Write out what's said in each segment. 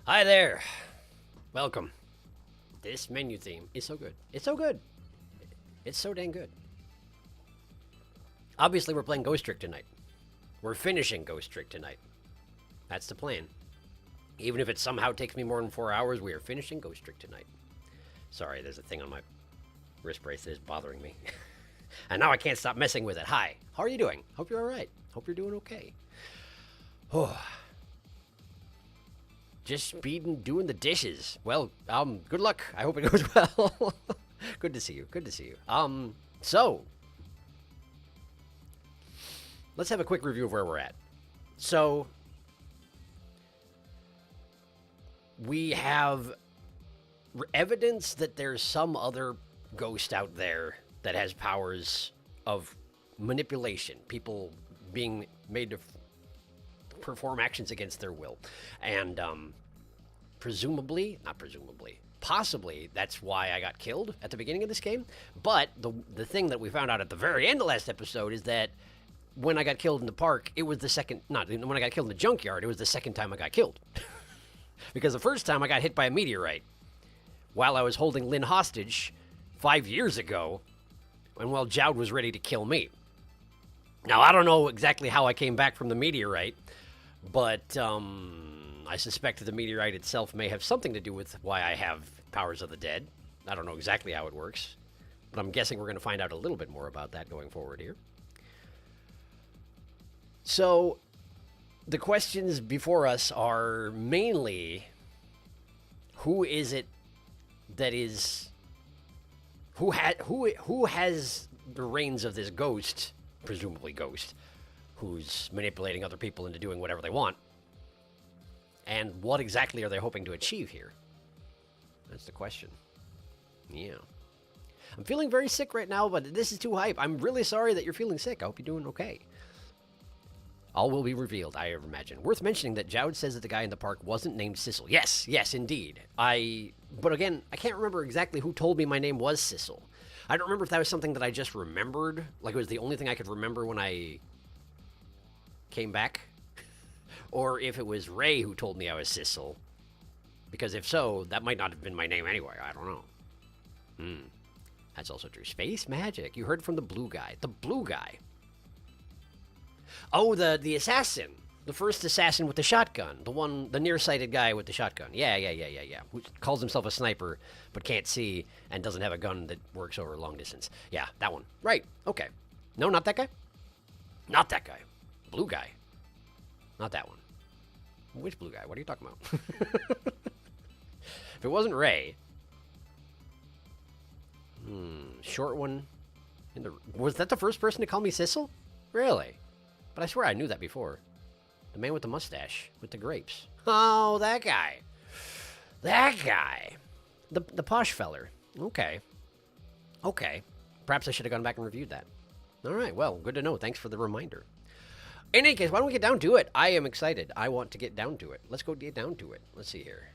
Hi there. Welcome. This menu theme is so good. It's so good. It's so dang good. Obviously, we're playing Ghost Trick tonight. We're finishing Ghost Trick tonight. That's the plan. Even if it somehow takes me more than 4 hours, we are finishing Ghost Trick tonight. Sorry, there's a thing on my wrist brace that is bothering me. And now I can't stop messing with it. Hi. How are you doing? Hope you're all right. Hope you're doing okay. Oh. Just speeding, doing the dishes. Well, good luck. I hope it goes well. Good to see you. Good to see you. So, let's have a quick review of where we're at. So, we have evidence that there's some other ghost out there that has powers of manipulation. People being made to perform actions against their will. And possibly that's why I got killed at the beginning of this game. But the thing that we found out at the very end of last episode is that when I got killed in the park, it was the second, not when I got killed in the junkyard, it was the second time I got killed. Because the first time I got hit by a meteorite while I was holding Lynn hostage 5 years ago, and while Jowd was ready to kill me. Now, I don't know exactly how I came back from the meteorite, but I suspect that the meteorite itself may have something to do with why I have powers of the dead. I don't know exactly how it works, but I'm guessing we're going to find out a little bit more about that going forward here. So, the questions before us are mainly, who is it that is... Who has the reins of this ghost, presumably ghost, who's manipulating other people into doing whatever they want? And what exactly are they hoping to achieve here? That's the question. Yeah. I'm feeling very sick right now, but this is too hype. I'm really sorry that you're feeling sick. I hope you're doing okay. All will be revealed, I imagine. Worth mentioning that Jowd says that the guy in the park wasn't named Sissel. Yes, indeed. But again, I can't remember exactly who told me my name was Sissel. I don't remember if that was something that I just remembered, like it was the only thing I could remember when I came back, or if it was Ray who told me I was Sissel. Because if so, that might not have been my name anyway. I don't know. That's also true. Space magic. You heard from the blue guy. The blue guy. Oh, the assassin. The first assassin with the shotgun. The nearsighted guy with the shotgun. Yeah. Who calls himself a sniper, but can't see, and doesn't have a gun that works over long distance. Yeah, that one. Right. Okay. No, not that guy? Not that guy. Blue guy. Not that one. Which blue guy? What are you talking about? If it wasn't Ray. Short one. Was that the first person to call me Sissel? Really? But I swear I knew that before. The man with the mustache, with the grapes. Oh, that guy. That guy. The posh feller. Okay. Perhaps I should have gone back and reviewed that. All right, well, good to know. Thanks for the reminder. In any case, why don't we get down to it? I am excited. I want to get down to it. Let's go get down to it. Let's see here.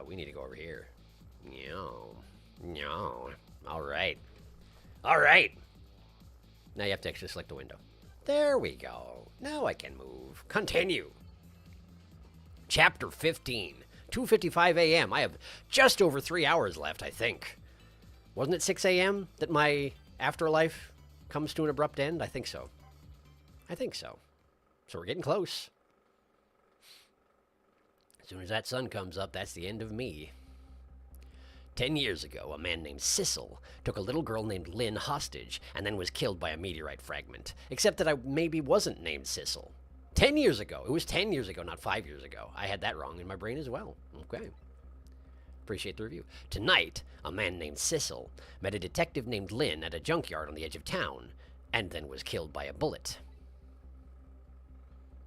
We need to go over here. No. All right. Now you have to actually select the window. There we go. Now I can move. Continue. Chapter 15. 2:55 a.m. I have just over 3 hours left, I think. Wasn't it 6 a.m. that my afterlife comes to an abrupt end? I think so. So we're getting close. As soon as that sun comes up, that's the end of me. 10 years ago, a man named Sissel took a little girl named Lynn hostage and then was killed by a meteorite fragment. Except that I maybe wasn't named Sissel. 10 years ago. It was 10 years ago, not 5 years ago. I had that wrong in my brain as well. Okay. Appreciate the review. Tonight, a man named Sissel met a detective named Lynn at a junkyard on the edge of town and then was killed by a bullet.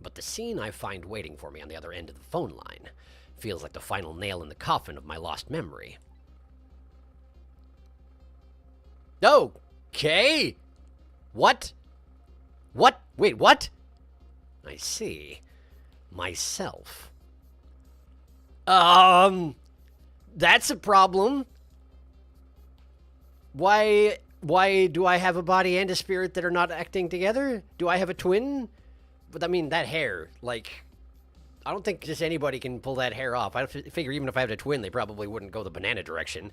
But the scene I find waiting for me on the other end of the phone line feels like the final nail in the coffin of my lost memory. Okay. What? Wait, what? I see. Myself. That's a problem. Why do I have a body and a spirit that are not acting together? Do I have a twin? But I mean, that hair, like, I don't think just anybody can pull that hair off. I figure even if I had a twin, they probably wouldn't go the banana direction.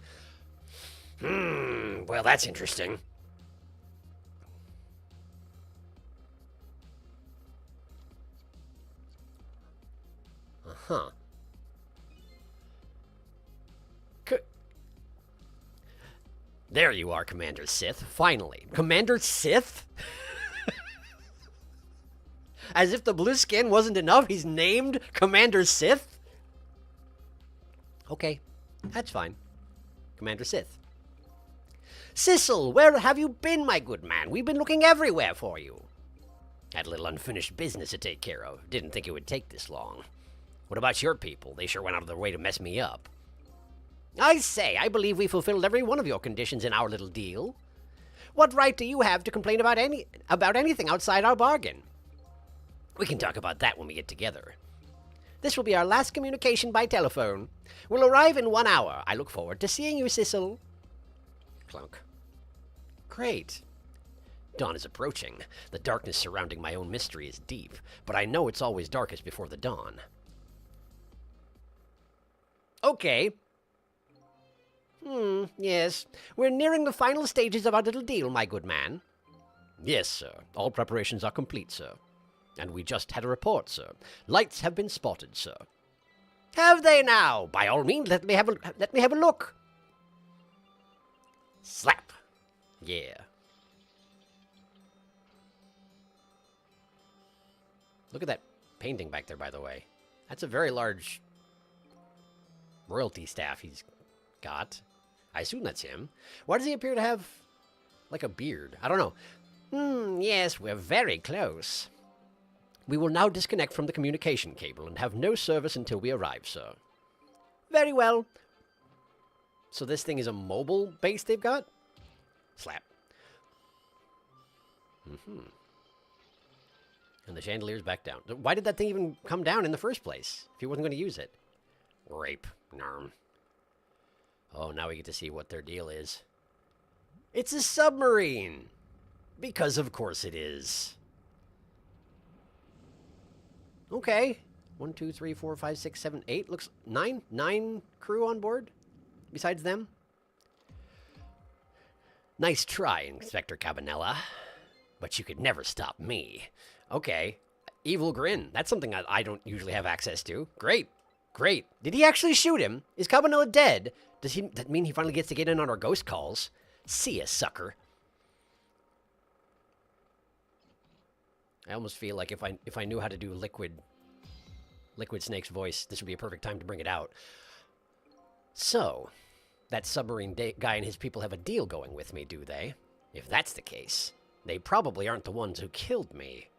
Well, that's interesting. Uh-huh. There you are, Commander Sith. Finally. Commander Sith? As if the blue skin wasn't enough, he's named Commander Sith? Okay, that's fine. Commander Sith. Sissel, where have you been, my good man? We've been looking everywhere for you. Had a little unfinished business to take care of. Didn't think it would take this long. What about your people? They sure went out of their way to mess me up. I say, I believe we fulfilled every one of your conditions in our little deal. What right do you have to complain about anything outside our bargain? We can talk about that when we get together. This will be our last communication by telephone. We'll arrive in 1 hour. I look forward to seeing you, Sissel. Clunk. Great. Dawn is approaching. The darkness surrounding my own mystery is deep, but I know it's always darkest before the dawn. Okay. Yes. We're nearing the final stages of our little deal, my good man. Yes, sir. All preparations are complete, sir. And we just had a report, sir. Lights have been spotted, sir. Have they now? By all means, let me have a look. Slap. Yeah. Look at that painting back there, by the way. That's a very large royalty staff he's got. I assume that's him. Why does he appear to have, like, a beard? I don't know. Yes, we're very close. We will now disconnect from the communication cable and have no service until we arrive, sir. Very well. So this thing is a mobile base they've got? Slap. And the chandelier's back down. Why did that thing even come down in the first place if he wasn't going to use it? Rape. Narm. Oh, now we get to see what their deal is. It's a submarine! Because of course it is. Okay. 1, 2, 3, 4, 5, 6, 7, 8. Looks 9. 9 crew on board? Besides them? Nice try, Inspector Cabanella. But you could never stop me. Okay. Evil grin. That's something I don't usually have access to. Great. Great. Did he actually shoot him? Is Cabanella dead? Does that mean he finally gets to get in on our ghost calls? See ya, sucker. I almost feel like if I knew how to do Liquid Snake's voice, this would be a perfect time to bring it out. So, that submarine guy and his people have a deal going with me, do they? If that's the case, they probably aren't the ones who killed me,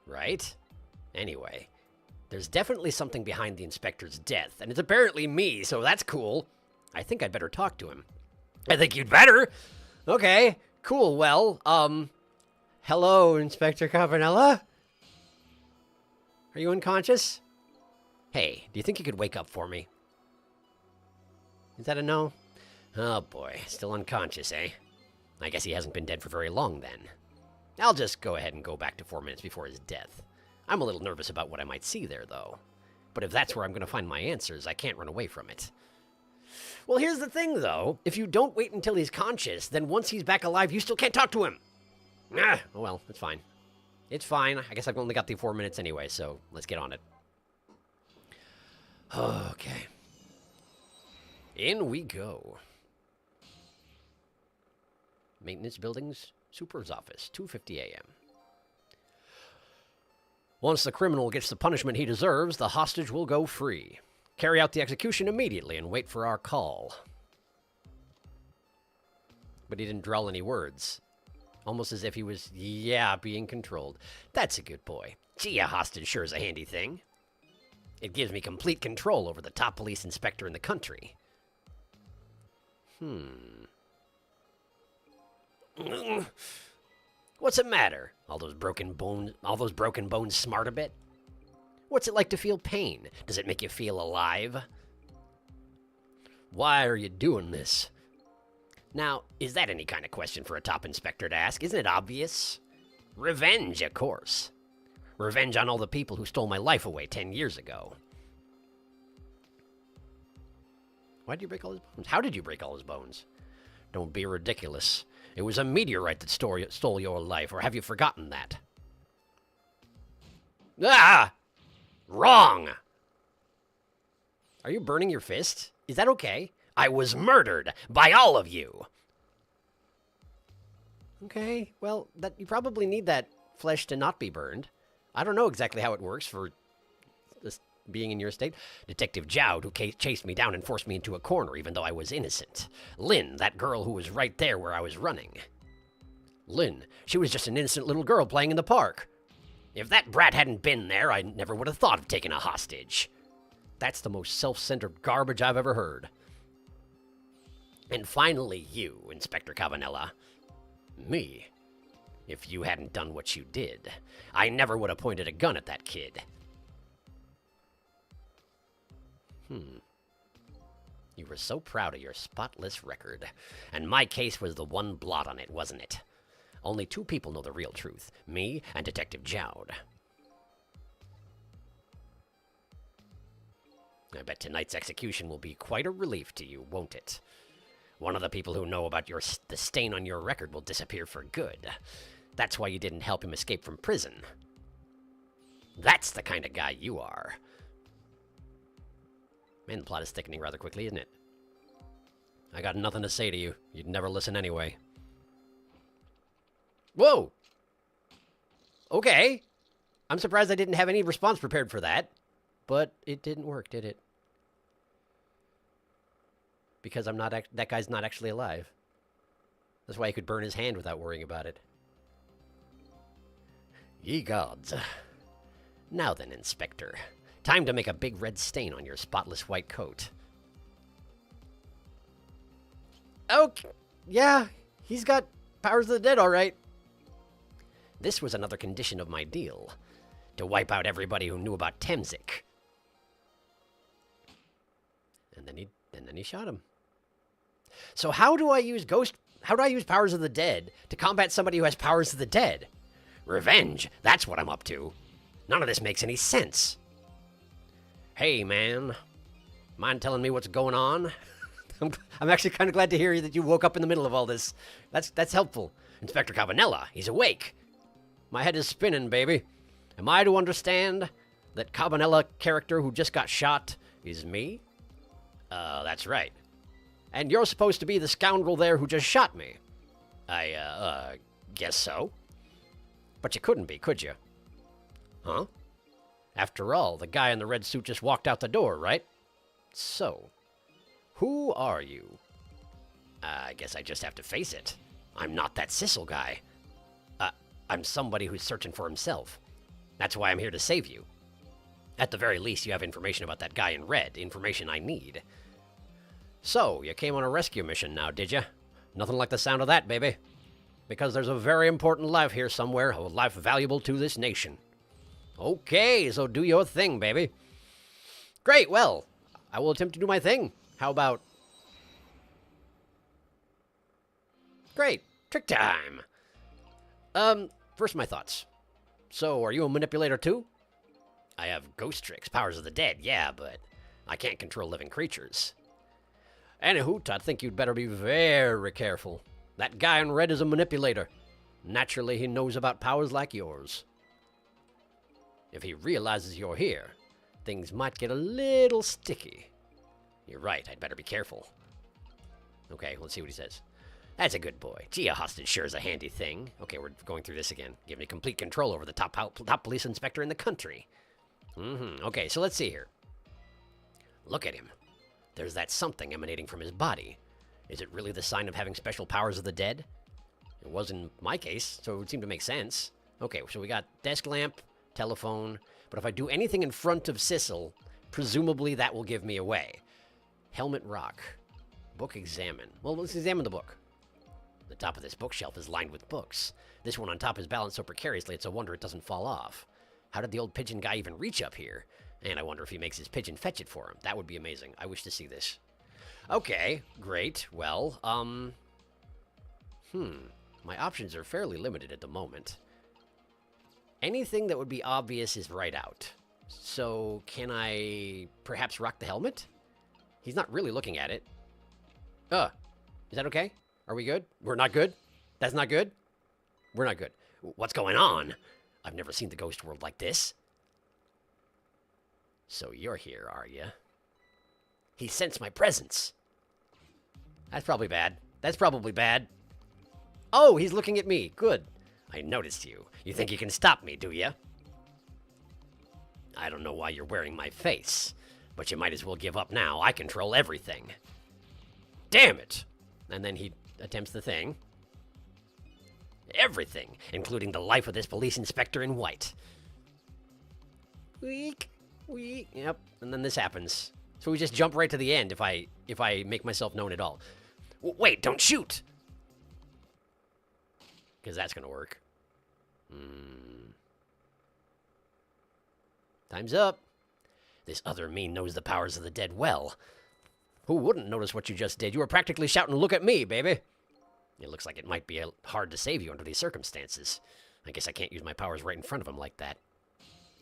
right? Anyway, there's definitely something behind the inspector's death, and it's apparently me, so that's cool. I think I'd better talk to him. I think you'd better. Okay, cool. Well, hello, Inspector Cabanella? Are you unconscious? Hey, do you think you could wake up for me? Is that a no? Oh boy, still unconscious, eh? I guess he hasn't been dead for very long then. I'll just go ahead and go back to 4 minutes before his death. I'm a little nervous about what I might see there, though. But if that's where I'm going to find my answers, I can't run away from it. Well, here's the thing, though. If you don't wait until he's conscious, then once he's back alive, you still can't talk to him. Oh well, it's fine. It's fine. I guess I've only got the 4 minutes anyway, so let's get on it. Okay. In we go. Maintenance buildings, super's office, 2:50 a.m. Once the criminal gets the punishment he deserves, the hostage will go free. Carry out the execution immediately and wait for our call. But he didn't draw any words. Almost as if he was, being controlled. That's a good boy. Gee, a hostage sure is a handy thing. It gives me complete control over the top police inspector in the country. What's the matter? All those broken bones smart a bit? What's it like to feel pain? Does it make you feel alive? Why are you doing this? Now, is that any kind of question for a top inspector to ask? Isn't it obvious? Revenge, of course. Revenge on all the people who stole my life away 10 years ago. Why did you break all his bones? How did you break all his bones? Don't be ridiculous. It was a meteorite that stole your life, or have you forgotten that? Ah! Wrong! Are you burning your fist? Is that okay? I was murdered by all of you. Okay, well, you probably need that flesh to not be burned. I don't know exactly how it works for this being in your state. Detective Jowd, who chased me down and forced me into a corner even though I was innocent. Lynn, that girl who was right there where I was running. Lynn, she was just an innocent little girl playing in the park. If that brat hadn't been there, I never would have thought of taking a hostage. That's the most self-centered garbage I've ever heard. And finally you, Inspector Cavanella. Me. If you hadn't done what you did, I never would have pointed a gun at that kid. You were so proud of your spotless record, and my case was the one blot on it, wasn't it? Only 2 people know the real truth, me and Detective Jowd. I bet tonight's execution will be quite a relief to you, won't it? One of the people who know about the stain on your record will disappear for good. That's why you didn't help him escape from prison. That's the kind of guy you are. Man, the plot is thickening rather quickly, isn't it? I got nothing to say to you. You'd never listen anyway. Whoa! Okay. I'm surprised I didn't have any response prepared for that. But it didn't work, did it? Because that guy's not actually alive. That's why he could burn his hand without worrying about it. Ye gods. Now then, Inspector. Time to make a big red stain on your spotless white coat. Okay. Yeah, he's got powers of the dead, all right. This was another condition of my deal. To wipe out everybody who knew about Temzik. And then he shot him. So how do I use powers of the dead to combat somebody who has powers of the dead? Revenge, that's what I'm up to. None of this makes any sense. Hey, man. Mind telling me what's going on? I'm actually kind of glad to hear that you woke up in the middle of all this. That's helpful. Inspector Cavanella, he's awake. My head is spinning, baby. Am I to understand that Cavanella character who just got shot is me? That's right. And you're supposed to be the scoundrel there who just shot me. I guess so. But you couldn't be, could you? Huh? After all, the guy in the red suit just walked out the door, right? So, who are you? I guess I just have to face it. I'm not that Sissel guy. I'm somebody who's searching for himself. That's why I'm here to save you. At the very least, you have information about that guy in red, information I need. So, you came on a rescue mission now, did you? Nothing like the sound of that, baby. Because there's a very important life here somewhere, a life valuable to this nation. Okay, so do your thing, baby. Great, well, I will attempt to do my thing. How about... Great, trick time. First my thoughts. So, are you a manipulator too? I have ghost tricks, powers of the dead, yeah, but I can't control living creatures. Anywho, I think you'd better be very careful. That guy in red is a manipulator. Naturally, he knows about powers like yours. If he realizes you're here, things might get a little sticky. You're right, I'd better be careful. Okay, let's see what he says. That's a good boy. Gee, a hostage sure is a handy thing. Okay, we're going through this again. Give me complete control over the top police inspector in the country. Okay, so let's see here. Look at him. There's that something emanating from his body. Is it really the sign of having special powers of the dead? It was in my case, so it would seem to make sense. Okay, so we got desk lamp, telephone, but if I do anything in front of Sissel, presumably that will give me away. Helmet rock. Book examine. Well, let's examine the book. The top of this bookshelf is lined with books. This one on top is balanced so precariously it's a wonder it doesn't fall off. How did the old pigeon guy even reach up here? And I wonder if he makes his pigeon fetch it for him. That would be amazing. I wish to see this. Okay, great. Well, my options are fairly limited at the moment. Anything that would be obvious is right out. So, can I perhaps rock the helmet? He's not really looking at it. Is that okay? Are we good? We're not good? That's not good? We're not good. What's going on? I've never seen the ghost world like this. So you're here, are you? He sensed my presence. That's probably bad. That's probably bad. Oh, he's looking at me. Good. I noticed you. You think you can stop me, do you? I don't know why you're wearing my face, but you might as well give up now. I control everything. Damn it! And then he attempts the thing. Everything, including the life of this police inspector in white. Weak. Yep. And then this happens. So we just jump right to the end if I make myself known at all. Wait, don't shoot! Because that's going to work. Time's up. This other me knows the powers of the dead well. Who wouldn't notice what you just did? You were practically shouting, "Look at me, baby!" It looks like it might be hard to save you under these circumstances. I guess I can't use my powers right in front of him like that.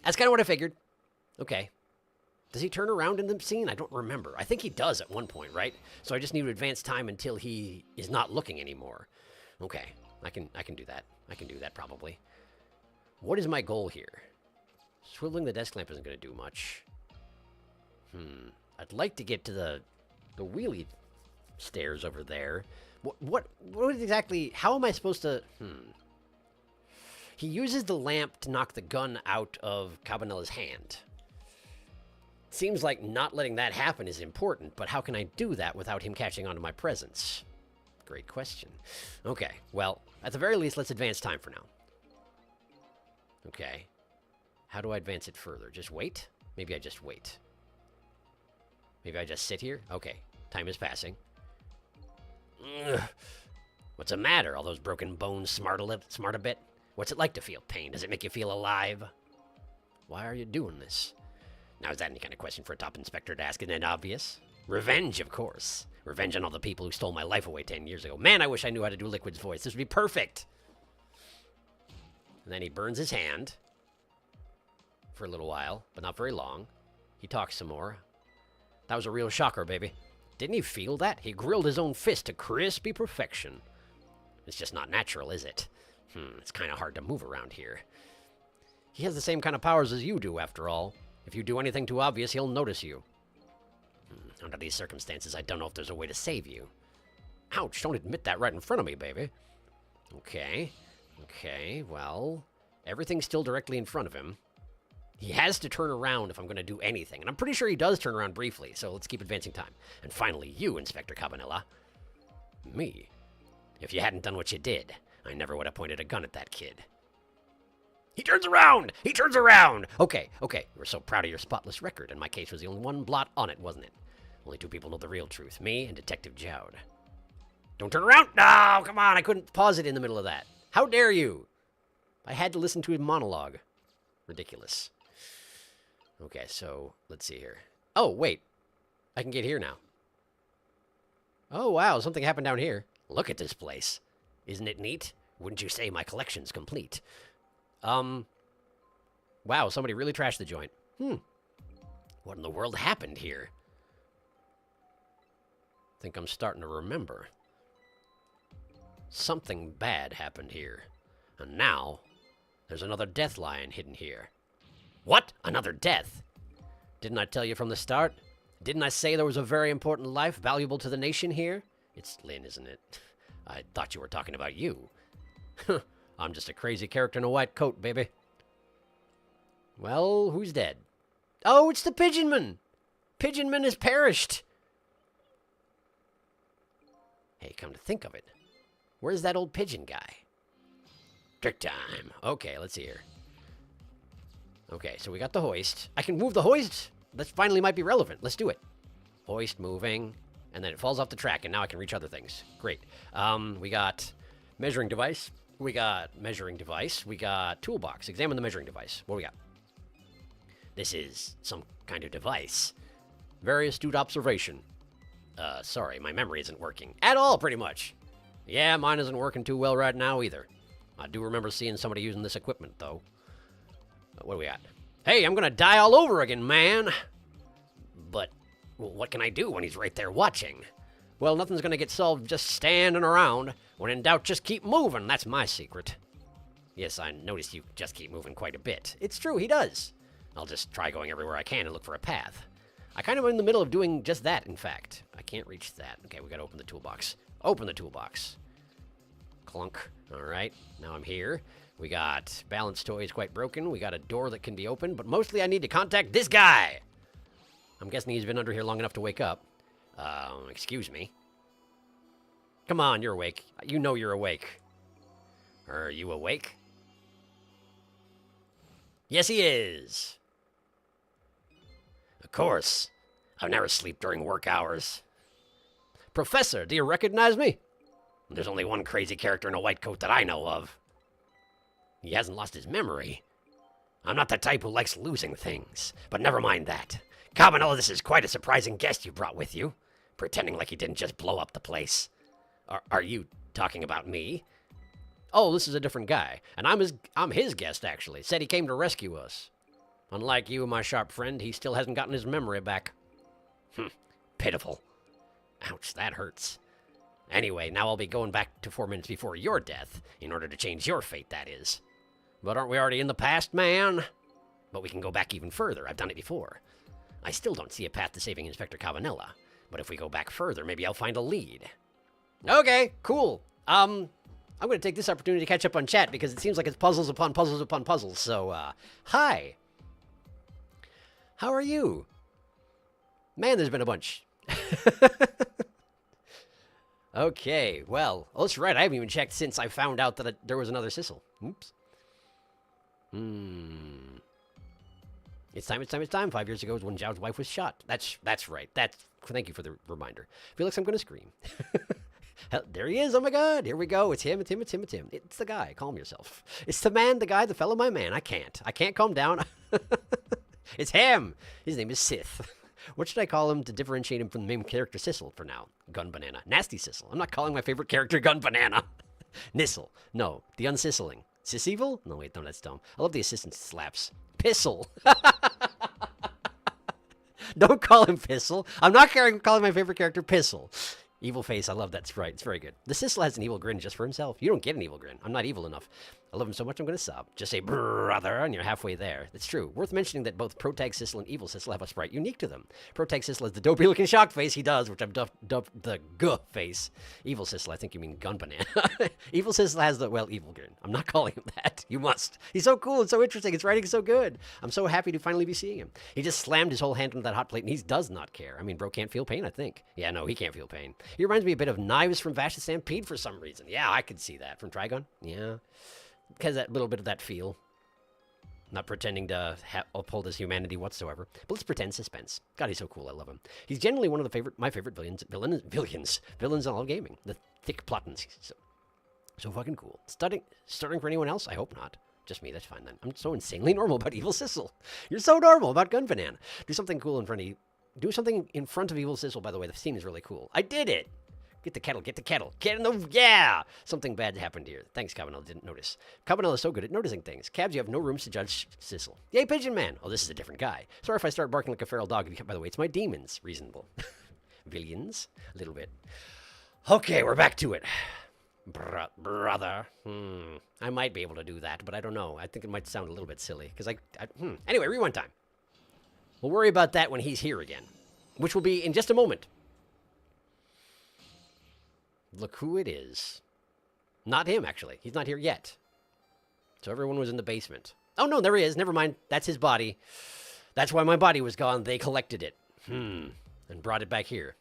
That's kind of what I figured. Okay. Does he turn around in the scene? I don't remember. I think he does at one point, right? So I just need to advance time until he is not looking anymore. Okay. I can do that. I can do that probably. What is my goal here? Swiveling the desk lamp isn't going to do much. I'd like to get to the wheelie stairs over there. What exactly? How am I supposed to? He uses the lamp to knock the gun out of Cabanella's hand. Seems like not letting that happen is important, but how can I do that without him catching on to my presence? Great question. Okay, well, at the very least, let's advance time for now. Okay. How do I advance it further? Just wait? Maybe I just wait. Maybe I just sit here? Okay, time is passing. Ugh. What's the matter? All those broken bones smart a bit? What's it like to feel pain? Does it make you feel alive? Why are you doing this? Now, is that any kind of question for a top inspector to ask? Isn't it obvious? Revenge, of course. Revenge on all the people who stole my life away 10 years ago. Man, I wish I knew how to do Liquid's voice. This would be perfect. And then he burns his hand for a little while, but not very long. He talks some more. That was a real shocker, baby. Didn't he feel that? He grilled his own fist to crispy perfection. It's just not natural, is it? It's kind of hard to move around here. He has the same kind of powers as you do, after all. If you do anything too obvious, he'll notice you. Under these circumstances, I don't know if there's a way to save you. Ouch, don't admit that right in front of me, baby. Okay, well, everything's still directly in front of him. He has to turn around if I'm going to do anything, and I'm pretty sure he does turn around briefly, so let's keep advancing time. And finally, you, Inspector Cabanella. Me? If you hadn't done what you did, I never would have pointed a gun at that kid. He turns around! He turns around! Okay. We're so proud of your spotless record, and my case was the only one blot on it, wasn't it? Only two people know the real truth, me and Detective Jowd. Don't turn around! No, come on, I couldn't pause it in the middle of that. How dare you? I had to listen to his monologue. Ridiculous. Okay, so, let's see here. Oh, wait. I can get here now. Oh, wow, something happened down here. Look at this place. Isn't it neat? Wouldn't you say my collection's complete? Wow, somebody really trashed the joint. What in the world happened here? I think I'm starting to remember. Something bad happened here. And now, there's another death lion hidden here. What? Another death? Didn't I tell you from the start? Didn't I say there was a very important life valuable to the nation here? It's Lynn, isn't it? I thought you were talking about you. I'm just a crazy character in a white coat, baby. Well, who's dead? Oh, it's the Pigeonman! Pigeonman has perished! Hey, come to think of it, where's that old pigeon guy? Trick time. Okay, let's see here. Okay, so we got the hoist. I can move the hoist! That finally might be relevant. Let's do it. Hoist moving, and then it falls off the track, and now I can reach other things. Great. We got measuring device. We got measuring device. We got toolbox. Examine the measuring device. What do we got? This is some kind of device. Very astute observation. Sorry, my memory isn't working. At all, pretty much. Yeah, mine isn't working too well right now, either. I do remember seeing somebody using this equipment, though. What do we got? Hey, I'm gonna die all over again, man! But Well, what can I do when he's right there watching? Well, nothing's gonna get solved just standing around. When in doubt, just keep moving. That's my secret. Yes, I noticed you just keep moving quite a bit. It's true, he does. I'll just try going everywhere I can and look for a path. I kind of am in the middle of doing just that, in fact. I can't reach that. Okay, we gotta open the toolbox. Open the toolbox. Clunk. All right, now I'm here. We got balance toys quite broken. We got a door that can be opened, but mostly I need to contact this guy. I'm guessing he's been under here long enough to wake up. Excuse me. Come on, you're awake. You know you're awake. Are you awake? Yes, he is. Of course. I never sleep during work hours. Professor, do you recognize me? There's only one crazy character in a white coat that I know of. He hasn't lost his memory. I'm not the type who likes losing things, but never mind that. Cabanella, this is quite a surprising guest you brought with you, pretending like he didn't just blow up the place. Are you talking about me? Oh, this is a different guy, and I'm his guest, actually. Said he came to rescue us. Unlike you, my sharp friend, he still hasn't gotten his memory back. Pitiful. Ouch, that hurts. Anyway, now I'll be going back to 4 minutes before your death, in order to change your fate, that is. But aren't we already in the past, man? But we can go back even further. I've done it before. I still don't see a path to saving Inspector Cabanella, but if we go back further, maybe I'll find a lead. Okay, cool. I'm going to take this opportunity to catch up on chat, because it seems like it's puzzles upon puzzles upon puzzles. So, hi. How are you? Man, there's been a bunch. Okay, well, that's right. I haven't even checked since I found out that there was another Sissel. Oops. It's time. 5 years ago was when Zhao's wife was shot. That's right. Thank you for the reminder. I feel like I'm going to scream. There he is. Oh, my God. Here we go. It's him. It's the guy. Calm yourself. It's the man, the guy, the fellow, my man. I can't calm down. It's him. His name is Sith. What should I call him to differentiate him from the main character Sissel for now? Gun Banana. Nasty Sissel. I'm not calling my favorite character Gun Banana. Nissel. No, the unsissling. Sissevil? No, wait, no, that's dumb. I love the assistant slaps. Pissel. Don't call him Pissel. I'm not calling my favorite character Pissel. Evil face, I love that sprite. It's very good. The Sissel has an evil grin just for himself. You don't get an evil grin. I'm not evil enough. I love him so much I'm going to sob. Just say, brother, and you're halfway there. It's true. Worth mentioning that both Protag Sissel and Evil Sissel have a sprite unique to them. Protag Sissel has the dopey-looking shocked face he does, which I've dubbed the guh face. Evil Sissel, I think you mean Gun Banana. Evil Sissel has the, well, evil grin. I'm not calling him that. You must. He's so cool and so interesting. His writing is so good. I'm so happy to finally be seeing him. He just slammed his whole hand on that hot plate, and he does not care. I mean, bro can't feel pain, I think. Yeah, no, he can't feel pain. He reminds me a bit of Knives from Vash the Stampede for some reason. Yeah, I could see that. From Trigon? Yeah. Has that little bit of that feel. Not pretending to uphold his humanity whatsoever. But let's pretend suspense. God, he's so cool. I love him. He's generally one of my favorite villains in all gaming. The thick plottins. So fucking cool. Starting for anyone else? I hope not. Just me. That's fine then. I'm so insanely normal about Evil Sissel. You're so normal about Gun Banana. Do something cool in front of you. Do something in front of Evil Sissel, by the way. The scene is really cool. I did it! Get the kettle. Get in the... Yeah! Something bad happened here. Thanks, Cabanella. Didn't notice. Cabanella is so good at noticing things. Cabs, you have no rooms to judge Sissel. Yay, Pigeon Man! Oh, this is a different guy. Sorry if I start barking like a feral dog. By the way, it's my demons. Reasonable. Villains? A little bit. Okay, we're back to it. Brother. I might be able to do that, but I don't know. I think it might sound a little bit silly. Because Anyway, rewind time. We'll worry about that when he's here again. Which will be in just a moment. Look who it is. Not him, actually. He's not here yet. So everyone was in the basement. Oh, no, there he is. Never mind. That's his body. That's why my body was gone. They collected it. And brought it back here.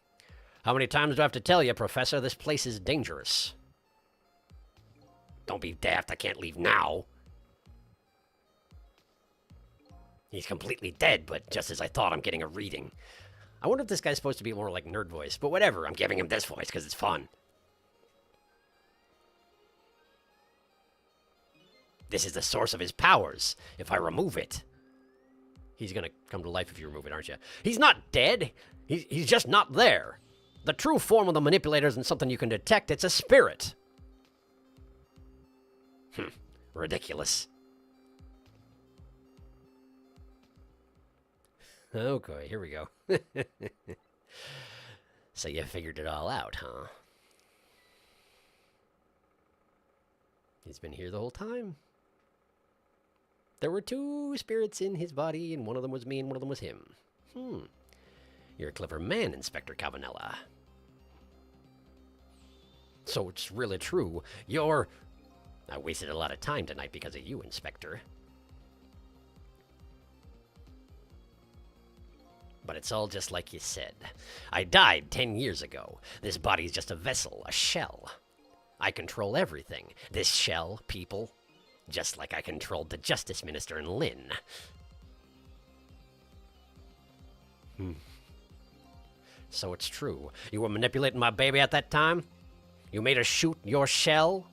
How many times do I have to tell you, Professor? This place is dangerous. Don't be daft. I can't leave now. He's completely dead, but just as I thought, I'm getting a reading. I wonder if this guy's supposed to be more like nerd voice, but whatever. I'm giving him this voice because it's fun. This is the source of his powers. If I remove it, he's going to come to life if you remove it, aren't you? He's not dead. He's just not there. The true form of the manipulator isn't something you can detect. It's a spirit. Ridiculous. Okay, here we go. So you figured it all out, huh? He's been here the whole time. There were two spirits in his body, and one of them was me and one of them was him. You're a clever man, Inspector Cavanella. So it's really true. I wasted a lot of time tonight because of you, Inspector. But it's all just like you said. I died 10 years ago. This body's just a vessel, a shell. I control everything. This shell, people, just like I controlled the Justice Minister and Lynn. So it's true. You were manipulating my baby at that time? You made her shoot your shell?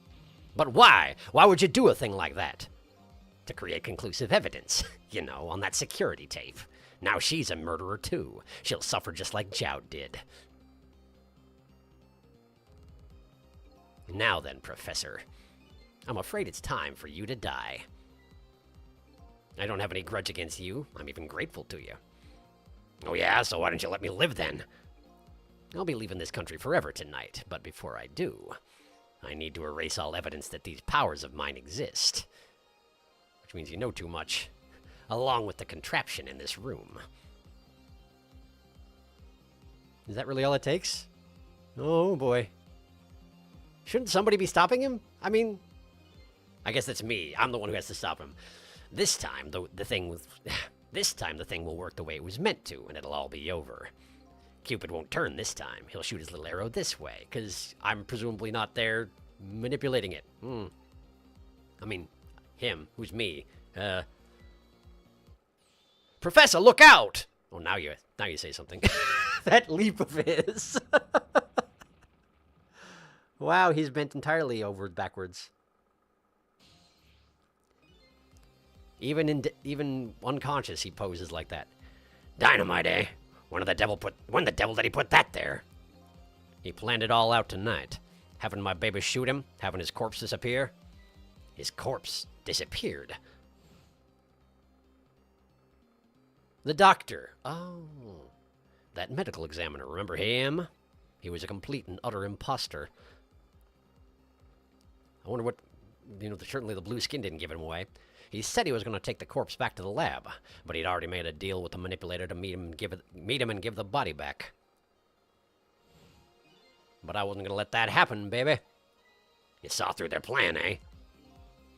But why? Why would you do a thing like that? To create conclusive evidence, you know, on that security tape. Now she's a murderer too. She'll suffer just like Joud did. Now then, Professor. I'm afraid it's time for you to die. I don't have any grudge against you. I'm even grateful to you. Oh yeah? So why don't you let me live then? I'll be leaving this country forever tonight, but before I do, I need to erase all evidence that these powers of mine exist. Which means you know too much, along with the contraption in this room. Is that really all it takes? Oh boy. Shouldn't somebody be stopping him? I mean, I guess that's me. I'm the one who has to stop him. This time, the thing will work the way it was meant to, and it'll all be over. Cupid won't turn this time. He'll shoot his little arrow this way, because I'm presumably not there manipulating it. I mean, him, who's me. Professor, look out! Oh, now you say something. That leap of his. Wow, he's bent entirely over backwards. Even unconscious, he poses like that. Dynamite, eh? When the devil did he put that there? He planned it all out tonight. Having my baby shoot him, having his corpse disappear. His corpse disappeared. The doctor. Oh. That medical examiner, remember him? He was a complete and utter imposter. I wonder what, certainly the blue skin didn't give him away. He said he was going to take the corpse back to the lab, but he'd already made a deal with the manipulator to meet him and give the body back. But I wasn't going to let that happen, baby. You saw through their plan, eh?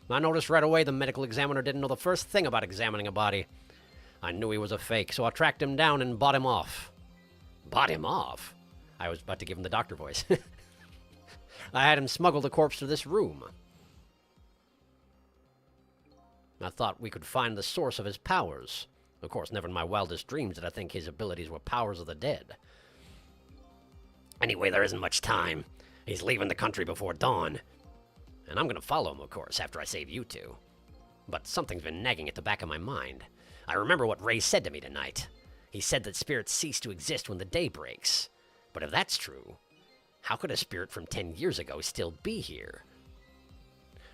I noticed right away the medical examiner didn't know the first thing about examining a body. I knew he was a fake, so I tracked him down and bought him off. Bought him off? I was about to give him the doctor voice. I had him smuggle the corpse to this room. I thought we could find the source of his powers. Of course, never in my wildest dreams did I think his abilities were powers of the dead. Anyway, there isn't much time. He's leaving the country before dawn. And I'm going to follow him, of course, after I save you two. But something's been nagging at the back of my mind. I remember what Ray said to me tonight. He said that spirits cease to exist when the day breaks. But if that's true, how could a spirit from 10 years ago still be here?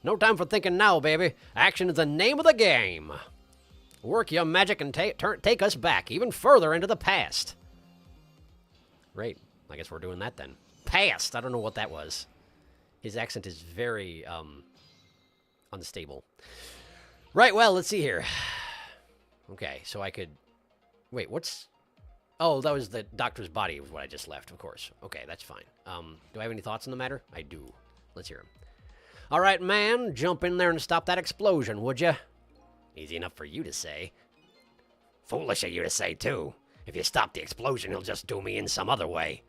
No time for thinking now, baby. Action is the name of the game. Work your magic and take us back even further into the past. Great. I guess we're doing that then. Past. I don't know what that was. His accent is very unstable. Right, well, let's see here. Okay, so I could... Wait, what's... Oh, that was the doctor's body was what I just left, of course. Okay, that's fine. Do I have any thoughts on the matter? I do. Let's hear them. All right, man, jump in there and stop that explosion, would you? Easy enough for you to say. Foolish of you to say, too. If you stop the explosion, he'll just do me in some other way.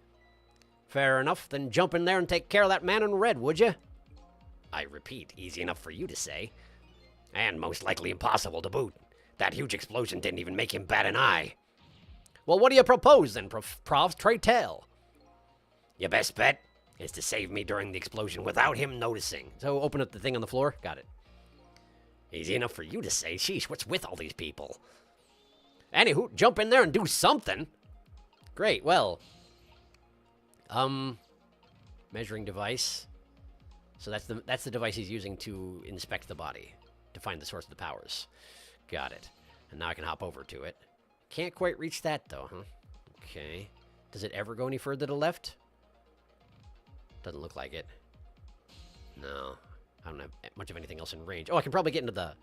Fair enough, then jump in there and take care of that man in red, would you? I repeat, easy enough for you to say. And most likely impossible to boot. That huge explosion didn't even make him bat an eye. Well, what do you propose then, Prof? Pray tell. Your best bet is to save me during the explosion without him noticing. So open up the thing on the floor. Got it. Easy enough for you to say. Sheesh, what's with all these people? Anywho, jump in there and do something. Great, well. Measuring device. So that's the device he's using to inspect the body. To find the source of the powers. Got it. And now I can hop over to it. Can't quite reach that, though, huh? Okay. Does it ever go any further to the left? Doesn't look like it. No. I don't have much of anything else in range. Oh, I can probably get into the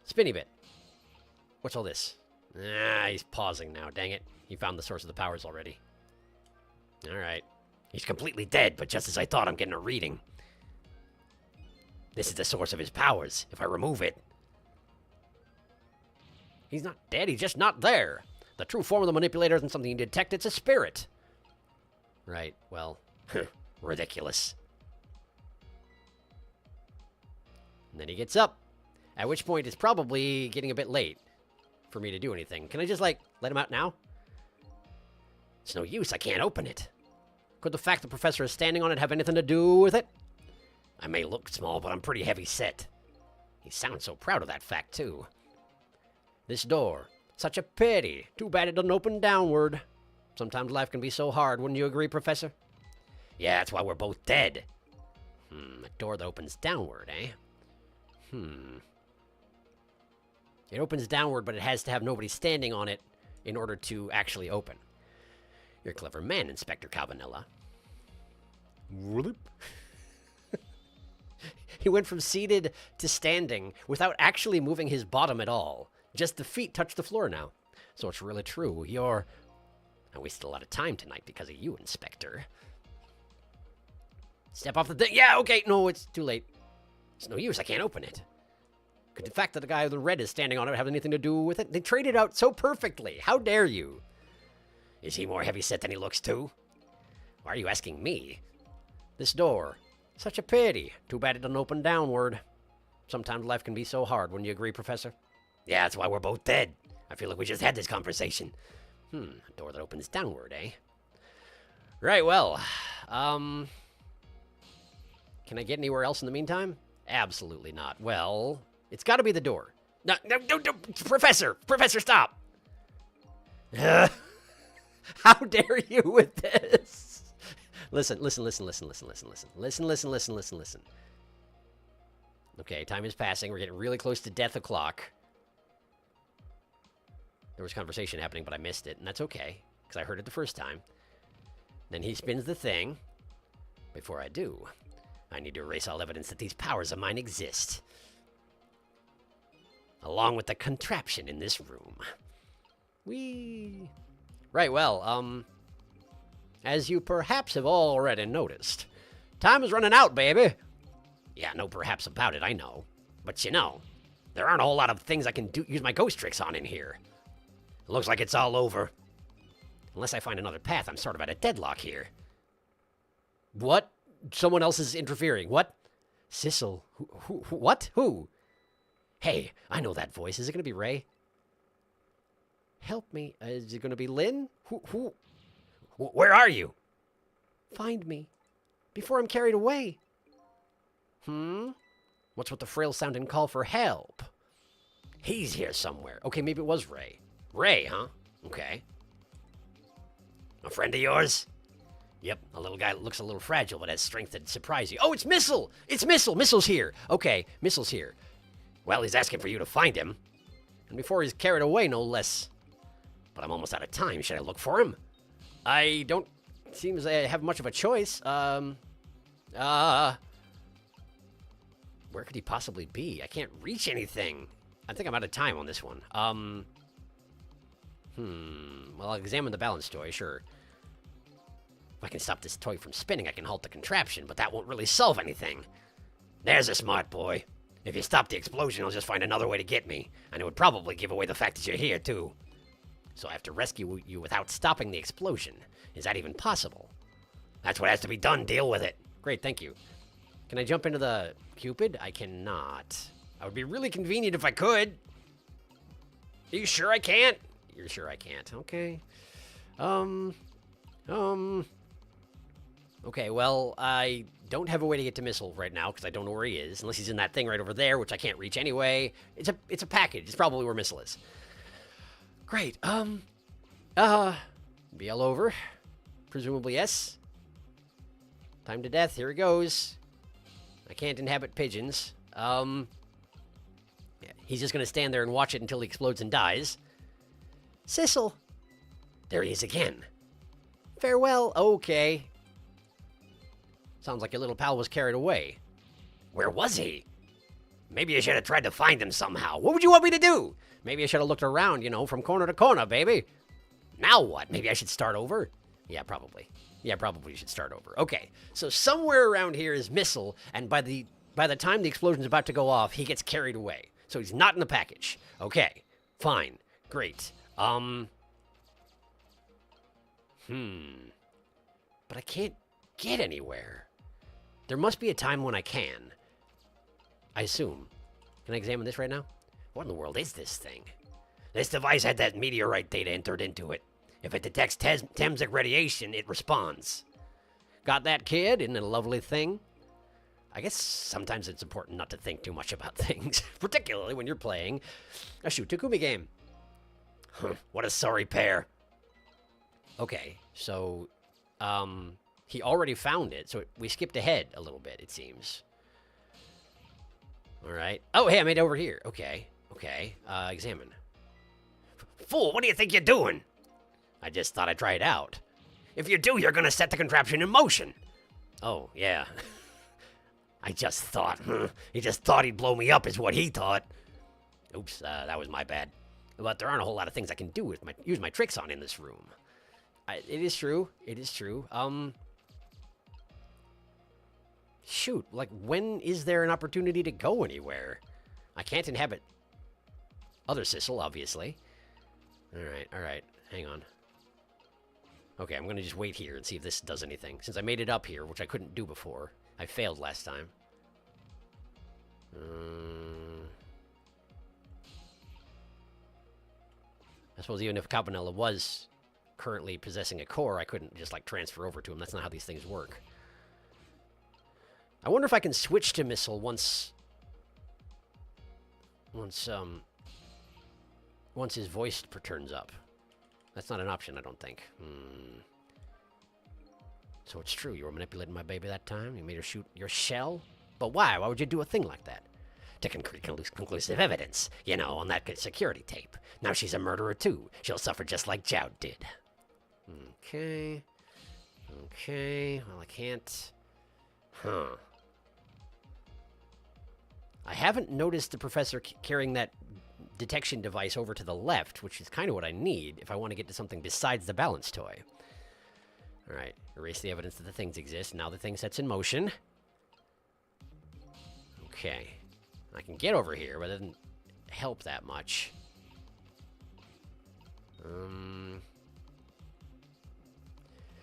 spinny bit. What's all this? Ah, he's pausing now. Dang it. He found the source of the powers already. All right. He's completely dead, but just as I thought, I'm getting a reading. This is the source of his powers. If I remove it... He's not dead. He's just not there. The true form of the manipulator isn't something you detect. It's a spirit. Right. Well, ridiculous. And then he gets up. At which point, it's probably getting a bit late for me to do anything. Can I just, like, let him out now? It's no use. I can't open it. Could the fact the professor is standing on it have anything to do with it? I may look small, but I'm pretty heavy set. He sounds so proud of that fact, too. This door. Such a pity. Too bad it doesn't open downward. Sometimes life can be so hard, wouldn't you agree, Professor? Yeah, that's why we're both dead. A door that opens downward, eh? It opens downward, but it has to have nobody standing on it in order to actually open. You're a clever man, Inspector Cavanella. Whoop. He went from seated to standing without actually moving his bottom at all. Just the feet touch the floor now. So it's really true. I wasted a lot of time tonight because of you, Inspector. Step off the thing. Yeah, okay. No, it's too late. It's no use. I can't open it. Could the fact that the guy with the red is standing on it have anything to do with it? They traded out so perfectly. How dare you? Is he more heavy-set than he looks, too? Why are you asking me? This door. Such a pity. Too bad it doesn't open downward. Sometimes life can be so hard, wouldn't you agree, Professor? Yeah, that's why we're both dead. I feel like we just had this conversation. A door that opens downward, eh? Right, well, can I get anywhere else in the meantime? Absolutely not. Well, it's got to be the door. No, Professor, stop. How dare you with this? Listen. Okay, time is passing. We're getting really close to death o'clock. There was conversation happening, but I missed it, and that's okay, because I heard it the first time. Then he spins the thing. Before I do, I need to erase all evidence that these powers of mine exist. Along with the contraption in this room. Whee! Right, well, as you perhaps have already noticed, time is running out, baby. Yeah, no perhaps about it, I know. But you know, there aren't a whole lot of things I can use my ghost tricks on in here. It looks like it's all over. Unless I find another path, I'm sort of at a deadlock here. What? Someone else is interfering. What? Sissel. Who? What? Who? Hey, I know that voice. Is it going to be Ray? Help me. Is it going to be Lynn? Who? Where are you? Find me. Before I'm carried away. What's with the frail sound and call for help? He's here somewhere. Okay, maybe it was Ray. Ray, huh? Okay. A friend of yours? Yep, a little guy that looks a little fragile but has strength that'd surprise you. Oh, it's Missile! It's Missile! Missile's here. Okay, Missile's here. Well, he's asking for you to find him. And before he's carried away, no less. But I'm almost out of time. Should I look for him? I don't... Seems I have much of a choice. Where could he possibly be? I can't reach anything. I think I'm out of time on this one. Well, I'll examine the balance toy, sure. If I can stop this toy from spinning, I can halt the contraption, but that won't really solve anything. There's a smart boy. If you stop the explosion, he'll just find another way to get me, and it would probably give away the fact that you're here, too. So I have to rescue you without stopping the explosion. Is that even possible? That's what has to be done. Deal with it. Great, thank you. Can I jump into the Cupid? I cannot. That would be really convenient if I could. Are you sure I can't? You're sure I can't. Okay. Okay, well, I don't have a way to get to Missile right now because I don't know where he is, unless he's in that thing right over there, which I can't reach anyway. It's a package. It's probably where Missile is. Great. Be all over. Presumably, yes. Time to death. Here it goes. I can't inhabit pigeons. Yeah, he's just gonna stand there and watch it until he explodes and dies. Sissel, There he is again. Farewell. Okay. Sounds like your little pal was carried away. Where was he? Maybe I should have tried to find him somehow. What would you want me to do? Maybe I should have looked around, you know, from corner to corner, baby. Now what? Maybe I should start over? Yeah, probably. Yeah, probably you should start over. Okay, so somewhere around here is Missile, and by the time the explosion's about to go off, he gets carried away. So he's not in the package. Okay, fine, great. But I can't get anywhere. There must be a time when I can. I assume. Can I examine this right now? What in the world is this thing? This device had that meteorite data entered into it. If it detects Temsic radiation, it responds. Got that, kid? Isn't it a lovely thing? I guess sometimes it's important not to think too much about things, particularly when you're playing a Shoot Takumi game. What a sorry pair. Okay, so, he already found it, so we skipped ahead a little bit, it seems. All right. Oh, hey, I made it over here. Okay, examine. Fool, what do you think you're doing? I just thought I'd try it out. If you do, you're gonna set the contraption in motion. Oh, yeah. I just thought, he just thought he'd blow me up is what he thought. Oops, that was my bad. But there aren't a whole lot of things I can do with use my tricks on in this room. It is true. Shoot, like, when is there an opportunity to go anywhere? I can't inhabit other Sissel, obviously. Alright, hang on. Okay, I'm gonna just wait here and see if this does anything. Since I made it up here, which I couldn't do before. I failed last time. I suppose even if Campanella was currently possessing a core, I couldn't just, like, transfer over to him. That's not how these things work. I wonder if I can switch to Missile once his voice turns up. That's not an option, I don't think. So it's true, you were manipulating my baby that time? You made her shoot your shell? But why? Why would you do a thing like that? To conclusive evidence, you know, on that security tape. Now she's a murderer too. She'll suffer just like Joud did. Okay, well I can't... I haven't noticed the professor carrying that detection device over to the left, which is kind of what I need if I want to get to something besides the balance toy. Alright, erase the evidence that the things exist. Now the thing sets in motion. Okay. I can get over here, but it doesn't help that much.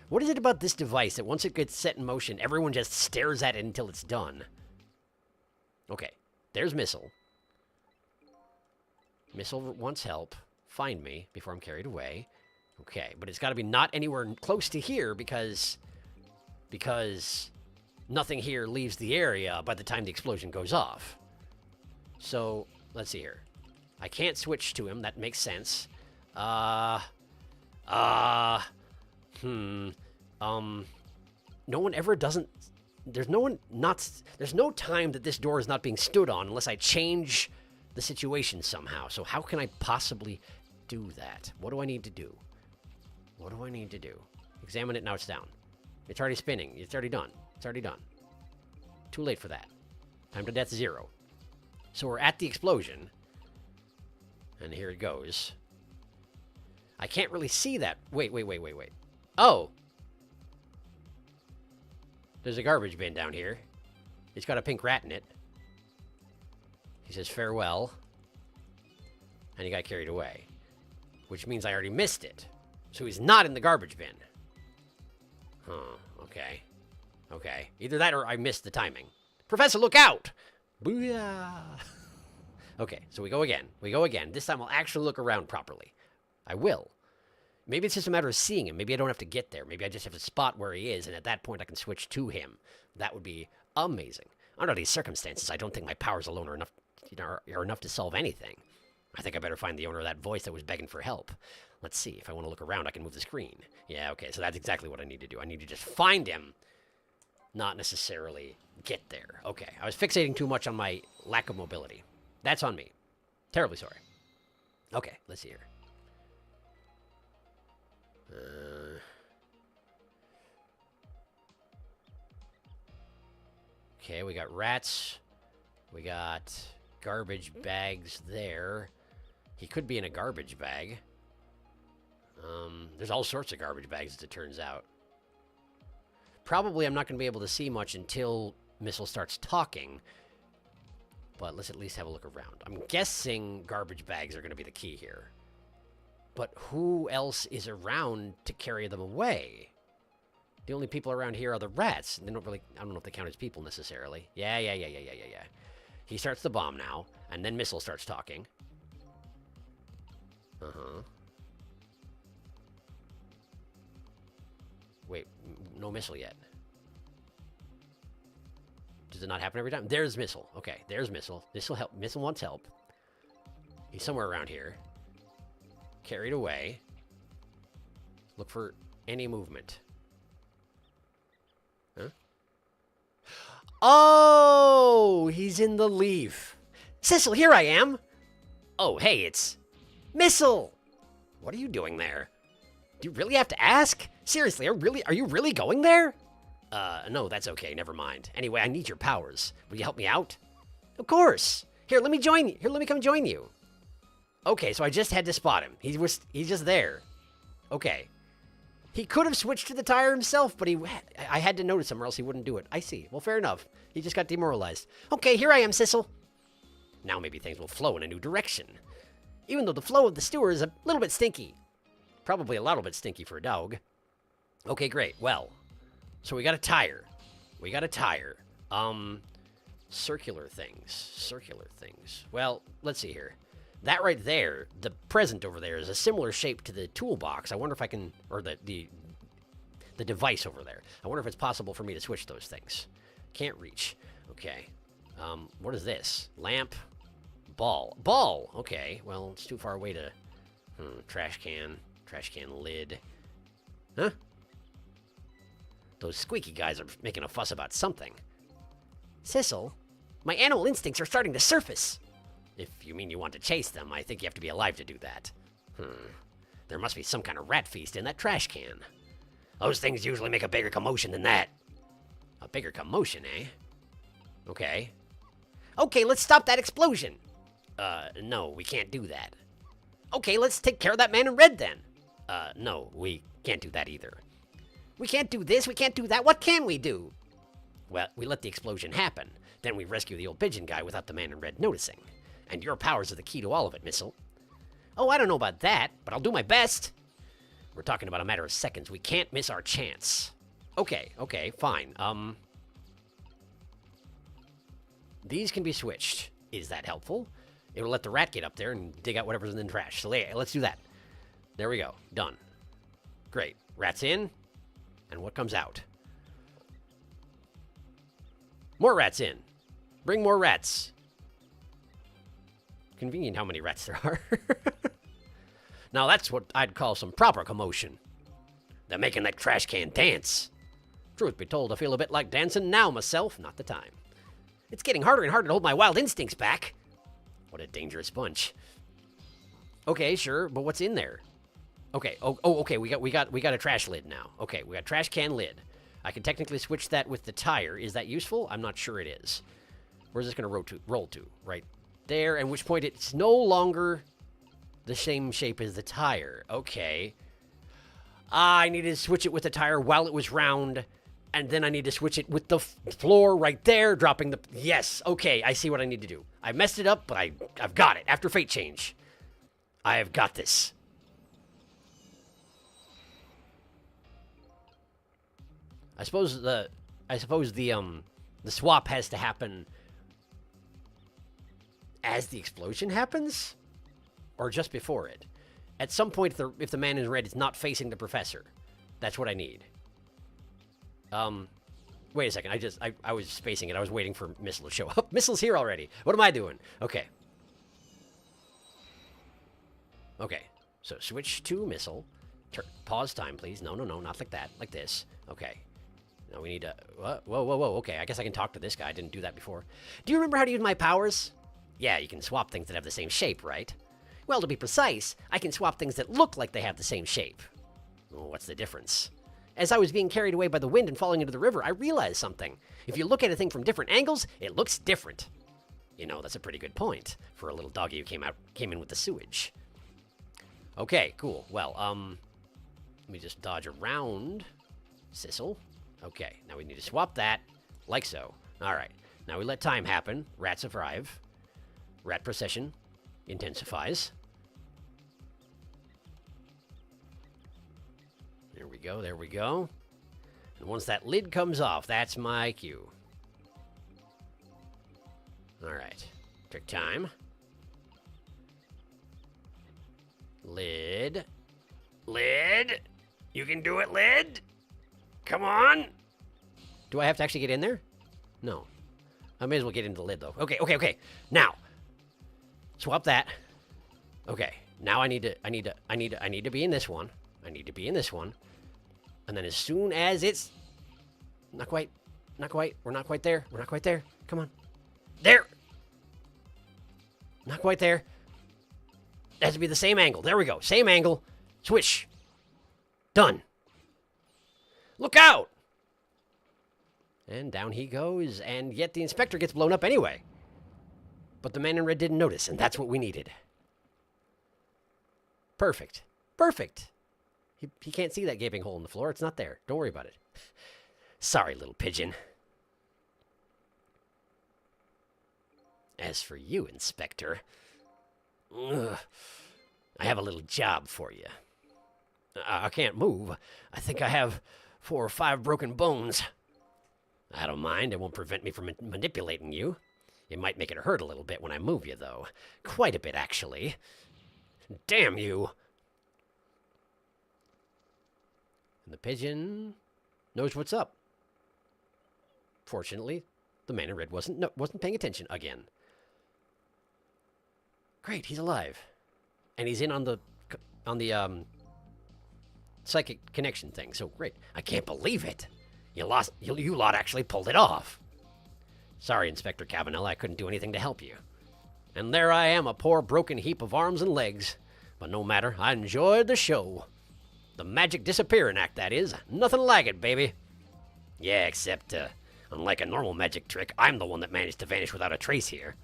What is it about this device that once it gets set in motion, everyone just stares at it until it's done? Okay, there's Missile. Missile wants help. Find me before I'm carried away. Okay, but it's got to be not anywhere close to here because nothing here leaves the area by the time the explosion goes off. So, let's see here. I can't switch to him. That makes sense. No one ever doesn't... There's no time that this door is not being stood on unless I change the situation somehow. So how can I possibly do that? What do I need to do? Examine it, now it's down. It's already spinning. It's already done. Too late for that. Time to death 0. So we're at the explosion. And here it goes. I can't really see that. Wait. Oh! There's a garbage bin down here. It's got a pink rat in it. He says farewell. And he got carried away. Which means I already missed it. So he's not in the garbage bin. Okay. Either that or I missed the timing. Professor, look out! Booyah! Okay, so we go again. This time I'll actually look around properly. I will. Maybe it's just a matter of seeing him. Maybe I don't have to get there. Maybe I just have to spot where he is, and at that point I can switch to him. That would be amazing. Under these circumstances, I don't think my powers alone are enough to solve anything. I think I better find the owner of that voice that was begging for help. Let's see. If I want to look around, I can move the screen. Yeah, okay, so that's exactly what I need to do. I need to just find him, not necessarily get there. Okay, I was fixating too much on my lack of mobility. That's on me. Terribly sorry. Okay, let's see here. Okay, we got rats. We got garbage bags there. He could be in a garbage bag. There's all sorts of garbage bags, as it turns out. Probably I'm not going to be able to see much until Missile starts talking. But let's at least have a look around. I'm guessing garbage bags are going to be the key here. But who else is around to carry them away? The only people around here are the rats. They don't really, I don't know if they count as people necessarily. Yeah. He starts the bomb now, and then Missile starts talking. Wait, no Missile yet. Does it not happen every time? There's Missile. Okay, there's Missile. Missile help. Missile wants help. He's somewhere around here. Carried away. Look for any movement. Huh? Oh, he's in the leaf. Sissel, here I am. Oh, hey, it's Missile. What are you doing there? Do you really have to ask? Seriously, are you really going there? No, that's okay. Never mind. Anyway, I need your powers. Will you help me out? Of course. Here, let me join you. Here, let me come join you. Okay, so I just had to spot him. He's just there. Okay. He could have switched to the tire himself, but I had to notice him or else he wouldn't do it. I see. Well, fair enough. He just got demoralized. Okay, here I am, Sissel. Now maybe things will flow in a new direction. Even though the flow of the sewer is a little bit stinky. Probably a little bit stinky for a dog. Okay, great. Well, so we got a tire. Circular things. Well, let's see here. That right there, the present over there, is a similar shape to the toolbox. I wonder if I can, or the device over there. I wonder if it's possible for me to switch those things. Can't reach. Okay. What is this? Lamp. Ball. Okay. Well, it's too far away to... Trash can lid. Huh? Those squeaky guys are making a fuss about something. Sissel, my animal instincts are starting to surface. If you mean you want to chase them, I think you have to be alive to do that. There must be some kind of rat feast in that trash can. Those things usually make a bigger commotion than that. A bigger commotion, eh? Okay. Okay, let's stop that explosion. No, we can't do that. Okay, let's take care of that man in red then. No, we can't do that either. We can't do this, we can't do that. What can we do? Well, we let the explosion happen. Then we rescue the old pigeon guy without the man in red noticing. And your powers are the key to all of it, Missile. Oh, I don't know about that, but I'll do my best. We're talking about a matter of seconds. We can't miss our chance. Okay, fine. These can be switched. Is that helpful? It'll let the rat get up there and dig out whatever's in the trash. So yeah, let's do that. There we go. Done. Great. Rats in. And what comes out? More rats in. Bring more rats. Convenient how many rats there are. Now that's what I'd call some proper commotion. They're making that trash can dance. Truth be told, I feel a bit like dancing now myself. Not the time. It's getting harder and harder to hold my wild instincts back. What a dangerous bunch. Okay, sure, but what's in there? Okay. Okay. We got a trash lid now. Okay, we got trash can lid. I can technically switch that with the tire. Is that useful? I'm not sure it is. Where's this going to roll to? Right there. At which point it's no longer the same shape as the tire. Okay. I needed to switch it with the tire while it was round, and then I need to switch it with the floor right there, dropping the... Yes. Okay. I see what I need to do. I messed it up, but I've got it. After fate change, I have got this. I suppose the swap has to happen as the explosion happens, or just before it. At some point, if the man in red is not facing the professor, that's what I need. Wait a second. I was spacing it. I was waiting for Missile to show up. Missile's here already. What am I doing? Okay. Okay. So switch to Missile. Pause time, please. No, not like that. Like this. Okay. Now we need to... Whoa. Okay, I guess I can talk to this guy. I didn't do that before. Do you remember how to use my powers? Yeah, you can swap things that have the same shape, right? Well, to be precise, I can swap things that look like they have the same shape. Oh, what's the difference? As I was being carried away by the wind and falling into the river, I realized something. If you look at a thing from different angles, it looks different. You know, that's a pretty good point for a little doggy who came in with the sewage. Okay, cool. Well, let me just dodge around Sissel. Okay, now we need to swap that, like so. All right, now we let time happen. Rats arrive. Rat procession intensifies. There we go, there we go. And once that lid comes off, that's my cue. All right, trick time. Lid. Lid. You can do it, Lid. Come on. Do I have to actually get in there? No. I may as well get into the lid, though. Okay. Now, swap that. Okay. Now I need to be in this one. I need to be in this one. And then as soon as it's... Not quite. We're not quite there. Come on. There. Not quite there. It has to be the same angle. There we go. Same angle. Swish. Done. Look out! And down he goes, and yet the inspector gets blown up anyway. But the man in red didn't notice, and that's what we needed. Perfect. He can't see that gaping hole in the floor. It's not there. Don't worry about it. Sorry, little pigeon. As for you, Inspector, I have a little job for you. I can't move. I think I have 4 or 5 broken bones. I don't mind. It won't prevent me from manipulating you. It might make it hurt a little bit when I move you, though. Quite a bit, actually. Damn you! And the pigeon knows what's up. Fortunately, the man in red wasn't paying attention again. Great, he's alive. And he's in on the psychic connection thing, so great. I can't believe it. You lot actually pulled it off. Sorry, Inspector Cabanella, I couldn't do anything to help you. And there I am, a poor broken heap of arms and legs. But no matter, I enjoyed the show. The magic disappearing act, that is. Nothing like it, baby. Yeah, except, unlike a normal magic trick, I'm the one that managed to vanish without a trace here.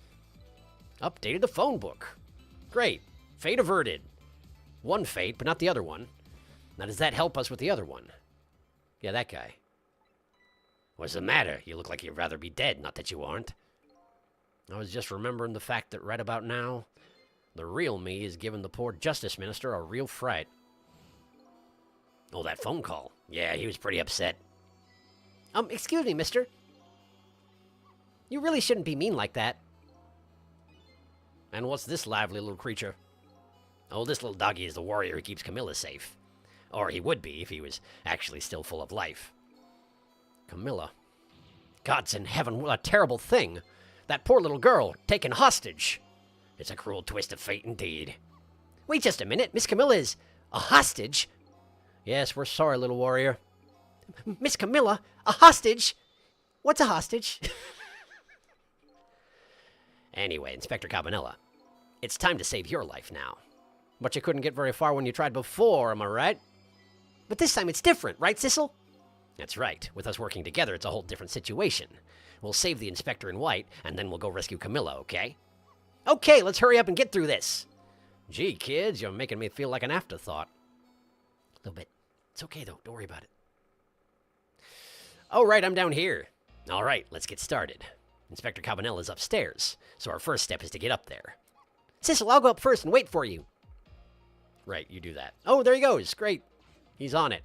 Updated the phone book. Great. Fate averted. One fate, but not the other one. Now, does that help us with the other one? Yeah, that guy. What's the matter? You look like you'd rather be dead, not that you aren't. I was just remembering the fact that right about now, the real me is giving the poor justice minister a real fright. Oh, that phone call. Yeah, he was pretty upset. Excuse me, mister. You really shouldn't be mean like that. And what's this lively little creature? Oh, this little doggy is the warrior who keeps Camilla safe. Or he would be if he was actually still full of life. Camilla. Gods in heaven, what a terrible thing. That poor little girl, taken hostage. It's a cruel twist of fate indeed. Wait just a minute, Miss Camilla is a hostage? Yes, we're sorry, little warrior. Miss Camilla, a hostage? What's a hostage? Anyway, Inspector Cabanella, it's time to save your life now. But you couldn't get very far when you tried before, am I right? But this time it's different, right, Sissel? That's right. With us working together, it's a whole different situation. We'll save the Inspector in white, and then we'll go rescue Camilla, okay? Okay, let's hurry up and get through this. Gee, kids, you're making me feel like an afterthought. A little bit. It's okay, though. Don't worry about it. All right, I'm down here. All right, let's get started. Inspector Cabanella is upstairs, so our first step is to get up there. Sissel, I'll go up first and wait for you. Right, you do that. Oh, there he goes. Great. He's on it.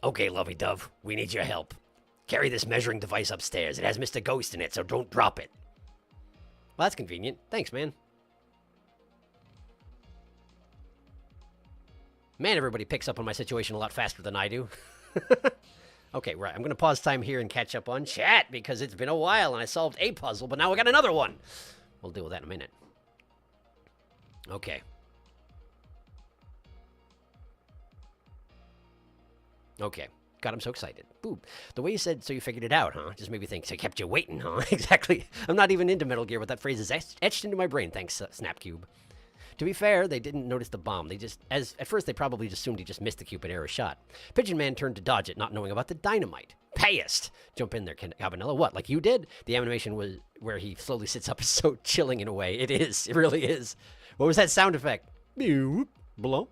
Okay, lovey dove, we need your help. Carry this measuring device upstairs. It has Mr. Ghost in it, so don't drop it. Well, that's convenient. Thanks, man. Man, everybody picks up on my situation a lot faster than I do. Okay, right. I'm going to pause time here and catch up on chat because it's been a while and I solved a puzzle, but now we got another one. We'll deal with that in a minute. Okay. Okay. God, I'm so excited. Boop. The way you said, so you figured it out, huh? Just made me think, so I kept you waiting, huh? Exactly. I'm not even into Metal Gear, but that phrase is etched into my brain. Thanks, Snapcube. To be fair, they didn't notice the bomb. At first they probably just assumed he just missed the Cupid arrow shot. Pigeon Man turned to dodge it, not knowing about the dynamite. Payest! Jump in there, Cabanella. What, like you did? The animation was where he slowly sits up is so chilling in a way. It is. It really is. What was that sound effect? Blump.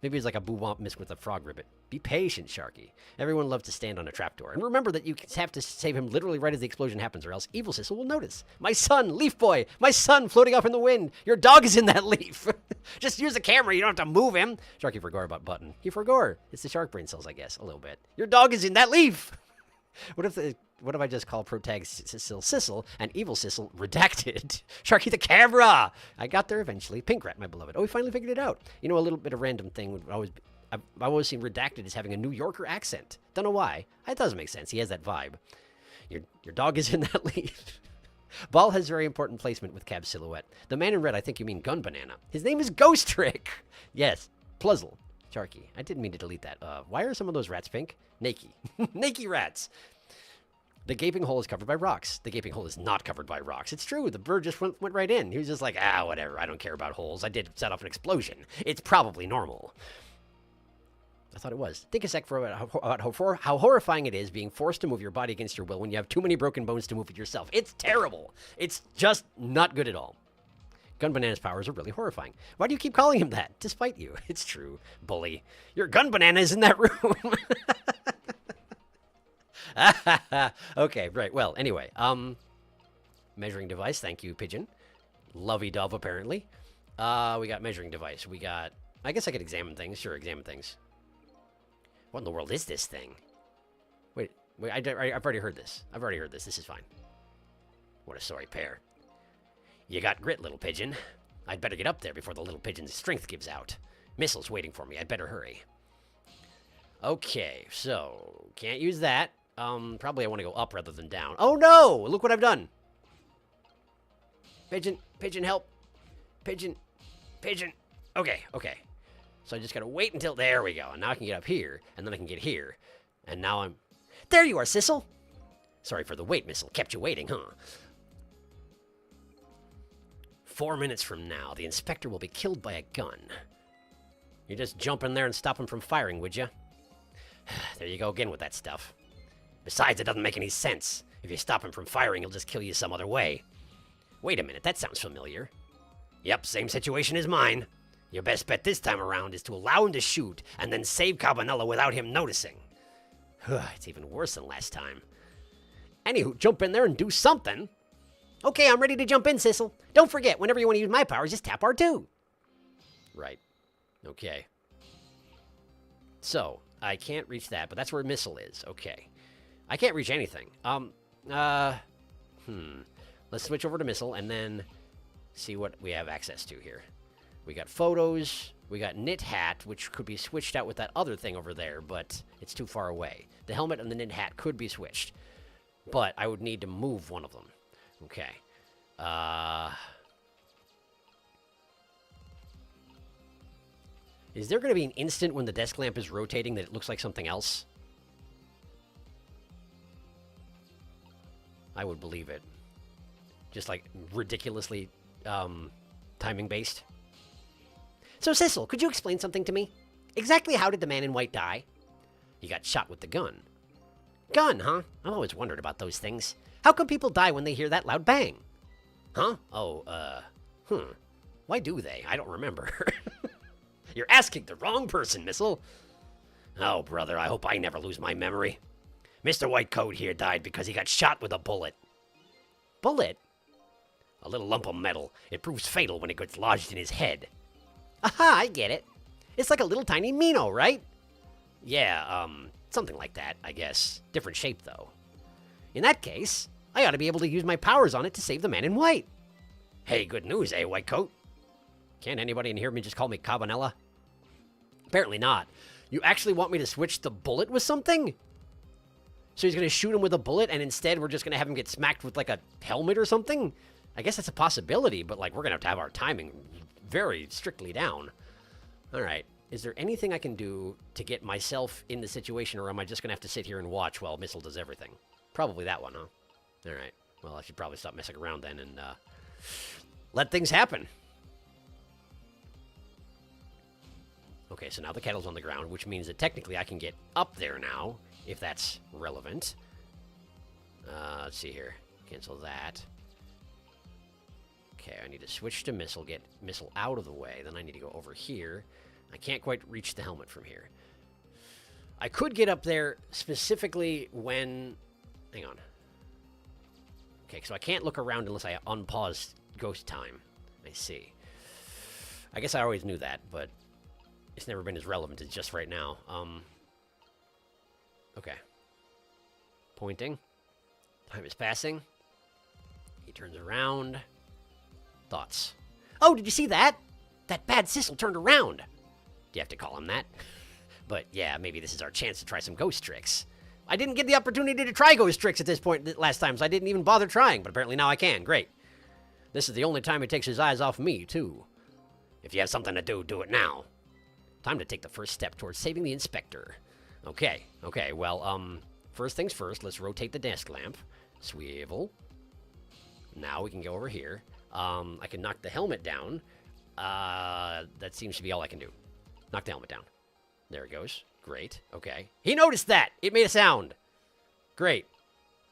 Maybe it's like a boo-womp mixed with a frog ribbit. Be patient, Sharky. Everyone loves to stand on a trapdoor. And remember that you have to save him literally right as the explosion happens, or else Evil Sissel will notice. My son, Leaf Boy! My son floating off in the wind! Your dog is in that leaf! Just use the camera, you don't have to move him! Sharky forgot about button. He forgot. It's the shark brain cells, I guess, a little bit. Your dog is in that leaf! What if I just call Protag Sissel and Evil Sissel redacted? Sharky the camera! I got there eventually. Pink Rat, my beloved. Oh, we finally figured it out. You know, a little bit of random thing would always be, I've always seen redacted as having a New Yorker accent. Don't know why. It doesn't make sense. He has that vibe. Your dog is in that leaf. Ball has very important placement with Cab's silhouette. The man in red, I think you mean Gun Banana. His name is Ghost Trick. Yes, Pluzzle. Sharky. I didn't mean to delete that. Why are some of those rats pink? Nakey. Nakey rats. The gaping hole is covered by rocks. The gaping hole is not covered by rocks. It's true. The bird just went right in. He was just like, whatever. I don't care about holes. I did set off an explosion. It's probably normal. I thought it was. Think a sec about how horrifying it is being forced to move your body against your will when you have too many broken bones to move it yourself. It's terrible. It's just not good at all. Gun Banana's powers are really horrifying. Why do you keep calling him that? Despite you. It's true. Bully. Your Gun Banana is in that room. Okay, right. Well, anyway. Measuring device. Thank you, Pigeon. Lovey-dove, apparently. We got measuring device. We got... I guess I could examine things. Sure, examine things. What in the world is this thing? Wait, I've already heard this. This is fine. What a sorry pair. You got grit, little pigeon. I'd better get up there before the little pigeon's strength gives out. Missile's waiting for me. I'd better hurry. Okay, so can't use that. Probably I want to go up rather than down. Oh no! Look what I've done. Pigeon, help. Pigeon. Okay. So I just gotta wait until, there we go. And now I can get up here, and then I can get here. And now I'm, there you are, Sissel. Sorry for the wait, Missile. Kept you waiting, huh? 4 minutes from now, the inspector will be killed by a gun. You just jump in there and stop him from firing, would you? There you go again with that stuff. Besides, it doesn't make any sense. If you stop him from firing, he'll just kill you some other way. Wait a minute, that sounds familiar. Yep, same situation as mine. Your best bet this time around is to allow him to shoot and then save Cabanella without him noticing. It's even worse than last time. Anywho, jump in there and do something. Okay, I'm ready to jump in, Sissel. Don't forget, whenever you want to use my powers, just tap R2. Right. Okay. So, I can't reach that, but that's where Missile is. Okay. I can't reach anything. Let's switch over to Missile and then see what we have access to here. We got photos. We got knit hat, which could be switched out with that other thing over there, but it's too far away. The helmet and the knit hat could be switched, but I would need to move one of them. Okay. Is there going to be an instant when the desk lamp is rotating that it looks like something else? I would believe it. Just like ridiculously timing based. So, Sissel, could you explain something to me? Exactly how did the man in white die? He got shot with the gun. Gun, huh? I've always wondered about those things. How come people die when they hear that loud bang? Huh? Oh, Why do they? I don't remember. You're asking the wrong person, Missile. Oh, brother, I hope I never lose my memory. Mr. Whitecoat here died because he got shot with a bullet. Bullet? A little lump of metal. It proves fatal when it gets lodged in his head. Aha, I get it. It's like a little tiny Mino, right? Yeah, something like that, I guess. Different shape, though. In that case, I ought to be able to use my powers on it to save the man in white. Hey, good news, eh, Whitecoat? Can't anybody in here me just call me Cabanella? Apparently not. You actually want me to switch the bullet with something? So he's going to shoot him with a bullet, and instead we're just going to have him get smacked with, like, a helmet or something? I guess that's a possibility, but, like, we're going to have our timing very strictly down. All right. Is there anything I can do to get myself in the situation, or am I just going to have to sit here and watch while Missile does everything? Probably that one, huh? All right. Well, I should probably stop messing around then and let things happen. Okay, so now the kettle's on the ground, which means that technically I can get up there now, if that's relevant. Let's see here. Cancel that. Okay, I need to switch to missile, get missile out of the way. Then I need to go over here. I can't quite reach the helmet from here. I could get up there specifically when... Hang on. Okay, so I can't look around unless I unpause ghost time. I see. I guess I always knew that, but it's never been as relevant as just right now. Okay. Pointing. Time is passing. He turns around. Thoughts. Oh, did you see that? That bad Sissel turned around. Do you have to call him that? But yeah, maybe this is our chance to try some ghost tricks. I didn't get the opportunity to try ghost tricks at this point last time, so I didn't even bother trying, but apparently now I can. Great. This is the only time he takes his eyes off me, too. If you have something to do, do it now. Time to take the first step towards saving the inspector. Okay, well, first things first, let's rotate the desk lamp. Swivel. Now we can go over here. I can knock the helmet down. That seems to be all I can do. Knock the helmet down. There it goes. Great. Okay. He noticed that! It made a sound. Great.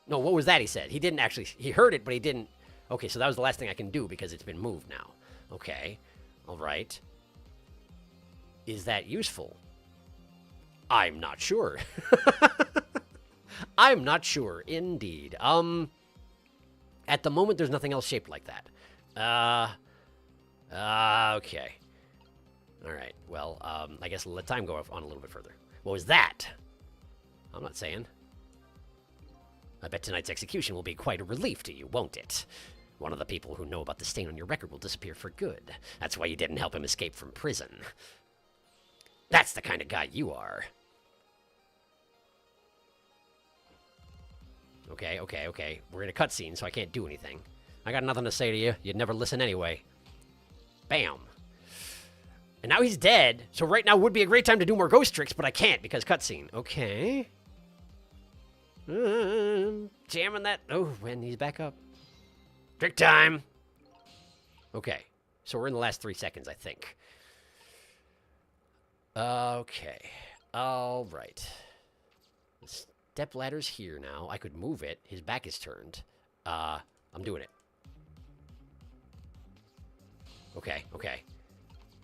No, what was that he said? He didn't actually... He heard it, but he didn't... Okay, so that was the last thing I can do because it's been moved now. Okay. All right. Is that useful? I'm not sure. I'm not sure, indeed. At the moment, there's nothing else shaped like that. Okay. All right. Well, I guess let time go on a little bit further. What was that? I'm not saying. I bet tonight's execution will be quite a relief to you, won't it? One of the people who know about the stain on your record will disappear for good. That's why you didn't help him escape from prison. That's the kind of guy you are. Okay. We're in a cutscene, so I can't do anything. I got nothing to say to you. You'd never listen anyway. Bam. And now he's dead, so right now would be a great time to do more ghost tricks, but I can't because cutscene. Okay. Jamming that. Oh, when he's back up. Trick time. Okay. So we're in the last 3 seconds, I think. Okay. All right. The step ladder's here now. I could move it. His back is turned. I'm doing it. Okay.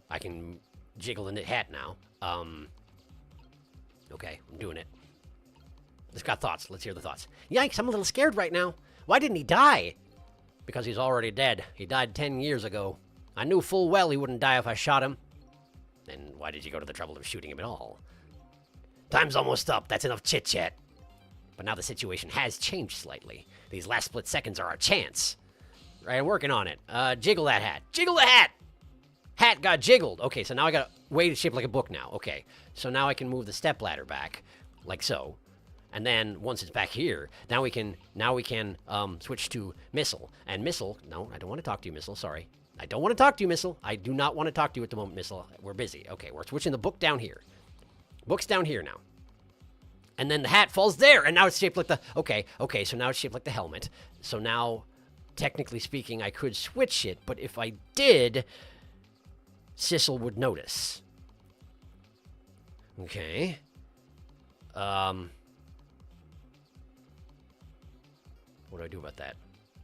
I can jiggle the knit hat now. Okay, I'm doing it. It's got thoughts. Let's hear the thoughts. Yikes, I'm a little scared right now. Why didn't he die? Because he's already dead. He died 10 years ago. I knew full well he wouldn't die if I shot him. Then why did you go to the trouble of shooting him at all? Time's almost up. That's enough chit-chat. But now the situation has changed slightly. These last split seconds are our chance. Right, I'm working on it. Jiggle that hat. Jiggle the hat! Hat got jiggled. Okay, so now I got a way to shape like a book now. Okay, so now I can move the step ladder back, like so. And then once it's back here, now we can switch to missile. And missile, no, I don't want to talk to you, missile. Sorry, I don't want to talk to you, missile. I do not want to talk to you at the moment, missile. We're busy. Okay, we're switching the book down here. Book's down here now. And then the hat falls there, and now it's shaped like the... Okay, so now it's shaped like the helmet. So now, technically speaking, I could switch it, but if I did, Sissel would notice. Okay. What do I do about that?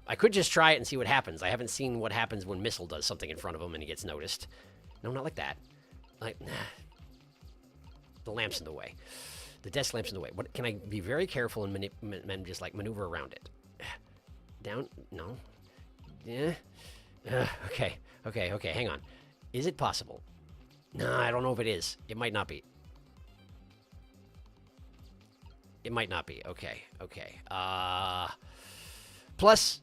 I could just try it and see what happens. I haven't seen what happens when Missile does something in front of him and he gets noticed. No, not like that. Like, nah. The lamp's in the way. The desk lamp's in the way. What, can I be very careful and just like maneuver around it? Down? No. Yeah. Okay, hang on. Is it possible? No, I don't know if it is. It might not be. It might not be. Okay. Plus,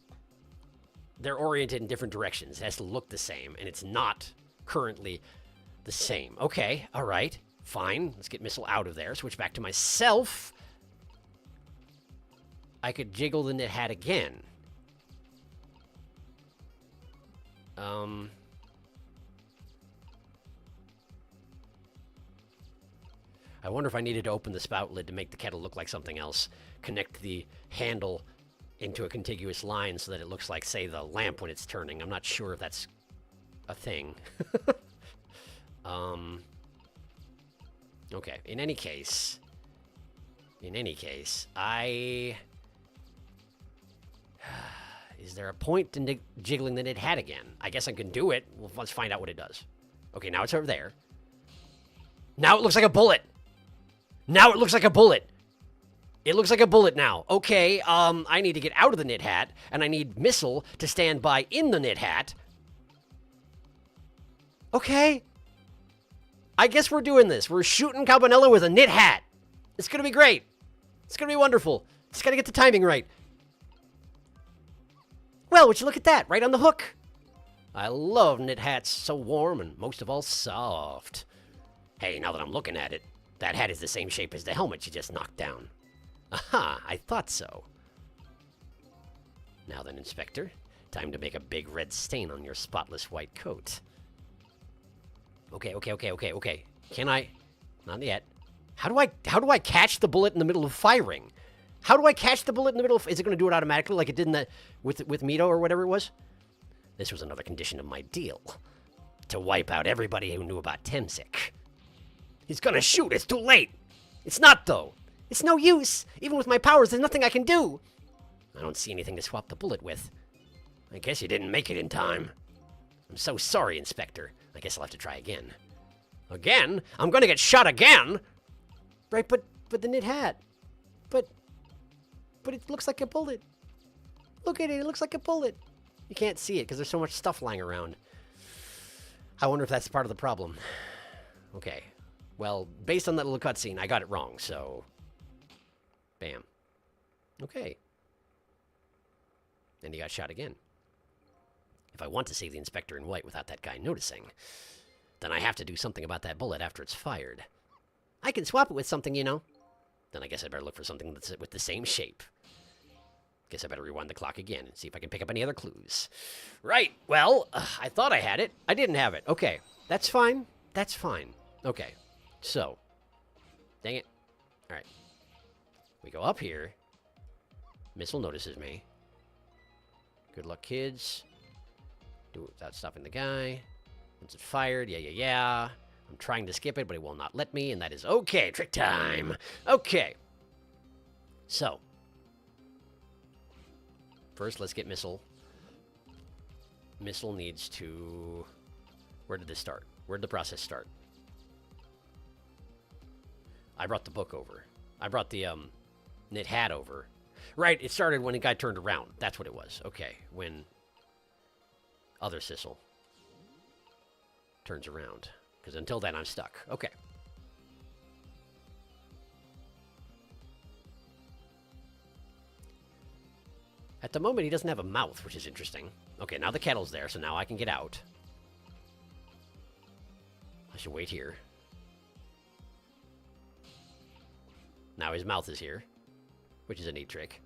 they're oriented in different directions. It has to look the same, and it's not currently the same. Okay, all right, fine. Let's get Missile out of there. Switch back to myself. I could jiggle the knit hat again. I wonder if I needed to open the spout lid to make the kettle look like something else. Connect the handle into a contiguous line so that it looks like, say, the lamp when it's turning. I'm not sure if that's a thing. Okay, in any case, I... Is there a point in jiggling the knit hat again? I guess I can do it. Well, let's find out what it does. Okay, now it's over there. Now it looks like a bullet. Now it looks like a bullet. It looks like a bullet now. Okay, I need to get out of the knit hat, and I need Missile to stand by in the knit hat. Okay. I guess we're doing this. We're shooting Campanella with a knit hat. It's gonna be great. It's gonna be wonderful. Just gotta get the timing right. Well, would you look at that? Right on the hook. I love knit hats, so warm and most of all soft. Hey, now that I'm looking at it, that hat is the same shape as the helmet you just knocked down. Aha, I thought so. Now then, Inspector, time to make a big red stain on your spotless white coat. Okay. Can I? Not yet. How do I catch the bullet in the middle of firing? How do I catch the bullet in the middle of... Is it going to do it automatically like it did in the... with Mito or whatever it was? This was another condition of my deal. To wipe out everybody who knew about Temsik. He's gonna shoot. It's too late. It's not, though. It's no use. Even with my powers, there's nothing I can do. I don't see anything to swap the bullet with. I guess you didn't make it in time. I'm so sorry, Inspector. I guess I'll have to try again. Again? I'm gonna get shot again? Right, but the knit hat. But it looks like a bullet. Look at it. It looks like a bullet. You can't see it because there's so much stuff lying around. I wonder if that's part of the problem. Okay. Well, based on that little cutscene, I got it wrong, so... Bam. Okay. And he got shot again. If I want to save the Inspector in white without that guy noticing, then I have to do something about that bullet after it's fired. I can swap it with something, you know. Then I guess I better look for something that's with the same shape. Guess I better rewind the clock again and see if I can pick up any other clues. Right, well, I thought I had it. I didn't have it. Okay, that's fine. That's fine. Okay, so. Dang it. All right. We go up here. Missile notices me. Good luck, kids. Do it without stopping the guy. Once it's fired, yeah. I'm trying to skip it, but it will not let me, and that is okay. Trick time. Okay. So. First, let's get Missile. Missile needs to... Where did this start? Where did the process start? I brought the book over. I brought the knit hat over. Right, it started when the guy turned around. That's what it was. Okay, when other Sissel turns around. Because until then, I'm stuck. Okay. At the moment, he doesn't have a mouth, which is interesting. Okay, now the kettle's there, so now I can get out. I should wait here. Now his mouth is here, which is a neat trick.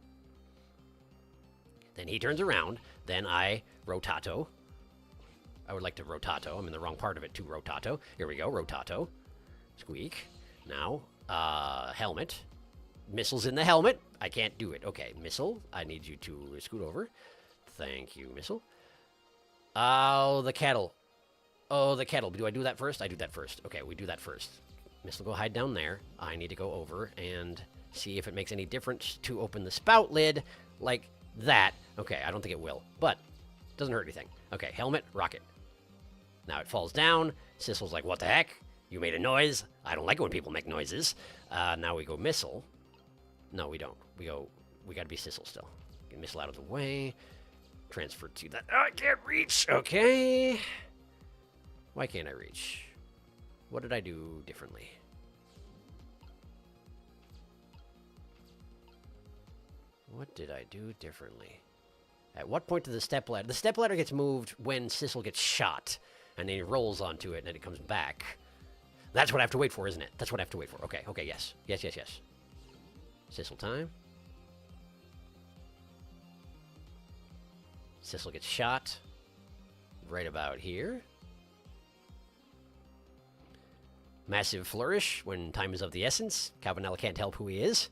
Then he turns around. Then I rotato. I would like to rotato. I'm in the wrong part of it to rotato. Here we go, rotato. Squeak. Now, helmet. Missile's in the helmet. I can't do it. Okay, Missile, I need you to scoot over. Thank you, Missile. Oh, the kettle. Oh, the kettle. Do I do that first? I do that first. Okay, we do that first. Missile, go hide down there. I need to go over and see if it makes any difference to open the spout lid like that. Okay, I don't think it will, but doesn't hurt anything. Okay, helmet, rocket. Now it falls down. Sissel's like, what the heck? You made a noise? I don't like it when people make noises. Now we go Missile. No, we don't. We gotta be Sissel still. Get Missile out of the way. Transfer to that. Oh, I can't reach. Okay. Why can't I reach? What did I do differently? What did I do differently? At what point did the step ladder... The step ladder gets moved when Sissel gets shot. And then he rolls onto it and then it comes back. That's what I have to wait for, isn't it? That's what I have to wait for. Okay, yes. Yes. Sissel time. Sissel gets shot. Right about here. Massive flourish when time is of the essence. Campanella can't help who he is.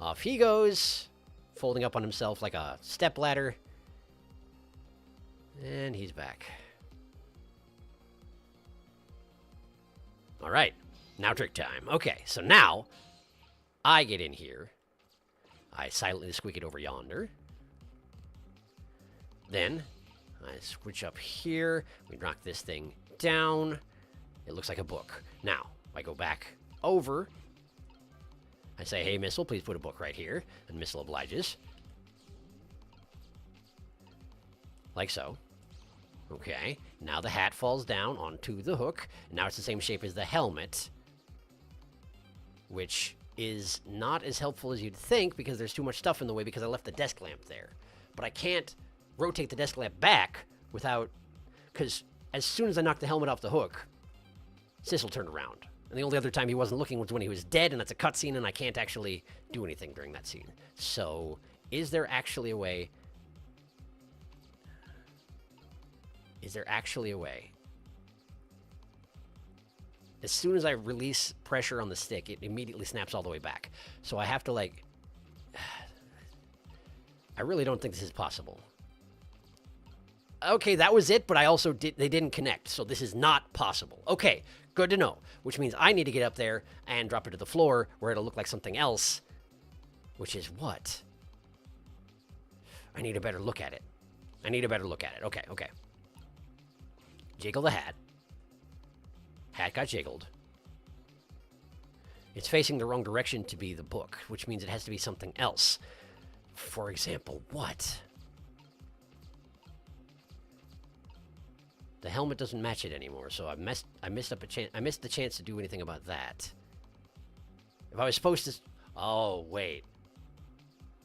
Off he goes. Folding up on himself like a stepladder. And he's back. Alright. Now trick time. Okay, so now I get in here. I silently squeak it over yonder. Then I switch up here. We knock this thing down. It looks like a book. Now I go back over. I say, hey, Missile, please put a book right here. And Missile obliges. Like so. Okay. Now the hat falls down onto the hook. And now it's the same shape as the helmet. Which is not as helpful as you'd think because there's too much stuff in the way because I left the desk lamp there. But I can't rotate the desk lamp back without... Because as soon as I knock the helmet off the hook, Sissel turned around. And the only other time he wasn't looking was when he was dead, and that's a cutscene, and I can't actually do anything during that scene. So, is there actually a way... Is there actually a way? As soon as I release pressure on the stick, it immediately snaps all the way back. So I have to, like... I really don't think this is possible. Okay, that was it, but I also they didn't connect, so this is not possible. Okay, good to know, which means I need to get up there and drop it to the floor where it'll look like something else, which is what? I need a better look at it. I need a better look at it. Okay, okay. Jiggle the hat. Hat got jiggled. It's facing the wrong direction to be the book, which means it has to be something else. For example, what? The helmet doesn't match it anymore, so I missed the chance to do anything about that. If I was supposed to... Oh, wait.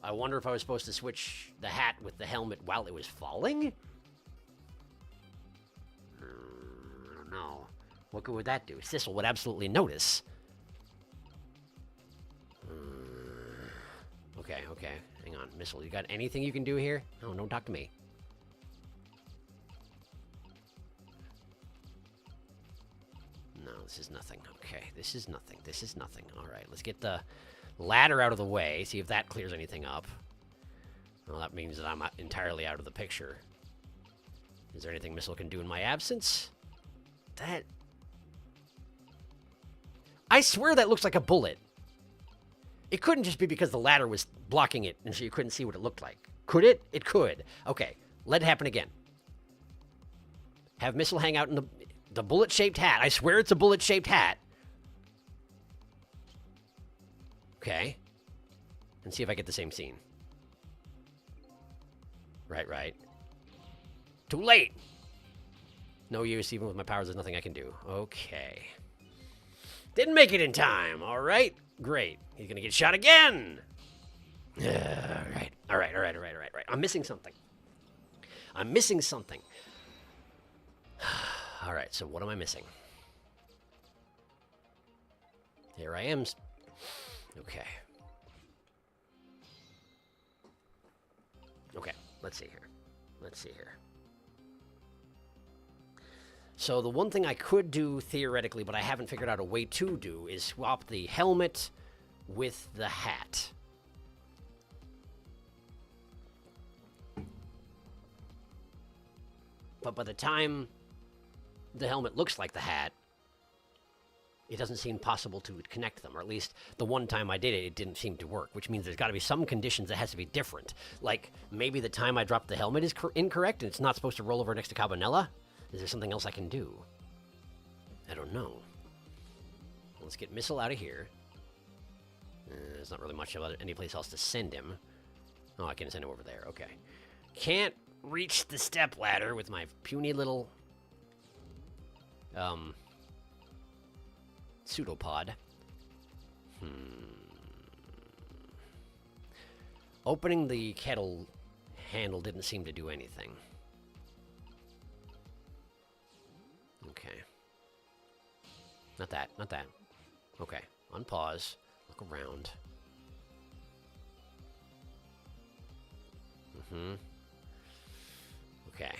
I wonder if I was supposed to switch the hat with the helmet while it was falling? I don't know. What good would that do? Sissel would absolutely notice. Okay, okay. Hang on. Missile, you got anything you can do here? No, don't talk to me. No, this is nothing. Okay, this is nothing. This is nothing. All right, let's get the ladder out of the way, see if that clears anything up. Well, that means that I'm entirely out of the picture. Is there anything Missile can do in my absence? That... I swear that looks like a bullet. It couldn't just be because the ladder was blocking it and so you couldn't see what it looked like. Could it? It could. Okay, let it happen again. Have Missile hang out in the bullet-shaped hat. I swear it's a bullet-shaped hat. Okay. And see if I get the same scene. Right, right. Too late! No use, even with my powers, there's nothing I can do. Okay. Didn't make it in time, alright? Great. He's gonna get shot again! Alright, alright. I'm missing something. I'm missing something. Alright, so what am I missing? Here I am. Okay. Okay, let's see here. Let's see here. So the one thing I could do theoretically, but I haven't figured out a way to do, is swap the helmet with the hat. But by the time the helmet looks like the hat, it doesn't seem possible to connect them, or at least the one time I did it, it didn't seem to work, which means there's got to be some conditions that has to be different. Like, maybe the time I dropped the helmet is incorrect, and it's not supposed to roll over next to Cabanella? Is there something else I can do? I don't know. Let's get Missile out of here. There's not really much of any place else to send him. Oh, I can send him over there. Okay. Can't reach the step ladder with my puny little... pseudopod. Opening the kettle handle didn't seem to do anything. Okay. Not that, not that. Okay, unpause, look around. Okay.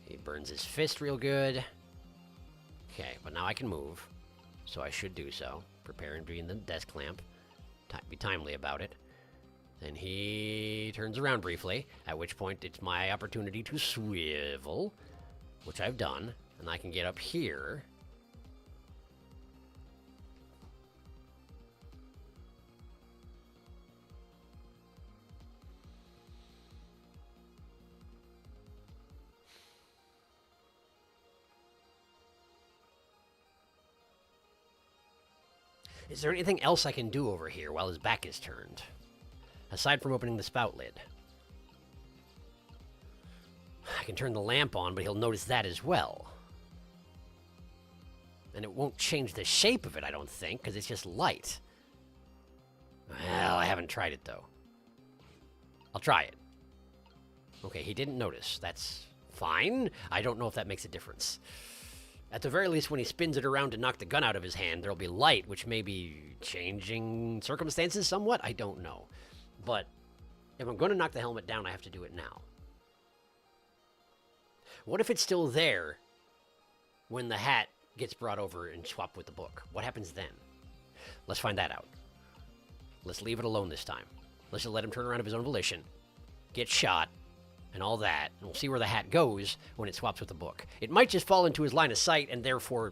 He burns his fist real good. Okay, but now I can move. So I should do so. Prepare and be in the desk lamp. Be timely about it. Then he turns around briefly, at which point it's my opportunity to swivel, which I've done, and I can get up here. Is there anything else I can do over here while his back is turned? Aside from opening the spout lid. I can turn the lamp on, but he'll notice that as well. And it won't change the shape of it, I don't think, because it's just light. Well, I haven't tried it, though. I'll try it. Okay, he didn't notice. That's fine. I don't know if that makes a difference. At the very least, when he spins it around to knock the gun out of his hand, there'll be light, which may be changing circumstances somewhat. I don't know. But if I'm going to knock the helmet down, I have to do it now. What if it's still there when the hat gets brought over and swapped with the book? What happens then? Let's find that out. Let's leave it alone this time. Let's just let him turn around of his own volition, get shot, and all that, and we'll see where the hat goes when it swaps with the book. It might just fall into his line of sight and therefore,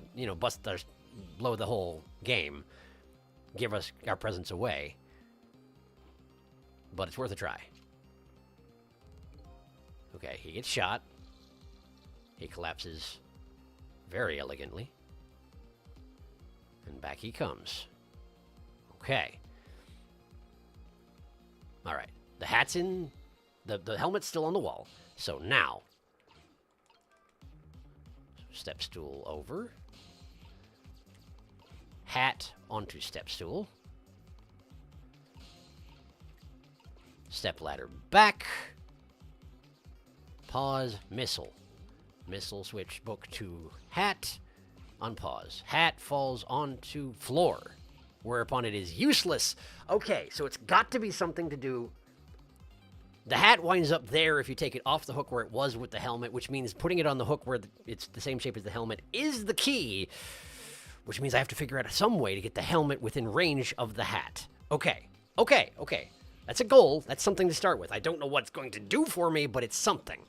blow the whole game, give us our presence away. But it's worth a try. Okay, he gets shot. He collapses very elegantly. And back he comes. Okay. All right. The hat's in. The helmet's still on the wall. So now. Step stool over. Hat onto step stool. Step ladder back. Pause. Missile. Missile switch book to hat. Unpause. Hat falls onto floor. Whereupon it is useless. Okay, so it's got to be something to do. The hat winds up there if you take it off the hook where it was with the helmet, which means putting it on the hook where it's the same shape as the helmet is the key, which means I have to figure out some way to get the helmet within range of the hat. Okay. That's a goal. That's something to start with. I don't know what it's going to do for me, but it's something.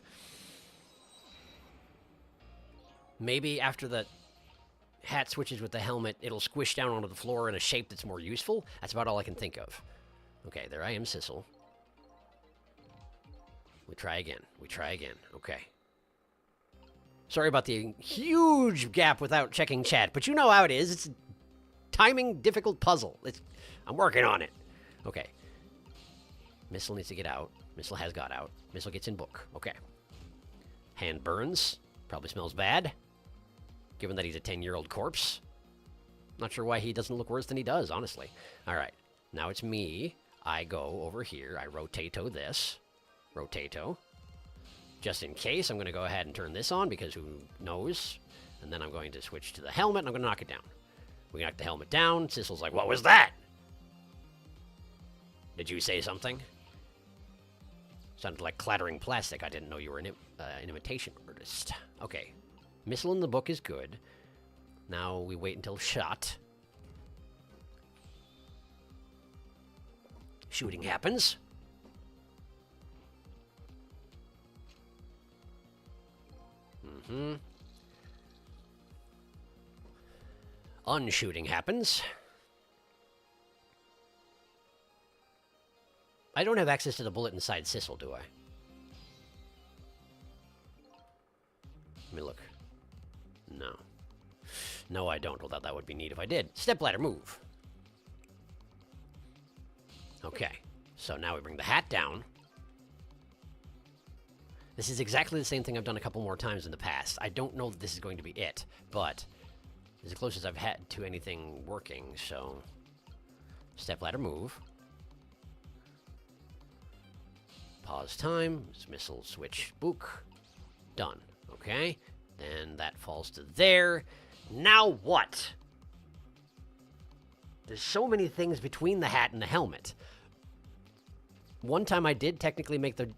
Maybe after the hat switches with the helmet, it'll squish down onto the floor in a shape that's more useful. That's about all I can think of. Okay, there I am, Sissel. We try again. Okay. Sorry about the huge gap without checking chat, but you know how it is. It's a timing difficult puzzle. I'm working on it. Okay. Missile needs to get out. Missile has got out. Missile gets in book. Okay. Hand burns. Probably smells bad, given that he's a 10-year-old corpse. Not sure why he doesn't look worse than he does, honestly. All right. Now it's me. I go over here. I rotato this. Rotato. Just in case, I'm going to go ahead and turn this on because who knows? And then I'm going to switch to the helmet and I'm going to knock it down. We knock the helmet down. Sissel's like, what was that? Did you say something? Sounded like clattering plastic. I didn't know you were an imitation artist. Okay. Missile in the book is good. Now we wait until shot. Shooting happens. Unshooting happens. I don't have access to the bullet inside Sissel, do I? Let me look. No. No, I don't. Although that would be neat if I did. Stepladder, move. Okay. So now we bring the hat down. This is exactly the same thing I've done a couple more times in the past. I don't know that this is going to be it, but it's as close as I've had to anything working, so... Stepladder, move. Pause time. Missile switch book. Done. Okay. Then that falls to there. Now what? There's so many things between the hat and the helmet. One time I did technically make the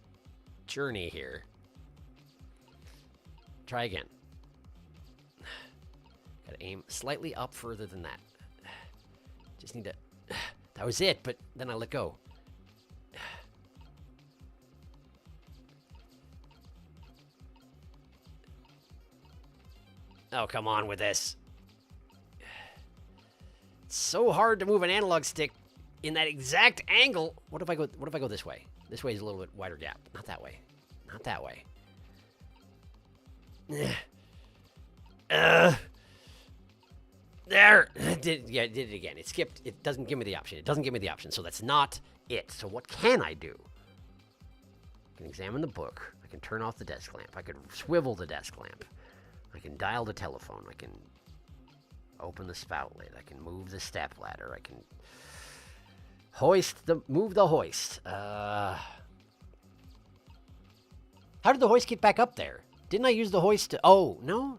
journey here. Try again. Gotta aim slightly up further than that. Just need to... That was it, but then I let go. Oh, come on with this. It's so hard to move an analog stick in that exact angle. What if I go this way? This way is a little bit wider gap. Not that way. Not that way. There. Yeah, it did it again. It skipped. It doesn't give me the option. It doesn't give me the option. So that's not it. So what can I do? I can examine the book. I can turn off the desk lamp. I could swivel the desk lamp. I can dial the telephone. I can open the spout lid. I can move the step ladder. I can move the hoist. How did the hoist get back up there? Didn't I use the hoist to... Oh, no?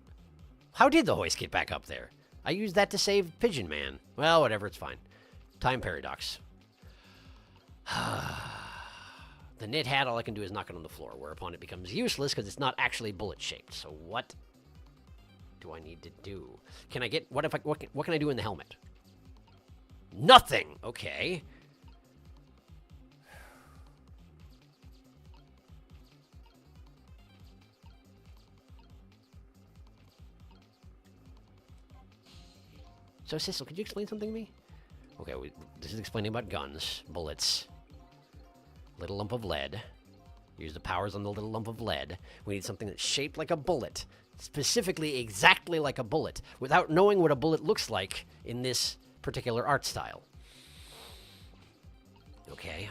How did the hoist get back up there? I used that to save Pigeon Man. Well, whatever, it's fine. Time paradox. The knit hat, all I can do is knock it on the floor, whereupon it becomes useless because it's not actually bullet-shaped. So what do I need to do? Can I get... What can I do in the helmet? Nothing! Okay. So, Sissel, could you explain something to me? Okay, this is explaining about guns, bullets, little lump of lead. Use the powers on the little lump of lead. We need something that's shaped like a bullet, specifically exactly like a bullet, without knowing what a bullet looks like in this particular art style. Okay.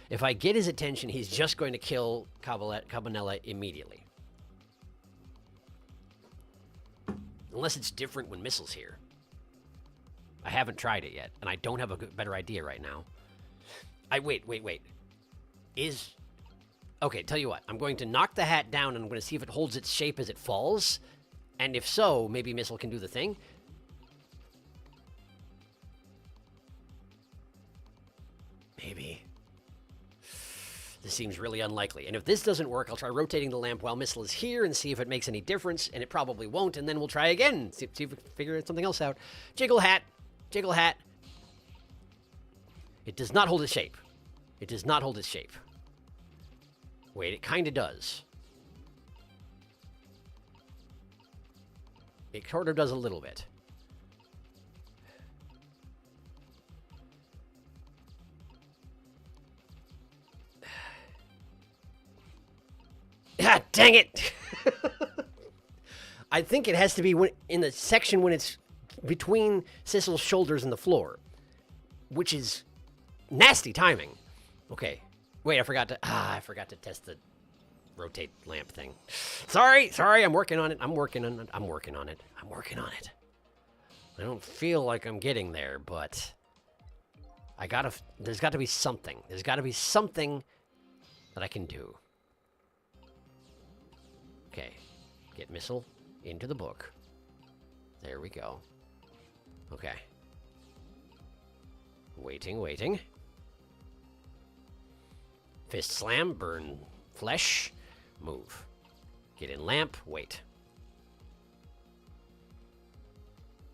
If I get his attention, he's just going to kill Cabanela immediately. Unless it's different when Missile's here. I haven't tried it yet, and I don't have a better idea right now. Wait. Okay, tell you what. I'm going to knock the hat down, and I'm going to see if it holds its shape as it falls. And if so, maybe Missile can do the thing. Maybe. This seems really unlikely. And if this doesn't work, I'll try rotating the lamp while Missile is here and see if it makes any difference. And it probably won't. And then we'll try again. See if we can figure something else out. Jiggle hat. Jiggle hat. It does not hold its shape. It does not hold its shape. Wait, it kind of does. It sort of does a little bit. Ah, dang it! I think it has to be in the section when it's between Sissel's shoulders and the floor, which is nasty timing. Okay, wait, I forgot to test the rotate lamp thing. Sorry, I'm working on it. I'm working on it. I don't feel like I'm getting there, but there's got to be something. There's got to be something that I can do. Okay, get Missile into the book. There we go. Okay. Waiting. Fist slam, burn flesh, move. Get in lamp, wait.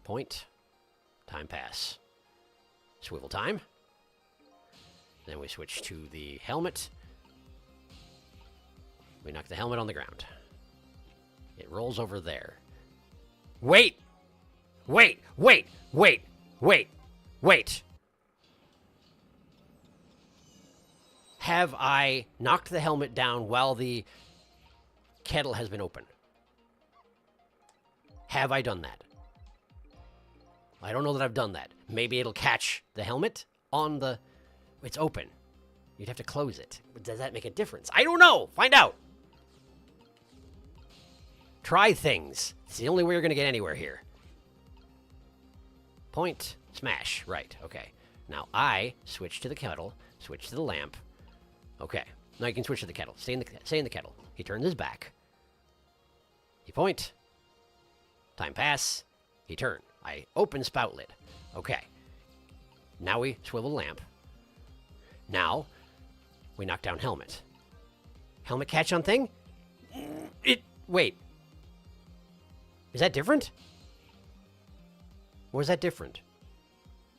Point, time pass. Swivel time. Then we switch to the helmet. We knock the helmet on the ground. It rolls over there. Wait! Have I knocked the helmet down while the kettle has been open? Have I done that? I don't know that I've done that. Maybe it'll catch the helmet on the... It's open. You'd have to close it. Does that make a difference? I don't know! Find out! Try things. It's the only way you're going to get anywhere here. Point. Smash. Right. Okay. Now I switch to the kettle. Switch to the lamp. Okay. Now you can switch to the kettle. Stay in the kettle. He turns his back. He point. Time pass. He turn. I open spout lid. Okay. Now we swivel lamp. Now we knock down helmet. Helmet catch on thing? Wait. Is that different? Or is that different?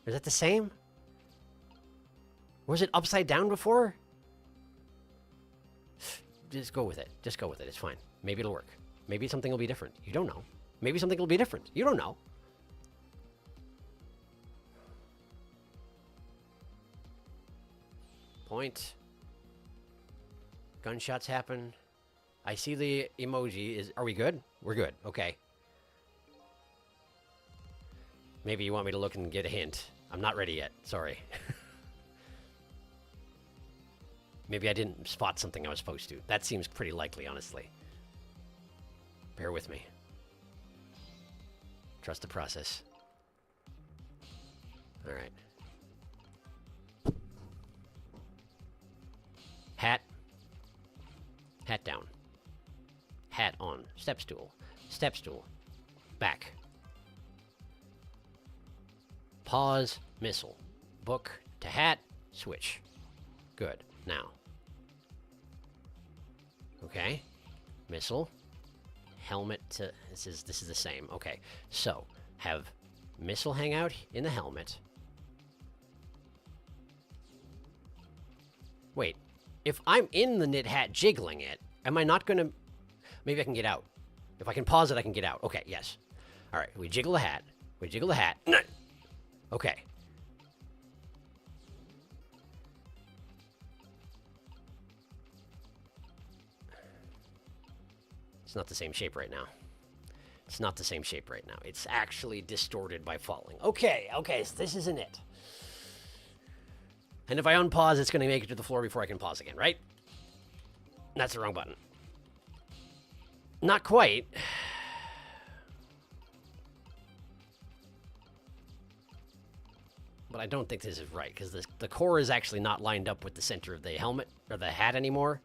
Is that the same? Was it upside down before? Just go with it. It's fine. Maybe it'll work. Maybe something will be different. You don't know. Maybe something will be different. You don't know. Point. Gunshots happen. I see the emoji. Are we good? We're good. Okay. Maybe you want me to look and get a hint. I'm not ready yet. Sorry. Maybe I didn't spot something I was supposed to. That seems pretty likely, honestly. Bear with me. Trust the process. All right. Hat. Hat down. Hat on. Step stool. Step stool. Back. Pause. Missile. Book to hat. Switch. Good. Now. Okay. Missile. Helmet to... This is the same. Okay. So, have missile hang out in the helmet. Wait. If I'm in the knit hat jiggling it, am I not going to... Maybe I can get out. If I can pause it, I can get out. Okay, yes. All right, we jiggle the hat. We jiggle the hat. Okay. It's not the same shape right now. It's not the same shape right now. It's actually distorted by falling. Okay, okay, so this isn't it. And if I unpause, it's going to make it to the floor before I can pause again, right? That's the wrong button. Not quite. But I don't think this is right, because the core is actually not lined up with the center of the helmet, or the hat anymore,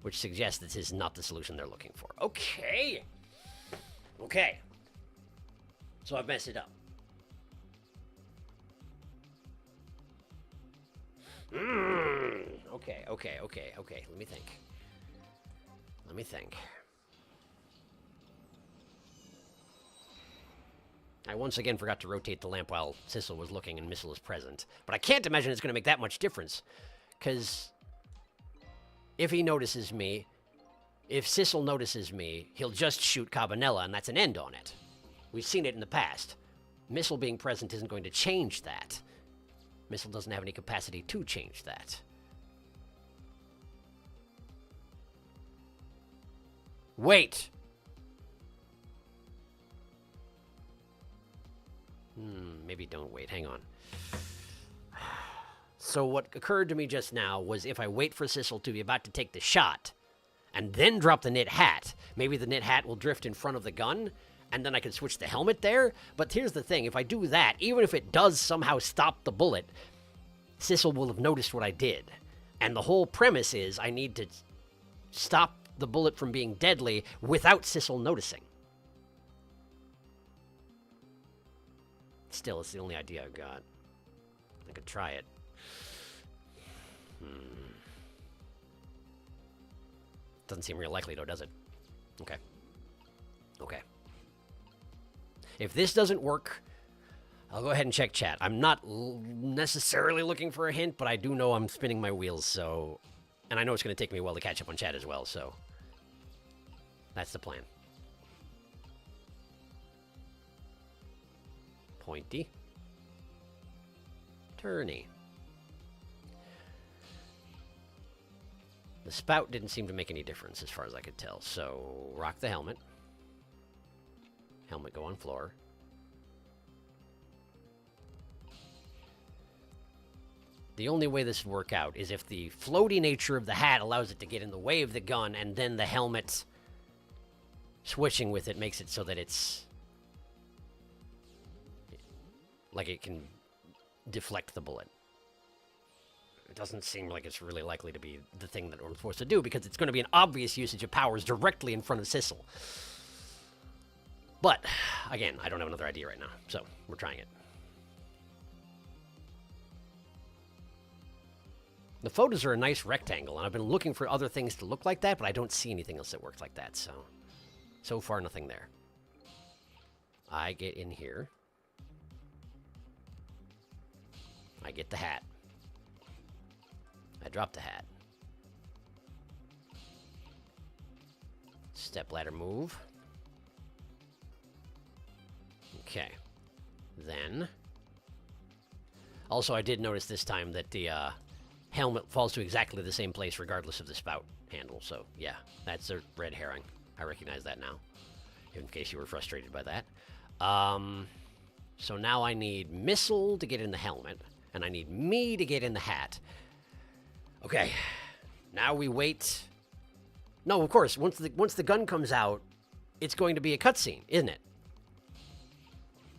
which suggests this is not the solution they're looking for. Okay. Okay. So I've messed it up. Okay. Let me think. Let me think. I once again forgot to rotate the lamp while Sissel was looking and Missile is present. But I can't imagine it's going to make that much difference. Because if he notices me, if Sissel notices me, he'll just shoot Cabanella and that's an end on it. We've seen it in the past. Missile being present isn't going to change that. Missile doesn't have any capacity to change that. Wait! Maybe don't wait. Hang on. So what occurred to me just now was if I wait for Sissel to be about to take the shot and then drop the knit hat, maybe the knit hat will drift in front of the gun and then I can switch the helmet there. But here's the thing. If I do that, even if it does somehow stop the bullet, Sissel will have noticed what I did. And the whole premise is I need to stop the bullet from being deadly without Sissel noticing. Still, it's the only idea I've got. I could try it. Doesn't seem real likely, though, does it? Okay. Okay. If this doesn't work, I'll go ahead and check chat. I'm not necessarily looking for a hint, but I do know I'm spinning my wheels, so... And I know it's going to take me a while to catch up on chat as well, so... That's the plan. Pointy. Turny. The spout didn't seem to make any difference as far as I could tell, so rock the helmet. Helmet go on floor. The only way this would work out is if the floaty nature of the hat allows it to get in the way of the gun, and then the helmet switching with it makes it so that it's... like it can deflect the bullet. It doesn't seem like it's really likely to be the thing that we're supposed to do, because it's going to be an obvious usage of powers directly in front of Sissel. But, again, I don't have another idea right now, so we're trying it. The photos are a nice rectangle, and I've been looking for other things to look like that, but I don't see anything else that works like that, so far nothing there. I get in here. I get the hat. I drop the hat. Step ladder move. Okay. Then... Also, I did notice this time that the helmet falls to exactly the same place regardless of the spout handle. So, yeah, that's a red herring. I recognize that now, in case you were frustrated by that. So now I need Missile to get in the helmet, and I need me to get in the hat. Okay, now we wait. No, of course, once the gun comes out, it's going to be a cutscene, isn't it?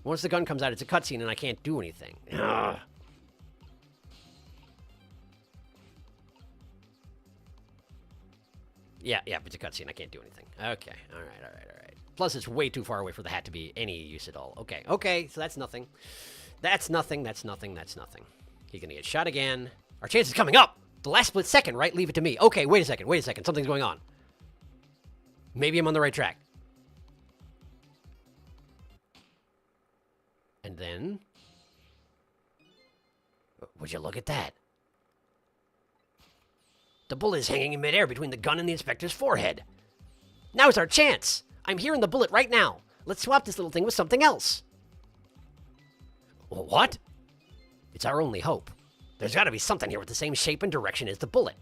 Once the gun comes out, it's a cutscene, and I can't do anything. Ugh. Yeah, it's a cutscene. I can't do anything. Okay, all right. Plus, it's way too far away for the hat to be any use at all. Okay, so that's nothing. That's nothing. He's gonna get shot again. Our chance is coming up. The last split second, right? Leave it to me. Okay, wait a second. Something's going on. Maybe I'm on the right track. And then... would you look at that? The bullet is hanging in midair between the gun and the inspector's forehead. Now's our chance. I'm hearing the bullet right now. Let's swap this little thing with something else. Well, what? It's our only hope. There's got to be something here with the same shape and direction as the bullet.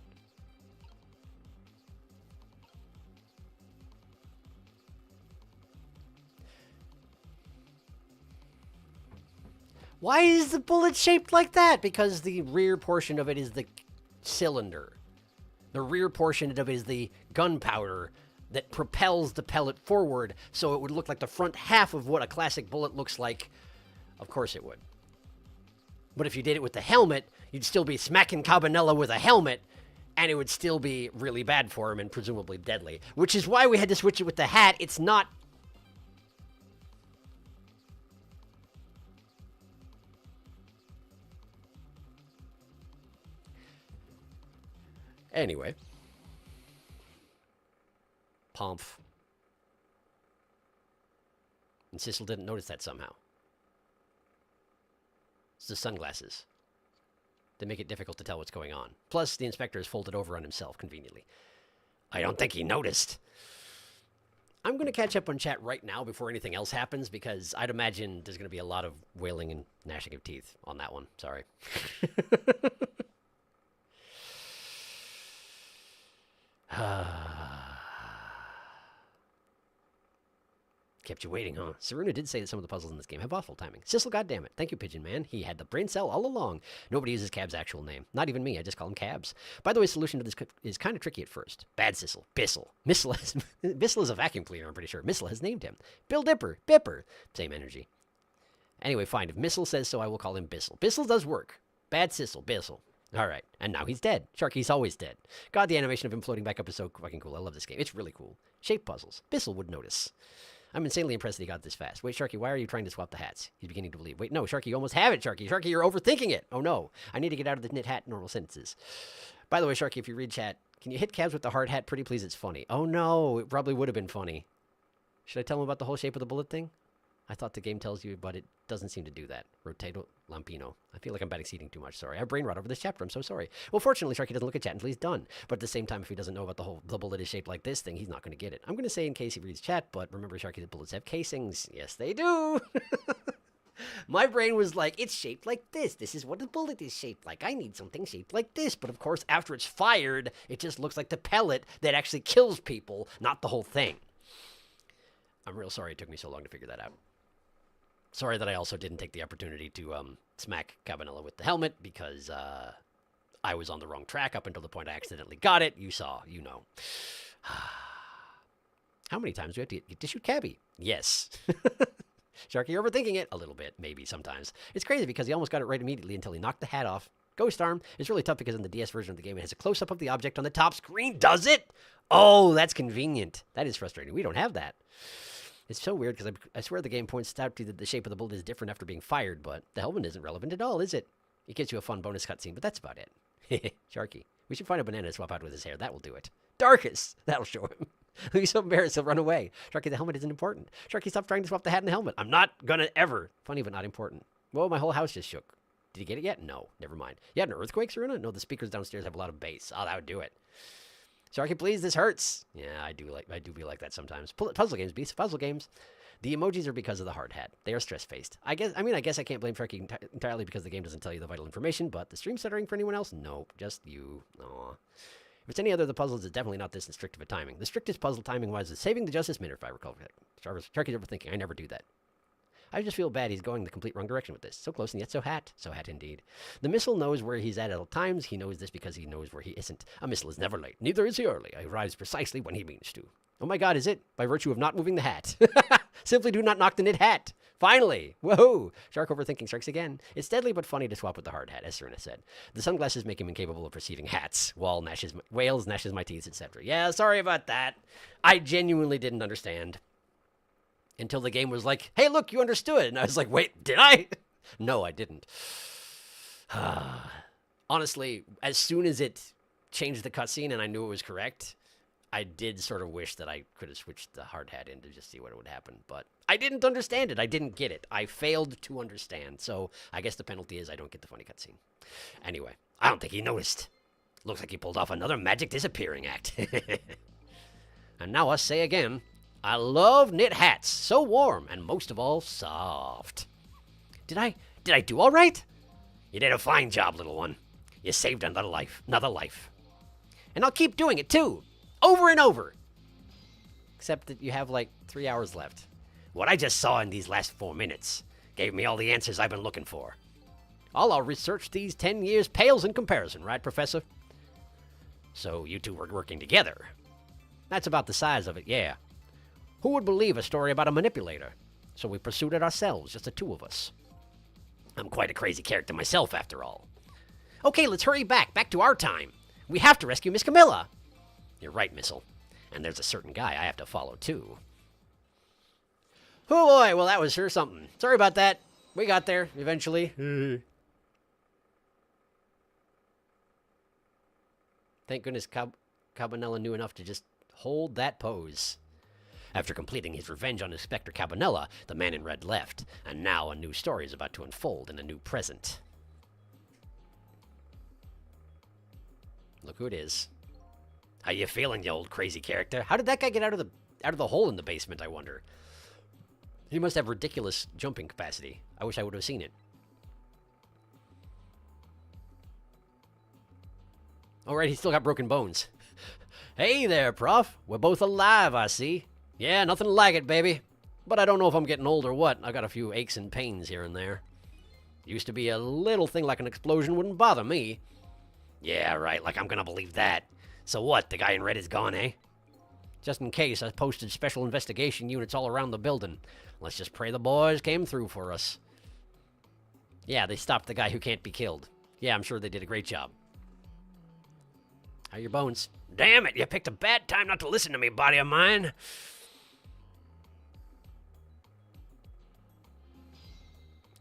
Why is the bullet shaped like that? Because the rear portion of it is the cylinder. The rear portion of it is the gunpowder that propels the pellet forward, so it would look like the front half of what a classic bullet looks like. Of course it would. But if you did it with the helmet, you'd still be smacking Cabanela with a helmet, and it would still be really bad for him and presumably deadly. Which is why we had to switch it with the hat. It's not... Anyway. Pomf. And Sissel didn't notice that somehow. It's the sunglasses. They make it difficult to tell what's going on. Plus, the inspector is folded over on himself, conveniently. I don't think he noticed. I'm going to catch up on chat right now before anything else happens, because I'd imagine there's going to be a lot of wailing and gnashing of teeth on that one. Sorry. Kept you waiting, huh? Saruna did say that some of the puzzles in this game have awful timing. Sissel, goddammit. Thank you, Pigeon Man. He had the brain cell all along. Nobody uses Cab's actual name. Not even me. I just call him Cabs. By the way, solution to this is kind of tricky at first. Bad Sissel. Bissell. Bissell is a vacuum cleaner, I'm pretty sure. Missile has named him. Bill Dipper. Bipper. Same energy. Anyway, fine. If Missile says so, I will call him Bissell. Bissell does work. Bad Sissel. Bissell. All right. And now he's dead. Sharky's always dead. God, the animation of him floating back up is so fucking cool. I love this game. It's really cool. Shape puzzles. Bissell would notice. I'm insanely impressed that he got this fast. Wait, Sharky, why are you trying to swap the hats? He's beginning to believe. Wait, no, Sharky, you almost have it, Sharky. Sharky, you're overthinking it. Oh, no. I need to get out of the knit hat normal sentences. By the way, Sharky, if you read chat, can you hit Cabs with the hard hat? Pretty please, it's funny. Oh, no. It probably would have been funny. Should I tell him about the whole shape of the bullet thing? I thought the game tells you, but it doesn't seem to do that. Rotato Lampino. I feel like I'm bad exceeding too much. Sorry. I brain rot over this chapter. I'm so sorry. Well, fortunately, Sharky doesn't look at chat until he's done. But at the same time, if he doesn't know about the bullet is shaped like this thing, he's not going to get it. I'm going to say in case he reads chat, but remember, Sharky, the bullets have casings. Yes, they do. My brain was like, it's shaped like this. This is what the bullet is shaped like. I need something shaped like this. But of course, after it's fired, it just looks like the pellet that actually kills people, not the whole thing. I'm real sorry it took me so long to figure that out. Sorry that I also didn't take the opportunity to smack Cabanela with the helmet, because I was on the wrong track up until the point I accidentally got it. You saw, you know. How many times do we have to get to shoot Cabby? Yes. Sharky, you're overthinking it. A little bit, maybe, sometimes. It's crazy because he almost got it right immediately until he knocked the hat off. Ghost Arm. It's really tough because in the DS version of the game, it has a close-up of the object on the top screen. Does it? Oh, that's convenient. That is frustrating. We don't have that. It's so weird because I swear the game points out to you that the shape of the bullet is different after being fired, but the helmet isn't relevant at all, is it? It gives you a fun bonus cutscene, but that's about it. Sharky. We should find a banana to swap out with his hair. That will do it. Darkus. That'll show him. He'll be so embarrassed he'll run away. Sharky, the helmet isn't important. Sharky, stop trying to swap the hat and the helmet. I'm not gonna ever. Funny, but not important. Whoa, my whole house just shook. Did you get it yet? No. Never mind. You had an earthquake, Saruna? No, the speakers downstairs have a lot of bass. Oh, that would do it. Sharky, please, this hurts. Yeah, I do be like that sometimes. Puzzle games, beast. Puzzle games. The emojis are because of the hard hat. They are stress-faced. I guess I can't blame Sharky entirely because the game doesn't tell you the vital information, but the stream stuttering for anyone else? Nope, just you. Aw. If it's any other of the puzzles, it's definitely not this strict of a timing. The strictest puzzle timing-wise is saving the Justice Minute, if I recall correctly. Sharky's overthinking. I never do that. I just feel bad he's going the complete wrong direction with this. So close and yet so hat. So hat indeed. The missile knows where he's at all times. He knows this because he knows where he isn't. A missile is never late. Neither is he early. He arrives precisely when he means to. Oh my god, is it? By virtue of not moving the hat. Simply do not knock the knit hat. Finally! Whoa! Shark overthinking strikes again. It's deadly but funny to swap with the hard hat, as Serena said. The sunglasses make him incapable of perceiving hats. Whales gnashes my teeth, etc. Yeah, sorry about that. I genuinely didn't understand. Until the game was like, hey, look, you understood. And I was like, wait, did I? No, I didn't. Honestly, as soon as it changed the cutscene and I knew it was correct, I did sort of wish that I could have switched the hard hat in to just see what would happen. But I didn't understand it. I didn't get it. I failed to understand. So I guess the penalty is I don't get the funny cutscene. Anyway, I don't think he noticed. Looks like he pulled off another magic disappearing act. And now I say again, I love knit hats. So warm and most of all, soft. Did I do all right? You did a fine job, little one. You saved another life. And I'll keep doing it too. Over and over. Except that you have like 3 hours left. What I just saw in these last 4 minutes gave me all the answers I've been looking for. All our research these 10 years pales in comparison, right, Professor? So you two were working together. That's about the size of it, yeah. Who would believe a story about a manipulator? So we pursued it ourselves, just the two of us. I'm quite a crazy character myself, after all. Okay, let's hurry back to our time. We have to rescue Miss Camilla. You're right, Missile. And there's a certain guy I have to follow, too. Oh, boy. Well, that was sure something. Sorry about that. We got there, eventually. Thank goodness Cabanella knew enough to just hold that pose. After completing his revenge on Inspector Cabanella, the man in red left. And now a new story is about to unfold in a new present. Look who it is. How you feeling, you old crazy character? How did that guy get out of the hole in the basement, I wonder? He must have ridiculous jumping capacity. I wish I would have seen it. All right, he's still got broken bones. Hey there, Prof. We're both alive, I see. Yeah, nothing like it, baby. But I don't know if I'm getting old or what. I got a few aches and pains here and there. Used to be a little thing like an explosion wouldn't bother me. Yeah, right, like I'm gonna believe that. So what, the guy in red is gone, eh? Just in case, I posted special investigation units all around the building. Let's just pray the boys came through for us. Yeah, they stopped the guy who can't be killed. Yeah, I'm sure they did a great job. How are your bones? Damn it, you picked a bad time not to listen to me, body of mine.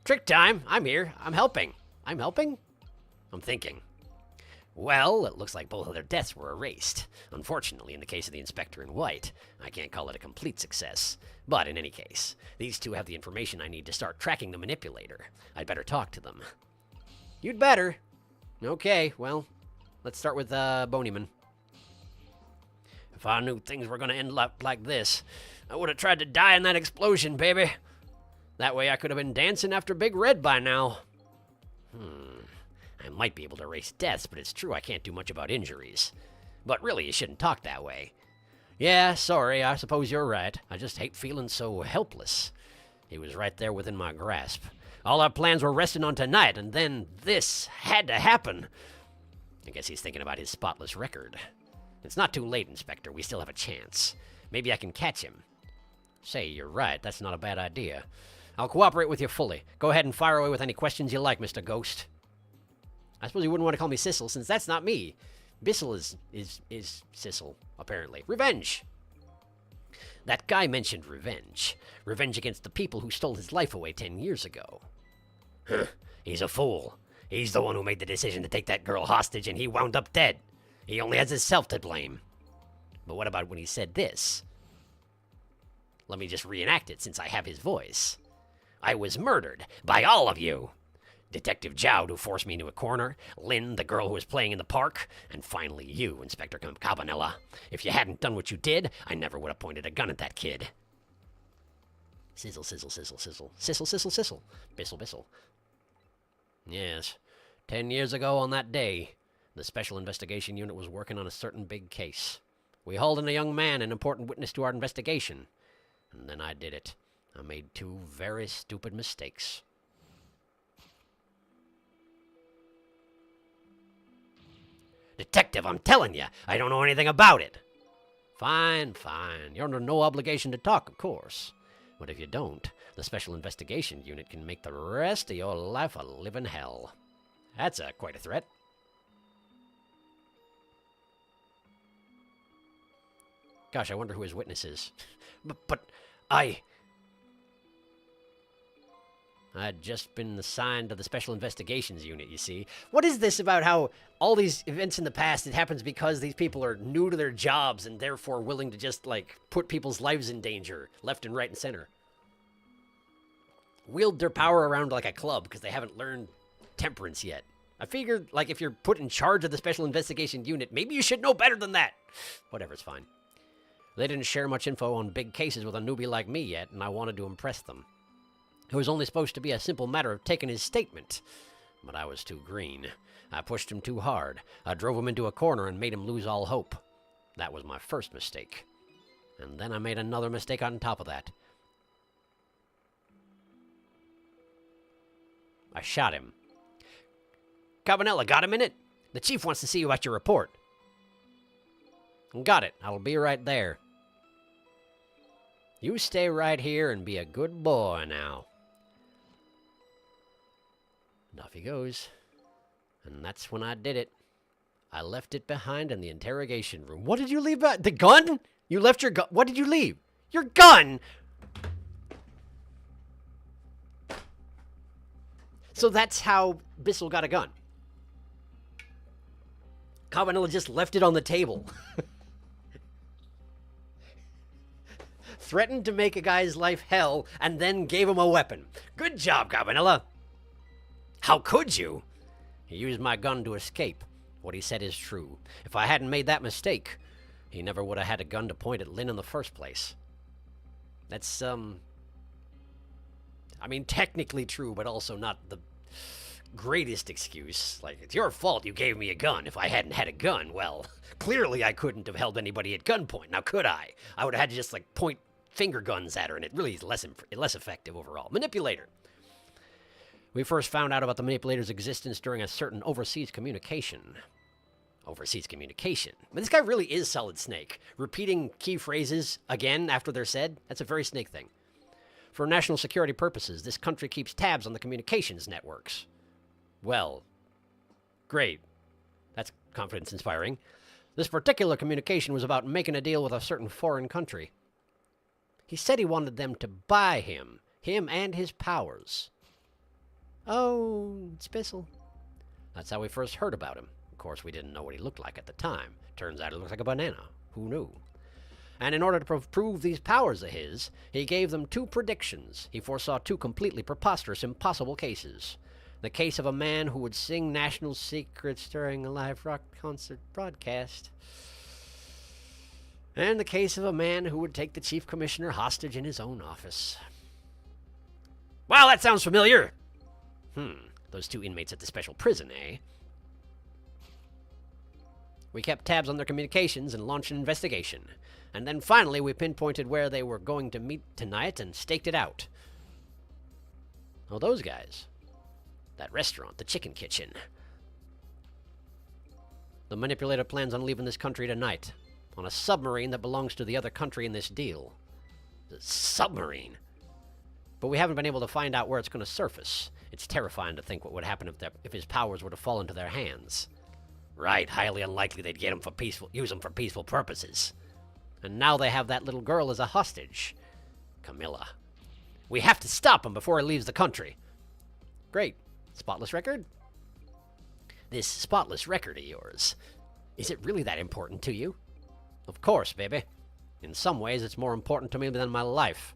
Trick time, I'm here. I'm helping. I'm thinking. Well, it looks like both of their deaths were erased. Unfortunately, in the case of the Inspector in white, I can't call it a complete success. But in any case, these two have the information I need to start tracking the manipulator. I'd better talk to them. You'd better. Okay, well, let's start with Bonyman. If I knew things were going to end up like this, I would have tried to die in that explosion, baby. That way I could have been dancing after Big Red by now. I might be able to erase deaths, but it's true I can't do much about injuries. But really, you shouldn't talk that way. Yeah, sorry, I suppose you're right. I just hate feeling so helpless. He was right there within my grasp. All our plans were resting on tonight, and then this had to happen. I guess he's thinking about his spotless record. It's not too late, Inspector. We still have a chance. Maybe I can catch him. Say, you're right. That's not a bad idea. I'll cooperate with you fully. Go ahead and fire away with any questions you like, Mr. Ghost. I suppose you wouldn't want to call me Sissel, since that's not me. Bissell is Sissel, apparently. Revenge! That guy mentioned revenge. Revenge against the people who stole his life away 10 years ago. Huh. He's a fool. He's the one who made the decision to take that girl hostage, and he wound up dead. He only has himself to blame. But what about when he said this? Let me just reenact it, since I have his voice. I was murdered by all of you. Detective Jowd, who forced me into a corner, Lynn, the girl who was playing in the park, and finally you, Inspector Cabanella. If you hadn't done what you did, I never would have pointed a gun at that kid. Sizzle, sizzle, sizzle, sizzle. Sizzle, sizzle, sizzle. Bissle, bissle. Yes. 10 years ago on that day, the Special Investigation Unit was working on a certain big case. We hauled in a young man, an important witness to our investigation. And then I did it. I made 2 very stupid mistakes. Detective, I'm telling you, I don't know anything about it. Fine, fine. You're under no obligation to talk, of course. But if you don't, the Special Investigation Unit can make the rest of your life a living hell. That's quite a threat. Gosh, I wonder who his witness is. But I'd just been assigned to the Special Investigations Unit, you see. What is this about how all these events in the past, it happens because these people are new to their jobs and therefore willing to just, like, put people's lives in danger, left and right and center? Wield their power around like a club because they haven't learned temperance yet. I figured, like, if you're put in charge of the Special Investigation Unit, maybe you should know better than that. Whatever, it's fine. They didn't share much info on big cases with a newbie like me yet, and I wanted to impress them. It was only supposed to be a simple matter of taking his statement. But I was too green. I pushed him too hard. I drove him into a corner and made him lose all hope. That was my first mistake. And then I made another mistake on top of that. I shot him. Cabanella, got a minute? The chief wants to see you about your report. Got it. I'll be right there. You stay right here and be a good boy now. And off he goes. And that's when I did it. I left it behind in the interrogation room. What did you leave behind? The gun? You left your gun? What did you leave? Your gun! So that's how Bissell got a gun. Cabanella just left it on the table. Threatened to make a guy's life hell, and then gave him a weapon. Good job, Cabanella. How could you? He used my gun to escape. What he said is true. If I hadn't made that mistake, he never would have had a gun to point at Lynn in the first place. That's, I mean, technically true, but also not the greatest excuse. Like, it's your fault you gave me a gun. If I hadn't had a gun, well, clearly I couldn't have held anybody at gunpoint. Now, could I? I would have had to just, like, point finger guns at her, and it really is less effective overall. Manipulator. We first found out about the manipulator's existence during a certain overseas communication. Overseas communication. But this guy really is Solid Snake. Repeating key phrases again after they're said, that's a very Snake thing. For national security purposes, this country keeps tabs on the communications networks. Well, great. That's confidence-inspiring. This particular communication was about making a deal with a certain foreign country. He said he wanted them to buy him and his powers. Oh, it's Bissell. That's how we first heard about him. Of course, we didn't know what he looked like at the time. Turns out he looked like a banana. Who knew? And in order to prove these powers of his, he gave them 2 predictions. He foresaw 2 completely preposterous, impossible cases. The case of a man who would sing national secrets during a live rock concert broadcast. And the case of a man who would take the chief commissioner hostage in his own office. Well, that sounds familiar. Those 2 inmates at the special prison, eh? We kept tabs on their communications and launched an investigation. And then finally we pinpointed where they were going to meet tonight and staked it out. Oh, those guys. That restaurant, the Chicken Kitchen. The manipulator plans on leaving this country tonight. On a submarine that belongs to the other country in this deal. The submarine? But we haven't been able to find out where it's going to surface. It's terrifying to think what would happen if his powers were to fall into their hands. Right, highly unlikely they'd get him for use him for peaceful purposes. And now they have that little girl as a hostage. Camilla. We have to stop him before he leaves the country. Great. Spotless record? This spotless record of yours. Is it really that important to you? Of course, baby. In some ways, it's more important to me than my life.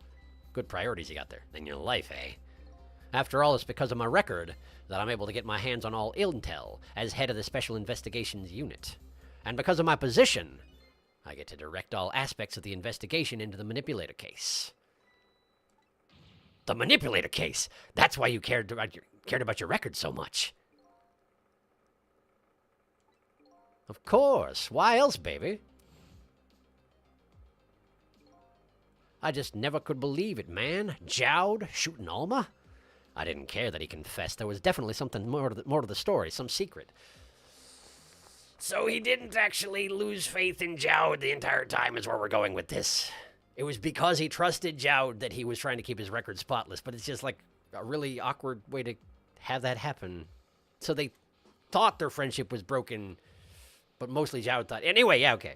Good priorities you got there. Than your life, eh? After all, it's because of my record that I'm able to get my hands on all intel as head of the Special Investigations Unit. And because of my position, I get to direct all aspects of the investigation into the manipulator case. The manipulator case. That's why you cared about your record so much. Of course. Why else, baby? I just never could believe it, man. Jowd shooting Alma? I didn't care that he confessed. There was definitely something more to the story, some secret. So he didn't actually lose faith in Jowd the entire time is where we're going with this. It was because he trusted Jowd that he was trying to keep his record spotless, but it's just like a really awkward way to have that happen. So they thought their friendship was broken, but mostly Jowd thought. Anyway, yeah, okay.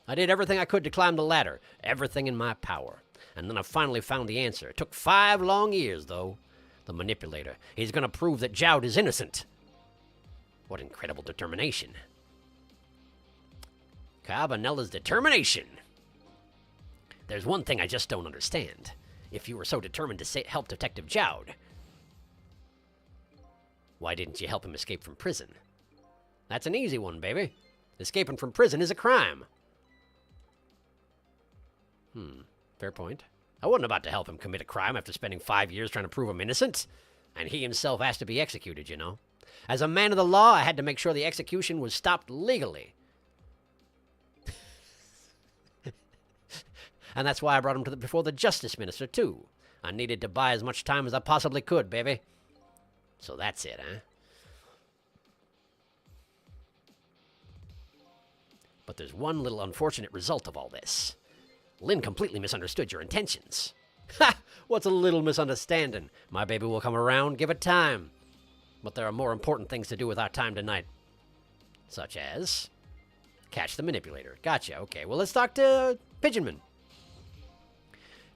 I did everything I could to climb the ladder, everything in my power. And then I finally found the answer. It took 5 long years, though. The manipulator. He's going to prove that Jowd is innocent. What incredible determination. Carbonella's determination. There's one thing I just don't understand. If you were so determined to help Detective Jowd, why didn't you help him escape from prison? That's an easy one, baby. Escaping from prison is a crime. Fair point. I wasn't about to help him commit a crime after spending 5 years trying to prove him innocent. And he himself asked to be executed, you know. As a man of the law, I had to make sure the execution was stopped legally. And that's why I brought him before the justice minister, too. I needed to buy as much time as I possibly could, baby. So that's it, huh? But there's one little unfortunate result of all this. Lynn completely misunderstood your intentions. Ha! What's a little misunderstanding? My baby will come around, give it time. But there are more important things to do with our time tonight. Such as catch the manipulator. Gotcha, okay. Well, let's talk to Pigeonman.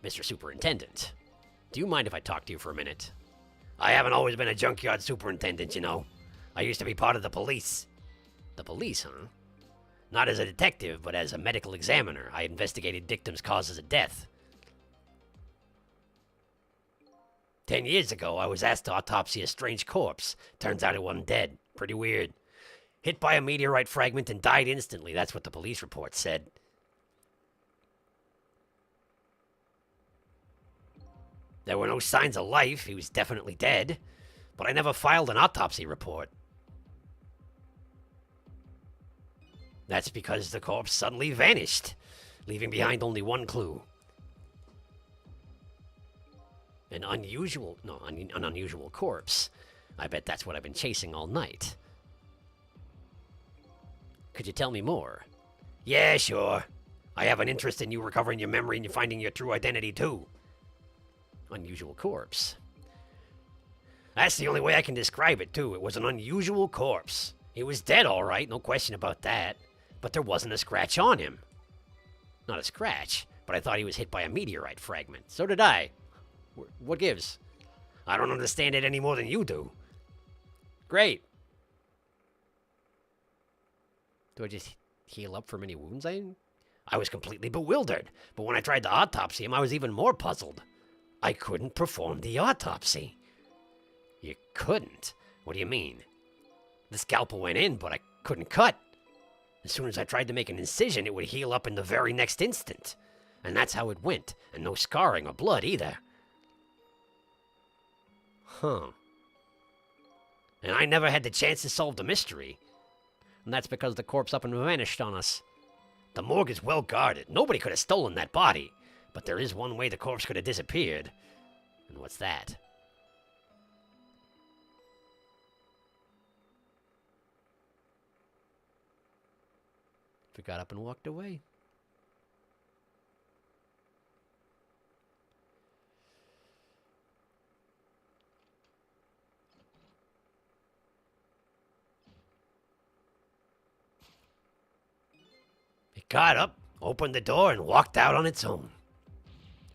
Mr. Superintendent, do you mind if I talk to you for a minute? I haven't always been a junkyard superintendent, you know. I used to be part of the police. The police, huh? Not as a detective, but as a medical examiner. I investigated victims' causes of death. 10 years ago, I was asked to autopsy a strange corpse. Turns out it wasn't dead. Pretty weird. Hit by a meteorite fragment and died instantly. That's what the police report said. There were no signs of life. He was definitely dead. But I never filed an autopsy report. That's because the corpse suddenly vanished, leaving behind only one clue. An unusual corpse. I bet that's what I've been chasing all night. Could you tell me more? Yeah, sure. I have an interest in you recovering your memory and you finding your true identity, too. Unusual corpse. That's the only way I can describe it, too. It was an unusual corpse. He was dead, all right, no question about that. But there wasn't a scratch on him. Not a scratch, but I thought he was hit by a meteorite fragment. So did I. What gives? I don't understand it any more than you do. Great. Do I just heal up from any wounds I was completely bewildered, but when I tried to autopsy him, I was even more puzzled. I couldn't perform the autopsy. You couldn't? What do you mean? The scalpel went in, but I couldn't cut. As soon as I tried to make an incision, it would heal up in the very next instant. And that's how it went, and no scarring or blood either. Huh. And I never had the chance to solve the mystery. And that's because the corpse up and vanished on us. The morgue is well guarded. Nobody could have stolen that body. But there is one way the corpse could have disappeared. And what's that? If it got up and walked away. It got up, opened the door, and walked out on its own.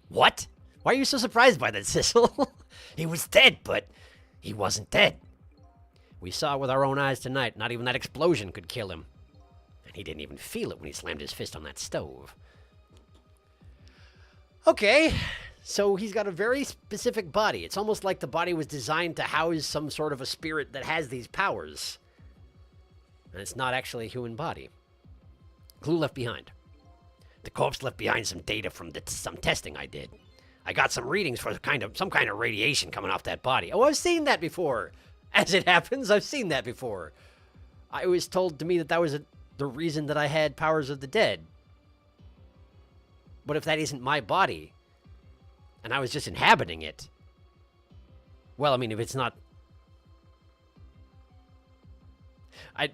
What? Why are you so surprised by that, Sissel? He was dead, but he wasn't dead. We saw it with our own eyes tonight. Not even that explosion could kill him. And he didn't even feel it when he slammed his fist on that stove. Okay, so he's got a very specific body. It's almost like the body was designed to house some sort of a spirit that has these powers. And it's not actually a human body. Clue left behind. The corpse left behind some data from some testing I did. I got some readings for some kind of radiation coming off that body. Oh, I've seen that before. As it happens, I've seen that before. It was told to me that was the reason that I had powers of the dead. But if that isn't my body, and I was just inhabiting it, well, I mean, if it's not... I'm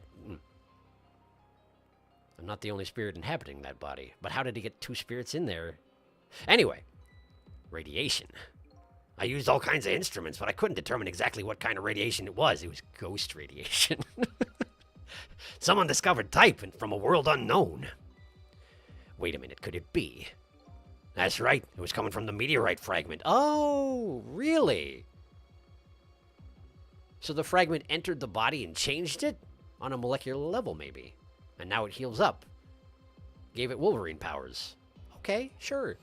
not the only spirit inhabiting that body. But how did he get two spirits in there? Anyway, radiation. I used all kinds of instruments, but I couldn't determine exactly what kind of radiation it was. It was ghost radiation. Some undiscovered type from a world unknown. Wait a minute, could it be? That's right, it was coming from the meteorite fragment. Oh, really? So the fragment entered the body and changed it? On a molecular level, maybe. And now it heals up. Gave it Wolverine powers. Okay, sure.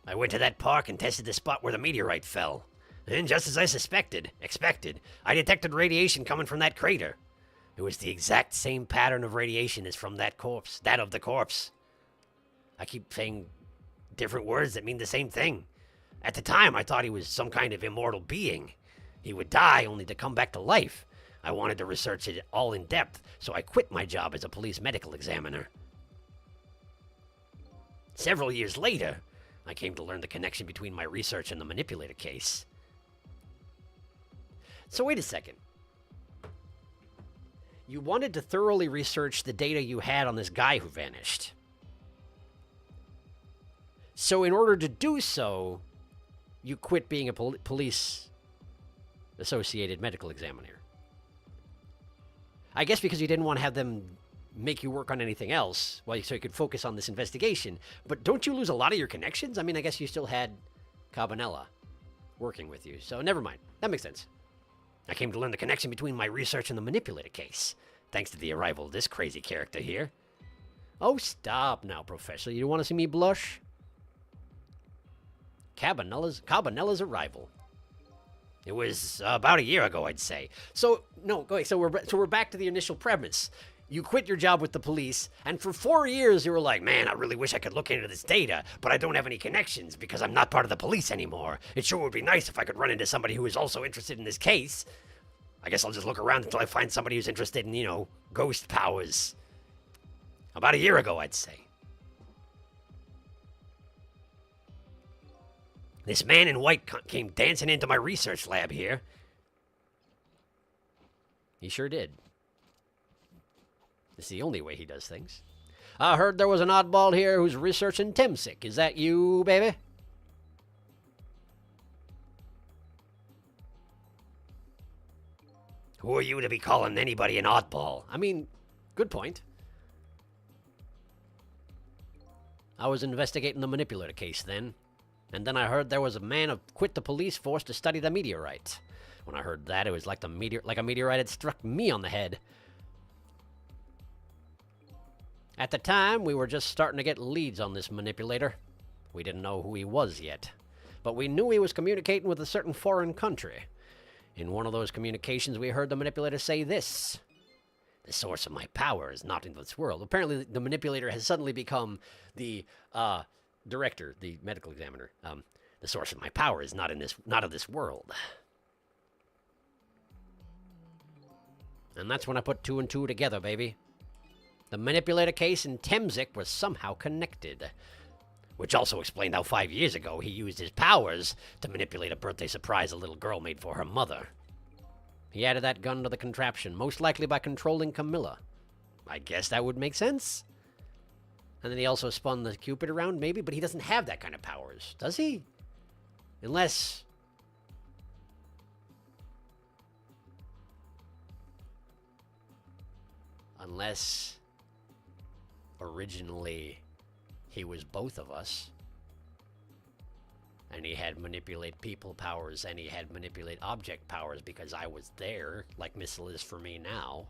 I went to that park and tested the spot where the meteorite fell. And just as I expected, I detected radiation coming from that crater. It was the exact same pattern of radiation as from that of the corpse. I keep saying different words that mean the same thing. At the time, I thought he was some kind of immortal being. He would die only to come back to life. I wanted to research it all in depth, so I quit my job as a police medical examiner. Several years later, I came to learn the connection between my research and the manipulator case. So wait a second. You wanted to thoroughly research the data you had on this guy who vanished. So in order to do so, you quit being a police-associated medical examiner. I guess because you didn't want to have them make you work on anything else, so you could focus on this investigation. But don't you lose a lot of your connections? I mean, I guess you still had Cabanella working with you, so never mind. That makes sense. I came to learn the connection between my research and the manipulator case, thanks to the arrival of this crazy character here. Oh, stop now, Professor. You want to see me blush? Cabanella's arrival. It was about a year ago, I'd say. So we're back to the initial premise. You quit your job with the police, and for 4 years you were like, man, I really wish I could look into this data, but I don't have any connections because I'm not part of the police anymore. It sure would be nice if I could run into somebody who is also interested in this case. I guess I'll just look around until I find somebody who's interested in, ghost powers. About a year ago, I'd say. This man in white came dancing into my research lab here. He sure did. It's the only way he does things. I heard there was an oddball here who's researching Temsic. Is that you, baby? Who are you to be calling anybody an oddball? I mean, good point. I was investigating the manipulator case then. And then I heard there was a man who quit the police force to study the meteorite. When I heard that, it was like a meteorite had struck me on the head. At the time, we were just starting to get leads on this manipulator. We didn't know who he was yet. But we knew he was communicating with a certain foreign country. In one of those communications, we heard the manipulator say this. The source of my power is not in this world. Apparently, the manipulator has suddenly become the director, the medical examiner. The source of my power is not of this world. And that's when I put 2 and 2 together, baby. The manipulator case and Temsic was somehow connected. Which also explained how 5 years ago he used his powers to manipulate a birthday surprise a little girl made for her mother. He added that gun to the contraption, most likely by controlling Camilla. I guess that would make sense. And then he also spun the Cupid around, maybe, but he doesn't have that kind of powers, does he? Unless originally he was both of us. And he had manipulate people powers and he had manipulate object powers because I was there, like Missile is for me now.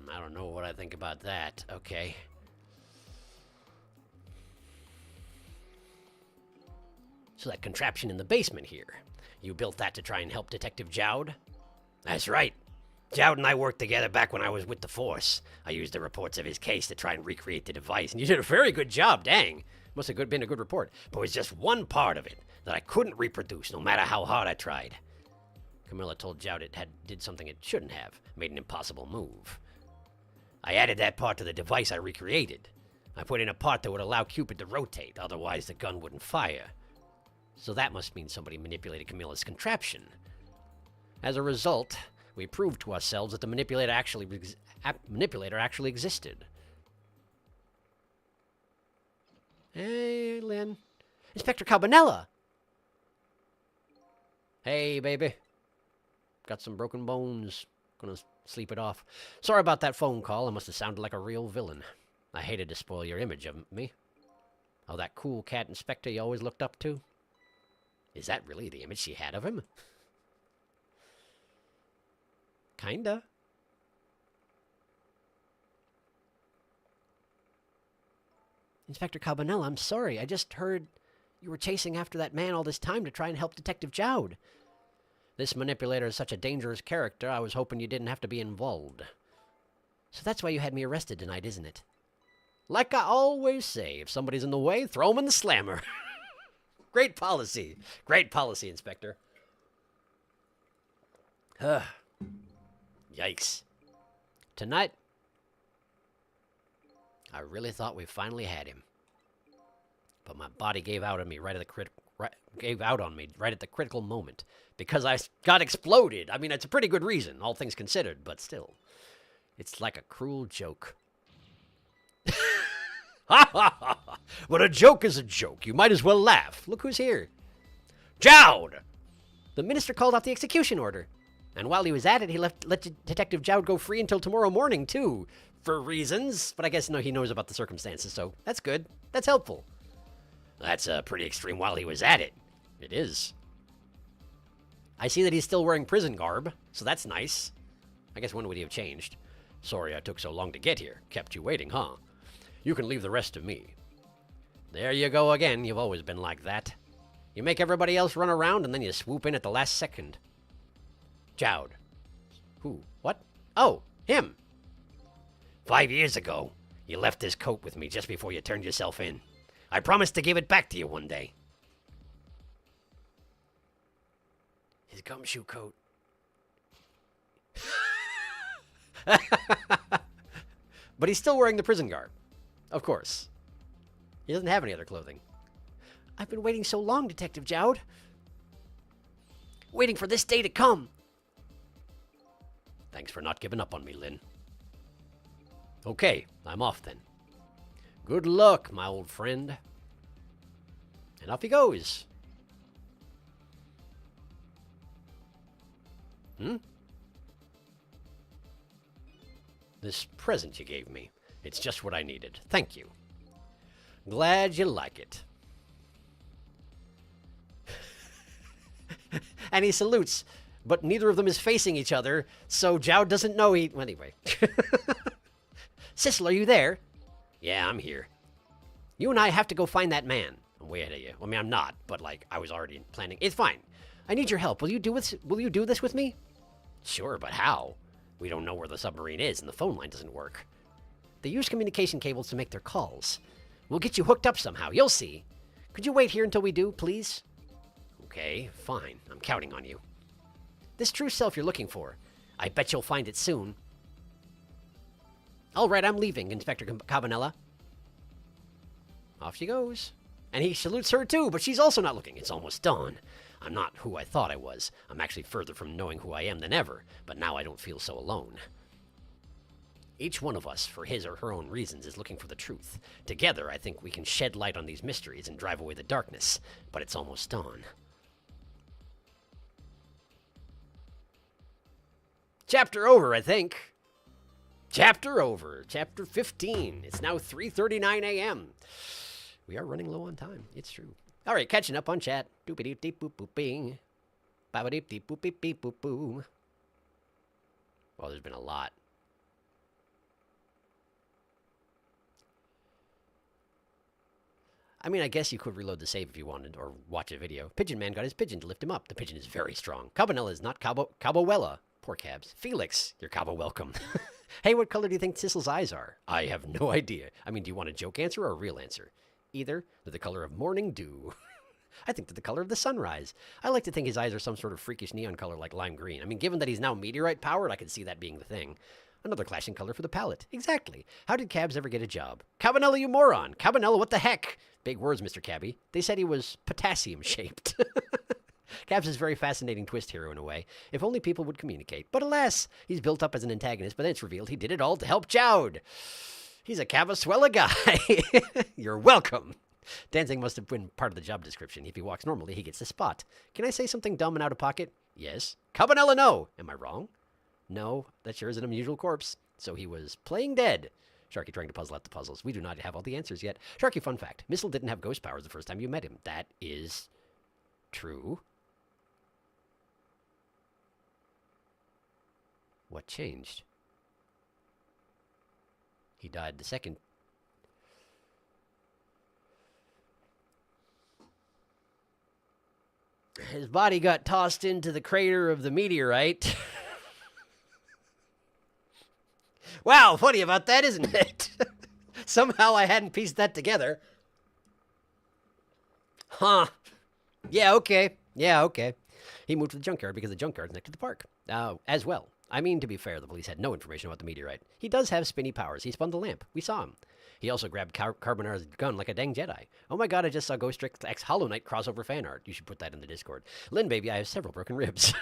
I don't know what I think about that. Okay. So that contraption in the basement here, you built that to try and help Detective Jowd? That's right. Jowd and I worked together back when I was with the Force. I used the reports of his case to try and recreate the device, and you did a very good job, dang. Must have been a good report. But it was just one part of it that I couldn't reproduce, no matter how hard I tried. Camilla told Jowd it did something it shouldn't have, made an impossible move. I added that part to the device I recreated. I put in a part that would allow Cupid to rotate, otherwise the gun wouldn't fire. So that must mean somebody manipulated Camilla's contraption. As a result, we proved to ourselves that the manipulator actually existed. Hey, Lynn. Inspector Cabanella! Hey, baby. Got some broken bones. Gonna sleep it off. Sorry about that phone call. I must have sounded like a real villain. I hated to spoil your image of me. Oh, that cool cat inspector you always looked up to? Is that really the image she had of him? Kinda. Inspector Cabanella, I'm sorry. I just heard you were chasing after that man all this time to try and help Detective Jowd. This manipulator is such a dangerous character, I was hoping you didn't have to be involved. So that's why you had me arrested tonight, isn't it? Like I always say, if somebody's in the way, throw them in the slammer. Great policy. Great policy, Inspector. Yikes. Tonight, I really thought we finally had him. But my body gave out on me right at the critical moment. Because I got exploded. I mean, it's a pretty good reason, all things considered, but still. It's like a cruel joke. Ha ha ha! But a joke is a joke. You might as well laugh. Look who's here. Jowd! The minister called off the execution order. And while he was at it, he let Detective Jowd go free until tomorrow morning, too. For reasons. But I guess he knows about the circumstances, so that's good. That's helpful. That's pretty extreme while he was at it. It is. I see that he's still wearing prison garb, so that's nice. I guess when would he have changed? Sorry I took so long to get here. Kept you waiting, huh? You can leave the rest to me. There you go again. You've always been like that. You make everybody else run around, and then you swoop in at the last second. Jowd. Who? What? Oh, him. 5 years ago, you left this coat with me just before you turned yourself in. I promised to give it back to you one day. His gumshoe coat. But he's still wearing the prison garb. Of course. He doesn't have any other clothing. I've been waiting so long, Detective Jowd. Waiting for this day to come. Thanks for not giving up on me, Lynn. Okay, I'm off then. Good luck, my old friend. And off he goes. This present you gave me. It's just what I needed. Thank you. Glad you like it. And he salutes, but neither of them is facing each other, so Jowd doesn't know he... Well, anyway. Sissel, are you there? Yeah, I'm here. You and I have to go find that man. I'm way ahead of you. I mean, I'm not, but, I was already planning. It's fine. I need your help. Will you do this with me? Sure, but how? We don't know where the submarine is, and the phone line doesn't work. They use communication cables to make their calls. We'll get you hooked up somehow. You'll see. Could you wait here until we do, please? Okay, fine. I'm counting on you. This true self you're looking for. I bet you'll find it soon. All right, I'm leaving, Inspector Cabanella. Off she goes. And he salutes her too, but she's also not looking. It's almost dawn. I'm not who I thought I was. I'm actually further from knowing who I am than ever, but now I don't feel so alone. Each one of us, for his or her own reasons, is looking for the truth. Together, I think we can shed light on these mysteries and drive away the darkness, but it's almost dawn. Chapter over, I think. Chapter over. Chapter 15. It's now 3:39 a.m. We are running low on time. It's true. All right, catching up on chat. Doopy-doop-deep-boop-boop-bing. Ba-ba-deep-deep-boop-beep-boop-boom. Well, there's been a lot. I mean, I guess you could reload the save if you wanted, or watch a video. Pigeon Man got his pigeon to lift him up. The pigeon is very strong. Cabanella is not Cabowella. Poor cabs. Felix, you're Cabo welcome. Hey, what color do you think Sissel's eyes are? I have no idea. I mean, do you want a joke answer or a real answer? Either. They're the color of morning dew. I think they're the color of the sunrise. I like to think his eyes are some sort of freakish neon color like lime green. I mean, given that he's now meteorite powered, I could see that being the thing. Another clashing color for the palette. Exactly. How did Cabs ever get a job? Cabanella, you moron! Cabanella, what the heck? Big words, Mr. Cabby. They said he was potassium-shaped. Cabs is a very fascinating twist hero in a way. If only people would communicate. But alas, he's built up as an antagonist, but then it's revealed he did it all to help Jowd. He's a Cabasuela guy. You're welcome. Dancing must have been part of the job description. If he walks normally, he gets the spot. Can I say something dumb and out of pocket? Yes. Cabanella, no. Am I wrong? No, that sure is an unusual corpse. So he was playing dead. Sharky trying to puzzle out the puzzles. We do not have all the answers yet. Sharky, fun fact. Missile didn't have ghost powers the first time you met him. That is true. What changed? He died the second. His body got tossed into the crater of the meteorite. Wow, funny about that, isn't it? Somehow I hadn't pieced that together. Huh. Yeah, okay. Yeah, okay. He moved to the junkyard because the junkyard's next to the park. As well. I mean, to be fair, the police had no information about the meteorite. He does have spinny powers. He spun the lamp. We saw him. He also grabbed Carbonara's gun like a dang Jedi. Oh my god, I just saw Ghost Trick X Hollow Knight crossover fan art. You should put that in the Discord. Lynn, baby, I have several broken ribs.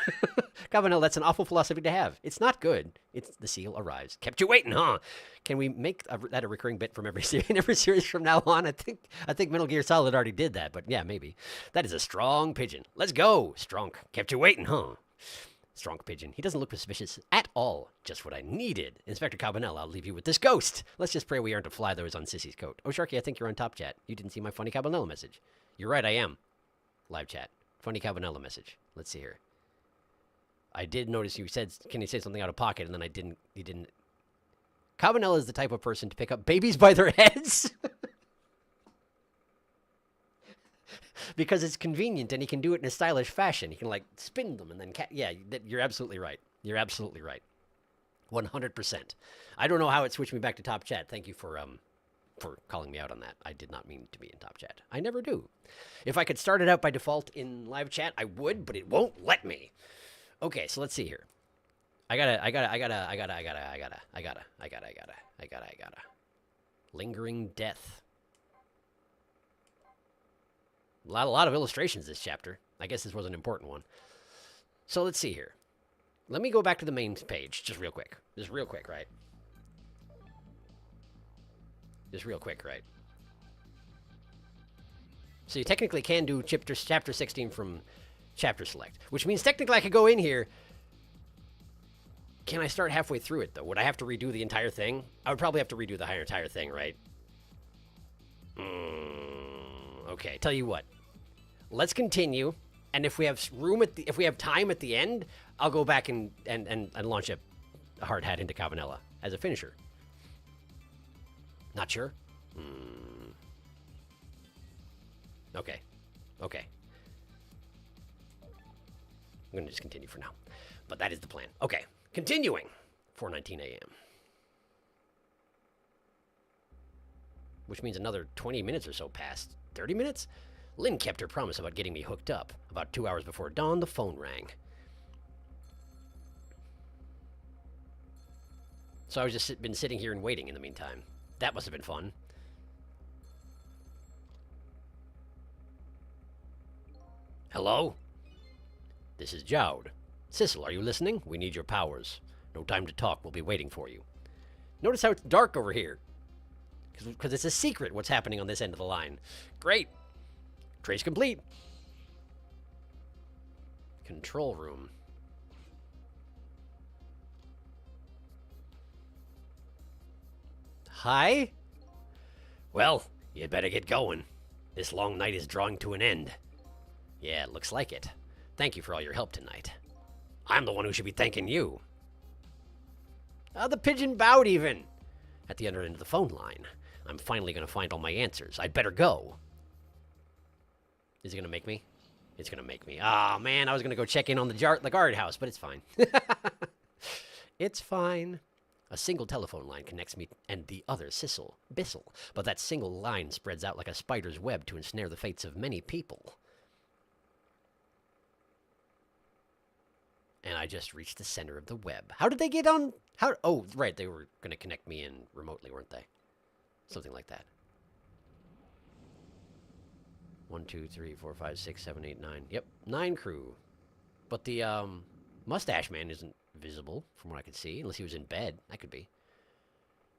Carbonell, that's an awful philosophy to have. It's not good. It's the seal arrives. Kept you waiting, huh? Can we make that a recurring bit from every series from now on? I think Metal Gear Solid already did that, but yeah, maybe. That is a strong pigeon. Let's go, Strunk. Kept you waiting, huh? Strong pigeon. He doesn't look suspicious at all. Just what I needed. Inspector Cabanella, I'll leave you with this ghost. Let's just pray we aren't to fly those on Sissy's coat. Oh, Sharky, I think you're on top chat. You didn't see my funny Cabanella message. You're right, I am. Live chat. Funny Cabanella message. Let's see here. I did notice you said, can you say something out of pocket? And then you didn't. Cabanella is the type of person to pick up babies by their heads. Because it's convenient and he can do it in a stylish fashion. He can like spin them and then yeah, you're absolutely right. You're absolutely right. 100%. I don't know how it switched me back to top chat. Thank you for calling me out on that. I did not mean to be in top chat. I never do. If I could start it out by default in live chat, I would, but it won't let me. Okay, so let's see here. I gotta. Lingering death. A lot of illustrations this chapter. I guess this was an important one. So let's see here. Let me go back to the main page, just real quick. Just real quick, right? So you technically can do chapter 16 from chapter select, which means technically I could go in here. Can I start halfway through it, though? Would I have to redo the entire thing? I would probably have to redo the entire thing, right? Okay, tell you what. Let's continue, and if we have if we have time at the end, I'll go back and launch a hard hat into Cabanella as a finisher. Not sure? Okay. Okay. I'm going to just continue for now. But that is the plan. Okay. Continuing. 4:19 a.m. Which means another 20 minutes or so passed. 30 minutes? Lynn kept her promise about getting me hooked up. About 2 hours before dawn, the phone rang. So I was just been sitting here and waiting in the meantime. That must have been fun. Hello? This is Jowd. Sissel, are you listening? We need your powers. No time to talk. We'll be waiting for you. Notice how it's dark over here. Because it's a secret what's happening on this end of the line. Great. Trace complete. Control room. Hi? Well, you'd better get going. This long night is drawing to an end. Yeah, it looks like it. Thank you for all your help tonight. I'm the one who should be thanking you. The pigeon bowed even. At the other end of the phone line. I'm finally going to find all my answers. I'd better go. Is it gonna make me? It's gonna make me. Ah, man, I was gonna go check in on the guardhouse, but it's fine. It's fine. A single telephone line connects me and the other Bissell, but that single line spreads out like a spider's web to ensnare the fates of many people. And I just reached the center of the web. How did they get on? Oh, right, they were gonna connect me in remotely, weren't they? Something like that. 1, 2, 3, 4, 5, 6, 7, 8, 9. Yep, 9 crew. But the mustache man isn't visible from what I could see, unless he was in bed. That could be.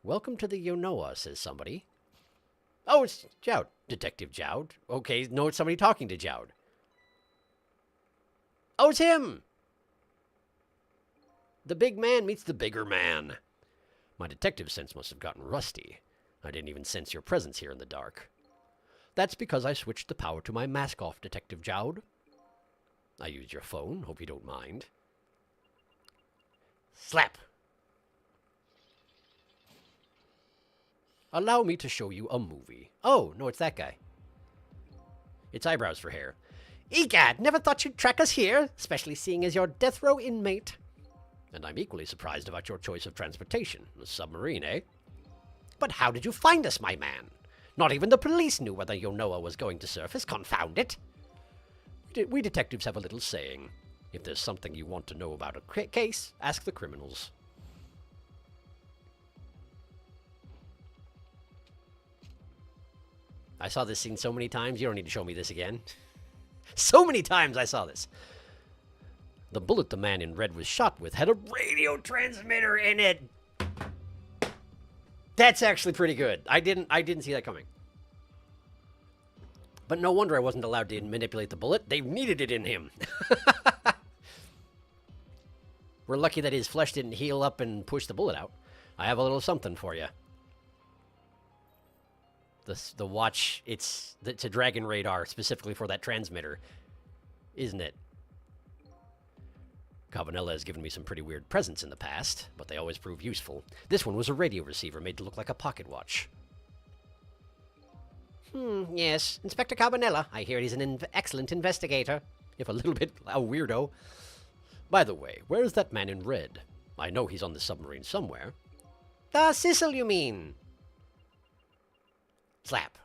Welcome to the Yonoa, says somebody. Oh, it's Jowd. Detective Jowd. Okay, no, it's somebody talking to Jowd. Oh, it's him! The big man meets the bigger man. My detective sense must have gotten rusty. I didn't even sense your presence here in the dark. That's because I switched the power to my mask off, Detective Jowd. I used your phone, hope you don't mind. Slap! Allow me to show you a movie. Oh, no, it's that guy. It's eyebrows for hair. Egad, never thought you'd track us here, especially seeing as you're death row inmate. And I'm equally surprised about your choice of transportation. A submarine, eh? But how did you find us, my man? Not even the police knew whether Yonoa was going to surface, confound it. We detectives have a little saying. If there's something you want to know about a case, ask the criminals. I saw this scene so many times, you don't need to show me this again. So many times I saw this. The bullet the man in red was shot with had a radio transmitter in it. That's actually pretty good. I didn't see that coming. But no wonder I wasn't allowed to manipulate the bullet. They needed it in him. We're lucky that his flesh didn't heal up and push the bullet out. I have a little something for you. The watch, it's a dragon radar specifically for that transmitter, isn't it? Cabanella has given me some pretty weird presents in the past, but they always prove useful. This one was a radio receiver made to look like a pocket watch. Yes. Inspector Cabanella. I hear he's an excellent investigator, if a little bit a weirdo. By the way, where's that man in red? I know he's on the submarine somewhere. Ah, Sissel, you mean? Slap.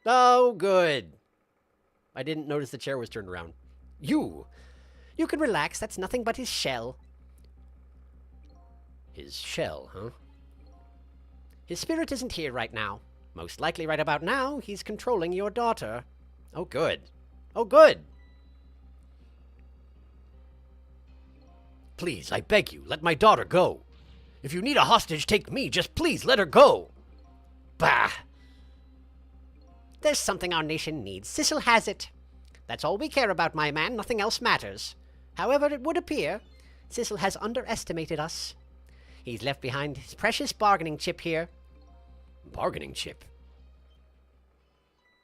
Oh, good. I didn't notice the chair was turned around. You can relax. That's nothing but his shell. His shell, huh? His spirit isn't here right now. Most likely right about now, he's controlling your daughter. Oh, good. Oh, good. Please, I beg you, let my daughter go. If you need a hostage, take me. Just please let her go. Bah. There's something our nation needs. Sissel has it. That's all we care about, my man. Nothing else matters. However, it would appear Sissel has underestimated us. He's left behind his precious bargaining chip here. Bargaining chip?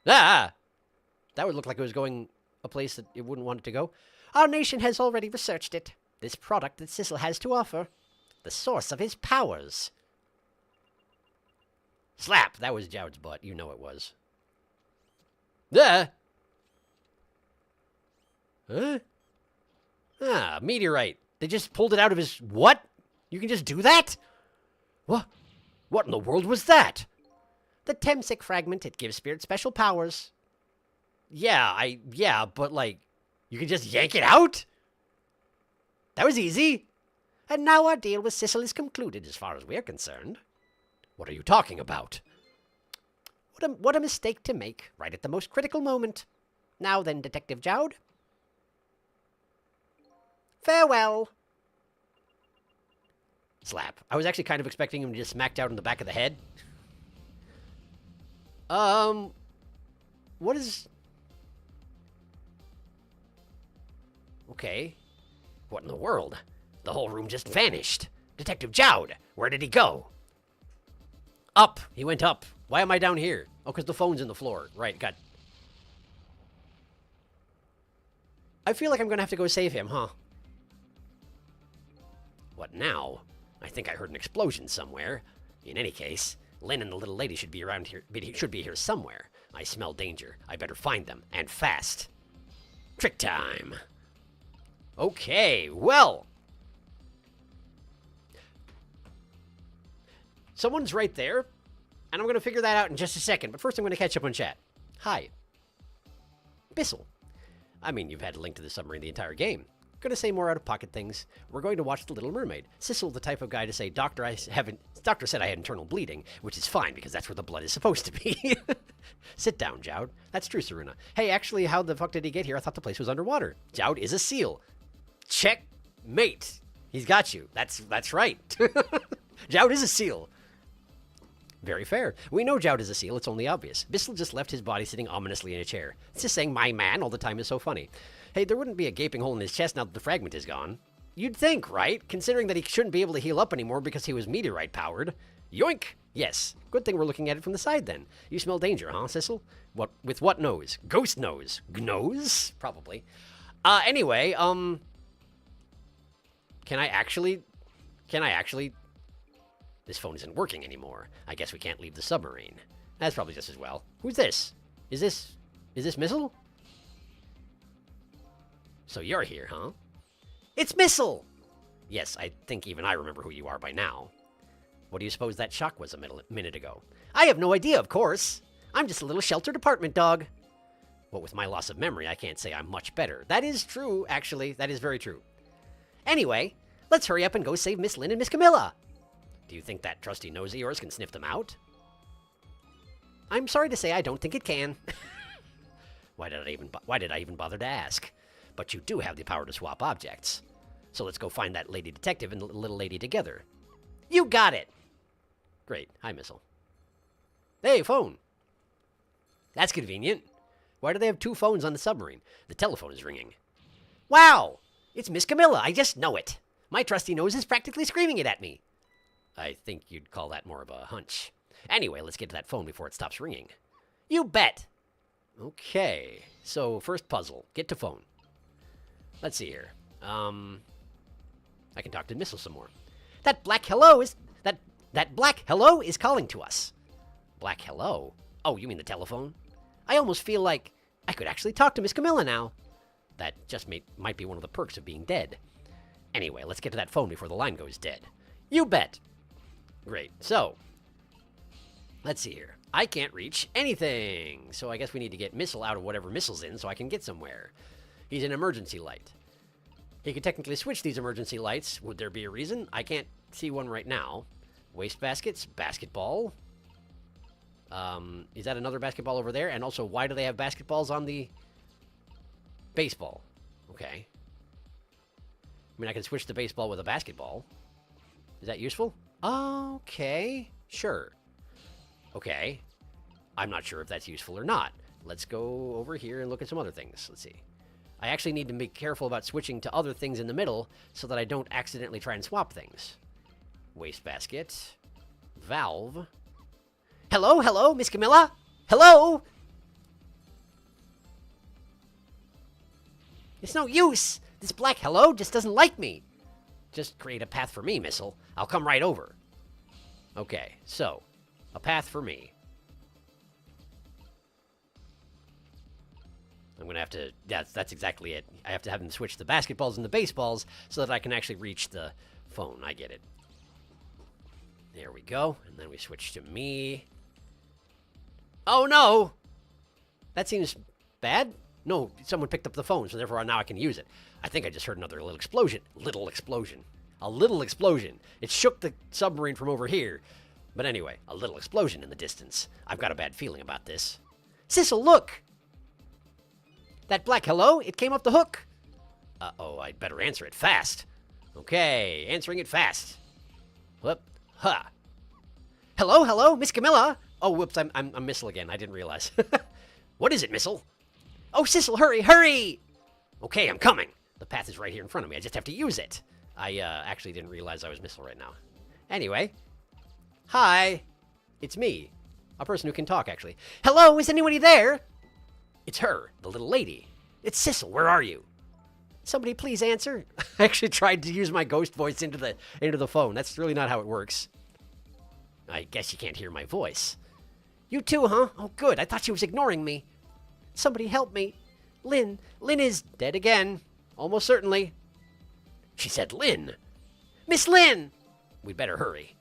Ah! That would look like it was going a place that it wouldn't want it to go. Our nation has already researched it. This product that Sissel has to offer. The source of his powers. Slap! That was Jowd's butt. You know it was. Huh? Ah, meteorite. They just pulled it out of his... What? You can just do that? What? What in the world was that? The Temsic fragment. It gives spirit special powers. Yeah, but like, you can just yank it out? That was easy. And now our deal with Sissel is concluded as far as we're concerned. What are you talking about? What a mistake to make, right at the most critical moment. Now then, Detective Jowd. Farewell. Slap. I was actually kind of expecting him to just smack Jowd in the back of the head. What is... Okay. What in the world? The whole room just vanished. Detective Jowd, where did he go? Up. He went up. Why am I down here? Oh, because the phone's in the floor. Right, got... I feel like I'm going to have to go save him, huh? What now? I think I heard an explosion somewhere. In any case, Lynn and the little lady should be around here. Should be here somewhere. I smell danger. I better find them, and fast. Trick time. Okay, well. Someone's right there, and I'm going to figure that out in just a second. But first, I'm going to catch up on chat. Hi. Bissell. I mean, you've had a link to the submarine the entire game. Going to say more out-of-pocket things. We're going to watch The Little Mermaid. Sissel, the type of guy to say, Doctor said I had internal bleeding, which is fine, because that's where the blood is supposed to be. Sit down, Jowd. That's true, Saruna. Hey, actually, how the fuck did he get here? I thought the place was underwater. Jowd is a seal. Checkmate. He's got you. That's right. Jowd is a seal. Very fair. We know Jowd is a seal. It's only obvious. Bissell just left his body sitting ominously in a chair. It's just saying my man all the time is so funny. Hey, there wouldn't be a gaping hole in his chest now that the fragment is gone. You'd think, right? Considering that he shouldn't be able to heal up anymore because he was meteorite-powered. Yoink! Yes. Good thing we're looking at it from the side, then. You smell danger, huh, Sissel? With what nose? Ghost nose. Gnose? Probably. Anyway, Can I actually... This phone isn't working anymore. I guess we can't leave the submarine. That's probably just as well. Who's this? Is this Missile? So you're here, huh? It's Missile! Yes, I think even I remember who you are by now. What do you suppose that shock was a minute ago? I have no idea, of course. I'm just a little sheltered apartment dog. Well, with my loss of memory, I can't say I'm much better. That is true, actually. That is very true. Anyway, let's hurry up and go save Miss Lynn and Miss Camilla. Do you think that trusty nose of yours can sniff them out? I'm sorry to say I don't think it can. Why did I even bother to ask? But you do have the power to swap objects. So let's go find that lady detective and the little lady together. You got it! Great. Hi, Missile. Hey, phone. That's convenient. Why do they have two phones on the submarine? The telephone is ringing. Wow! It's Miss Camilla. I just know it. My trusty nose is practically screaming it at me. I think you'd call that more of a hunch. Anyway, let's get to that phone before it stops ringing. You bet! Okay, so first puzzle. Get to phone. Let's see here. I can talk to Missile some more. That black hello is... That black hello is calling to us. Black hello? Oh, you mean the telephone? I almost feel like I could actually talk to Miss Camilla now. That just might be one of the perks of being dead. Anyway, let's get to that phone before the line goes dead. You bet! Great. So, let's see here. I can't reach anything. So I guess we need to get Missile out of whatever Missile's in so I can get somewhere. He's an emergency light. He could technically switch these emergency lights. Would there be a reason? I can't see one right now. Waste baskets, basketball. Is that another basketball over there? And also, why do they have basketballs on the baseball? Okay. I mean, I can switch the baseball with a basketball. Is that useful? Okay. Sure. Okay. I'm not sure if that's useful or not. Let's go over here and look at some other things. Let's see. I actually need to be careful about switching to other things in the middle so that I don't accidentally try and swap things. Wastebasket. Valve. Hello, hello, Miss Camilla? Hello? It's no use. This black hello just doesn't like me. Just create a path for me, Missile. I'll come right over. Okay, so, a path for me. I'm going to have to... That's exactly it. I have to have them switch the basketballs and the baseballs so that I can actually reach the phone. I get it. There we go. And then we switch to me. Oh, no! That seems bad. No, someone picked up the phone, so therefore now I can use it. I think I just heard another little explosion. Little explosion. A little explosion. It shook the submarine from over here. But anyway, a little explosion in the distance. I've got a bad feeling about this. Sissel, look! That black hello, it came up the hook. Uh-oh, I'd better answer it fast. Okay, answering it fast. Whoop, ha. Hello, hello, Miss Camilla. Oh, whoops, I'm Missile again. I didn't realize. What is it, Missile? Oh, Sissel, hurry, hurry! Okay, I'm coming. The path is right here in front of me. I just have to use it. I actually didn't realize I was Missile right now. Anyway. Hi. It's me. A person who can talk, actually. Hello, is anybody there? It's her, the little lady. It's Sissel, where are you? Somebody please answer. I actually tried to use my ghost voice into the phone. That's really not how it works. I guess you can't hear my voice. You too, huh? Oh, good. I thought she was ignoring me. Somebody help me. Lynn. Lynn is dead again. Almost certainly. She said Lynn. Miss Lynn! We'd better hurry.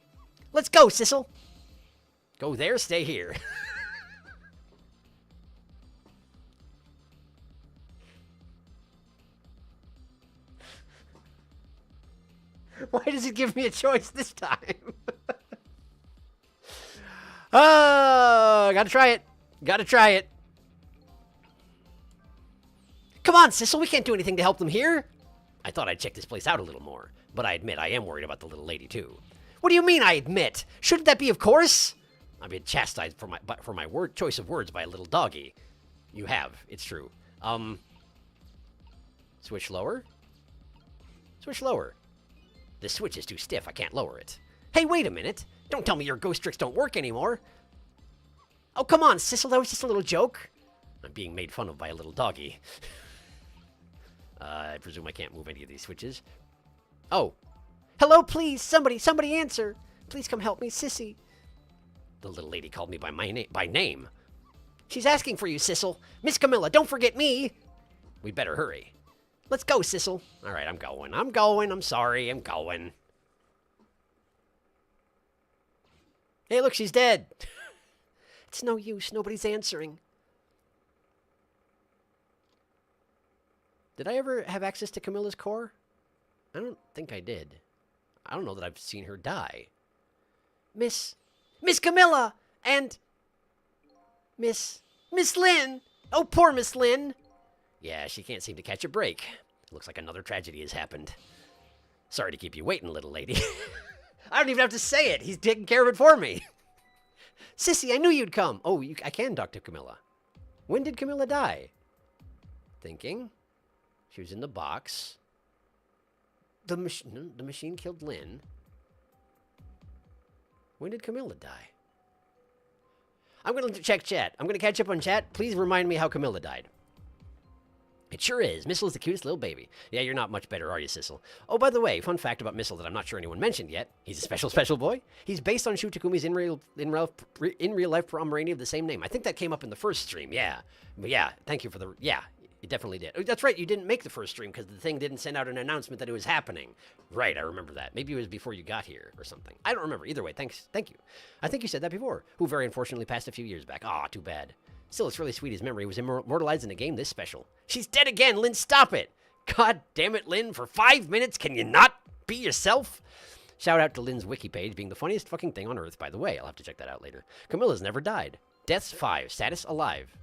Let's go, Sissel. Go there, stay here. Why does it give me a choice this time? Oh, gotta try it. Gotta try it. Come on, Sissel, we can't do anything to help them here. I thought I'd check this place out a little more, but I admit I am worried about the little lady, too. What do you mean, I admit? Shouldn't that be of course? I've been chastised for my choice of words by a little doggy. You have, it's true. Switch lower? Switch lower. This switch is too stiff, I can't lower it. Hey, wait a minute. Don't tell me your ghost tricks don't work anymore. Oh, come on, Sissel, that was just a little joke. I'm being made fun of by a little doggy. I presume I can't move any of these switches. Oh. Hello, please, somebody answer. Please come help me, Sissy. The little lady called me by name. She's asking for you, Sissel. Miss Camilla, don't forget me. We'd better hurry. Let's go, Sissel. All right, I'm going. I'm sorry, I'm going. Hey, look, she's dead. It's no use. Nobody's answering. Did I ever have access to Camilla's core? I don't think I did. I don't know that I've seen her die. Miss Camilla! And Miss Lynn! Oh, poor Miss Lynn! Yeah, she can't seem to catch a break. Looks like another tragedy has happened. Sorry to keep you waiting, little lady. I don't even have to say it. He's taking care of it for me. Sissy, I knew you'd come. Oh, I can talk to Camilla. When did Camilla die? Thinking. She was in the box. The machine killed Lynn. When did Camilla die? I'm going to check chat. I'm going to catch up on chat. Please remind me how Camilla died. It sure is. Missile is the cutest little baby. Yeah, you're not much better, are you, Sissel? Oh, by the way, fun fact about Missile that I'm not sure anyone mentioned yet. He's a special boy. He's based on Shu Takumi's in real life Pomeranian of the same name. I think that came up in the first stream, yeah. But yeah, thank you for the... Yeah, it definitely did. Oh, that's right, you didn't make the first stream because the thing didn't send out an announcement that it was happening. Right, I remember that. Maybe it was before you got here or something. I don't remember. Either way, thank you. I think you said that before. Who very unfortunately passed a few years back. Aw, too bad. Still, it's really sweet his memory was immortalized in a game this special. She's dead again! Lynn, stop it! God damn it, Lynn, for 5 minutes, can you not be yourself? Shout out to Lynn's wiki page being the funniest fucking thing on earth, by the way. I'll have to check that out later. Camilla's never died. Deaths 5. Status alive.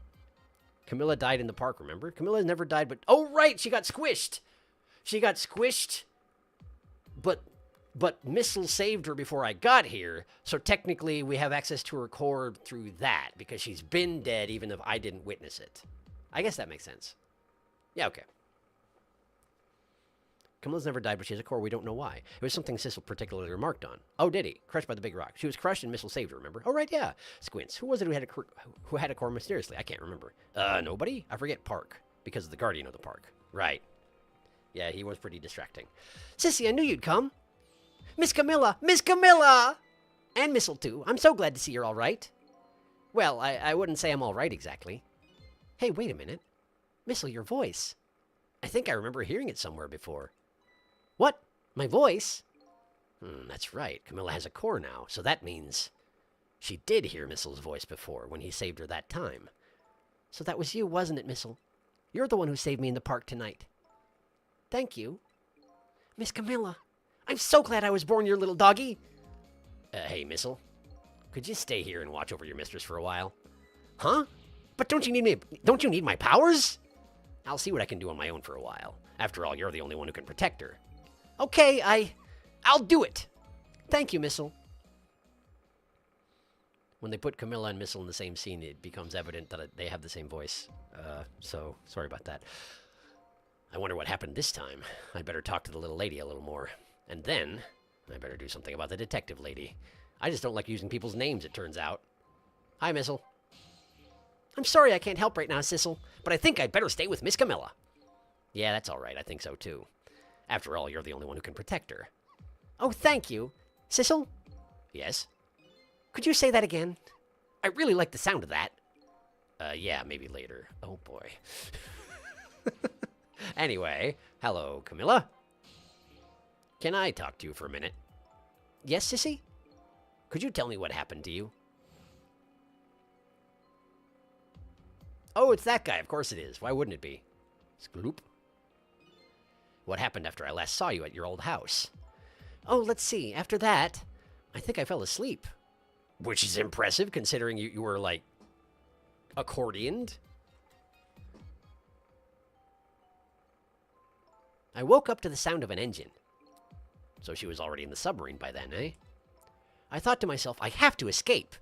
Camilla died in the park, remember? Camilla never died, but... Oh, right! She got squished! She got squished, but Missile saved her before I got here, so technically we have access to her core through that, because she's been dead even if I didn't witness it. I guess that makes sense. Yeah, okay. Camilla's never died, but she has a core. We don't know why. It was something Sissel particularly remarked on. Oh, did he? Crushed by the big rock. She was crushed and Missile saved her, remember? Oh, right, yeah. Squints. Who was it who had a core mysteriously? I can't remember. Nobody? I forget Park, because of the guardian of the park. Right. Yeah, he was pretty distracting. Sissy, I knew you'd come. Miss Camilla! Miss Camilla! And Missile, too. I'm so glad to see you're all right. Well, I wouldn't say I'm all right, exactly. Hey, wait a minute. Missile, your voice. I think I remember hearing it somewhere before. What? My voice? That's right. Camilla has a core now, so that means she did hear Missile's voice before when he saved her that time. So that was you, wasn't it, Missile? You're the one who saved me in the park tonight. Thank you. Miss Camilla, I'm so glad I was born your little doggy. Hey, Missile. Could you stay here and watch over your mistress for a while? Huh? But don't you need my powers? I'll see what I can do on my own for a while. After all, you're the only one who can protect her. Okay, I'll do it. Thank you, Missile. When they put Camilla and Missile in the same scene, it becomes evident that they have the same voice. So, sorry about that. I wonder what happened this time. I'd better talk to the little lady a little more. And then, I better do something about the detective lady. I just don't like using people's names, it turns out. Hi, Missile. I'm sorry I can't help right now, Sissel, but I think I'd better stay with Miss Camilla. Yeah, that's all right. I think so, too. After all, you're the only one who can protect her. Oh, thank you. Sissel? Yes? Could you say that again? I really like the sound of that. Yeah, maybe later. Oh, boy. Anyway, hello, Camilla. Can I talk to you for a minute? Yes, sissy? Could you tell me what happened to you? Oh, it's that guy. Of course it is. Why wouldn't it be? Skloop. What happened after I last saw you at your old house? Oh, let's see. After that, I think I fell asleep. Which is impressive, considering you were, like, accordioned. I woke up to the sound of an engine. So she was already in the submarine by then, eh? I thought to myself, I have to escape.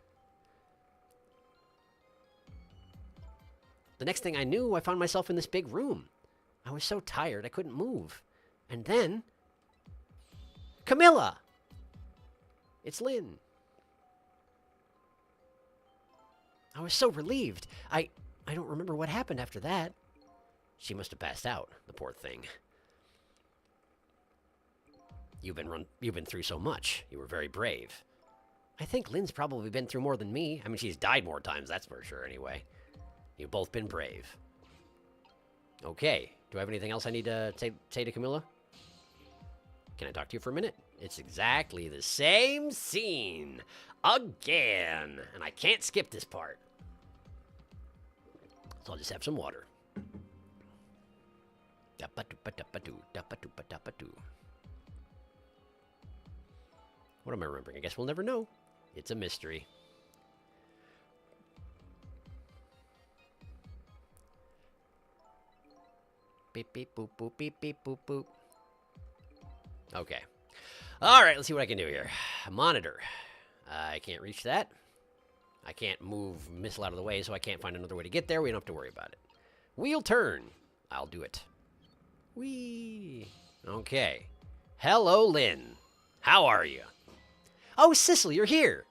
The next thing I knew, I found myself in this big room. I was so tired, I couldn't move. And then... Camilla! It's Lynn. I was so relieved. I don't remember what happened after that. She must have passed out, the poor thing. You've been through so much. You were very brave. I think Lynn's probably been through more than me. I mean, she's died more times, that's for sure, anyway. You've both been brave. Okay. Do I have anything else I need to say to Camilla? Can I talk to you for a minute? It's exactly the same scene. Again. And I can't skip this part. So I'll just have some water. What am I remembering? I guess we'll never know. It's a mystery. Beep, beep, boop, boop, beep, beep, boop, boop. Okay. All right, let's see what I can do here. Monitor. I can't reach that. I can't move missile out of the way, so I can't find another way to get there. We don't have to worry about it. Wheel turn. I'll do it. Whee. Okay. Hello, Lynn. How are you? Oh, Cicely, you're here.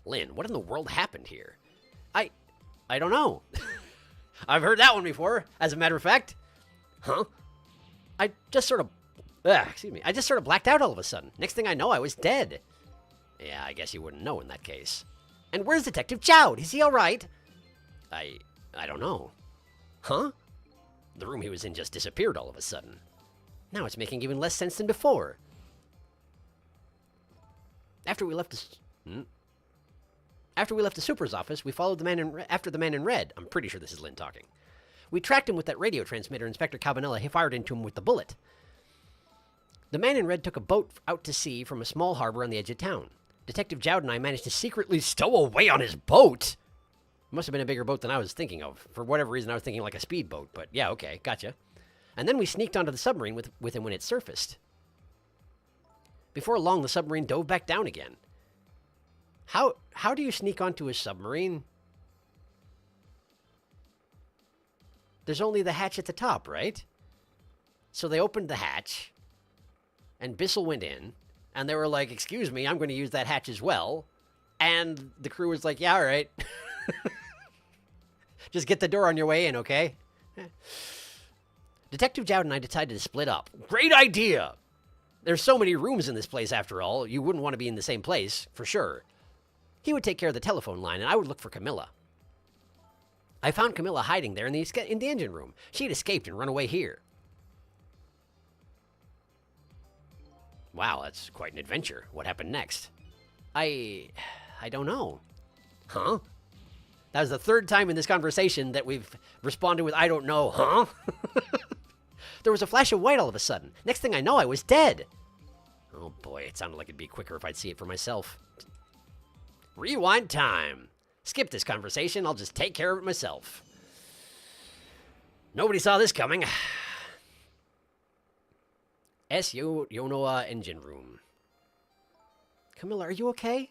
Lynn, what in the world happened here? I don't know. I've heard that one before, as a matter of fact. Huh? I just sort of blacked out all of a sudden. Next thing I know, I was dead. Yeah, I guess you wouldn't know in that case. And where's Detective Jowd? Is he all right? I don't know. Huh? The room he was in just disappeared all of a sudden. Now it's making even less sense than before. After we left the super's office, we followed after the man in red. I'm pretty sure this is Lynn talking. We tracked him with that radio transmitter Inspector Cabanella fired into him with the bullet. The man in red took a boat out to sea from a small harbor on the edge of town. Detective Jowd and I managed to secretly stow away on his boat. Must have been a bigger boat than I was thinking of. For whatever reason, I was thinking like a speedboat, but yeah, okay, gotcha. And then we sneaked onto the submarine with him when it surfaced. Before long, the submarine dove back down again. How do you sneak onto a submarine? There's only the hatch at the top, right? So they opened the hatch, and Bissell went in, and they were like, excuse me, I'm going to use that hatch as well. And the crew was like, yeah, all right. Just get the door on your way in, okay? Detective Jowd and I decided to split up. Great idea! There's so many rooms in this place, after all. You wouldn't want to be in the same place, for sure. He would take care of the telephone line, and I would look for Camilla. I found Camilla hiding there in the engine room. She'd escaped and run away here. Wow, that's quite an adventure. What happened next? I don't know. Huh? That was the third time in this conversation that we've responded with, I don't know, huh? There was a flash of white all of a sudden. Next thing I know, I was dead. Oh boy, it sounded like it'd be quicker if I'd see it for myself. Rewind time. Skip this conversation, I'll just take care of it myself. Nobody saw this coming. Yonoa engine room. Camilla, are you okay?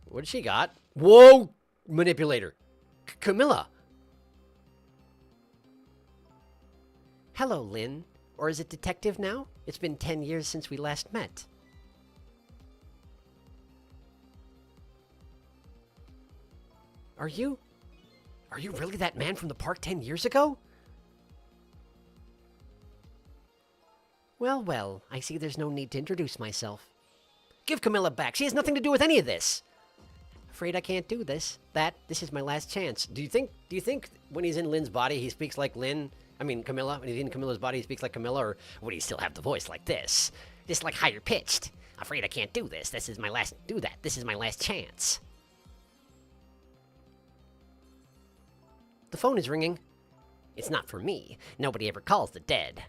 What did she got? Whoa! Manipulator. Camilla. Hello, Lynn. Or is it detective now? It's been 10 years since we last met. Are you really that man from the park 10 years ago? Well, I see there's no need to introduce myself. Give Camilla back. She has nothing to do with any of this. Afraid I can't do this. This is my last chance. Do you think when he's in Lynn's body, he speaks like Lynn? I mean, Camilla. When he's in Camilla's body, he speaks like Camilla, or would he still have the voice like this? Just like higher pitched. Afraid I can't do this. This is my last chance. The phone is ringing. It's not for me. Nobody ever calls the dead.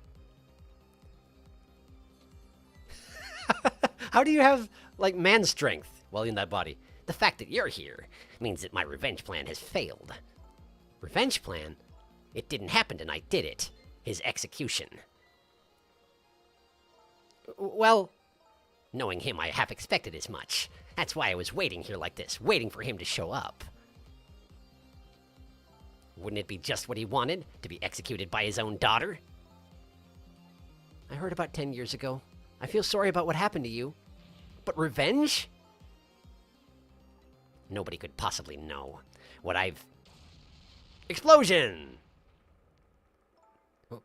How do you have, like, man strength while in that body? The fact that you're here means that my revenge plan has failed. Revenge plan? It didn't happen tonight, did it? His execution. Well, knowing him, I half expected as much. That's why I was waiting here like this, waiting for him to show up. Wouldn't it be just what he wanted, to be executed by his own daughter? I heard about 10 years ago. I feel sorry about what happened to you. But revenge? Nobody could possibly know what I've... Explosion!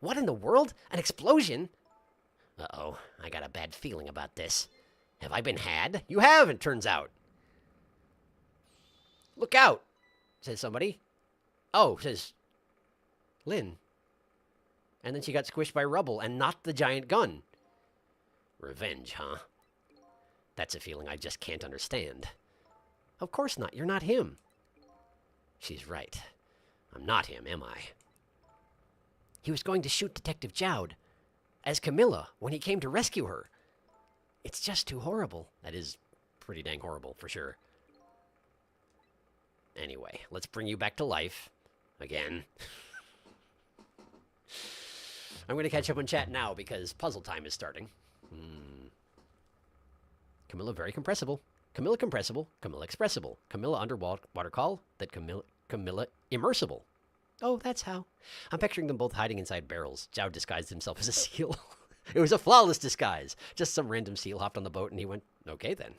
What in the world? An explosion? Uh-oh, I got a bad feeling about this. Have I been had? You have, it turns out. Look out, says somebody. Oh, says Lynn. And then she got squished by rubble and not the giant gun. Revenge, huh? That's a feeling I just can't understand. Of course not, you're not him. She's right. I'm not him, am I? He was going to shoot Detective Jowd as Camilla when he came to rescue her. It's just too horrible. That is pretty dang horrible, for sure. Anyway, let's bring you back to life. Again. I'm going to catch up on chat now because puzzle time is starting. Camilla very compressible. Camilla compressible. Camilla expressible. Camilla underwater call. That Camilla immersible. Oh, that's how. I'm picturing them both hiding inside barrels. Jowd disguised himself as a seal. It was a flawless disguise. Just some random seal hopped on the boat and he went, okay then.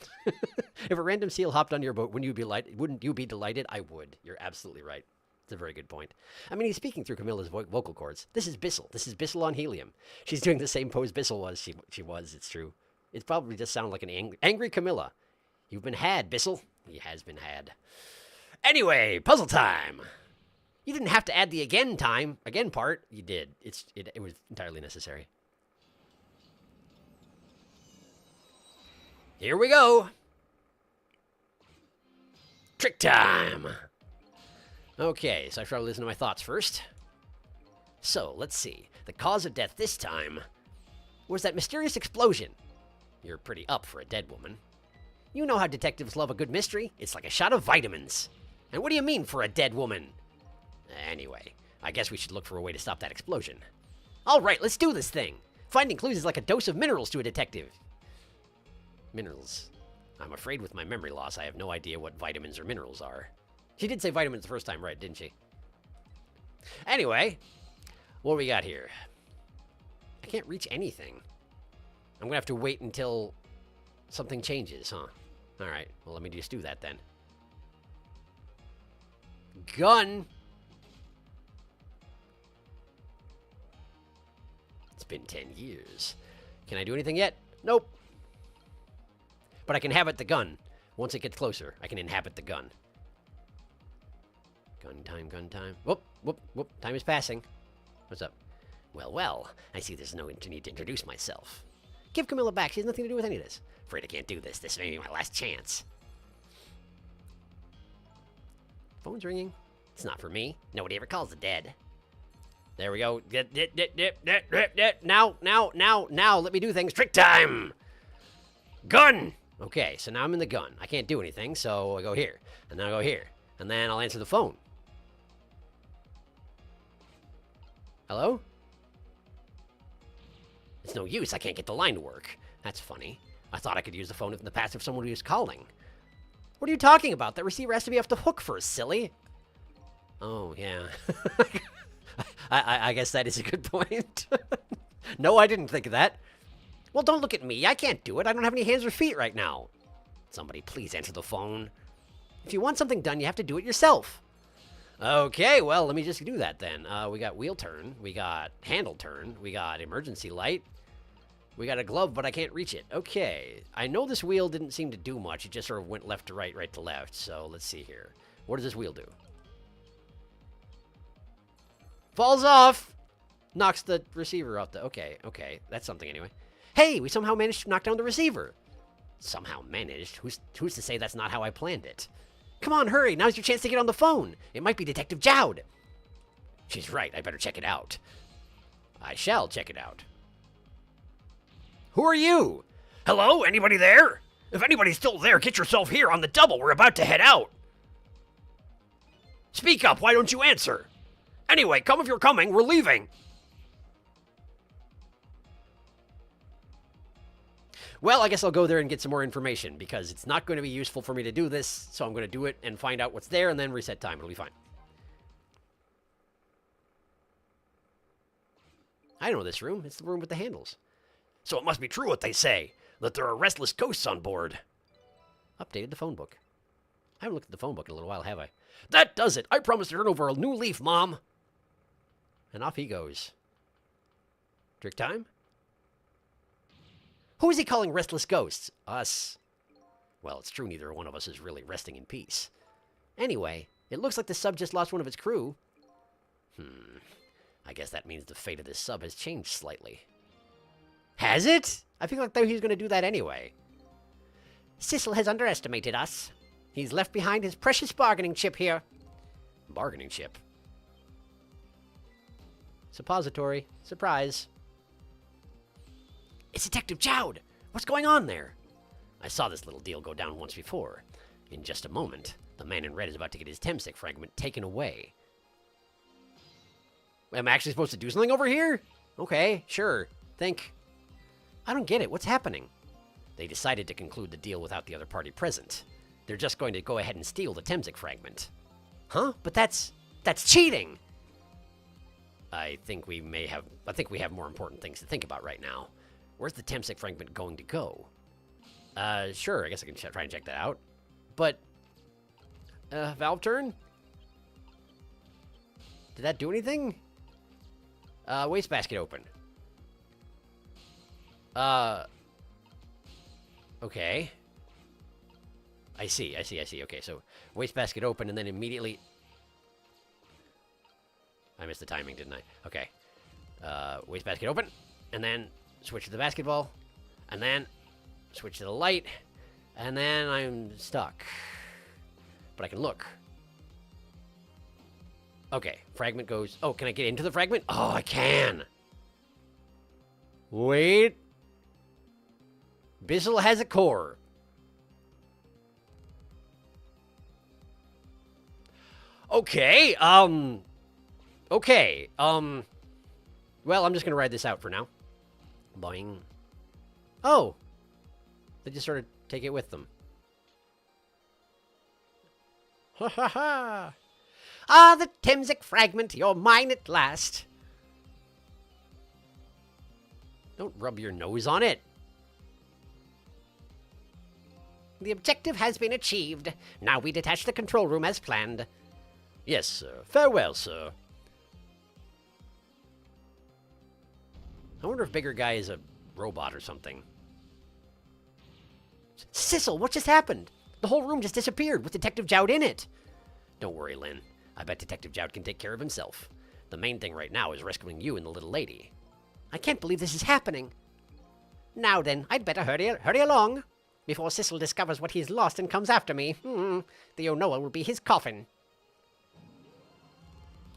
If a random seal hopped on your boat, wouldn't you be delighted? I would. You're absolutely right. It's a very good point. I mean, he's speaking through Camilla's vocal cords. This is Bissell. This is Bissell on helium. She's doing the same pose Bissell was. She was, it's true. It probably just sounded like an angry Camilla. You've been had, Bissell. He has been had. Anyway, puzzle time. You didn't have to add the again part. You did. It was entirely necessary. Here we go. Trick time. Okay, so I try to listen to my thoughts first. So, let's see. The cause of death this time was that mysterious explosion. You're pretty up for a dead woman. You know how detectives love a good mystery. It's like a shot of vitamins. And what do you mean for a dead woman? Anyway, I guess we should look for a way to stop that explosion. All right, let's do this thing. Finding clues is like a dose of minerals to a detective. Minerals. I'm afraid with my memory loss, I have no idea what vitamins or minerals are. She did say vitamins the first time, right, didn't she? Anyway, what do we got here? I can't reach anything. I'm gonna have to wait until something changes, huh? All right, well, let me just do that then. Gun! It's been 10 years. Can I do anything yet? Nope. But I can inhabit the gun. Once it gets closer, I can inhabit the gun. Gun time, gun time. Whoop, whoop, whoop. Time is passing. What's up? Well, I see there's no need to introduce myself. Give Camilla back. She has nothing to do with any of this. Afraid I can't do this. This may be my last chance. Phone's ringing. It's not for me. Nobody ever calls the dead. There we go. Now. Let me do things. Trick time. Gun. Okay, so now I'm in the gun. I can't do anything, so I go here. And then I go here. And then I'll answer the phone. Hello? It's no use. I can't get the line to work. That's funny. I thought I could use the phone in the past if someone was calling. What are you talking about? That receiver has to be off the hook first, silly. Oh, yeah. I guess that is a good point. No, I didn't think of that. Well, don't look at me. I can't do it. I don't have any hands or feet right now. Somebody please answer the phone. If you want something done, you have to do it yourself. Okay, well, let me just do that then. We got wheel turn. We got handle turn. We got emergency light. We got a glove, but I can't reach it. Okay. I know this wheel didn't seem to do much. It just sort of went left to right, right to left. So let's see here. What does this wheel do? Falls off! Knocks the receiver off the... Okay, okay. That's something anyway. Hey, we somehow managed to knock down the receiver. Somehow managed? Who's to say that's not how I planned it? Come on, hurry. Now's your chance to get on the phone. It might be Detective Jowd. She's right. I better check it out. I shall check it out. Who are you? Hello? Anybody there? If anybody's still there, get yourself here on the double. We're about to head out. Speak up. Why don't you answer? Anyway, come if you're coming. We're leaving. Well, I guess I'll go there and get some more information, because it's not going to be useful for me to do this, so I'm going to do it and find out what's there and then reset time. It'll be fine. I know this room. It's the room with the handles. So it must be true what they say, that there are restless ghosts on board. Updated the phone book. I haven't looked at the phone book in a little while, have I? That does it. I promised to turn over a new leaf, Mom. And off he goes. Trick time? Who is he calling restless ghosts? Us. Well, it's true neither one of us is really resting in peace. Anyway, it looks like the sub just lost one of its crew. I guess that means the fate of this sub has changed slightly. Has it? I feel like he was going to do that anyway. Sissel has underestimated us. He's left behind his precious bargaining chip here. Bargaining chip? Suppository. Surprise. It's Detective Jowd! What's going on there? I saw this little deal go down once before. In just a moment, the man in red is about to get his Temsec fragment taken away. Am I actually supposed to do something over here? Okay, sure. Think. I don't get it. What's happening? They decided to conclude the deal without the other party present. They're just going to go ahead and steal the Temsec fragment. Huh? But that's cheating! I think we have more important things to think about right now. Where's the Temsec fragment going to go? Sure, I guess I can try and check that out. But, valve turn? Did that do anything? Wastebasket open. Okay. I see. Okay, so wastebasket open and then immediately... I missed the timing, didn't I? Okay. Wastebasket open, and then switch to the basketball, and then switch to the light, and then I'm stuck. But I can look. Okay, fragment goes... Oh, can I get into the fragment? Oh, I can! Wait. Bissell has a core. Okay, okay, well, I'm just gonna ride this out for now. Boing. Oh! They just sort of take it with them. Ha ha ha! Ah, the Temsec fragment, you're mine at last. Don't rub your nose on it. The objective has been achieved. Now we detach the control room as planned. Yes, sir. Farewell, sir. I wonder if Bigger Guy is a robot or something. Sissel, what just happened? The whole room just disappeared with Detective Jowd in it. Don't worry, Lynn. I bet Detective Jowd can take care of himself. The main thing right now is rescuing you and the little lady. I can't believe this is happening. Now then, I'd better hurry along before Sissel discovers what he's lost and comes after me. The Onoa will be his coffin.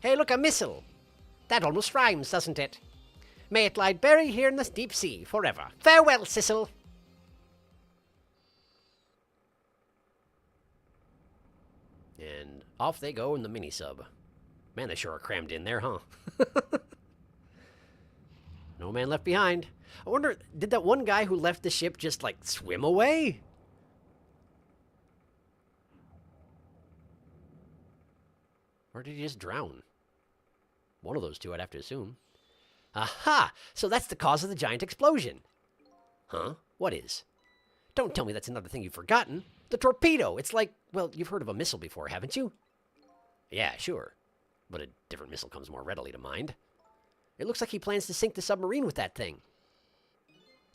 Hey, look, a missile. That almost rhymes, doesn't it? May it lie buried here in the deep sea forever. Farewell, Sissel. And off they go in the mini-sub. Man, they sure are crammed in there, huh? No man left behind. I wonder, did that one guy who left the ship just, like, swim away? Or did he just drown? One of those two, I'd have to assume. Aha! So that's the cause of the giant explosion. Huh? What is? Don't tell me that's another thing you've forgotten. The torpedo! It's like, well, you've heard of a missile before, haven't you? Yeah, sure. But a different missile comes more readily to mind. It looks like he plans to sink the submarine with that thing.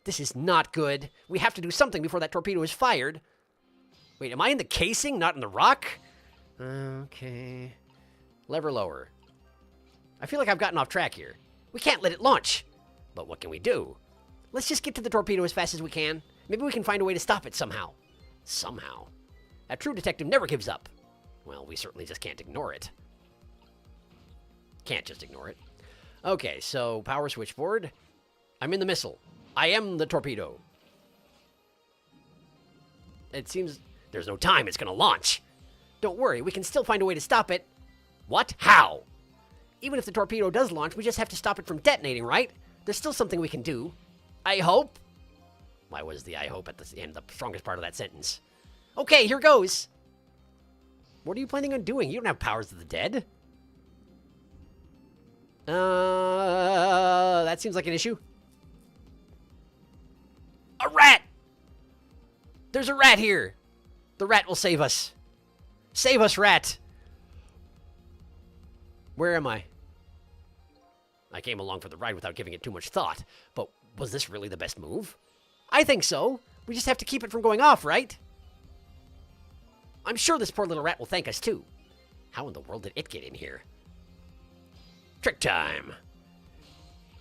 This is not good. We have to do something before that torpedo is fired. Wait, am I in the casing, not in the rock? Okay. Lever lower. I feel like I've gotten off track here. We can't let it launch. But what can we do? Let's just get to the torpedo as fast as we can. Maybe we can find a way to stop it somehow. Somehow. A true detective never gives up. Well, we certainly just can't ignore it. Can't just ignore it. Okay, so power switchboard. I'm in the missile. I am the torpedo. It seems there's no time. It's going to launch. Don't worry. We can still find a way to stop it. What? How? Even if the torpedo does launch, we just have to stop it from detonating, right? There's still something we can do. I hope. Why was the I hope at the end the strongest part of that sentence? Okay, here goes. What are you planning on doing? You don't have powers of the dead. That seems like an issue. A rat! There's a rat here. The rat will save us. Save us, rat. Where am I? I came along for the ride without giving it too much thought. But was this really the best move? I think so. We just have to keep it from going off, right? I'm sure this poor little rat will thank us, too. How in the world did it get in here? Trick time.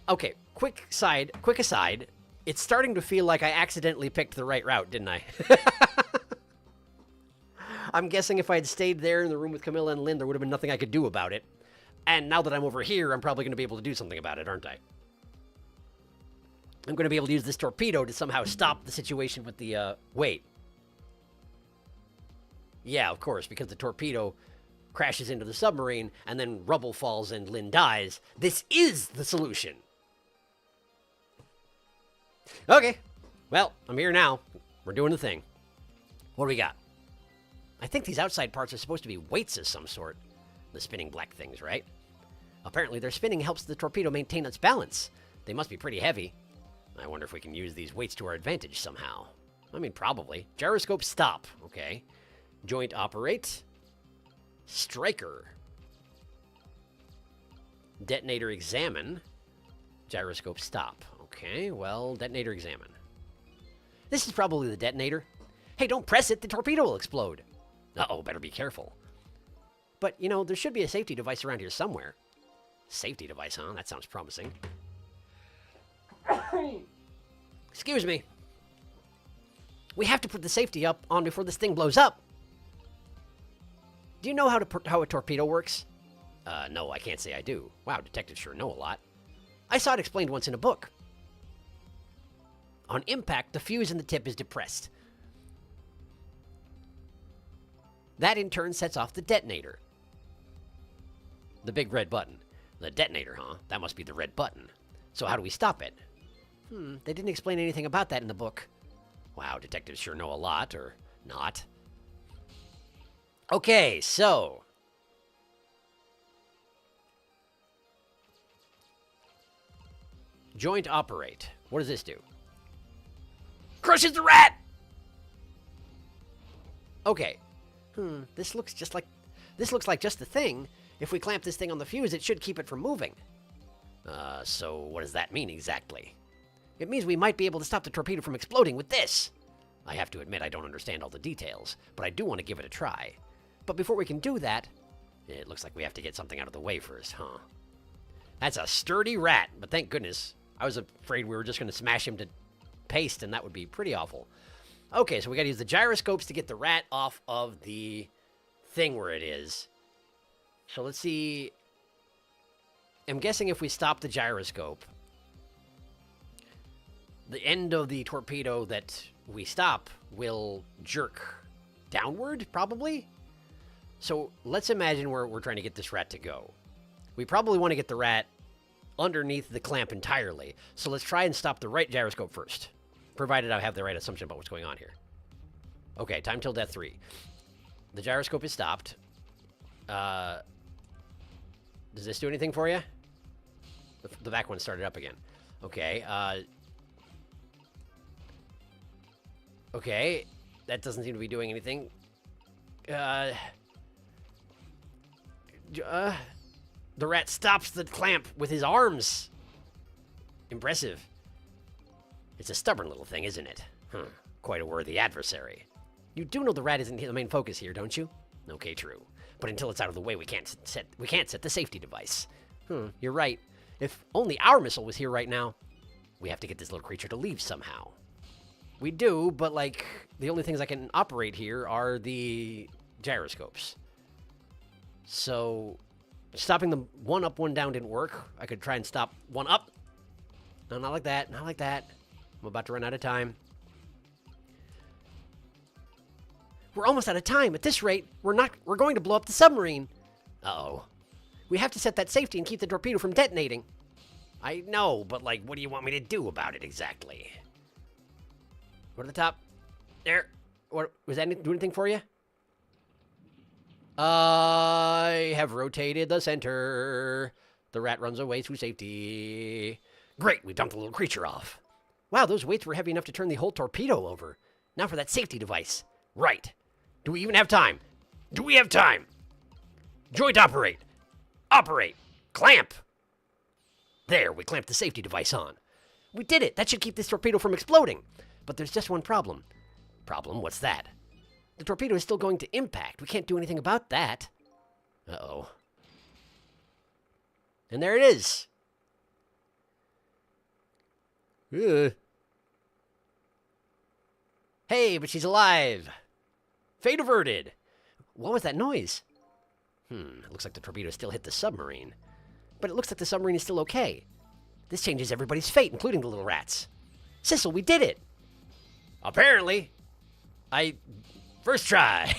Okay, quick aside. It's starting to feel like I accidentally picked the right route, didn't I? I'm guessing if I had stayed there in the room with Camilla and Lynn, there would have been nothing I could do about it. And now that I'm over here, I'm probably going to be able to do something about it, aren't I? I'm going to be able to use this torpedo to somehow stop the situation with the, wait. Yeah, of course, because the torpedo crashes into the submarine, and then rubble falls and Lynn dies. This is the solution. Okay. Well, I'm here now. We're doing the thing. What do we got? I think these outside parts are supposed to be weights of some sort. The spinning black things, right? Apparently their spinning helps the torpedo maintain its balance. They must be pretty heavy. I wonder if we can use these weights to our advantage somehow. I mean, probably. Gyroscope stop. Okay. Joint operate. Striker. Detonator examine. Gyroscope stop. Okay, well, detonator examine. This is probably the detonator. Hey, don't press it. The torpedo will explode. Uh-oh, better be careful. But, you know, there should be a safety device around here somewhere. Safety device, huh? That sounds promising. Excuse me. We have to put the safety up on before this thing blows up. Do you know how a torpedo works? No, I can't say I do. Wow, detectives sure know a lot. I saw it explained once in a book. On impact, the fuse in the tip is depressed. That in turn sets off the detonator. The big red button. The detonator, huh? That must be the red button. So how do we stop it? They didn't explain anything about that in the book. Wow, detectives sure know a lot, or not. Okay, so... Joint operate. What does this do? Crushes the rat! Okay. This looks like just the thing. If we clamp this thing on the fuse, it should keep it from moving. So what does that mean exactly? It means we might be able to stop the torpedo from exploding with this. I have to admit I don't understand all the details, but I do want to give it a try. But before we can do that, it looks like we have to get something out of the way first, huh? That's a sturdy rat, but thank goodness. I was afraid we were just going to smash him to paste, and that would be pretty awful. Okay, so we got to use the gyroscopes to get the rat off of the thing where it is. So let's see. I'm guessing if we stop the gyroscope, the end of the torpedo that we stop will jerk downward, probably. So let's imagine we're trying to get this rat to go. We probably want to get the rat underneath the clamp entirely. So let's try and stop the right gyroscope first, provided I have the right assumption about what's going on here. Okay, time till death 3. The gyroscope is stopped. Does this do anything for you? The back one started up again. Okay, okay, that doesn't seem to be doing anything. The rat stops the clamp with his arms. Impressive. It's a stubborn little thing, isn't it? Quite a worthy adversary. You do know the rat isn't the main focus here, don't you? Okay, true. But until it's out of the way, we can't set the safety device. You're right. If only our missile was here right now. We have to get this little creature to leave somehow. We do, but, like, the only things I can operate here are the gyroscopes. So, stopping the one up, one down didn't work. I could try and stop one up. No, not like that. Not like that. I'm about to run out of time. We're almost out of time. At this rate, we're going to blow up the submarine. Uh-oh. We have to set that safety and keep the torpedo from detonating. I know, but, like, what do you want me to do about it exactly? Go to the top. There. What, was that do anything for you? I have rotated the center. The rat runs away to safety. Great, we dumped the little creature off. Wow, those weights were heavy enough to turn the whole torpedo over. Now for that safety device. Right. Do we even have time? Do we have time? Joint operate. Operate. Clamp. There, we clamped the safety device on. We did it. That should keep this torpedo from exploding. But there's just one problem. Problem? What's that? The torpedo is still going to impact. We can't do anything about that. Uh-oh. And there it is. Ugh. Hey, but she's alive. Fate averted. What was that noise? It looks like the torpedo still hit the submarine. But it looks like the submarine is still okay. This changes everybody's fate, including the little rats. Sissel, we did it! Apparently. First try.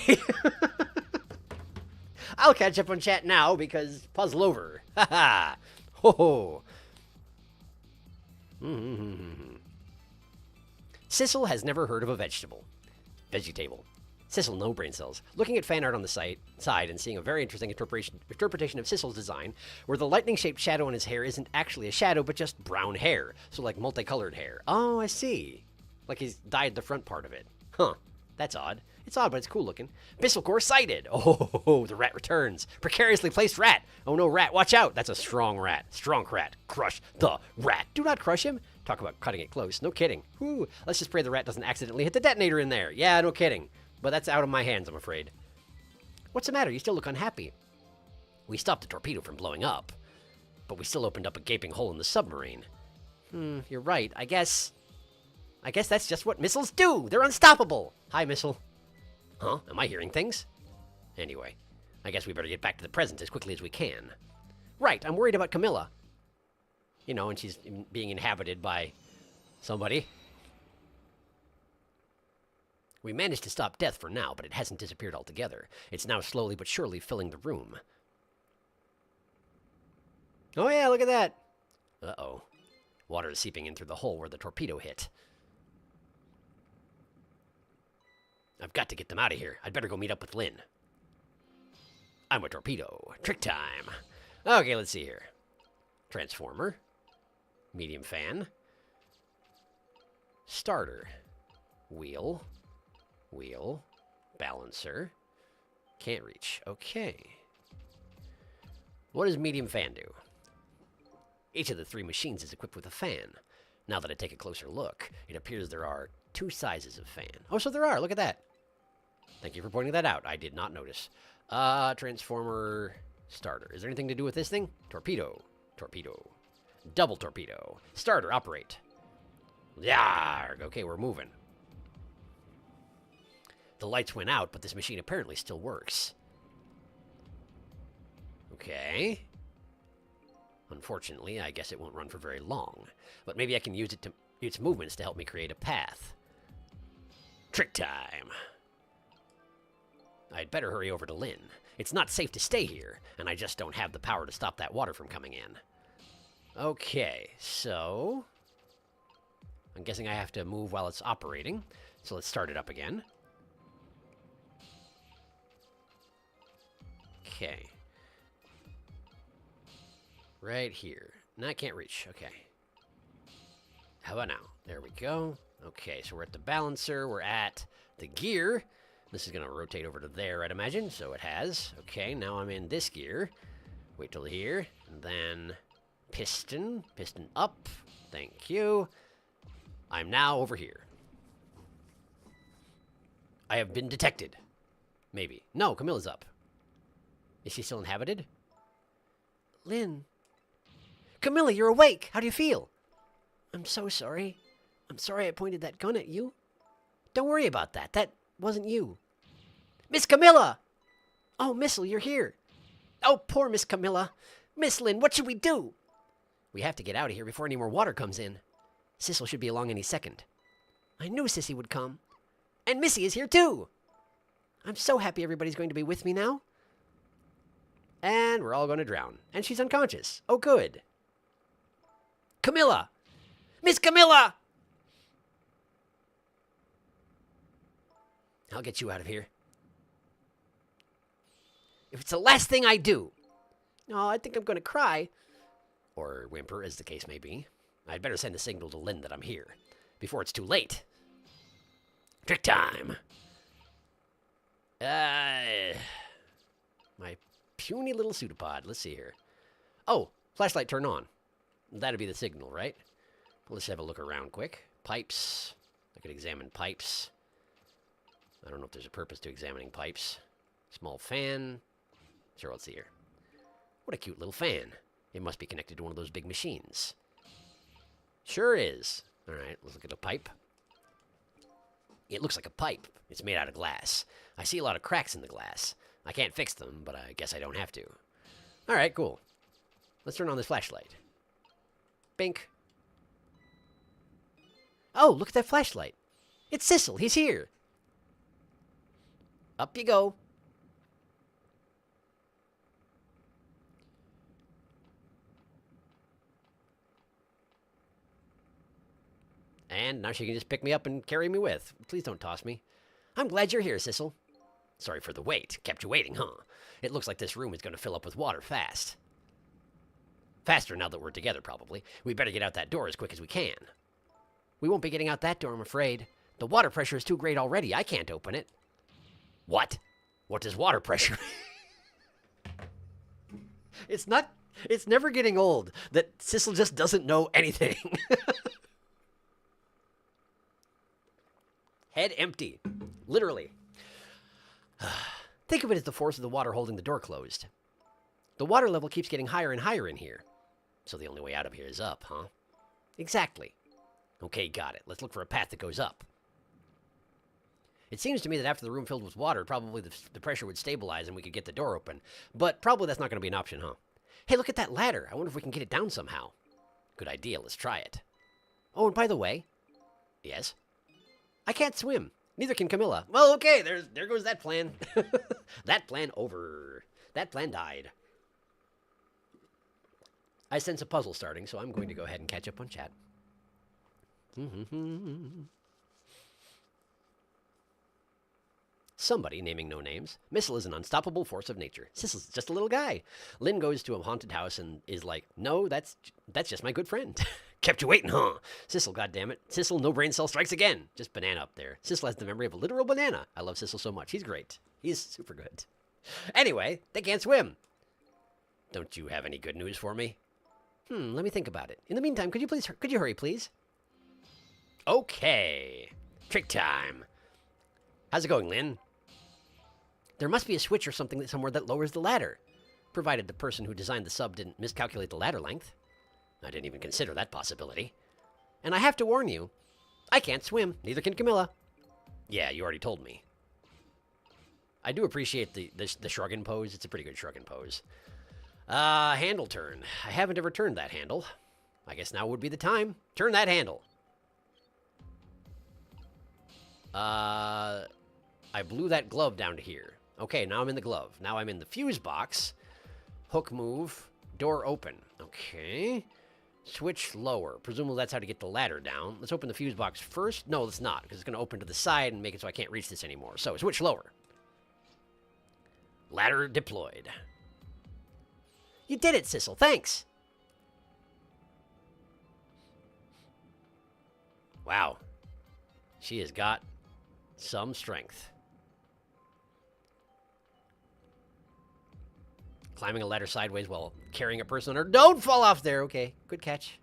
I'll catch up on chat now because puzzle over. Ha Ho ho. Sissel has never heard of a vegetable. Vegetable. Sissel, no brain cells. Looking at fan art on the side and seeing a very interesting interpretation of Sissel's design, where the lightning-shaped shadow on his hair isn't actually a shadow, but just brown hair. So like multicolored hair. Oh, I see. Like he's dyed the front part of it. Huh. That's odd. It's odd, but it's cool looking. Bissellcore sighted. Oh, the rat returns. Precariously placed rat. Oh no, rat, watch out. That's a strong rat. Strong rat. Crush the rat. Do not crush him. Talk about cutting it close. No kidding. Whew. Let's just pray the rat doesn't accidentally hit the detonator in there. Yeah, no kidding. But that's out of my hands, I'm afraid. What's the matter? You still look unhappy. We stopped the torpedo from blowing up, but we still opened up a gaping hole in the submarine. You're right. I guess that's just what missiles do. They're unstoppable. Hi, missile. Huh? Am I hearing things? Anyway, I guess we better get back to the present as quickly as we can. Right, I'm worried about Camilla. You know, and she's being inhabited by somebody. We managed to stop death for now, but it hasn't disappeared altogether. It's now slowly but surely filling the room. Oh yeah, look at that. Uh-oh. Water is seeping in through the hole where the torpedo hit. I've got to get them out of here. I'd better go meet up with Lynn. I'm a torpedo. Trick time. Okay, let's see here. Transformer. Medium fan. Starter. Wheel. Wheel. Balancer. Can't reach. Okay. What does medium fan do? Each of the three machines is equipped with a fan. Now that I take a closer look, it appears there are two sizes of fan. Oh, so there are. Look at that. Thank you for pointing that out. I did not notice. Transformer starter. Is there anything to do with this thing? Torpedo. Torpedo. Double torpedo. Starter, operate. Yarg. Okay, we're moving. The lights went out, but this machine apparently still works. Okay. Unfortunately, I guess it won't run for very long. But maybe I can use its movements to help me create a path. Trick time. I'd better hurry over to Lynn. It's not safe to stay here, and I just don't have the power to stop that water from coming in. Okay, so I'm guessing I have to move while it's operating. So let's start it up again. Okay. Right here. No, I can't reach. Okay. How about now? There we go. Okay, so we're at the balancer. We're at the gear. This is going to rotate over to there, I'd imagine. So it has. Okay, now I'm in this gear. Wait till here. And then piston. Piston up. Thank you. I'm now over here. I have been detected. Maybe. No, Camilla's up. Is she still inhabited? Lynn. Camilla, you're awake. How do you feel? I'm so sorry. I'm sorry I pointed that gun at you. Don't worry about that. That wasn't you. Miss Camilla! Oh, Missile, you're here. Oh, poor Miss Camilla. Miss Lynn, what should we do? We have to get out of here before any more water comes in. Sissel should be along any second. I knew Sissy would come. And Missy is here too. I'm so happy everybody's going to be with me now. And we're all going to drown. And she's unconscious. Oh, good. Camilla! Miss Camilla! I'll get you out of here. If it's the last thing I do. Oh, I think I'm going to cry. Or whimper, as the case may be. I'd better send a signal to Lynn that I'm here. Before it's too late. Trick time. My puny little pseudopod. Let's see here. Oh, flashlight turn on. That'd be the signal, right? Let's have a look around quick. Pipes. I could examine pipes. I don't know if there's a purpose to examining pipes. Small fan. Sure, let's see here. What a cute little fan. It must be connected to one of those big machines. Sure is. All right, let's look at the pipe. It looks like a pipe. It's made out of glass. I see a lot of cracks in the glass. I can't fix them, but I guess I don't have to. All right, cool. Let's turn on this flashlight. Bink. Oh, look at that flashlight. It's Sissel. He's here. Up you go. And now she can just pick me up and carry me with. Please don't toss me. I'm glad you're here, Sissel. Sorry for the wait. Kept you waiting, huh? It looks like this room is going to fill up with water fast. Faster now that we're together, probably. We better get out that door as quick as we can. We won't be getting out that door, I'm afraid. The water pressure is too great already. I can't open it. What? What does water pressure It's never getting old that Sissel just doesn't know anything. Head empty. Literally. Think of it as the force of the water holding the door closed. The water level keeps getting higher and higher in here. So the only way out of here is up, huh? Exactly. Okay, got it. Let's look for a path that goes up. It seems to me that after the room filled with water, probably the pressure would stabilize and we could get the door open. But probably that's not going to be an option, huh? Hey, look at that ladder. I wonder if we can get it down somehow. Good idea. Let's try it. Oh, and by the way... Yes? I can't swim. Neither can Camilla. Well, okay. There goes that plan. That plan over. That plan died. I sense a puzzle starting, so I'm going to go ahead and catch up on chat. Somebody, naming no names. Missile is an unstoppable force of nature. Sissel's just a little guy. Lynn goes to a haunted house and is like, no, that's just my good friend. Kept you waiting, huh? Sissel, goddammit. Sissel, no brain cell strikes again. Just banana up there. Sissel has the memory of a literal banana. I love Sissel so much. He's great. He's super good. Anyway, they can't swim. Don't you have any good news for me? Let me think about it. In the meantime, could you hurry, please? Okay. Trick time. How's it going, Lynn? There must be a switch or something somewhere that lowers the ladder. Provided the person who designed the sub didn't miscalculate the ladder length. I didn't even consider that possibility. And I have to warn you, I can't swim. Neither can Camilla. Yeah, you already told me. I do appreciate the shrugging pose. It's a pretty good shrugging pose. Handle turn. I haven't ever turned that handle. I guess now would be the time. Turn that handle. I blew that glove down to here. Okay, now I'm in the glove. Now I'm in the fuse box. Hook move. Door open. Okay. Switch lower. Presumably that's how to get the ladder down. Let's open the fuse box first. No, let's not, because it's going to open to the side and make it so I can't reach this anymore. So, switch lower. Ladder deployed. You did it, Sissel. Thanks. Wow. She has got some strength. Climbing a ladder sideways while carrying a person on her. Don't fall off there. Okay, good catch.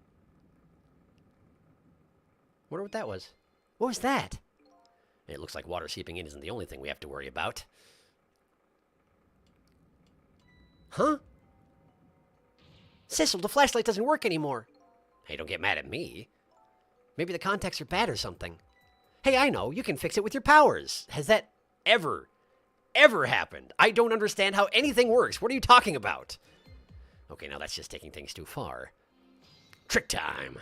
Wonder what that was. What was that? It looks like water seeping in isn't the only thing we have to worry about. Huh? Sissel, the flashlight doesn't work anymore. Hey, don't get mad at me. Maybe the contacts are bad or something. Hey, I know. You can fix it with your powers. Has that ever happened? I don't understand how anything works. What are you talking about? Okay, now that's just taking things too far. Trick time.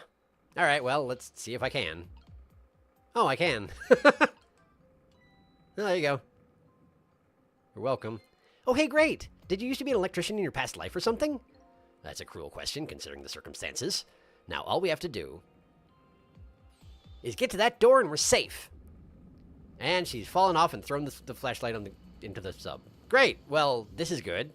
All right, well, let's see if I can. Oh, I can. Oh, there you go. You're welcome. Oh, hey, great. Did you used to be an electrician in your past life or something? That's a cruel question, considering the circumstances. Now, all we have to do is get to that door and we're safe. And she's fallen off and thrown the flashlight into the sub. Great. Well, this is good.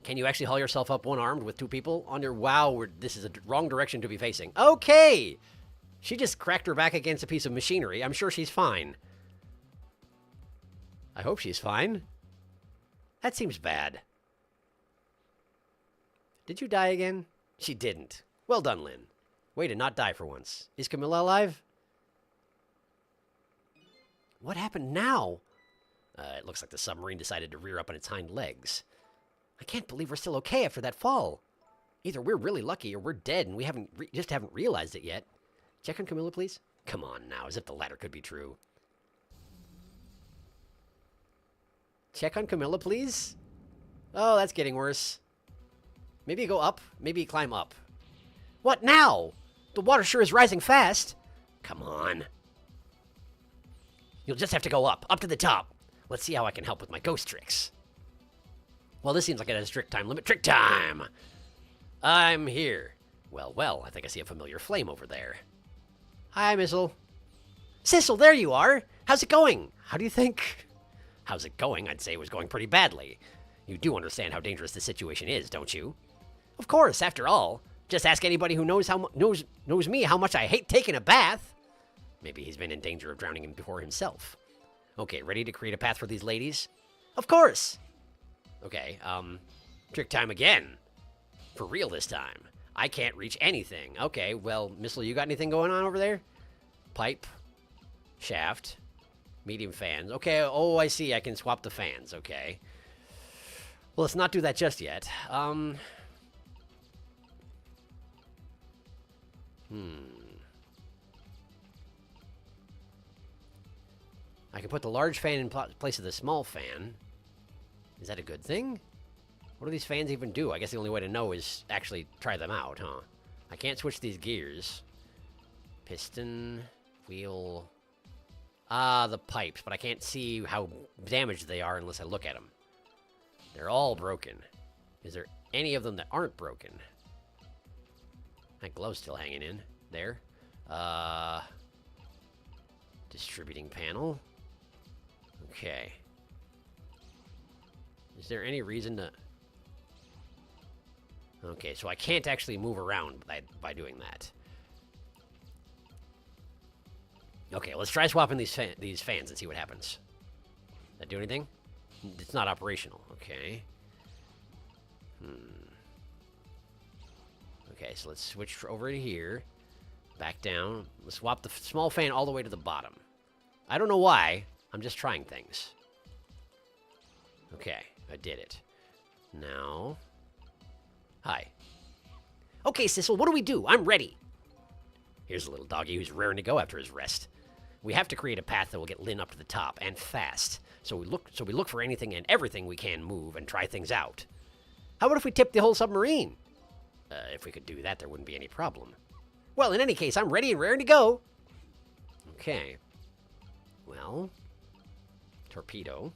Can you actually haul yourself up one-armed with two people on your... Wow, this is a wrong direction to be facing. Okay! She just cracked her back against a piece of machinery. I'm sure she's fine. I hope she's fine. That seems bad. Did you die again? She didn't. Well done, Lynn. Way to not die for once. Is Camilla alive? What happened now? It looks like the submarine decided to rear up on its hind legs. I can't believe we're still okay after that fall. Either we're really lucky or we're dead and we just haven't realized it yet. Check on Camilla, please. Come on now, as if the latter could be true. Check on Camilla, please. Oh, that's getting worse. Maybe go up. Maybe climb up. What now? The water sure is rising fast. Come on. You'll just have to go up to the top. Let's see how I can help with my ghost tricks. Well, this seems like it has a strict time limit. Trick time! I'm here. Well, I think I see a familiar flame over there. Hi, Missile. Sissel, there you are. How's it going? How do you think? How's it going? I'd say it was going pretty badly. You do understand how dangerous this situation is, don't you? Of course, after all. Just ask anybody who knows me how much I hate taking a bath. Maybe he's been in danger of drowning before himself. Okay, ready to create a path for these ladies? Of course! Okay, trick time again. For real this time. I can't reach anything. Okay, well, Missile, you got anything going on over there? Pipe. Shaft. Medium fans. Okay, oh, I see. I can swap the fans. Okay. Well, let's not do that just yet. I can put the large fan in place of the small fan. Is that a good thing? What do these fans even do? I guess the only way to know is actually try them out, huh? I can't switch these gears. Piston, wheel. Ah, the pipes, but I can't see how damaged they are unless I look at them. They're all broken. Is there any of them that aren't broken? That glove's still hanging in. There. Distributing panel. Okay. Is there any reason to... Okay, so I can't actually move around by doing that. Okay, let's try swapping these fans and see what happens. Does that do anything? It's not operational. Okay. Okay, so let's switch over to here. Back down. Let's swap the small fan all the way to the bottom. I don't know why. I'm just trying things. Okay, I did it. Now... Hi. Okay, Sissel, what do we do? I'm ready. Here's a little doggy who's raring to go after his rest. We have to create a path that will get Lynn up to the top, and fast. So we look for anything and everything we can move and try things out. How about if we tip the whole submarine? If we could do that, there wouldn't be any problem. Well, in any case, I'm ready and raring to go. Okay. Well, torpedo.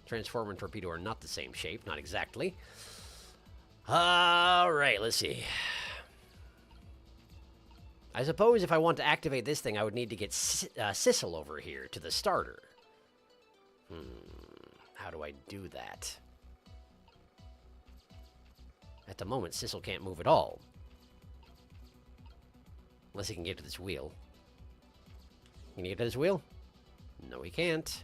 Transformer and torpedo are not the same shape, not exactly. All right, let's see. I suppose if I want to activate this thing, I would need to get Sissel over here to the starter. How do I do that? At the moment, Sissel can't move at all. Unless he can get to this wheel. Can you get to this wheel? No, he can't.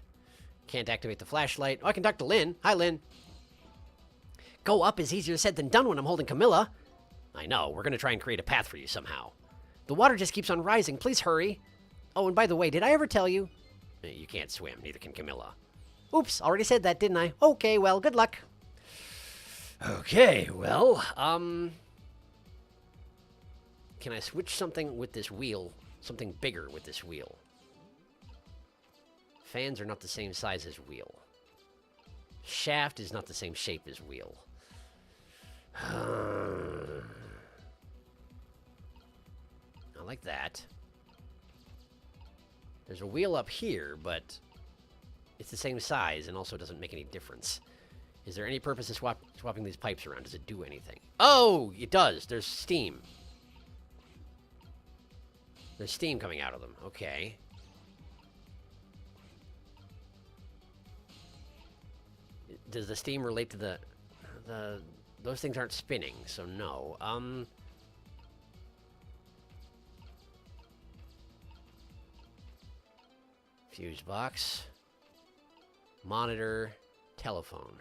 Can't activate the flashlight. Oh, I can talk to Lynn. Hi, Lynn. Go up is easier said than done when I'm holding Camilla. I know. We're going to try and create a path for you somehow. The water just keeps on rising. Please hurry. Oh, and by the way, did I ever tell you? You can't swim. Neither can Camilla. Oops, already said that, didn't I? Okay, well, good luck. Okay, well, can I switch something with this wheel? Something bigger with this wheel? Fans are not the same size as wheel. Shaft is not the same shape as wheel. I like that. There's a wheel up here, but it's the same size and also doesn't make any difference. Is there any purpose to swapping these pipes around? Does it do anything? Oh, it does. There's steam. There's steam coming out of them. Okay. Does the steam relate to the those things aren't spinning, so no. Fuse box. Monitor. Telephone.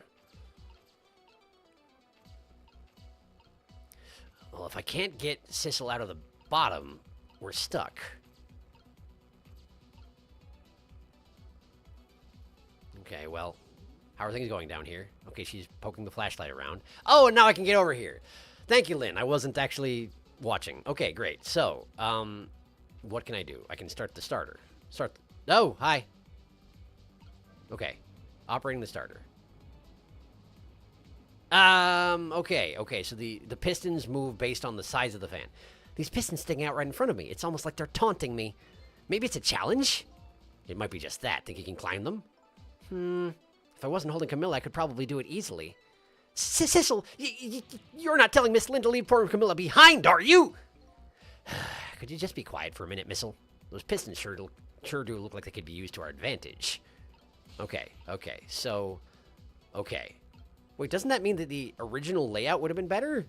Well, if I can't get Sissel out of the bottom, we're stuck. Okay, well, how are things going down here? Okay, she's poking the flashlight around. Oh, and now I can get over here. Thank you, Lynn. I wasn't actually watching. Okay, great. So, what can I do? I can start the starter. Oh, hi. Okay. Operating the starter. Okay, so the pistons move based on the size of the fan. These pistons sticking out right in front of me. It's almost like they're taunting me. Maybe it's a challenge? It might be just that. Think you can climb them? If I wasn't holding Camilla, I could probably do it easily. Sissel, you're not telling Miss Lynn to leave poor Camilla behind, are you? Could you just be quiet for a minute, Missile? Those pistons sure do look like they could be used to our advantage. Okay, so... Okay. Wait, doesn't that mean that the original layout would have been better?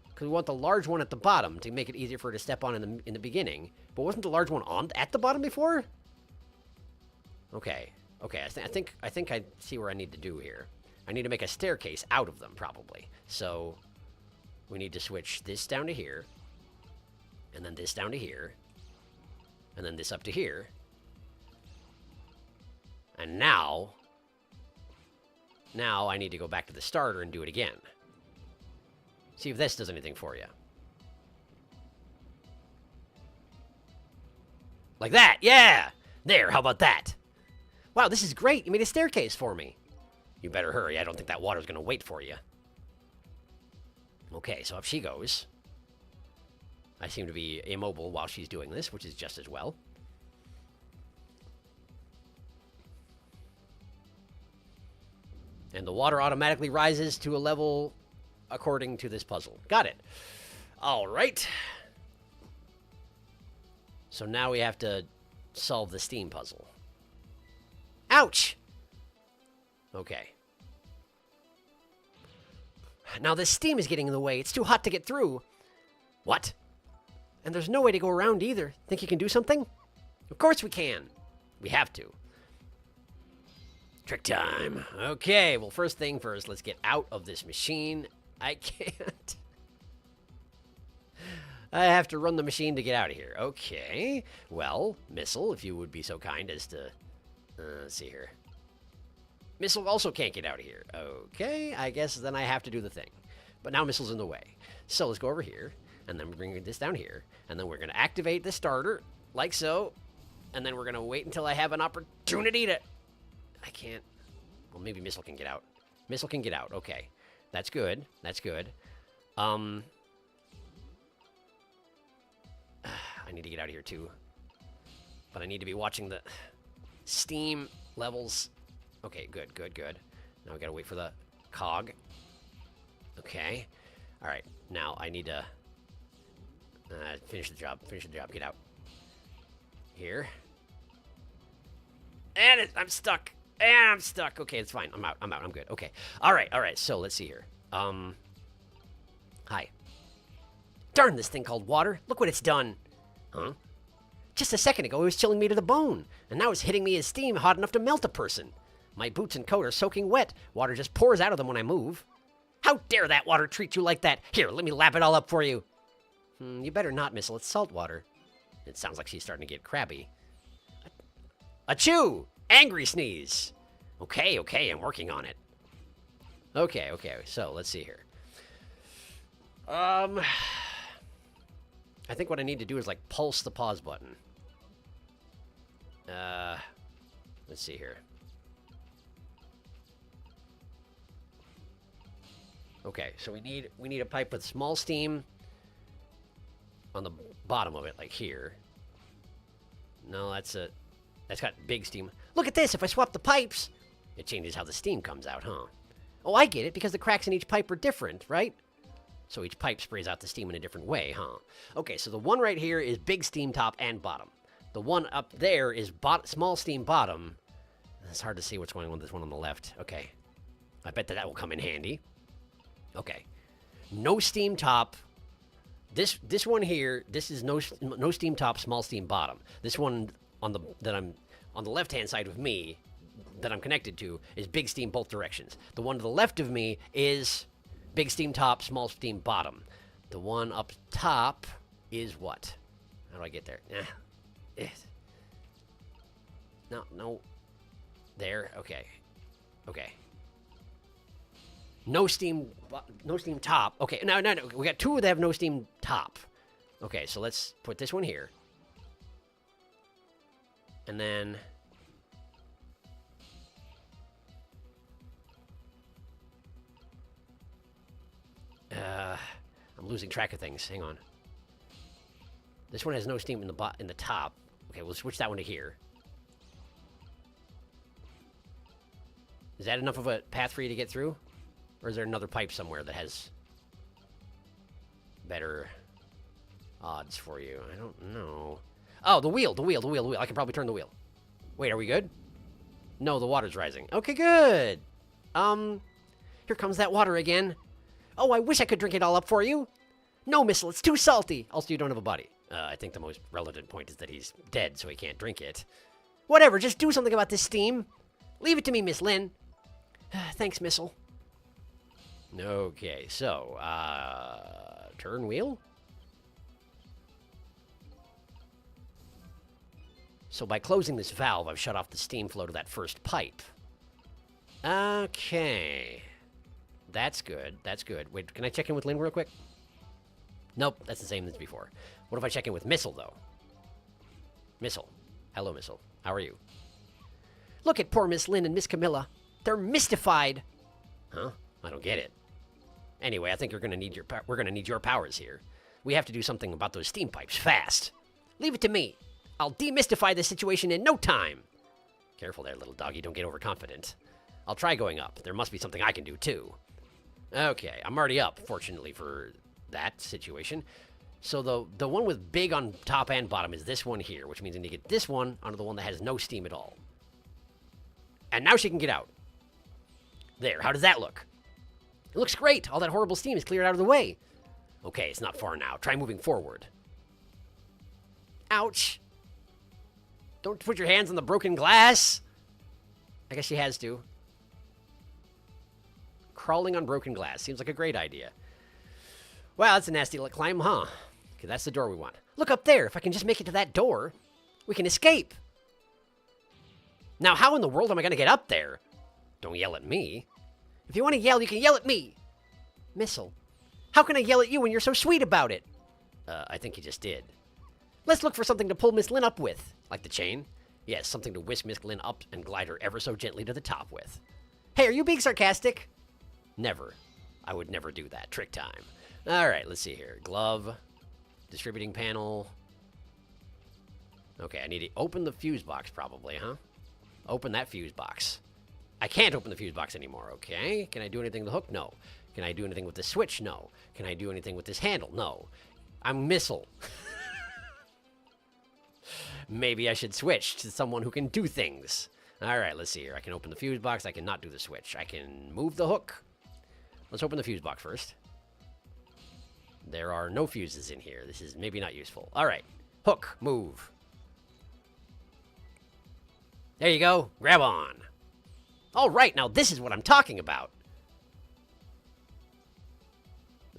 Because we want the large one at the bottom to make it easier for her to step on in the beginning. But wasn't the large one at the bottom before? Okay, I think I see where I need to do here. I need to make a staircase out of them, probably. So, we need to switch this down to here. And then this down to here. And then this up to here. And now I need to go back to the starter and do it again. See if this does anything for you. Like that, yeah! There, how about that? Wow, this is great. You made a staircase for me. You better hurry. I don't think that water's going to wait for you. Okay, so up she goes. I seem to be immobile while she's doing this, which is just as well. And the water automatically rises to a level according to this puzzle. Got it. All right. So now we have to solve the steam puzzle. Ouch! Okay. Now this steam is getting in the way. It's too hot to get through. What? And there's no way to go around either. Think you can do something? Of course we can. We have to. Trick time. Okay, well, first thing first, let's get out of this machine. I can't. I have to run the machine to get out of here. Okay. Well, Missile, if you would be so kind as to... let's see here. Missile also can't get out of here. Okay, I guess then I have to do the thing. But now Missile's in the way. So let's go over here, and then we're bringing this down here, and then we're going to activate the starter, like so, and then we're going to wait until I have an opportunity to... I can't... Well, maybe Missile can get out. Missile can get out. Okay. That's good. That's good. I need to get out of here, too. But I need to be watching the steam levels. Okay, good. Now we gotta wait for the cog. Okay. Alright, now I need to finish the job. Get out. Here. And I'm stuck. Okay, it's fine. I'm out. I'm good. Okay. Alright. So, let's see here. Hi. Darn this thing called water. Look what it's done. Huh? Just a second ago, it was chilling me to the bone. And now it's hitting me as steam hot enough to melt a person. My boots and coat are soaking wet. Water just pours out of them when I move. How dare that water treat you like that? Here, let me lap it all up for you. You better not, Missile. It's salt water. It sounds like she's starting to get crabby. Achoo! Angry sneeze. Okay, I'm working on it. Okay, so let's see here. I think what I need to do is, like, pulse the pause button. Let's see here. Okay, so we need a pipe with small steam on the bottom of it, like here. No, that's got big steam. Look at this, if I swap the pipes, it changes how the steam comes out, huh? Oh, I get it, because the cracks in each pipe are different, right? So each pipe sprays out the steam in a different way, huh? Okay, so the one right here is big steam top and bottom. The one up there is small steam bottom. It's hard to see what's going on with this one on the left. Okay. I bet that will come in handy. Okay. No steam top. This one here, this is no steam top, small steam bottom. This one on the left-hand side of me that I'm connected to is big steam both directions. The one to the left of me is big steam top, small steam bottom. The one up top is what? How do I get there? No. There. Okay. No steam top. Okay, no. We got two that have no steam top. Okay, so let's put this one here. And then... I'm losing track of things. Hang on. This one has no steam in the top. Okay, we'll switch that one to here. Is that enough of a path for you to get through? Or is there another pipe somewhere that has better odds for you? I don't know. Oh, the wheel. I can probably turn the wheel. Wait, are we good? No, the water's rising. Okay, good. Here comes that water again. Oh, I wish I could drink it all up for you. No, Missile, it's too salty. Also, you don't have a body. I think the most relevant point is that he's dead, so he can't drink it. Whatever, just do something about this steam. Leave it to me, Miss Lynn. Thanks, Missile. Okay, so, turn wheel? So by closing this valve, I've shut off the steam flow to that first pipe. Okay. That's good. Wait, can I check in with Lynn real quick? Nope, that's the same as before. What if I check in with Missile, though? Missile. Hello, Missile. How are you? Look at poor Miss Lynn and Miss Camilla. They're mystified. Huh? I don't get it. Anyway, I think we're gonna need your powers here. We have to do something about those steam pipes fast. Leave it to me. I'll demystify this situation in no time. Careful there, little doggy. Don't get overconfident. I'll try going up. There must be something I can do, too. Okay, I'm already up, fortunately for that situation. So the one with big on top and bottom is this one here, which means I need to get this one onto the one that has no steam at all. And now she can get out. There, how does that look? It looks great. All that horrible steam is cleared out of the way. Okay, it's not far now. Try moving forward. Ouch. Don't put your hands on the broken glass. I guess she has to. Crawling on broken glass. Seems like a great idea. Wow, that's a nasty little climb, huh? Okay, that's the door we want. Look up there. If I can just make it to that door, we can escape. Now, how in the world am I going to get up there? Don't yell at me. If you want to yell, you can yell at me. Missile, how can I yell at you when you're so sweet about it? I think you just did. Let's look for something to pull Miss Lynn up with. Like the chain? Yes, something to whisk Miss Lynn up and glide her ever so gently to the top with. Hey, are you being sarcastic? Never. I would never do that. Trick time. All right, let's see here. Glove. Distributing panel. Okay, I need to open the fuse box probably, huh? Open that fuse box. I can't open the fuse box anymore, okay? Can I do anything with the hook? No. Can I do anything with the switch? No. Can I do anything with this handle? No. I'm Missile. Maybe I should switch to someone who can do things. All right, let's see here. I can open the fuse box. I cannot do the switch. I can move the hook. Let's open the fuse box first. There are no fuses in here. This is maybe not useful. All right. Hook. Move. There you go. Grab on. All right, now this is what I'm talking about.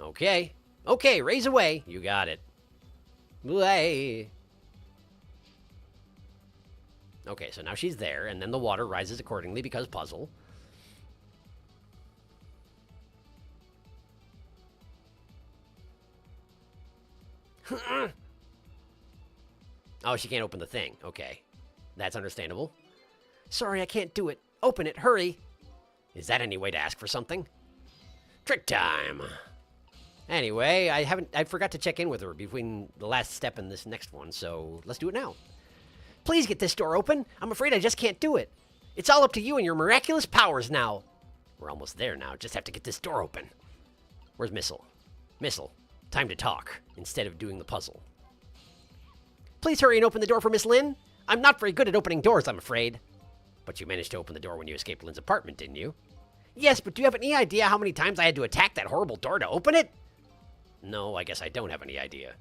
Okay. Okay, raise away. You got it. Way. Okay, so now she's there, and then the water rises accordingly because puzzle. Oh, she can't open the thing. Okay. That's understandable. Sorry, I can't do it. Open it, hurry. Is that any way to ask for something? Trick time. Anyway, I forgot to check in with her between the last step and this next one, so let's do it now. Please get this door open. I'm afraid I just can't do it. It's all up to you and your miraculous powers now. We're almost there now. Just have to get this door open. Where's Missile? Missile, time to talk instead of doing the puzzle. Please hurry and open the door for Miss Lynn. I'm not very good at opening doors, I'm afraid. But you managed to open the door when you escaped Lynn's apartment, didn't you? Yes, but do you have any idea how many times I had to attack that horrible door to open it? No, I guess I don't have any idea.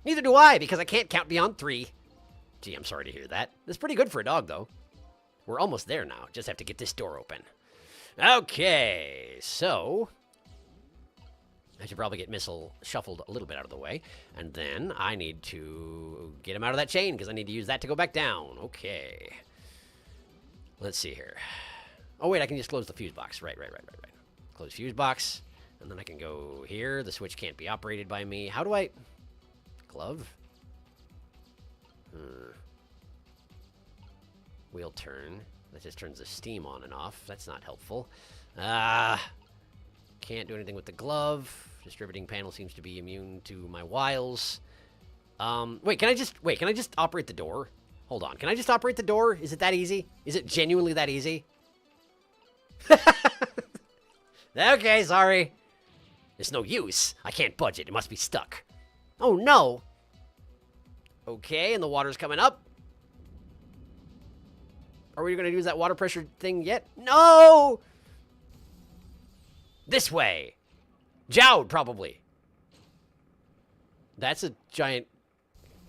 Neither do I, because I can't count beyond 3. Gee, I'm sorry to hear that. That's pretty good for a dog, though. We're almost there now. Just have to get this door open. Okay, so I should probably get Missile shuffled a little bit out of the way. And then I need to get him out of that chain, because I need to use that to go back down. Okay. Let's see here. Oh, wait, I can just close the fuse box. Right. Close fuse box. And then I can go here. The switch can't be operated by me. How do I... Glove? Wheel turn. That just turns the steam on and off. That's not helpful. Can't do anything with the glove. Distributing panel seems to be immune to my wiles. Wait, can I just operate the door? Hold on. Can I just operate the door? Is it that easy? Is it genuinely that easy? Okay, sorry. It's no use. I can't budge it. It must be stuck. Oh, no. Okay, and the water's coming up. Are we going to use that water pressure thing yet? No! This way. Jowd, probably. That's a giant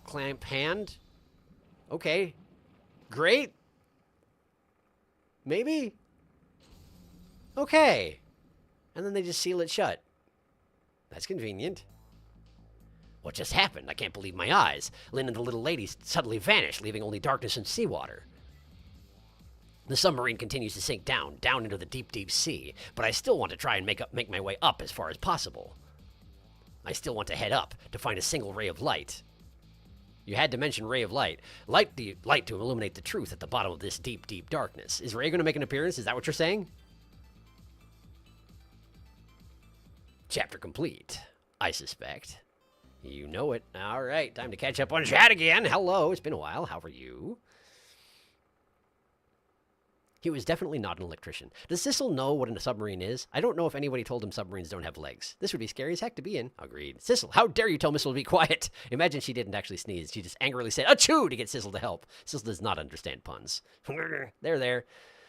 clamp hand. Okay. Great. Maybe? Okay. And then they just seal it shut. That's convenient. What just happened? I can't believe my eyes. Lynn and the little lady suddenly vanished, leaving only darkness and seawater. The submarine continues to sink down into the deep, deep sea, but I still want to try and make my way up as far as possible. I still want to head up to find a single ray of light. You had to mention ray of light. Light to illuminate the truth at the bottom of this deep, deep darkness. Is Ray going to make an appearance? Is that what you're saying? Chapter complete, I suspect. You know it. All right, time to catch up on chat again. Hello, it's been a while. How are you? He was definitely not an electrician. Does Sissel know what a submarine is? I don't know if anybody told him submarines don't have legs. This would be scary as heck to be in. Agreed. Sissel, how dare you tell Missile to be quiet? Imagine she didn't actually sneeze. She just angrily said, achoo, to get Sissel to help. Sissel does not understand puns. There.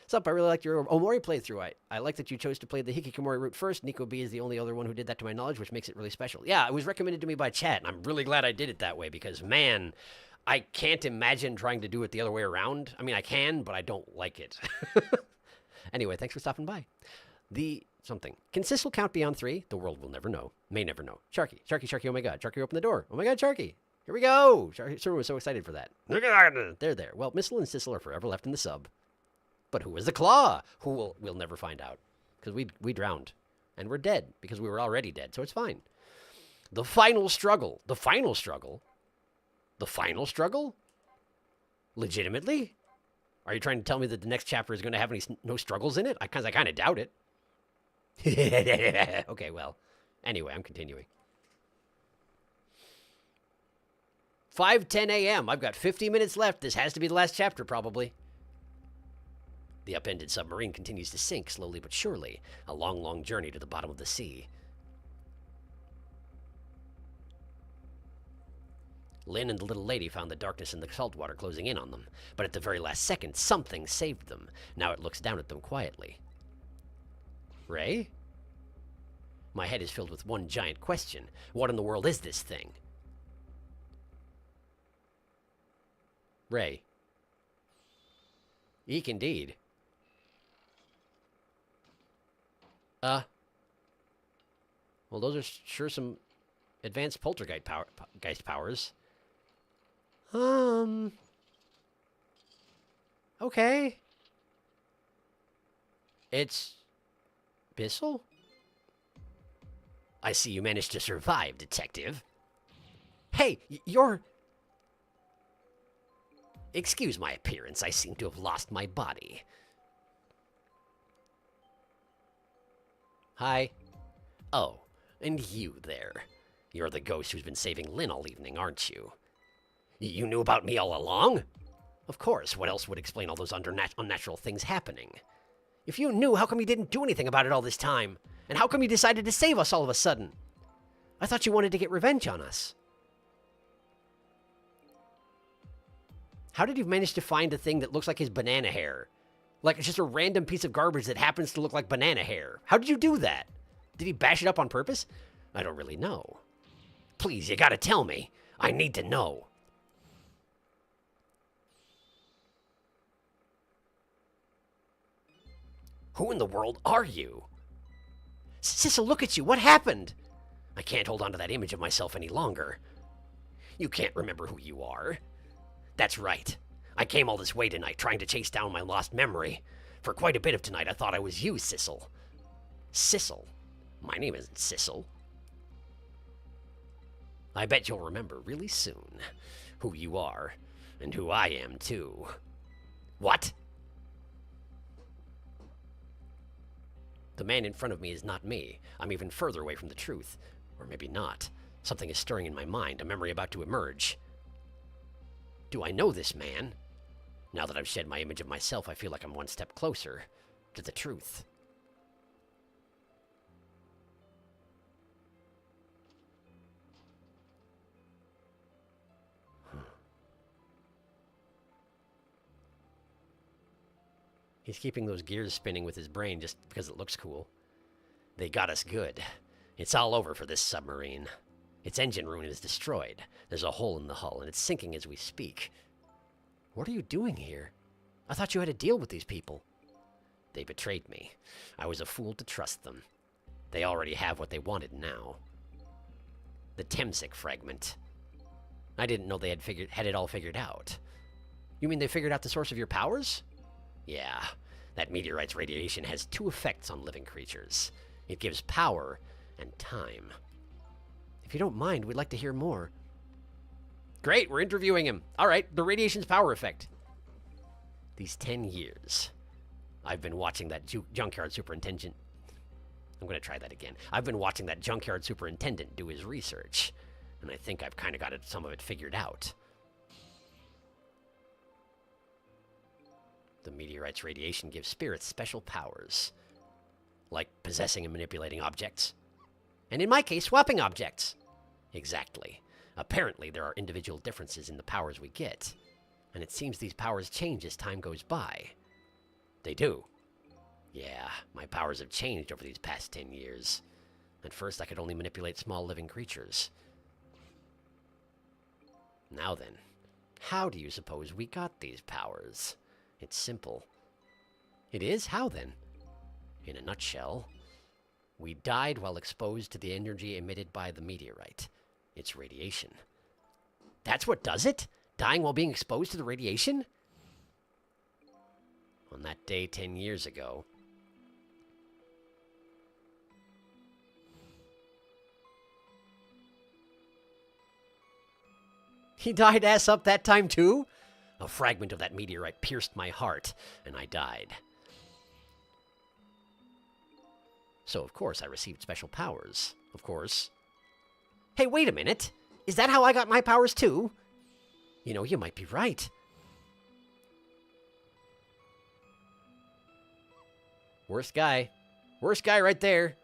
Sup, I really liked your Omori playthrough. I like that you chose to play the Hikikomori route first. Nico B is the only other one who did that to my knowledge, which makes it really special. Yeah, it was recommended to me by chat, and I'm really glad I did it that way because, man, I can't imagine trying to do it the other way around. I mean, I can, but I don't like it. Anyway, thanks for stopping by. Can Sissel count beyond 3? The world will never know. May never know. Sharky, oh my god. Sharky, open the door. Oh my god, Sharky. Here we go. Sharky was so excited for that. There. Well, Missile and Sissel are forever left in the sub. But who was the Claw? We'll never find out. Because we drowned. And we're dead. Because we were already dead. So it's fine. The final struggle. The final struggle? The final struggle? Legitimately? Are you trying to tell me that the next chapter is going to have no struggles in it? I kind of doubt it. Okay, well. Anyway, I'm continuing. 5:10 a.m. I've got 50 minutes left. This has to be the last chapter, probably. The upended submarine continues to sink slowly but surely. A long, long journey to the bottom of the sea. Lynn and the little lady found the darkness and the salt water closing in on them. But at the very last second, something saved them. Now it looks down at them quietly. Ray? My head is filled with one giant question. What in the world is this thing? Ray. Eek indeed. Well, those are sure some advanced poltergeist powers. Okay. It's Bissell? I see you managed to survive, Detective. Hey, you're... Excuse my appearance, I seem to have lost my body. Hi. Oh, and you there. You're the ghost who's been saving Lynn all evening, aren't you? You knew about me all along? Of course, what else would explain all those unnatural things happening? If you knew, how come you didn't do anything about it all this time? And how come you decided to save us all of a sudden? I thought you wanted to get revenge on us. How did you manage to find a thing that looks like his banana hair? Like it's just a random piece of garbage that happens to look like banana hair. How did you do that? Did he bash it up on purpose? I don't really know. Please, you gotta tell me. I need to know. Who in the world are you? Sissel, look at you. What happened? I can't hold on to that image of myself any longer. You can't remember who you are. That's right. I came all this way tonight trying to chase down my lost memory. For quite a bit of tonight, I thought I was you, Sissel. Sissel? My name isn't Sissel. I bet you'll remember really soon who you are, and who I am, too. What? The man in front of me is not me. I'm even further away from the truth. Or maybe not. Something is stirring in my mind, a memory about to emerge. Do I know this man? Now that I've shed my image of myself, I feel like I'm one step closer to the truth. He's keeping those gears spinning with his brain just because it looks cool. They got us good. It's all over for this submarine. Its engine room is destroyed. There's a hole in the hull, and it's sinking as we speak. What are you doing here? I thought you had a deal with these people. They betrayed me. I was a fool to trust them. They already have what they wanted now. The Temsic fragment. I didn't know they had it all figured out. You mean they figured out the source of your powers? Yeah, that meteorite's radiation has two effects on living creatures. It gives power and time. If you don't mind, we'd like to hear more. Great, we're interviewing him. All right, the radiation's power effect. These 10 years, I've been watching that junkyard superintendent... I'm going to try that again. I've been watching that junkyard superintendent do his research, and I think I've kind of got some of it figured out. The meteorite's radiation gives spirits special powers, like possessing and manipulating objects. And in my case, swapping objects. Exactly. Apparently, there are individual differences in the powers we get, and it seems these powers change as time goes by. They do. Yeah, my powers have changed over these past 10 years. At first, I could only manipulate small living creatures. Now then, how do you suppose we got these powers? It's simple. It is? How then? In a nutshell, we died while exposed to the energy emitted by the meteorite. It's radiation. That's what does it? Dying while being exposed to the radiation? On that day 10 years ago, he died ass up that time too? A fragment of that meteorite pierced my heart, and I died. So, of course, I received special powers. Of course. Hey, wait a minute. Is that how I got my powers too? You know, you might be right. Worst guy. Worst guy right there.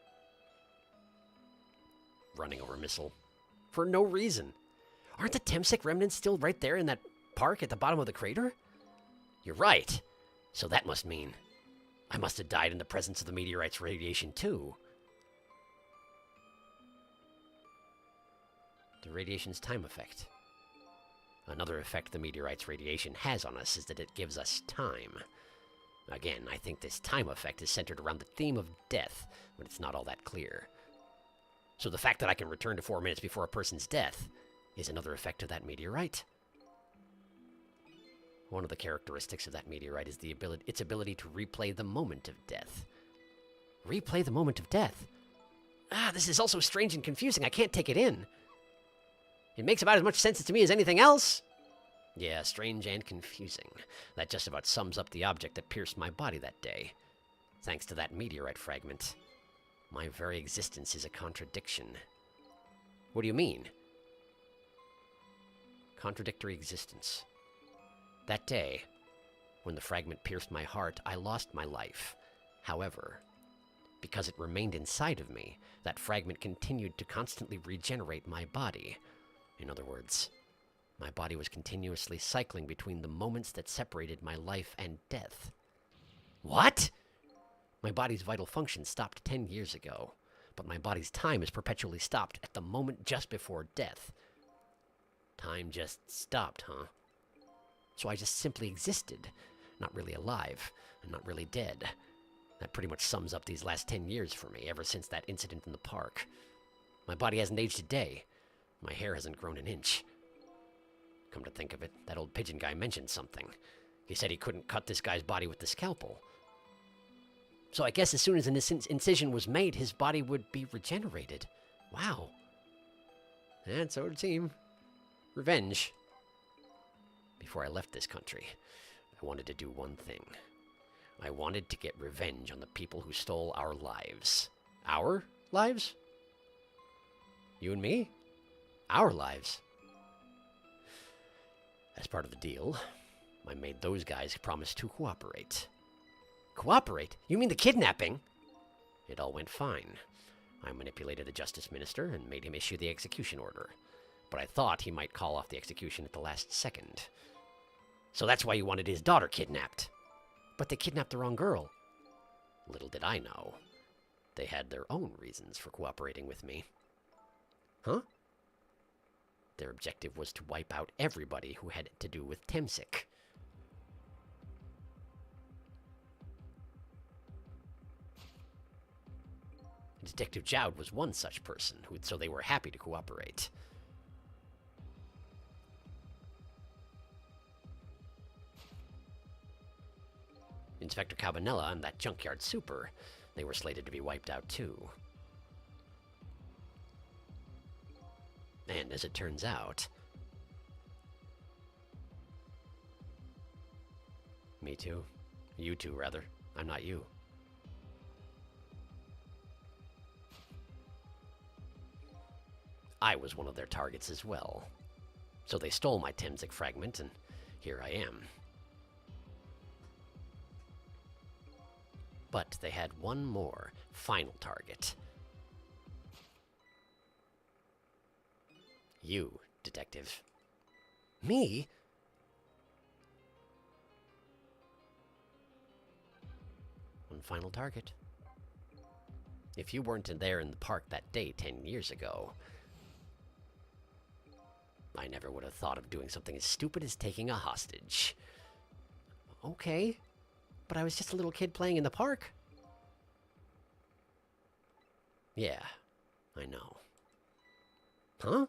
Running over a missile. For no reason. Aren't the Temsic remnants still right there in that park at the bottom of the crater? You're right. So that must mean I must have died in the presence of the meteorite's radiation too. The radiation's time effect. Another effect the meteorite's radiation has on us is that it gives us time. Again, I think this time effect is centered around the theme of death, but it's not all that clear. So the fact that I can return to 4 minutes before a person's death is another effect of that meteorite. One of the characteristics of that meteorite is its ability to replay the moment of death. Replay the moment of death? This is also strange and confusing. I can't take it in. It makes about as much sense to me as anything else. Yeah, strange and confusing. That just about sums up the object that pierced my body that day. Thanks to that meteorite fragment. My very existence is a contradiction. What do you mean? Contradictory existence. That day, when the fragment pierced my heart, I lost my life. However, because it remained inside of me, that fragment continued to constantly regenerate my body. In other words, my body was continuously cycling between the moments that separated my life and death. What? My body's vital function stopped 10 years ago, but my body's time is perpetually stopped at the moment just before death. Time just stopped, huh? So I just simply existed, not really alive, and not really dead. That pretty much sums up these last 10 years for me, ever since that incident in the park. My body hasn't aged a day. My hair hasn't grown an inch. Come to think of it, that old pigeon guy mentioned something. He said he couldn't cut this guy's body with the scalpel. So I guess as soon as an incision was made, his body would be regenerated. Wow. And so it would seem. Revenge. Before I left this country, I wanted to do one thing. I wanted to get revenge on the people who stole our lives. Our lives? You and me? Our lives. As part of the deal, I made those guys promise to cooperate. Cooperate? You mean the kidnapping? It all went fine. I manipulated the justice minister and made him issue the execution order. But I thought he might call off the execution at the last second. So that's why you wanted his daughter kidnapped. But they kidnapped the wrong girl. Little did I know. They had their own reasons for cooperating with me. Huh? Their objective was to wipe out everybody who had to do with Temsic. Detective Jowd was one such person, so they were happy to cooperate. Inspector Cabanella and that junkyard super, they were slated to be wiped out too. And as it turns out... Me too. You too, rather. I'm not you. I was one of their targets as well. So they stole my Temsic fragment, and here I am. But they had one more, final target. You, Detective. Me? One final target. If you weren't there in the park that day 10 years ago, I never would have thought of doing something as stupid as taking a hostage. Okay, but I was just a little kid playing in the park. Yeah, I know. Huh?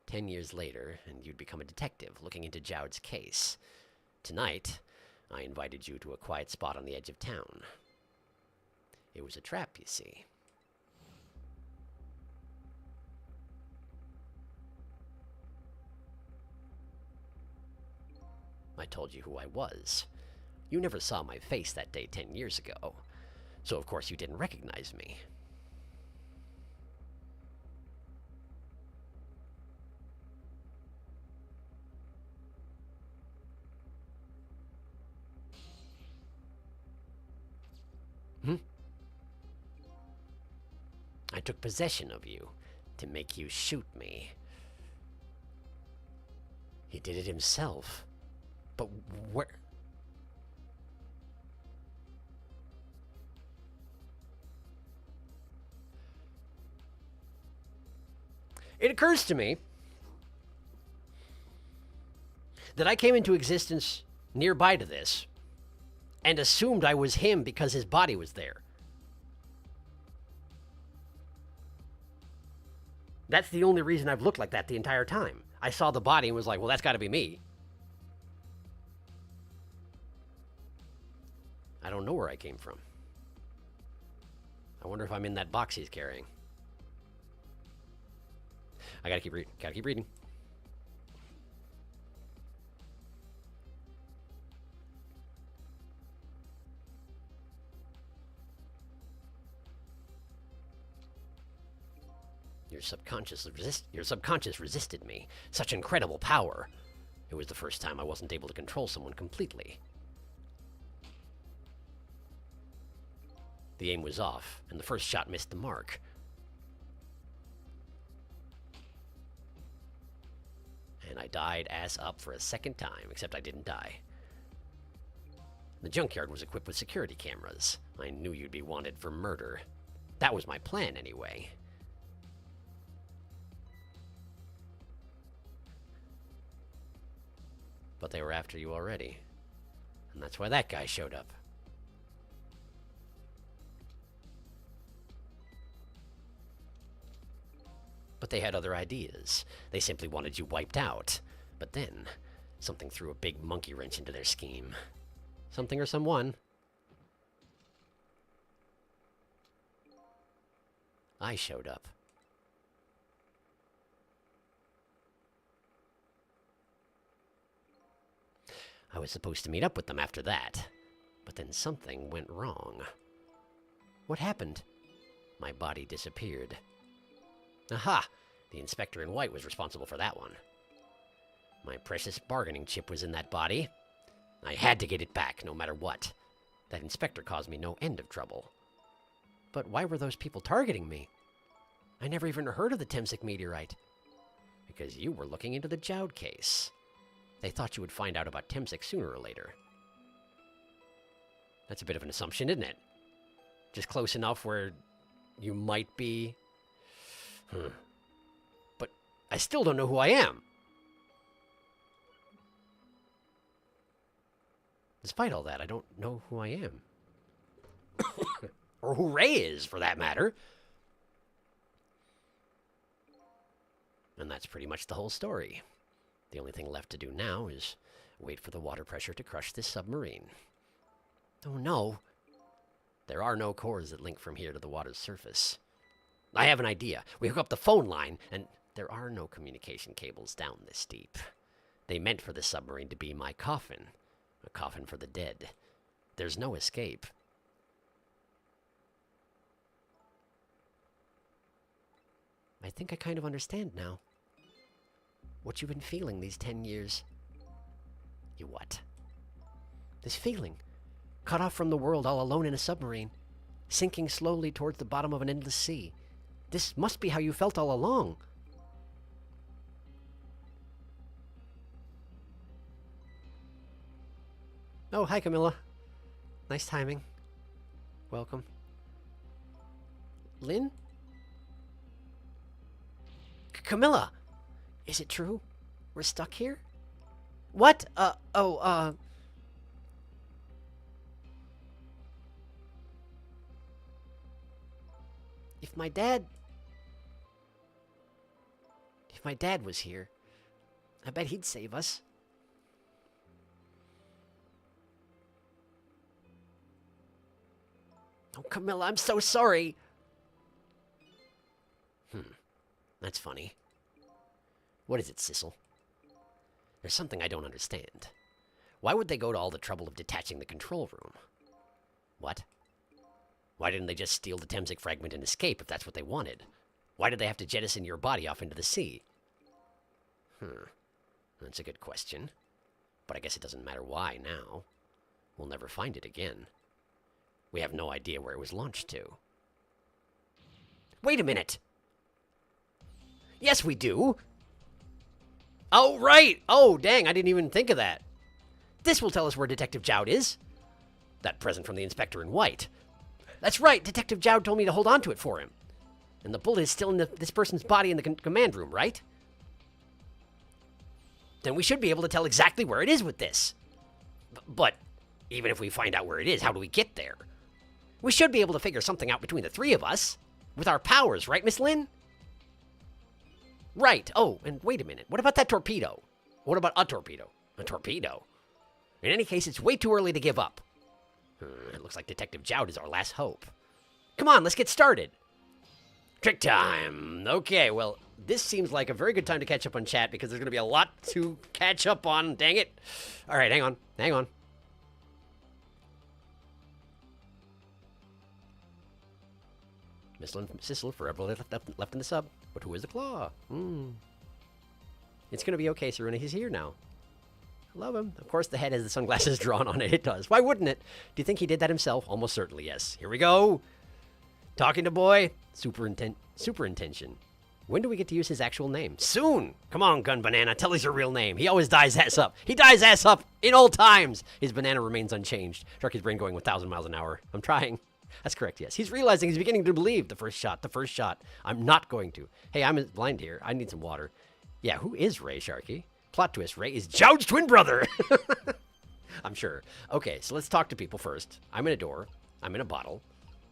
10 years later, and you'd become a detective looking into Jowd's case. Tonight, I invited you to a quiet spot on the edge of town. It was a trap, you see. I told you who I was. You never saw my face that day 10 years ago, so of course you didn't recognize me. I took possession of you to make you shoot me. He did it himself. But where... It occurs to me that I came into existence nearby to this and assumed I was him because his body was there. That's the only reason I've looked like that the entire time. I saw the body and was like, well, that's got to be me. I don't know where I came from. I wonder if I'm in that box he's carrying. I gotta keep reading. Gotta keep reading. Your subconscious resisted me. Such incredible power. It was the first time I wasn't able to control someone completely. The aim was off, and the first shot missed the mark. And I died ass up for a second time, except I didn't die. The junkyard was equipped with security cameras. I knew you'd be wanted for murder. That was my plan, anyway. But they were after you already. And that's why that guy showed up. But they had other ideas. They simply wanted you wiped out. But then, something threw a big monkey wrench into their scheme. Something or someone. I showed up. I was supposed to meet up with them after that, but then something went wrong. What happened? My body disappeared. Aha! The inspector in white was responsible for that one. My precious bargaining chip was in that body. I had to get it back, no matter what. That inspector caused me no end of trouble. But why were those people targeting me? I never even heard of the Temsic meteorite. Because you were looking into the Jowd case. They thought you would find out about Temsic sooner or later. That's a bit of an assumption, isn't it? Just close enough where you might be... But I still don't know who I am. Despite all that, I don't know who I am. Or who Ray is, for that matter. And that's pretty much the whole story. The only thing left to do now is wait for the water pressure to crush this submarine. Oh no. There are no cores that link from here to the water's surface. I have an idea. We hook up the phone line, and there are no communication cables down this deep. They meant for the submarine to be my coffin. A coffin for the dead. There's no escape. I think I kind of understand now. What you've been feeling these 10 years. You what? This feeling. Cut off from the world, all alone in a submarine. Sinking slowly towards the bottom of an endless sea. This must be how you felt all along. Oh, hi, Camilla. Nice timing. Welcome. Lynn? Camilla! Is it true? We're stuck here? What? If my dad was here, I bet he'd save us. Oh, Camilla, I'm so sorry. That's funny. What is it, Sissel? There's something I don't understand. Why would they go to all the trouble of detaching the control room? What? Why didn't they just steal the Temsic fragment and escape if that's what they wanted? Why did they have to jettison your body off into the sea? That's a good question. But I guess it doesn't matter why now. We'll never find it again. We have no idea where it was launched to. Wait a minute! Yes, we do! Oh, right! Oh, dang, I didn't even think of that. This will tell us where Detective Jowd is. That present from the inspector in white. That's right, Detective Jowd told me to hold on to it for him. And the bullet is still in this person's body in the command room, right? Then we should be able to tell exactly where it is with this. But even if we find out where it is, how do we get there? We should be able to figure something out between the three of us. With our powers, right, Miss Lynn? Right. Oh, and wait a minute. What about that torpedo? What about a torpedo? A torpedo? In any case, it's way too early to give up. It looks like Detective Jowd is our last hope. Come on, let's get started. Trick time. Okay, well, this seems like a very good time to catch up on chat because there's going to be a lot to catch up on. Dang it. All right, hang on. Hang on. Missile and Sissel forever left in the sub. But who is the claw? It's going to be okay, Saruna. He's here now. I love him. Of course, the head has the sunglasses drawn on it. It does. Why wouldn't it? Do you think he did that himself? Almost certainly, yes. Here we go. Talking to boy. Super intention. When do we get to use his actual name? Soon. Come on, Gun Banana. Tell us your real name. He always dies ass up. He dies ass up in old times. His banana remains unchanged. Sharky's brain going 1,000 miles an hour. I'm trying. That's correct, yes. He's realizing he's beginning to believe the first shot. I'm not going to. Hey, I'm blind here. I need some water. Yeah, who is Ray, Sharky? Plot twist, Ray is Jowd's twin brother. I'm sure. Okay, so let's talk to people first. I'm in a door. I'm in a bottle.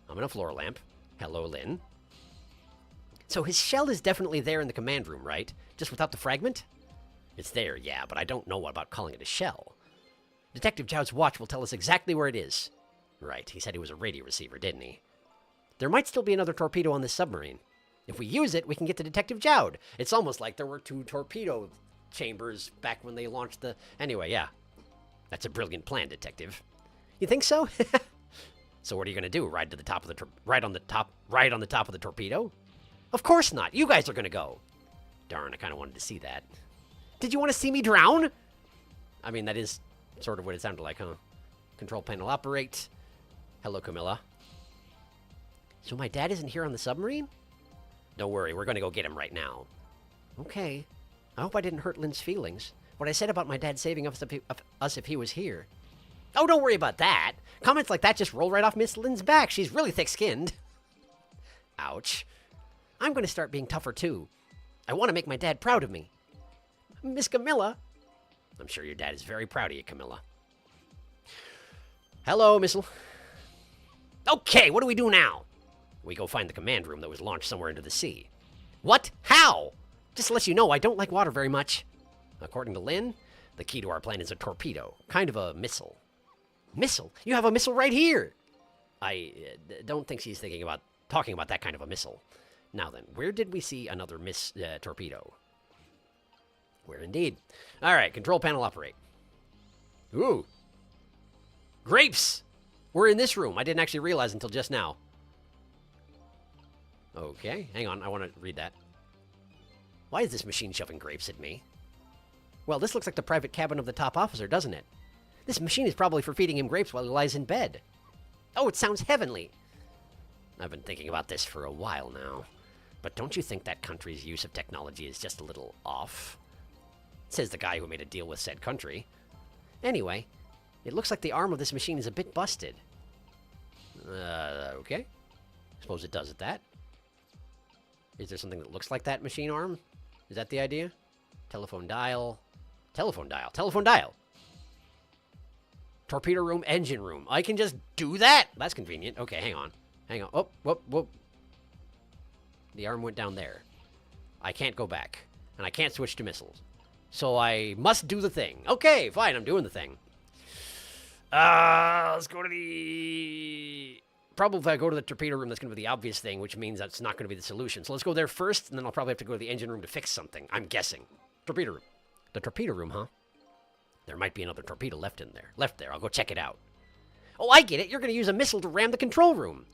I'm in a floor lamp. Hello, Lynn. So his shell is definitely there in the command room, right? Just without the fragment? It's there, yeah, but I don't know about calling it a shell. Detective Jowd's watch will tell us exactly where it is. Right, he said he was a radio receiver, didn't he? There might still be another torpedo on this submarine. If we use it, we can get to Detective Jowd. It's almost like there were 2 torpedo chambers back when they launched the... Anyway, yeah. That's a brilliant plan, Detective. You think so? So what are you going to do? Ride to the top of the... Right on the top of the torpedo? Of course not. You guys are going to go. Darn, I kind of wanted to see that. Did you want to see me drown? I mean, that is sort of what it sounded like, huh? Control panel operate. Hello, Camilla. So my dad isn't here on the submarine? Don't worry, we're going to go get him right now. Okay. I hope I didn't hurt Lynn's feelings. What I said about my dad saving us if he was here. Oh, don't worry about that. Comments like that just roll right off Miss Lynn's back. She's really thick-skinned. Ouch. I'm going to start being tougher, too. I want to make my dad proud of me. Miss Camilla. I'm sure your dad is very proud of you, Camilla. Hello, Missile. Okay, what do we do now? We go find the command room that was launched somewhere into the sea. What? How? Just to let you know, I don't like water very much. According to Lynn, the key to our plan is a torpedo. Kind of a missile. Missile? You have a missile right here! I don't think she's talking about that kind of a missile. Now then, where did we see another torpedo? Where indeed? Alright, control panel operate. Ooh. Grapes! We're in this room. I didn't actually realize until just now. Okay, hang on. I want to read that. Why is this machine shoving grapes at me? Well, this looks like the private cabin of the top officer, doesn't it? This machine is probably for feeding him grapes while he lies in bed. Oh, it sounds heavenly. I've been thinking about this for a while now. But don't you think that country's use of technology is just a little off? Says the guy who made a deal with said country. Anyway, it looks like the arm of this machine is a bit busted. Okay. Suppose it does at that. Is there something that looks like that machine arm? Is that the idea? Telephone dial. Telephone dial. Telephone dial. Torpedo room, engine room. I can just do that? That's convenient. Okay, hang on. Hang on. Oh, whoop, whoop. The arm went down there. I can't go back. And I can't switch to missiles. So I must do the thing. Okay, fine, I'm doing the thing. Let's go to the... Probably if I go to the torpedo room, that's going to be the obvious thing, which means that's not going to be the solution. So let's go there first, and then I'll probably have to go to the engine room to fix something. I'm guessing. Torpedo room. The torpedo room, huh? There might be another torpedo left there. I'll go check it out. Oh, I get it. You're going to use a missile to ram the control room.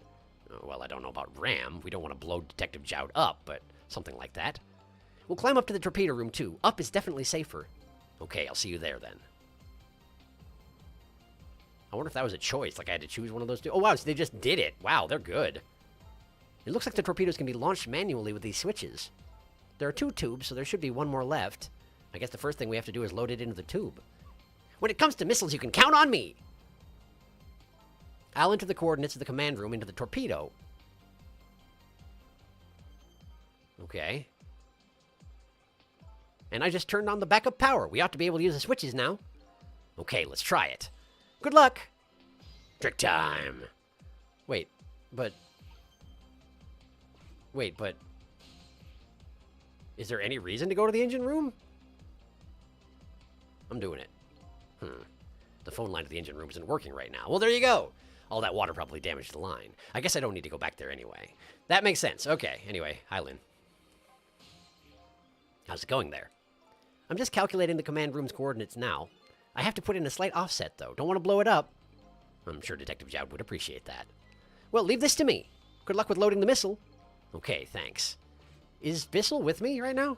Oh, well, I don't know about ram. We don't want to blow Detective Jowd up, but something like that. We'll climb up to the torpedo room, too. Up is definitely safer. Okay, I'll see you there, then. I wonder if that was a choice, like I had to choose one of those two. Oh, wow, so they just did it. Wow, they're good. It looks like the torpedoes can be launched manually with these switches. There are 2 tubes, so there should be 1 more left. I guess the first thing we have to do is load it into the tube. When it comes to missiles, you can count on me! I'll enter the coordinates of the command room into the torpedo. Okay. And I just turned on the backup power. We ought to be able to use the switches now. Okay, let's try it. Good luck! Trick time! Wait, but... Is there any reason to go to the engine room? I'm doing it. The phone line to the engine room isn't working right now. Well, there you go. All that water probably damaged the line. I guess I don't need to go back there anyway. That makes sense. Okay, anyway, hi, Lynn. How's it going there? I'm just calculating the command room's coordinates now. I have to put in a slight offset, though. Don't want to blow it up. I'm sure Detective Jowd would appreciate that. Well, leave this to me. Good luck with loading the missile. Okay, thanks. Is Bissell with me right now?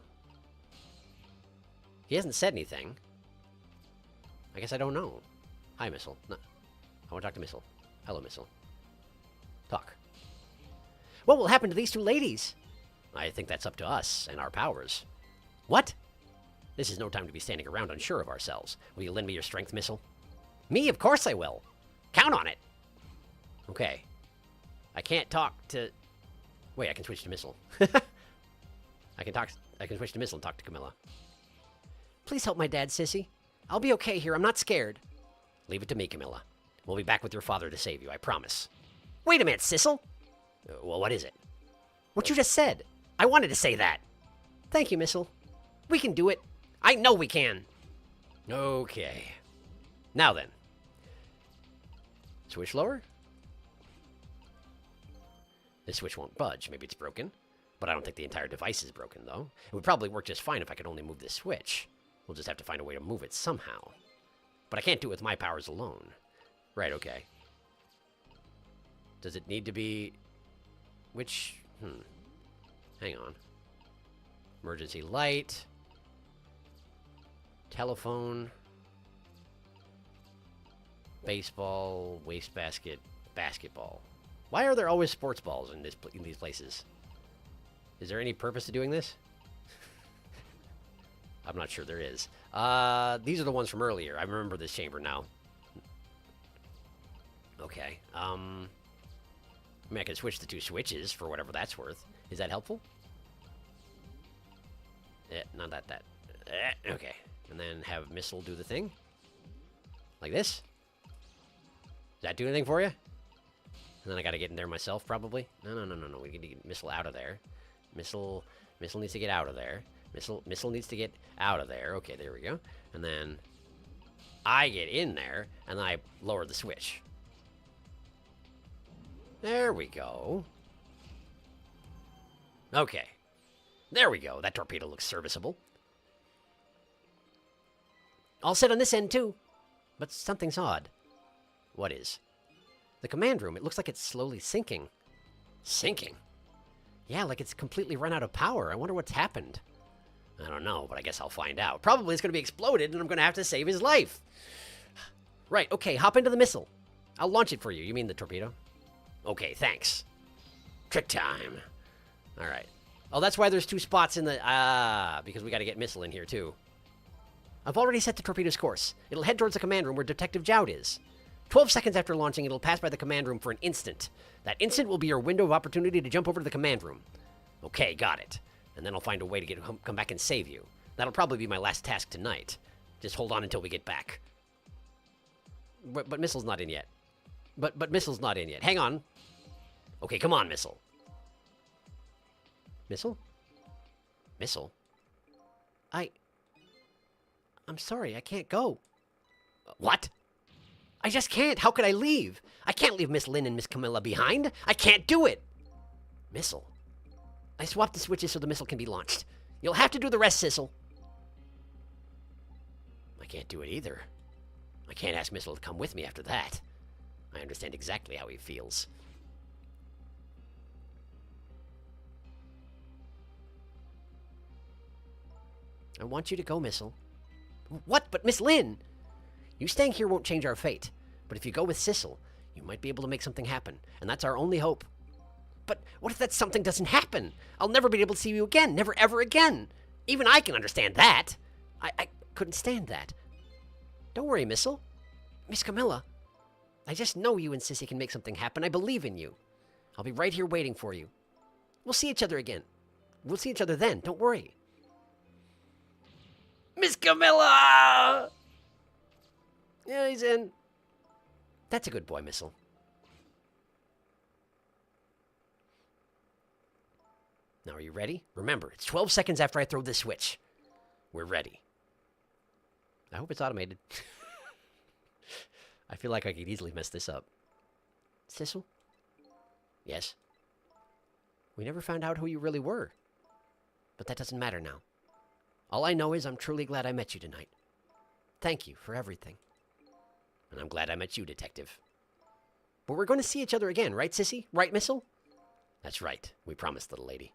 He hasn't said anything. I guess I don't know. Hi, Missile. No, I want to talk to Missile. Hello, Missile. Talk. What will happen to these two ladies? I think that's up to us and our powers. What? This is no time to be standing around unsure of ourselves. Will you lend me your strength, Missile? Me? Of course I will. Count on it. Okay. I can't talk to... Wait, I can switch to Missile. I can switch to Missile and talk to Camilla. Please help my dad, Sissy. I'll be okay here. I'm not scared. Leave it to me, Camilla. We'll be back with your father to save you, I promise. Wait a minute, Sissel. Well, what is it? What you just said. I wanted to say that. Thank you, Missile. We can do it. I know we can. Okay. Now then. Switch lower? This switch won't budge. Maybe it's broken. But I don't think the entire device is broken, though. It would probably work just fine if I could only move this switch. We'll just have to find a way to move it somehow. But I can't do it with my powers alone. Right, okay. Does it need to be... Which... Hang on. Emergency light. Telephone. Baseball. Wastebasket. Basketball. Why are there always sports balls in these places? Is there any purpose to doing this? I'm not sure there is. These are the ones from earlier. I remember this chamber now. Okay. I mean, I can switch the two switches for whatever that's worth. Is that helpful? Not that. Okay. And then have Missile do the thing. Like this. Does that do anything for you? And then I gotta get in there myself, probably. No. We need to get Missile out of there. Missile needs to get out of there. Missile needs to get out of there. Okay, there we go. And then I get in there, and then I lower the switch. There we go. Okay. There we go. That torpedo looks serviceable. All set on this end, too. But something's odd. What is? The command room. It looks like it's slowly sinking. Sinking? Yeah, like it's completely run out of power. I wonder what's happened. I don't know, but I guess I'll find out. Probably it's going to be exploded, and I'm going to have to save his life. Right, okay, hop into the missile. I'll launch it for you. You mean the torpedo? Okay, thanks. Trick time. All right. Oh, that's why there's two spots in the... because we got to get Missile in here, too. I've already set the torpedo's course. It'll head towards the command room where Detective Jowd is. 12 seconds after launching, it'll pass by the command room for an instant. That instant will be your window of opportunity to jump over to the command room. Okay, got it. And then I'll find a way to come back and save you. That'll probably be my last task tonight. Just hold on until we get back. But Missile's not in yet. But Missile's not in yet. Hang on. Okay, come on, Missile. Missile? Missile? I'm sorry, I can't go. What? I just can't. How could I leave? I can't leave Miss Lynn and Miss Camilla behind. I can't do it. Missile. I swapped the switches so the missile can be launched. You'll have to do the rest, Sissel. I can't do it either. I can't ask Missile to come with me after that. I understand exactly how he feels. I want you to go, Missile. What? But Miss Lynn! You staying here won't change our fate. But if you go with Sissel, you might be able to make something happen. And that's our only hope. But what if that something doesn't happen? I'll never be able to see you again. Never, ever again. Even I can understand that. I couldn't stand that. Don't worry, Missile. Miss Camilla. I just know you and Sissy can make something happen. I believe in you. I'll be right here waiting for you. We'll see each other again. We'll see each other then. Don't worry. Miss Camilla! Yeah, he's in. That's a good boy, Missile. Now, are you ready? Remember, it's 12 seconds after I throw this switch. We're ready. I hope it's automated. I feel like I could easily mess this up. Sissel? Yes? We never found out who you really were. But that doesn't matter now. All I know is I'm truly glad I met you tonight. Thank you for everything. And I'm glad I met you, Detective. But we're going to see each other again, right, Sissy? Right, Missile? That's right. We promised, little lady.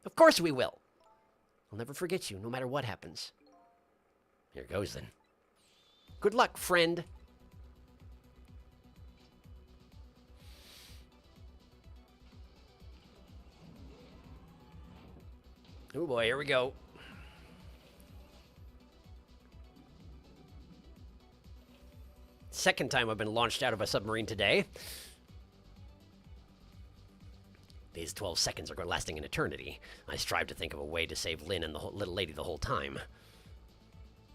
Of course we will. I'll never forget you, no matter what happens. Here goes, then. Good luck, friend. Oh boy, here we go. Second time I've been launched out of a submarine today. These 12 seconds are lasting an eternity. I strive to think of a way to save Lynn and the little lady the whole time.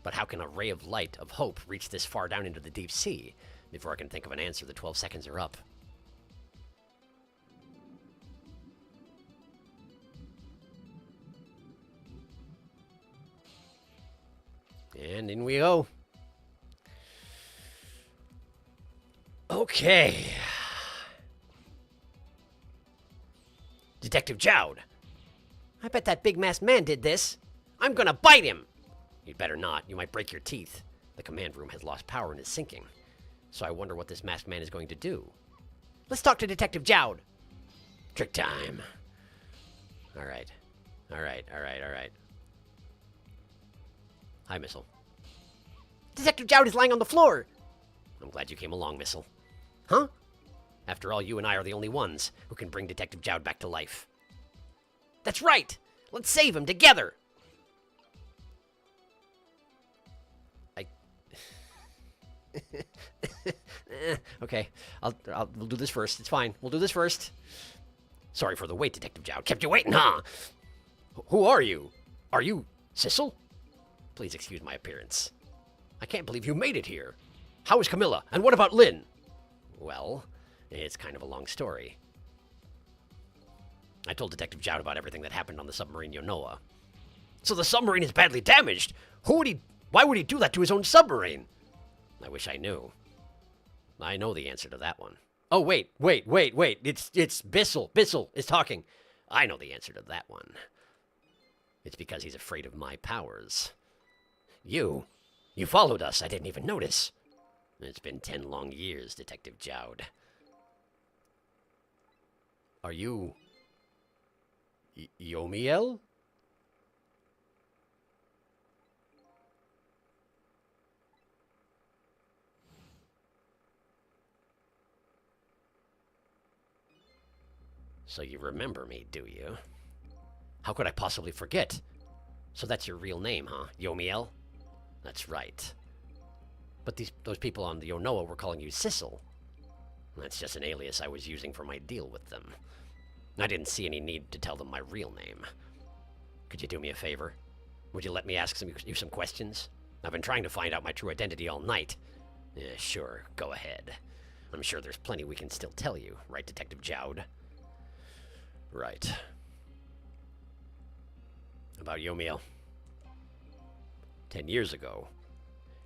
But how can a ray of light, of hope, reach this far down into the deep sea? Before I can think of an answer, the 12 seconds are up. And in we go. Okay. Detective Jowd. I bet that big masked man did this. I'm gonna bite him. You'd better not. You might break your teeth. The command room has lost power and is sinking. So I wonder what this masked man is going to do. Let's talk to Detective Jowd. Trick time. All right. All right. Hi, Missile. Detective Jowd is lying on the floor. I'm glad you came along, Missile. Huh? After all, you and I are the only ones who can bring Detective Jowd back to life. That's right! Let's save him together! Okay, we'll do this first. It's fine. We'll do this first. Sorry for the wait, Detective Jowd. Kept you waiting, huh? Who are you? Are you Sissel? Please excuse my appearance. I can't believe you made it here. How is Camilla? And what about Lynn? Well, it's kind of a long story. I told Detective Jowd about everything that happened on the submarine Yonoa. So the submarine is badly damaged? Why would he do that to his own submarine? I wish I knew. I know the answer to that one. Oh, wait. It's Bissell. Bissell is talking. I know the answer to that one. It's because he's afraid of my powers. You followed us. I didn't even notice. It's been 10 long years, Detective Jowd. Are you... Yomiel? So you remember me, do you? How could I possibly forget? So that's your real name, huh? Yomiel? That's right. But those people on the Yonoa were calling you Sissel. That's just an alias I was using for my deal with them. I didn't see any need to tell them my real name. Could you do me a favor? Would you let me ask you some questions? I've been trying to find out my true identity all night. Yeah, sure, go ahead. I'm sure there's plenty we can still tell you, right, Detective Jowd? Right. About Yomiel. 10 years ago,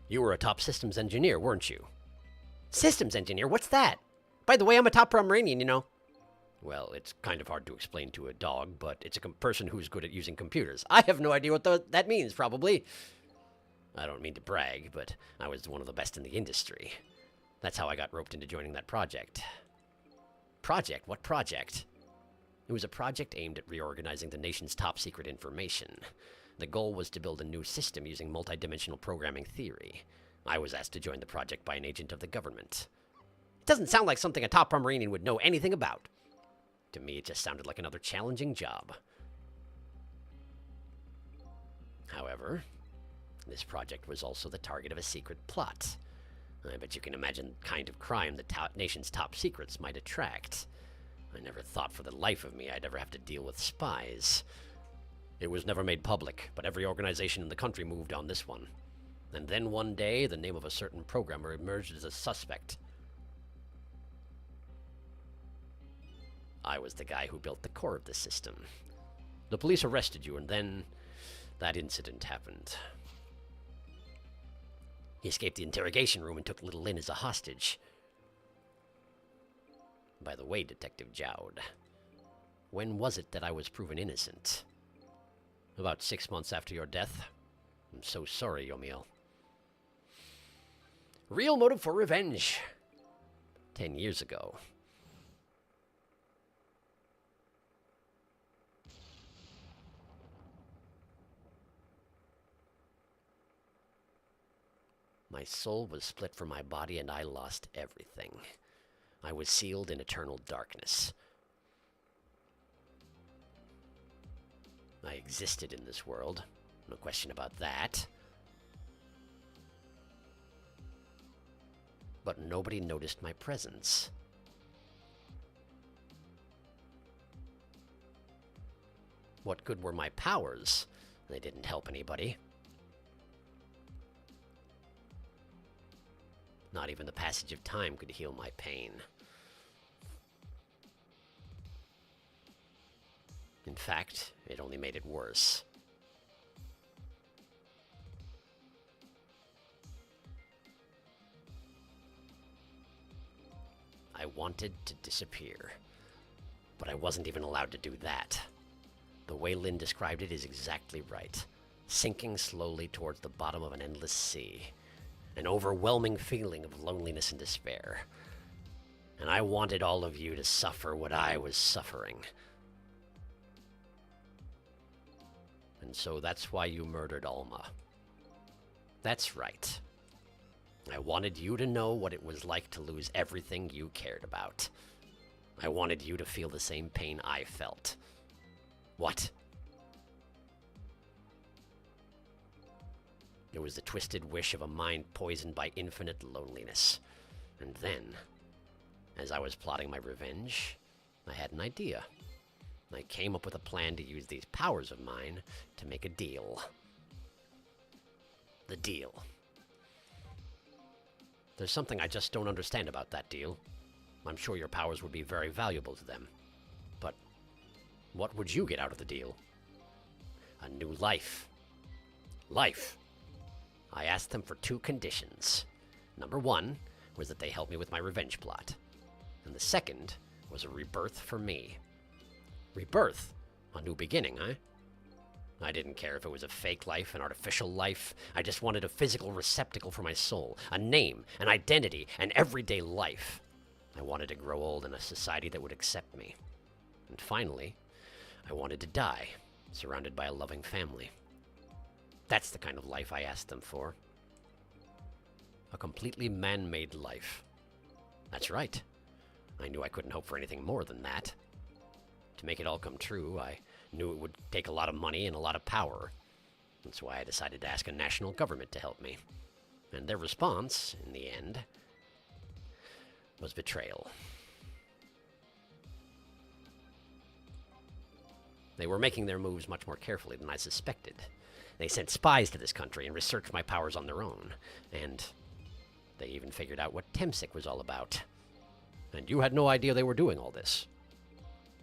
you were a top systems engineer, weren't you? Systems engineer? What's that? By the way, I'm a top Pomeranian, you know. Well, it's kind of hard to explain to a dog, but it's a person who's good at using computers. I have no idea what that means, probably. I don't mean to brag, but I was one of the best in the industry. That's how I got roped into joining that project. Project? What project? It was a project aimed at reorganizing the nation's top secret information. The goal was to build a new system using multidimensional programming theory. I was asked to join the project by an agent of the government. It doesn't sound like something a top Pomeranian would know anything about. To me, it just sounded like another challenging job. However, this project was also the target of a secret plot. I bet you can imagine the kind of crime the nation's top secrets might attract. I never thought for the life of me I'd ever have to deal with spies. It was never made public, but every organization in the country moved on this one. And then one day, the name of a certain programmer emerged as a suspect. I was the guy who built the core of the system. The police arrested you, and then that incident happened. He escaped the interrogation room and took little Lynn as a hostage. By the way, Detective Jowd, when was it that I was proven innocent? About 6 months after your death. I'm so sorry, Yomiel. Real motive for revenge. 10 years ago. My soul was split from my body and I lost everything. I was sealed in eternal darkness. I existed in this world. No question about that. But nobody noticed my presence. What good were my powers? They didn't help anybody. Not even the passage of time could heal my pain. In fact, it only made it worse. I wanted to disappear, but I wasn't even allowed to do that. The way Lynn described it is exactly right. Sinking slowly towards the bottom of an endless sea. An overwhelming feeling of loneliness and despair. And I wanted all of you to suffer what I was suffering. And so that's why you murdered Alma. That's right. I wanted you to know what it was like to lose everything you cared about. I wanted you to feel the same pain I felt. What? It was the twisted wish of a mind poisoned by infinite loneliness. And then, as I was plotting my revenge, I had an idea. I came up with a plan to use these powers of mine to make a deal. The deal. There's something I just don't understand about that deal. I'm sure your powers would be very valuable to them. But what would you get out of the deal? A new life. Life. I asked them for 2 conditions. Number 1 was that they help me with my revenge plot. And the second was a rebirth for me. Rebirth? A new beginning, huh? I didn't care if it was a fake life, an artificial life. I just wanted a physical receptacle for my soul, a name, an identity, an everyday life. I wanted to grow old in a society that would accept me. And finally, I wanted to die, surrounded by a loving family. That's the kind of life I asked them for. A completely man-made life. That's right. I knew I couldn't hope for anything more than that. To make it all come true, I knew it would take a lot of money and a lot of power. That's why I decided to ask a national government to help me. And their response, in the end, was betrayal. They were making their moves much more carefully than I suspected. They sent spies to this country and researched my powers on their own. And they even figured out what Temsic was all about. And you had no idea they were doing all this.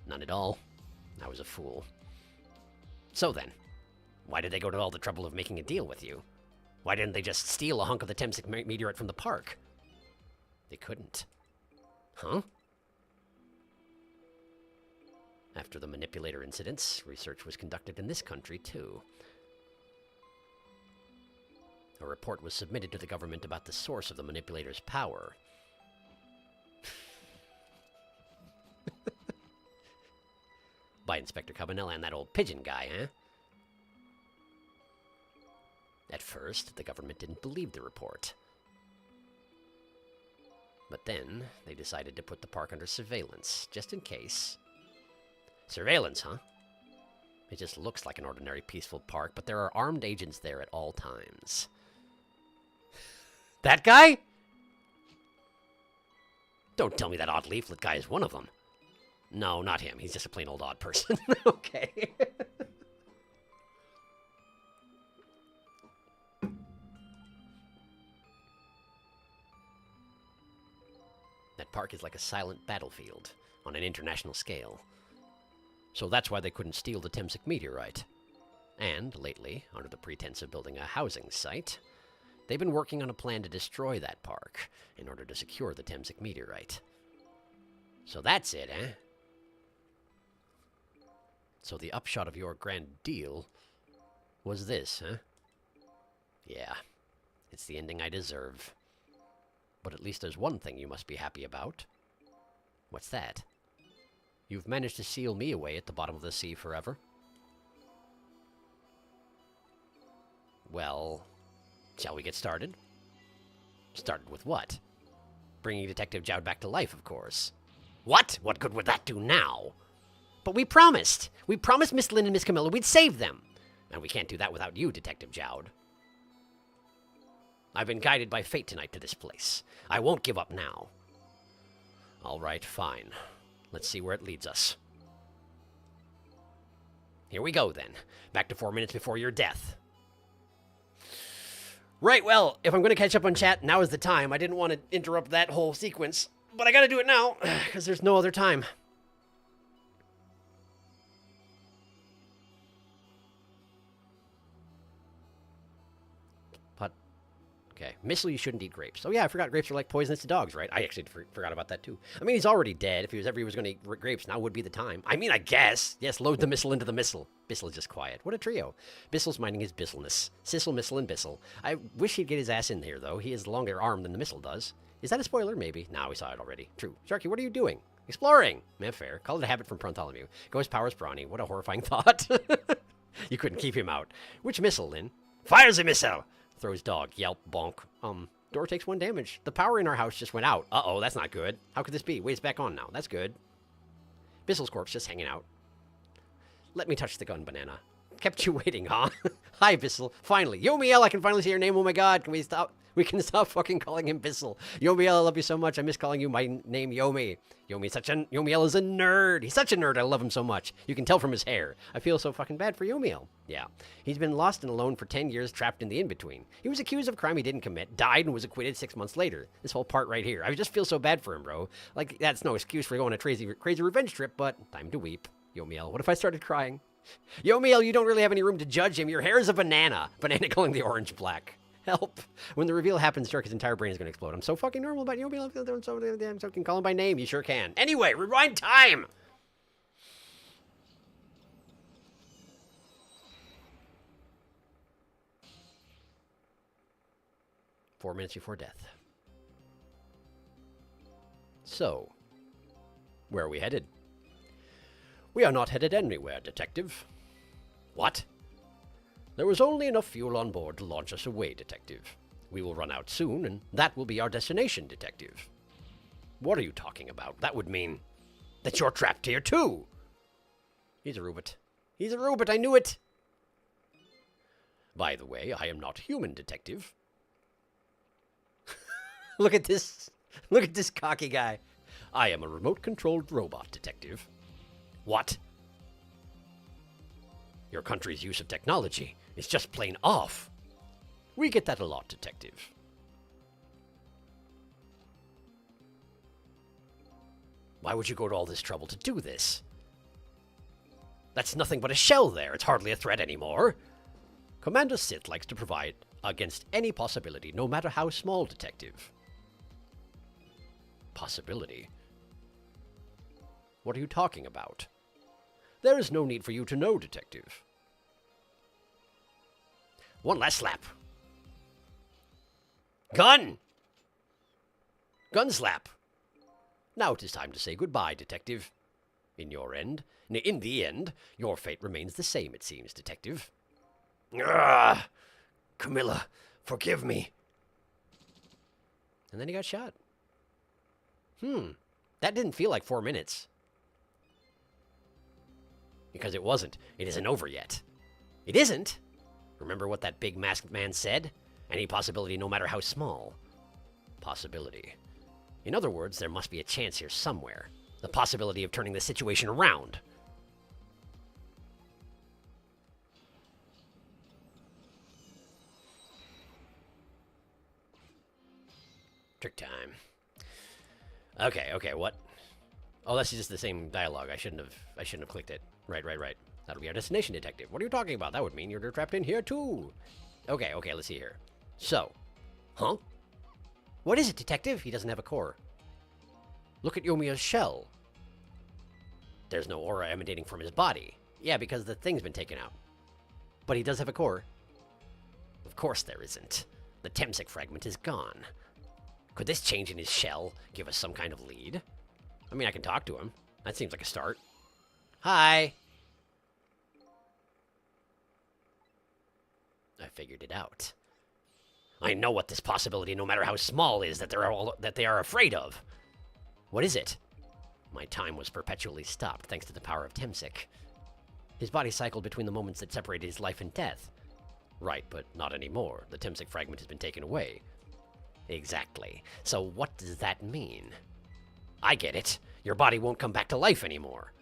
None at all. I was a fool. So then, why did they go to all the trouble of making a deal with you? Why didn't they just steal a hunk of the Temsic meteorite from the park? They couldn't. Huh? After the manipulator incidents, research was conducted in this country, too. A report was submitted to the government about the source of the manipulator's power. By Inspector Cabanela and that old pigeon guy, huh? At first, the government didn't believe the report. But then, they decided to put the park under surveillance, just in case. Surveillance, huh? It just looks like an ordinary peaceful park, but there are armed agents there at all times. That guy? Don't tell me that odd leaflet guy is one of them. No, not him. He's just a plain old odd person. Okay. That park is like a silent battlefield on an international scale. So that's why they couldn't steal the Temsic meteorite. And, lately, under the pretense of building a housing site, they've been working on a plan to destroy that park in order to secure the Temsic meteorite. So that's it, eh? So the upshot of your grand deal was this, huh? Yeah, it's the ending I deserve. But at least there's one thing you must be happy about. What's that? You've managed to seal me away at the bottom of the sea forever. Well, shall we get started? Started with what? Bringing Detective Jowd back to life, of course. What? What good would that do now? But we promised! We promised Miss Lynn and Miss Camilla we'd save them! And we can't do that without you, Detective Jowd. I've been guided by fate tonight to this place. I won't give up now. All right, fine. Let's see where it leads us. Here we go, then. Back to 4 minutes before your death. Right, well, if I'm going to catch up on chat, now is the time. I didn't want to interrupt that whole sequence, but I got to do it now, because there's no other time. Okay. Missile, you shouldn't eat grapes. Oh, yeah, I forgot grapes are like poisonous to dogs, right? I actually forgot about that, too. I mean, he's already dead. If he was ever going to eat grapes, now would be the time. I mean, I guess. Yes, load the missile into the missile. Bissell is just quiet. What a trio. Bissell's minding his Bissellness. Sissel, Missile, and Bissell. I wish he'd get his ass in here, though. He has a longer arm than the missile does. Is that a spoiler? Maybe. No, we saw it already. True. Sharky, what are you doing? Exploring. Eh, fair. Call it a habit from Bartholomew. Ghost powers brawny. What a horrifying thought. You couldn't keep him out. Which missile, Lynn? Fires a missile! Throws dog. Yelp. Bonk. Door takes 1 damage. The power in our house just went out. Uh-oh, that's not good. How could this be? Wait, it's back on now. That's good. Bissell's corpse just hanging out. Let me touch the gun, Banana. Kept you waiting, huh? Hi, Bissell. Finally. Yomiel, I can finally say your name. Oh my god, can we stop? We can stop fucking calling him Bissell. Yomiel, I love you so much. I miss calling you my name, Yomi. Yomiel is a nerd. He's such a nerd. I love him so much. You can tell from his hair. I feel so fucking bad for Yomiel. Yeah. He's been lost and alone for 10 years, trapped in the in-between. He was accused of a crime he didn't commit, died, and was acquitted 6 months later. This whole part right here. I just feel so bad for him, bro. Like, that's no excuse for going on a crazy revenge trip, but time to weep. Yomiel, what if I started crying? Yomiel, you don't really have any room to judge him. Your hair is a banana. Banana calling the orange black. Help. When the reveal happens, Sharky's entire brain is going to explode. I'm so fucking normal about Yomiel. I'm so damn so can call him by name. You sure can. Anyway, rewind time. Four minutes before death. So, where are we headed? We are not headed anywhere, Detective. What? There was only enough fuel on board to launch us away, Detective. We will run out soon, and that will be our destination, Detective. What are you talking about? That would mean that you're trapped here, too. He's a Rubit. He's a Rubit, I knew it. By the way, I am not human, Detective. Look at this. Look at this cocky guy. I am a remote-controlled robot, Detective. What? Your country's use of technology is just plain off. We get that a lot, Detective. Why would you go to all this trouble to do this? That's nothing but a shell there. It's hardly a threat anymore. Commander Sith likes to provide against any possibility, no matter how small, Detective. Possibility? What are you talking about? There is no need for you to know, Detective. One last slap. Gun! Gun slap. Now it is time to say goodbye, Detective. In the end, your fate remains the same, it seems, Detective. Ah, Camilla, forgive me. And then he got shot. That didn't feel like 4 minutes. Because it wasn't. It isn't over yet. It isn't? Remember what that big masked man said? Any possibility, no matter how small. Possibility. In other words, there must be a chance here somewhere. The possibility of turning the situation around. Trick time. Okay, what? Oh, that's just the same dialogue. I shouldn't have clicked it. Right. That'll be our destination, detective. What are you talking about? That would mean you're trapped in here too. Okay, let's see here. So, huh? What is it, detective? He doesn't have a core. Look at Yomiya's shell. There's no aura emanating from his body. Yeah, because the thing's been taken out. But he does have a core. Of course there isn't. The Temsik fragment is gone. Could this change in his shell give us some kind of lead? I mean, I can talk to him. That seems like a start. Hi. I figured it out. I know what this possibility, no matter how small, is that they are afraid of. What is it? My time was perpetually stopped thanks to the power of Temsik. His body cycled between the moments that separated his life and death. Right, but not anymore. The Temsik fragment has been taken away. Exactly. So what does that mean? I get it. Your body won't come back to life anymore.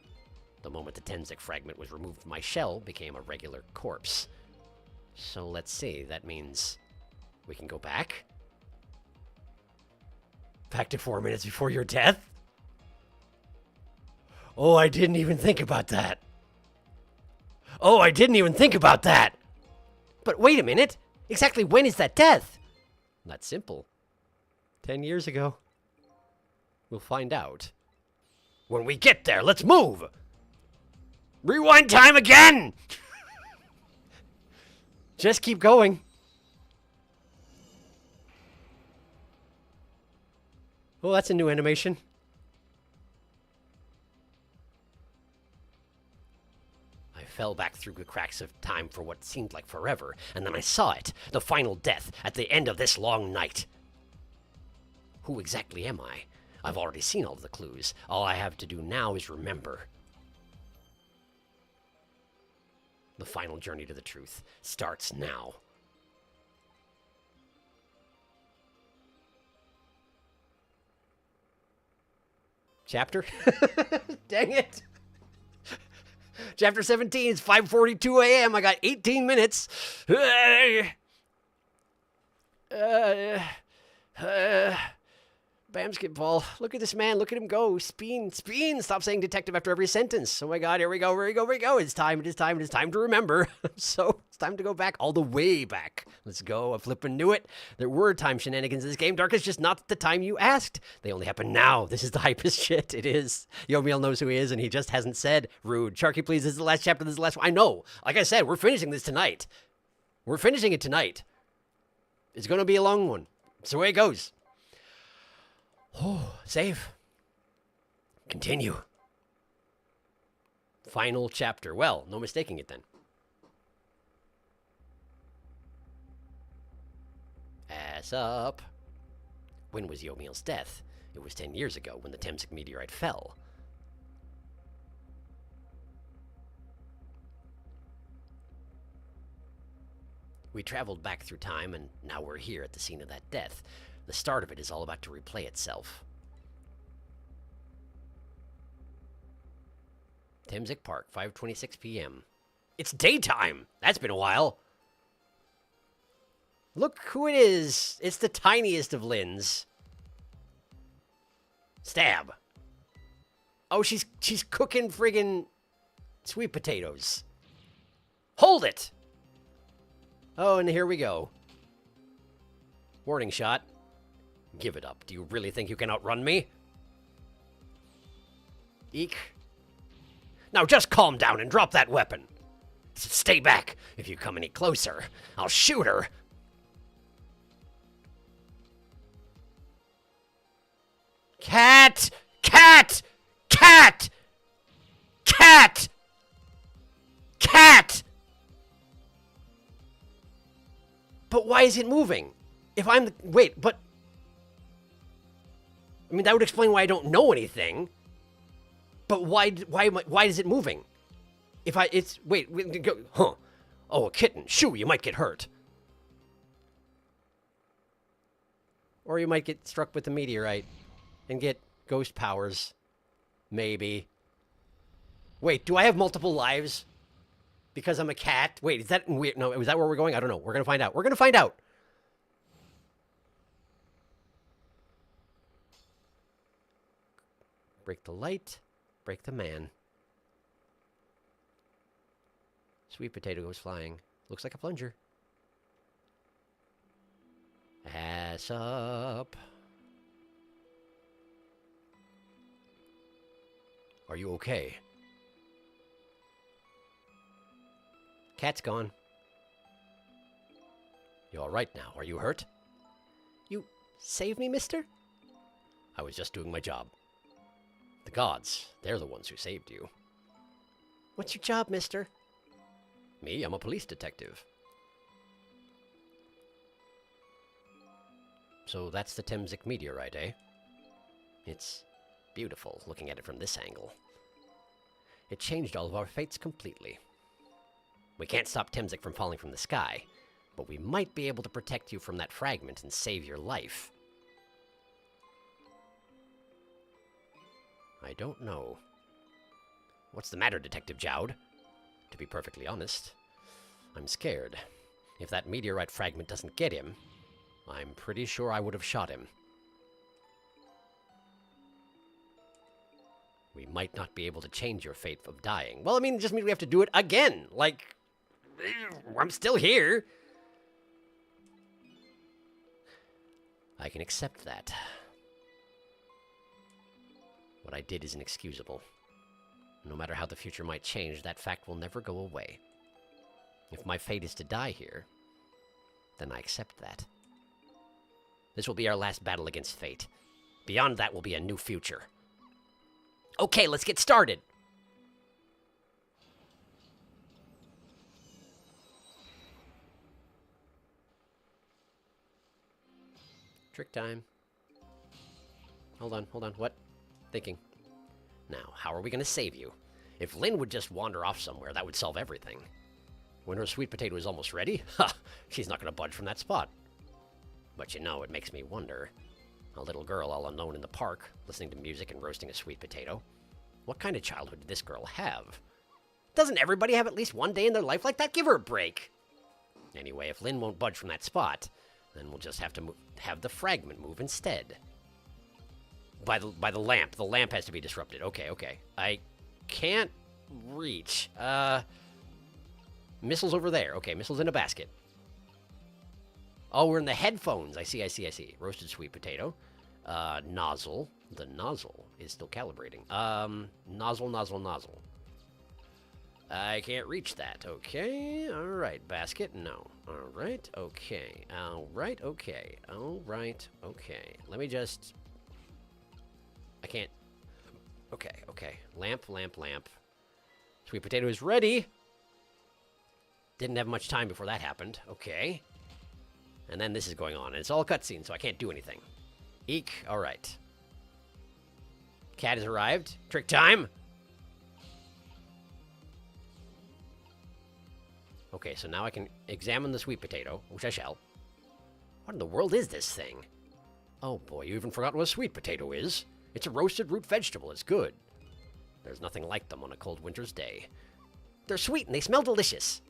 The moment the Temsik fragment was removed, my shell became a regular corpse. So let's see. That means we can go back? Back to 4 minutes before your death? Oh, I didn't even think about that. But wait a minute. Exactly when is that death? Not simple. 10 years ago. We'll find out. When we get there, let's move! Rewind time again! Just keep going. Oh, that's a new animation. I fell back through the cracks of time for what seemed like forever, and then I saw it, the final death, at the end of this long night. Who exactly am I? I've already seen all of the clues. All I have to do now is remember. The final journey to the truth starts now. Chapter? Dang it. Chapter 17 is 5:42 a.m. I got 18 minutes. Bamsketball. Look at this man. Look at him go. Spin. Stop saying detective after every sentence. Oh my god, here we go. It's time to remember. So it's time to go back, all the way back. Let's go. I flippin' knew it. There were time shenanigans in this game. Dark is just not the time you asked. They only happen now. This is the hypest shit. It is. Yomiel knows who he is, and he just hasn't said. Rude. Sharky, please. This is the last chapter. This is the last one. I know. Like I said, we're finishing this tonight. We're finishing it tonight. It's going to be a long one. It's the way it goes. Oh, save. Continue. Final chapter. Well, no mistaking it then. Ass up. When was Yomiel's death? It was 10 years ago when the Temsik meteorite fell. We traveled back through time, and now we're here at the scene of that death. The start of it is all about to replay itself. Temsik Park, 5:26 p.m. It's daytime! That's been a while. Look who it is. It's the tiniest of Lins. Stab. Oh, she's cooking friggin' sweet potatoes. Hold it! Oh, and here we go. Warning shot. Give it up. Do you really think you can outrun me? Eek. Now just calm down and drop that weapon. Stay back. If you come any closer, I'll shoot her. Cat! Cat! Cat! Cat! Cat! But why is it moving? If I'm the... Wait, but... I mean, that would explain why I don't know anything. But why is it moving? If I... It's... Wait, go... Huh. Oh, a kitten. Shoo, you might get hurt. Or you might get struck with a meteorite and get ghost powers. Maybe. Wait, do I have multiple lives? Because I'm a cat? Wait, is that weird? No, is that where we're going? I don't know. We're going to find out. We're going to find out. Break the light. Break the man. Sweet potato goes flying. Looks like a plunger. Ass up. Are you okay? Cat's gone. You all right now? Are you hurt? You saved me, mister? I was just doing my job. The gods, they're the ones who saved you. What's your job, mister? Me, I'm a police detective. So that's the Temzik meteorite, eh? It's beautiful, looking at it from this angle. It changed all of our fates completely. We can't stop Temzik from falling from the sky, but we might be able to protect you from that fragment and save your life. I don't know. What's the matter, Detective Jowd? To be perfectly honest, I'm scared. If that meteorite fragment doesn't get him, I'm pretty sure I would have shot him. We might not be able to change your fate of dying. Well, I mean, it just means we have to do it again. Like, I'm still here. I can accept that. What I did is inexcusable. No matter how the future might change, that fact will never go away. If my fate is to die here, then I accept that. This will be our last battle against fate. Beyond that will be a new future. Okay, let's get started! Trick time. Hold on, what? Thinking. Now, how are we gonna save you? If Lynn would just wander off somewhere, that would solve everything. When her sweet potato is almost ready, she's not gonna budge from that spot. But you know, it makes me wonder. A little girl all alone in the park, listening to music and roasting a sweet potato. What kind of childhood did this girl have? Doesn't everybody have at least one day in their life like that? Give her a break! Anyway, if Lynn won't budge from that spot, then we'll just have to have the fragment move instead. By the lamp. The lamp has to be disrupted. Okay. I can't reach. Missile's over there. Okay, missile's in a basket. Oh, we're in the headphones. I see. Roasted sweet potato. Nozzle. The nozzle is still calibrating. Nozzle. I can't reach that. Okay. All right. Basket. No. All right. Okay. Let me just... I can't... Okay. Lamp. Sweet potato is ready. Didn't have much time before that happened. Okay. And then this is going on. And it's all cutscene, so I can't do anything. Eek. All right. Cat has arrived. Trick time. Okay, so now I can examine the sweet potato, which I shall. What in the world is this thing? Oh boy, you even forgot what a sweet potato is. It's a roasted root vegetable. It's good. There's nothing like them on a cold winter's day. They're sweet and they smell delicious.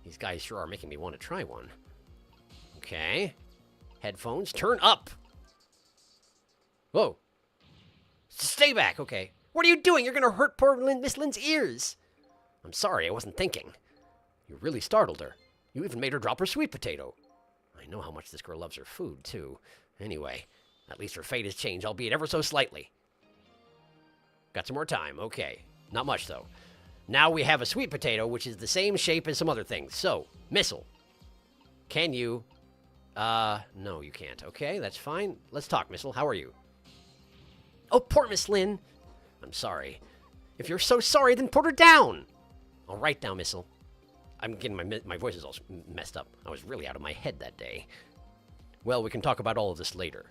These guys sure are making me want to try one. Okay. Headphones, turn up. Whoa. Stay back, okay. What are you doing? You're gonna hurt poor Miss Lynn's ears. I'm sorry, I wasn't thinking. You really startled her. You even made her drop her sweet potato. I know how much this girl loves her food, too. Anyway, at least her fate has changed, albeit ever so slightly. Got some more time, okay. Not much, though. Now we have a sweet potato, which is the same shape as some other things. So, Missile. Can you... no, you can't. Okay, that's fine. Let's talk, Missile. How are you? Oh, poor Miss Lynn. I'm sorry. If you're so sorry, then put her down. All right now, Missile. I'm getting my voice is all messed up. I was really out of my head that day. Well, we can talk about all of this later.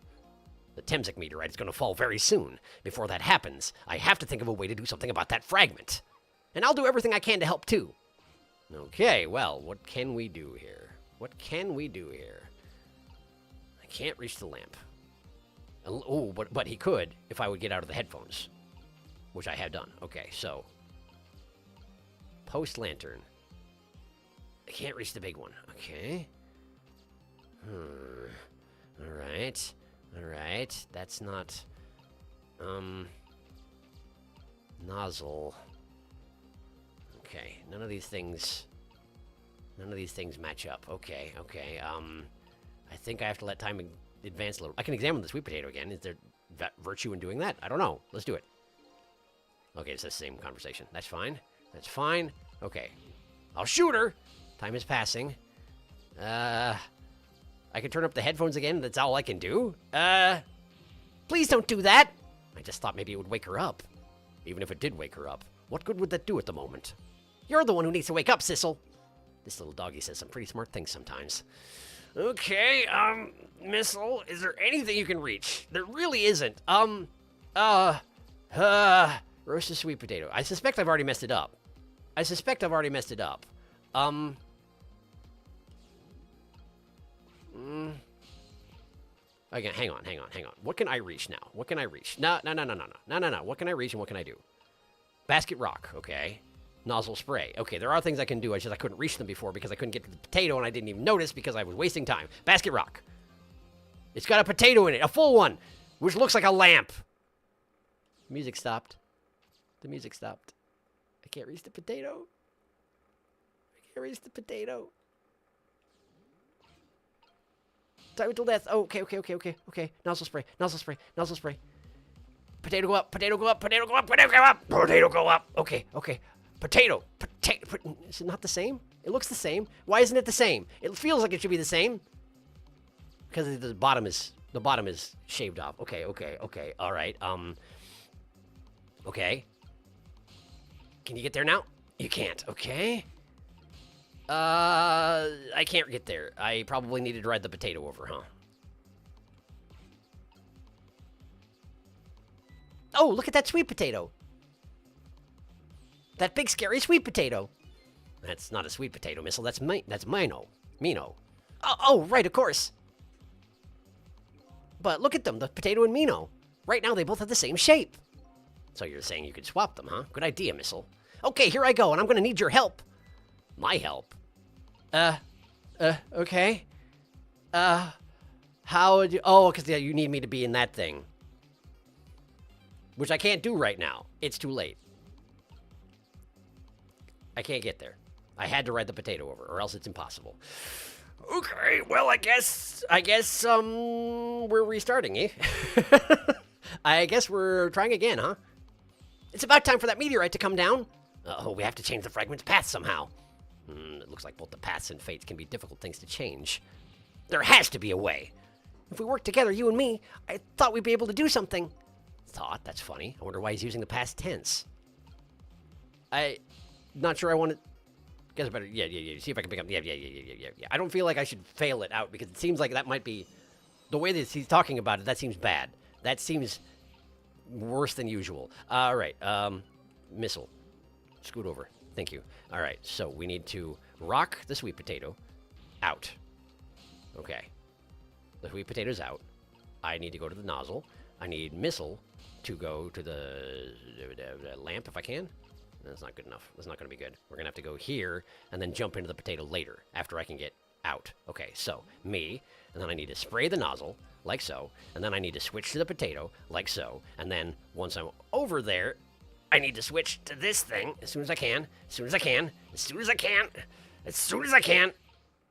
The Temzik meteorite is going to fall very soon. Before that happens, I have to think of a way to do something about that fragment. And I'll do everything I can to help, too. Okay, well, what can we do here? I can't reach the lamp. Oh, but he could if I would get out of the headphones. Which I have done. Okay, so. Post lantern. I can't reach the big one. Okay. Alright. That's not... Nozzle. Okay, none of these things match up. Okay. I think I have to let time advance a little. I can examine the sweet potato again. Is there virtue in doing that? I don't know. Let's do it. Okay, it's the same conversation. That's fine. That's fine. Okay. I'll shoot her. Time is passing. I can turn up the headphones again. That's all I can do. Please don't do that. I just thought maybe it would wake her up. Even if it did wake her up, what good would that do at the moment? You're the one who needs to wake up, Sissel. This little doggy says some pretty smart things sometimes. Okay, Missile, is there anything you can reach? There really isn't. Roasted sweet potato. I suspect I've already messed it up. Again, hang on. What can I reach now? No. What can I reach and what can I do? Basket rock, okay. Nozzle spray. Okay, there are things I can do. I couldn't reach them before because I couldn't get to the potato and I didn't even notice because I was wasting time. Basket rock. It's got a potato in it, a full one, which looks like a lamp. Music stopped. The music stopped. I can't reach the potato. Time until death. Oh, okay. Nozzle spray. Potato go up. Potato go up. Okay. Potato. Is it not the same? It looks the same. Why isn't it the same? It feels like it should be the same. Because the bottom is shaved off. Okay. All right. Okay. Can you get there now? You can't. Okay. I can't get there. I probably needed to ride the potato over, huh? Oh, look at that sweet potato. That big, scary sweet potato. That's not a sweet potato, Missile. That's Mino. Oh, right, of course. But look at them, the potato and Mino. Right now, they both have the same shape. So you're saying you could swap them, huh? Good idea, Missile. Okay, here I go, and I'm gonna need your help. My help? Okay. How would you... Oh, because you need me to be in that thing. Which I can't do right now. It's too late. I can't get there. I had to ride the potato over, or else it's impossible. Okay, well, I guess, we're restarting, eh? I guess we're trying again, huh? It's about time for that meteorite to come down. Oh, we have to change the fragment's path somehow. It looks like both the paths and fates can be difficult things to change. There has to be a way. If we work together, you and me, I thought we'd be able to do something. Thought? That's funny. I wonder why he's using the past tense. Not sure I want to... Guess I better... Yeah. See if I can pick up... Yeah. I don't feel like I should fail it out because it seems like that might be... The way that he's talking about it, that seems bad. That seems worse than usual. All right. Missile. Scoot over. Thank you. All right. So we need to rock the sweet potato out. Okay. The sweet potato's out. I need to go to the nozzle. I need Missile to go to the lamp if I can. That's not good enough. That's not going to be good. We're going to have to go here and then jump into the potato later after I can get out. Okay, so me, and then I need to spray the nozzle like so, and then I need to switch to the potato like so, and then once I'm over there, I need to switch to this thing as soon as I can, as soon as I can, as soon as I can, as soon as I can,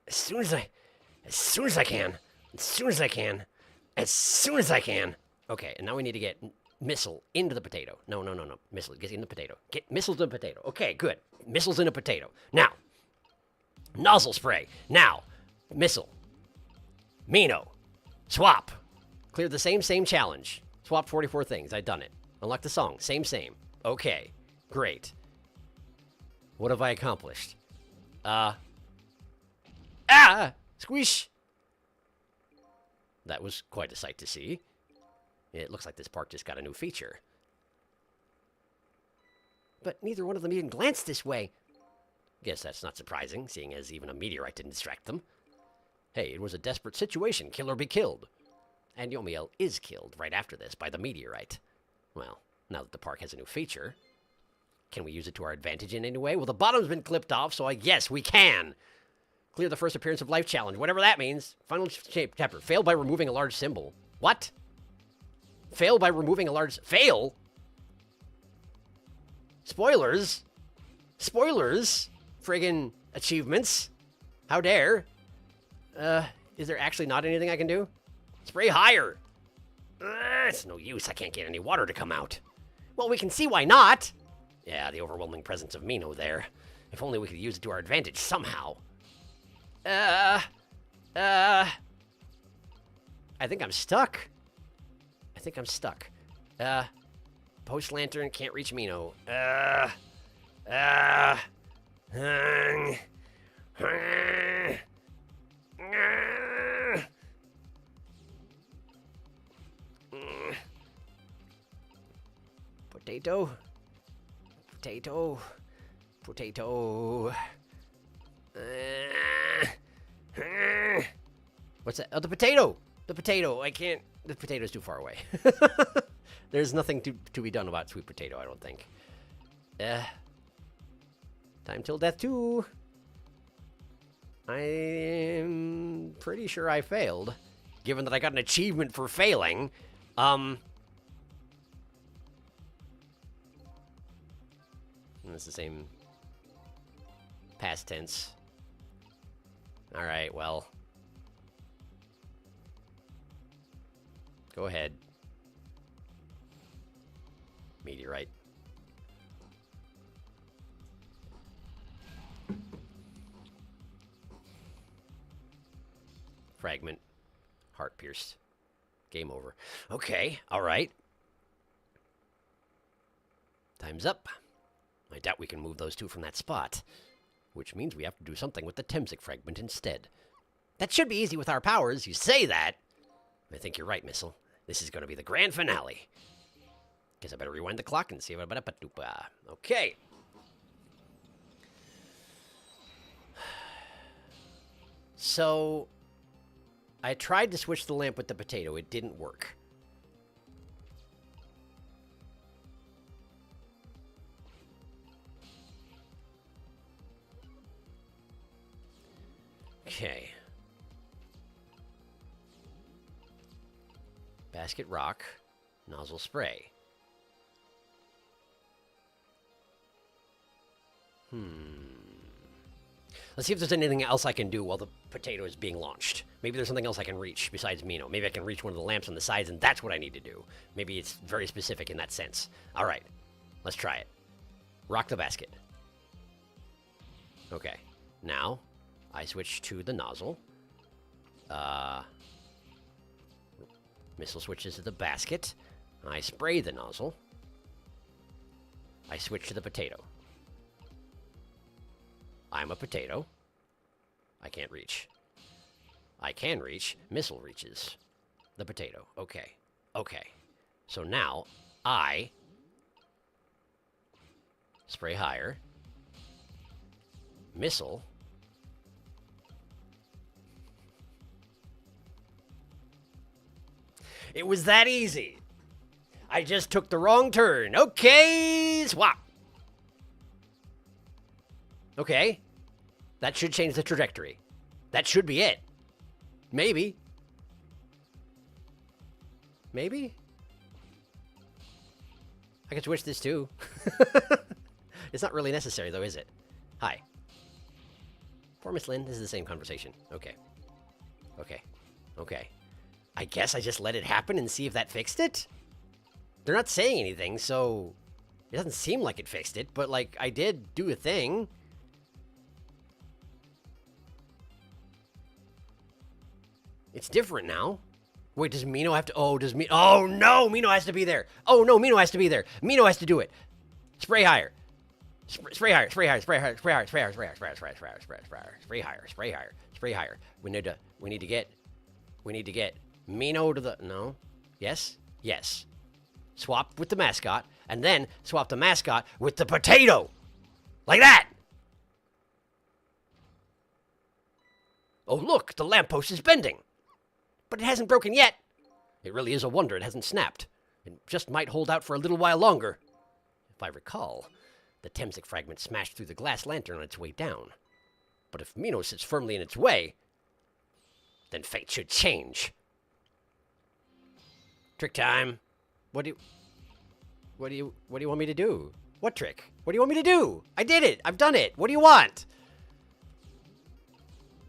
as soon as I can, as soon as I can, as soon as I can. Okay, and now we need to get Missile into the potato. No. Missile, get in the potato. Get Missile to the potato. Okay, good. Missile's in a potato. Now, nozzle spray. Now, Missile. Mino. Swap. Cleared the same challenge. Swap 44 things. I've done it. Unlock the song. Same. Okay, great. What have I accomplished? Squish. That was quite a sight to see. It looks like this park just got a new feature. But neither one of them even glanced this way. Guess that's not surprising, seeing as even a meteorite didn't distract them. Hey, it was a desperate situation. Kill or be killed. And Yomiel is killed right after this by the meteorite. Well, now that the park has a new feature, can we use it to our advantage in any way? Well, the bottom's been clipped off, so I guess we can. Clear the first appearance of life challenge, whatever that means. Final chapter. Fail by removing a large symbol. What? Fail by removing a large... Fail? Spoilers? Spoilers? Friggin' achievements? How dare? Is there actually not anything I can do? Spray higher! It's no use, I can't get any water to come out. Well, we can see why not! Yeah, the overwhelming presence of Mino there. If only we could use it to our advantage somehow. I think I'm stuck. I think I'm stuck. Post lantern, can't reach Mino. Potato. Potato. Potato. What's that? Oh, the potato! The potato. I can't... The potato's too far away. There's nothing to be done about sweet potato, I don't think. Time till death, too. I'm pretty sure I failed, given that I got an achievement for failing. It's the same past tense. Alright, well. Go ahead. Meteorite. Fragment. Heart pierced. Game over. Okay, alright. Time's up. I doubt we can move those two from that spot. Which means we have to do something with the Temsic fragment instead. That should be easy with our powers, you say that. I think you're right, Missile. This is going to be the grand finale. Guess I better rewind the clock and see what... Okay. So, I tried to switch the lamp with the potato. It didn't work. Okay. Basket rock, nozzle spray. Let's see if there's anything else I can do while the potato is being launched. Maybe there's something else I can reach besides Mino. Maybe I can reach one of the lamps on the sides, and that's what I need to do. Maybe it's very specific in that sense. All right, let's try it. Rock the basket. Okay, now I switch to the nozzle. Missile switches to the basket. I spray the nozzle. I switch to the potato. I'm a potato. I can't reach. I can reach. Missile reaches. The potato. Okay. Okay. So now, I spray higher. Missile. It was that easy. I just took the wrong turn. Okay, swap. Okay. That should change the trajectory. That should be it. Maybe. Maybe? I can switch this too. It's not really necessary though, is it? Hi. Poor Miss Lynn, this is the same conversation. Okay. Okay. Okay. I guess I just let it happen and see if that fixed it? They're not saying anything, so it doesn't seem like it fixed it, but like I did do a thing. It's different now. Wait, does Mino have to... Oh, does Mino... Oh, no! Mino has to be there. Oh, no, Mino has to be there. Mino has to do it. Spray higher. Spray higher, spray higher, spray higher, spray higher, spray higher, spray higher, spray higher, spray higher, spray higher, spray higher, spray higher, spray higher. We need to get Mino to the... No? Yes? Yes. Swap with the mascot, and then swap the mascot with the potato. Like that! Oh, look, the lamppost is bending. But it hasn't broken yet. It really is a wonder it hasn't snapped. It just might hold out for a little while longer. If I recall, the Temsic fragment smashed through the glass lantern on its way down. But if Mino sits firmly in its way, then fate should change. Trick time. What do you want me to do? What trick? What do you want me to do? I did it. I've done it. What do you want?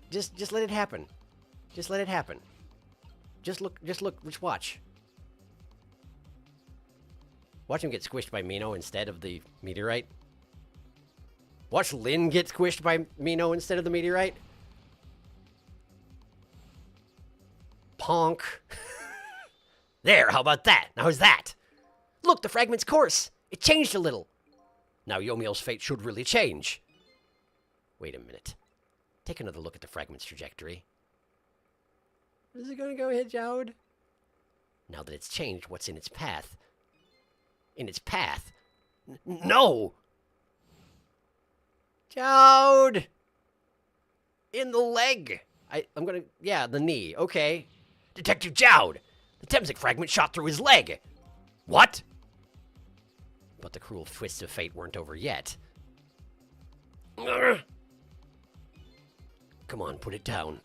Just let it happen. Just let it happen. Just look, just watch. Watch him get squished by Mino instead of the meteorite. Watch Lynn get squished by Mino instead of the meteorite. Ponk. There, how about that? Now how's that? Look, the fragment's course. It changed a little. Now Yomiel's fate should really change. Wait a minute. Take another look at the fragment's trajectory. Is it gonna go hit Jowd? Now that it's changed, what's in its path? In its path? No! Jowd! In the leg! I'm gonna... Yeah, the knee. Okay. Detective Jowd! The Temsic fragment shot through his leg! What? But the cruel twists of fate weren't over yet. Come on, put it down.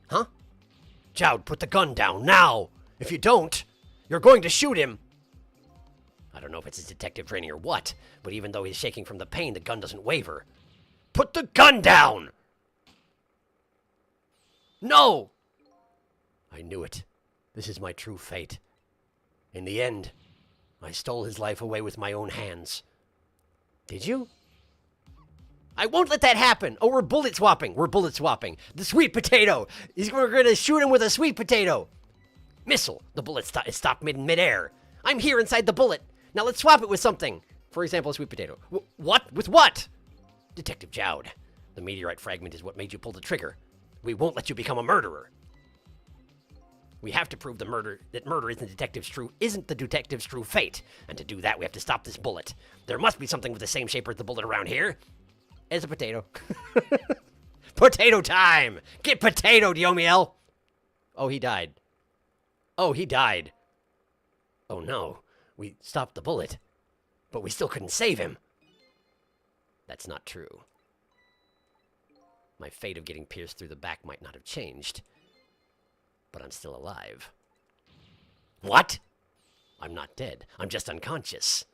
Huh? Jowd, put the gun down, now! If you don't, you're going to shoot him! I don't know if it's his detective training or what, but even though he's shaking from the pain, the gun doesn't waver. Put the gun down! No! I knew it. This is my true fate. In the end, I stole his life away with my own hands. Did you? I won't let that happen! Oh, we're bullet swapping! We're bullet swapping! The sweet potato! We're gonna shoot him with a sweet potato! Missile! The bullet stopped mid-air. I'm here inside the bullet! Now let's swap it with something! For example, a sweet potato. What? With what? Detective Jowd, the meteorite fragment is what made you pull the trigger. We won't let you become a murderer. We have to prove that murder isn't the detective's true fate. And to do that, we have to stop this bullet. There must be something with the same shape as the bullet around here. As a potato. Potato time! Get potatoed, Yomiel! Oh, he died. Oh, he died. Oh no, we stopped the bullet. But we still couldn't save him. That's not true. My fate of getting pierced through the back might not have changed. But I'm still alive. What? I'm not dead. I'm just unconscious.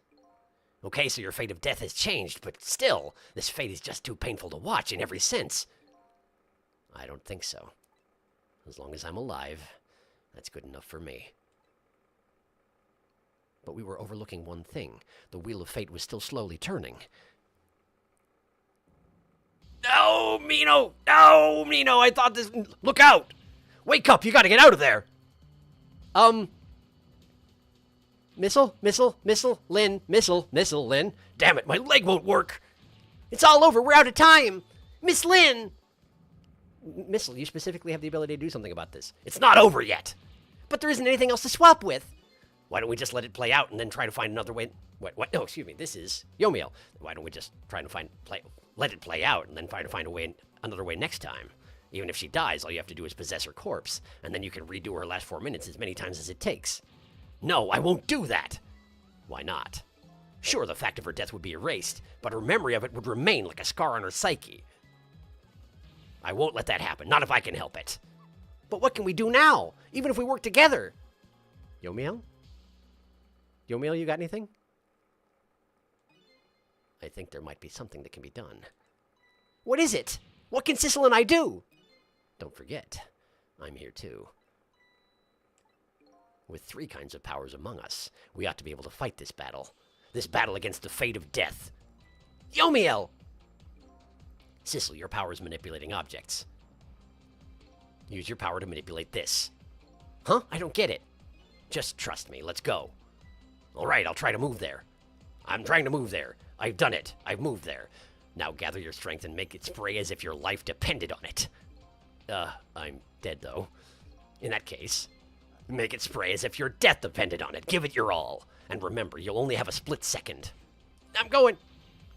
Okay, so your fate of death has changed, but still, this fate is just too painful to watch in every sense. I don't think so. As long as I'm alive, that's good enough for me. But we were overlooking one thing. The wheel of fate was still slowly turning. No, Mino! No, Mino! I thought this... Look out! Wake up! You gotta get out of there! Missile, Lynn, missile, Lynn. Damn it, my leg won't work! It's all over, we're out of time! Miss Lynn! Missile, you specifically have the ability to do something about this. It's not over yet! But there isn't anything else to swap with! Why don't we just let it play out and then try to find another way... What? No, excuse me, this is Yomiel. Why don't we just try to let it play out and then try to find another way next time? Even if she dies, all you have to do is possess her corpse, and then you can redo her last 4 minutes as many times as it takes. No, I won't do that! Why not? Sure, the fact of her death would be erased, but her memory of it would remain like a scar on her psyche. I won't let that happen, not if I can help it. But what can we do now, even if we work together? Yomiel? Yomiel, you got anything? I think there might be something that can be done. What is it? What can Sissel and I do? Don't forget, I'm here too. With 3 kinds of powers among us, we ought to be able to fight this battle. This battle against the fate of death. Yomiel! Sissel, your power is manipulating objects. Use your power to manipulate this. Huh? I don't get it. Just trust me, let's go. Alright, I'll try to move there. I'm trying to move there. I've done it. I've moved there. Now gather your strength and make it spray as if your life depended on it. I'm dead though. In that case, make it spray as if your death depended on it. Give it your all. And remember, you'll only have a split second. I'm going.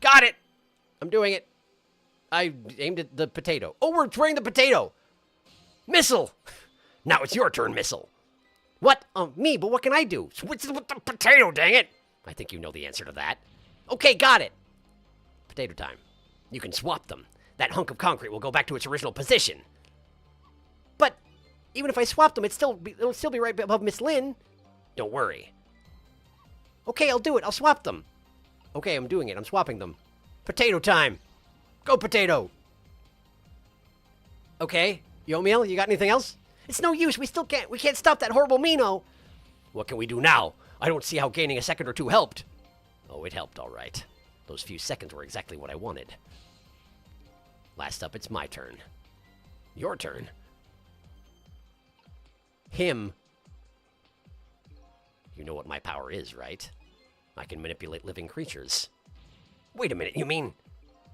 Got it. I'm doing it. I aimed at the potato. Oh, we're spraying the potato. Missile. Now it's your turn, Missile. What? Me, but what can I do? Switch with the potato, dang it. I think you know the answer to that. Okay, got it. Potato time. You can swap them. That hunk of concrete will go back to its original position. But even if I swap them, it'll still be right above Miss Lynn. Don't worry. Okay, I'll do it. I'll swap them. Okay, I'm doing it. I'm swapping them. Potato time. Go potato. Okay, Yomiel, you got anything else? It's no use. We can't stop that horrible Mino. What can we do now? I don't see how gaining a second or two helped. Oh, it helped all right. Those few seconds were exactly what I wanted. Last up, it's my turn. Your turn. Him. You know what my power is, right? I can manipulate living creatures. Wait a minute, you mean?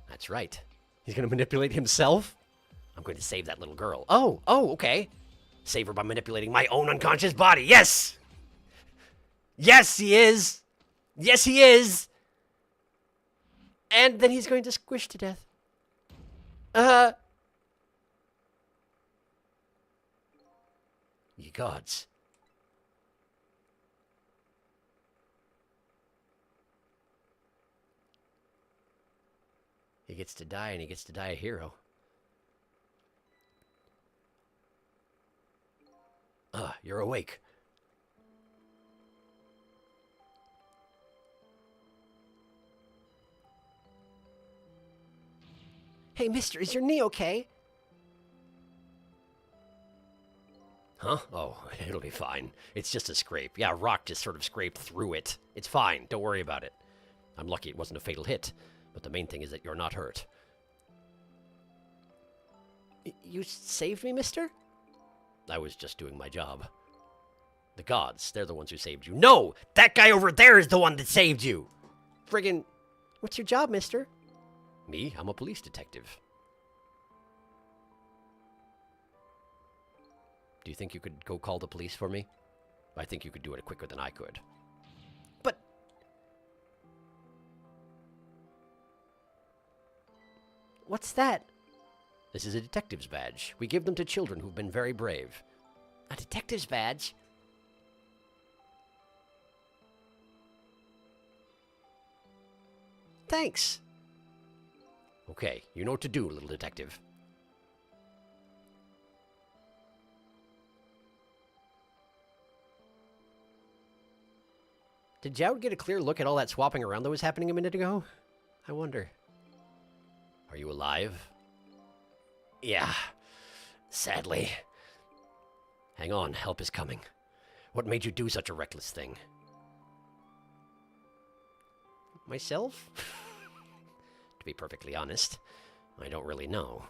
That's right. He's going to manipulate himself? I'm going to save that little girl. Oh, okay. Save her by manipulating my own unconscious body. Yes! Yes, he is! Yes, he is! And then he's going to squish to death. Ye gods. He gets to die, and he gets to die a hero. You're awake. Hey, mister, is your knee okay? Huh? Oh, it'll be fine. It's just a scrape. Yeah, a rock just sort of scraped through it. It's fine. Don't worry about it. I'm lucky it wasn't a fatal hit. But the main thing is that you're not hurt. You saved me, mister? I was just doing my job. The gods, they're the ones who saved you. No! That guy over there is the one that saved you! Friggin'... What's your job, mister? Me? I'm a police detective. Do you think you could go call the police for me? I think you could do it quicker than I could. But... What's that? This is a detective's badge. We give them to children who've been very brave. A detective's badge? Thanks. Okay, you know what to do, little detective. Did Jowd get a clear look at all that swapping around that was happening a minute ago? I wonder. Are you alive? Yeah, sadly. Hang on, help is coming. What made you do such a reckless thing? Myself? To be perfectly honest, I don't really know.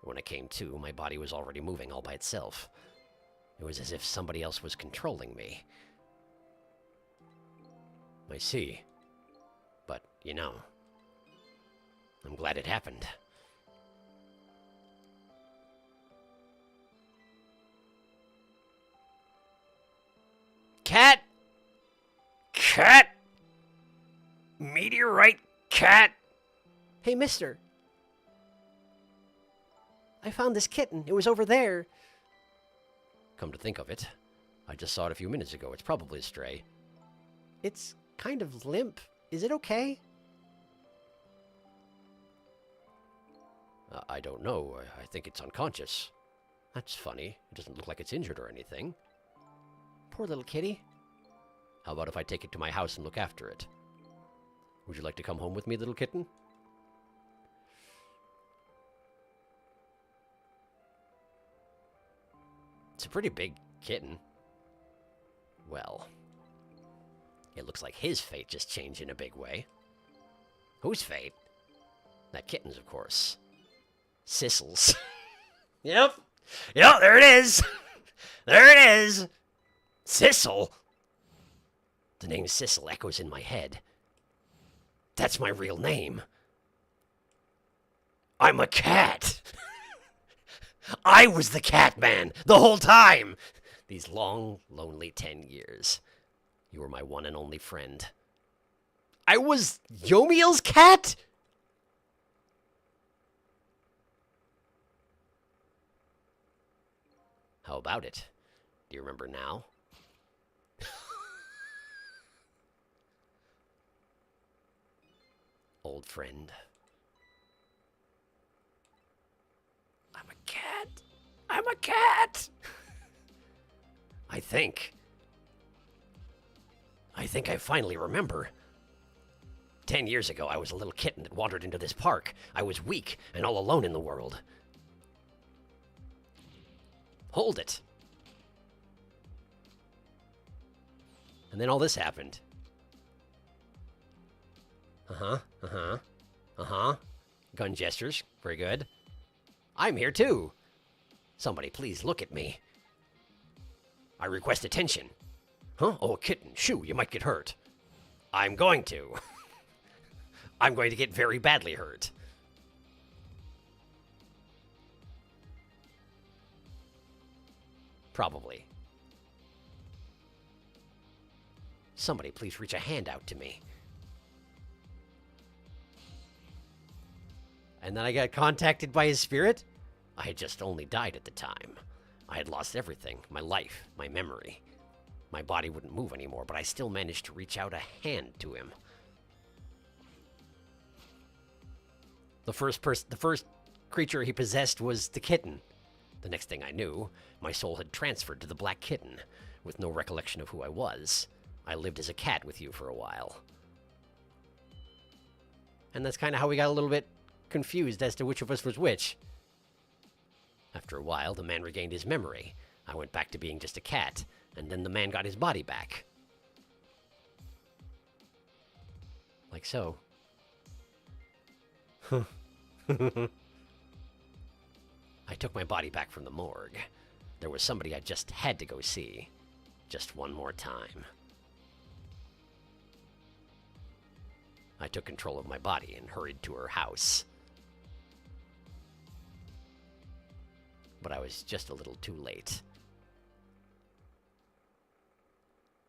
When I came to, my body was already moving all by itself. It was as if somebody else was controlling me. I see. But, you know, I'm glad it happened. Cat! Cat! Meteorite cat! Hey, mister. I found this kitten. It was over there. Come to think of it, I just saw it a few minutes ago. It's probably a stray. It's kind of limp. Is it okay? I don't know. I think it's unconscious. That's funny. It doesn't look like it's injured or anything. Poor little kitty. How about if I take it to my house and look after it? Would you like to come home with me, little kitten? It's a pretty big kitten. Well, it looks like his fate just changed in a big way. Whose fate? That kitten's, of course. Sissel's. Yep. Yep, there it is. There it is. Sissel. The name Sissel echoes in my head. That's my real name. I'm a cat. I was the cat man the whole time. These long, lonely 10 years. You were my one and only friend. I was Yomiel's cat? How about it? Do you remember now? Old friend. I'm a cat. I'm a cat. I think I finally remember. 10 years ago, I was a little kitten that wandered into this park. I was weak and all alone in the world. Hold it. And then all this happened. Gun gestures. Very good. I'm here too. Somebody please look at me. I request attention. Huh? Oh, a kitten. Shoo, you might get hurt. I'm going to. I'm going to get very badly hurt. Probably. Somebody please reach a hand out to me. And then I got contacted by his spirit? I had just only died at the time. I had lost everything. My life, my memory. My body wouldn't move anymore, but I still managed to reach out a hand to him. The first creature he possessed was the kitten. The next thing I knew, my soul had transferred to the black kitten, with no recollection of who I was. I lived as a cat with you for a while. And that's kind of how we got a little bit confused as to which of us was which. After a while, the man regained his memory. I went back to being just a cat, and then the man got his body back. Like so. I took my body back from the morgue. There was somebody I just had to go see. Just one more time. I took control of my body and hurried to her house. But I was just a little too late.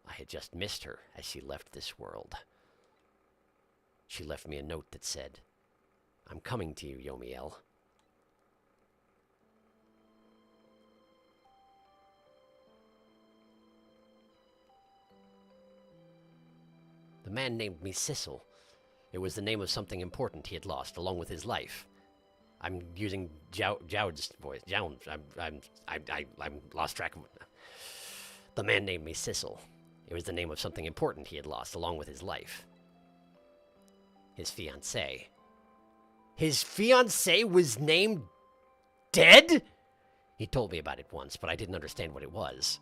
I had just missed her as she left this world. She left me a note that said, I'm coming to you, Yomiel. The man named me Sissel. It was the name of something important he had lost, along with his life. I'm using Jowd's voice. I'm lost track of it. The man named me Sissel. It was the name of something important he had lost, along with his life. His fiancée. His fiancée was named dead? He told me about it once, but I didn't understand what it was.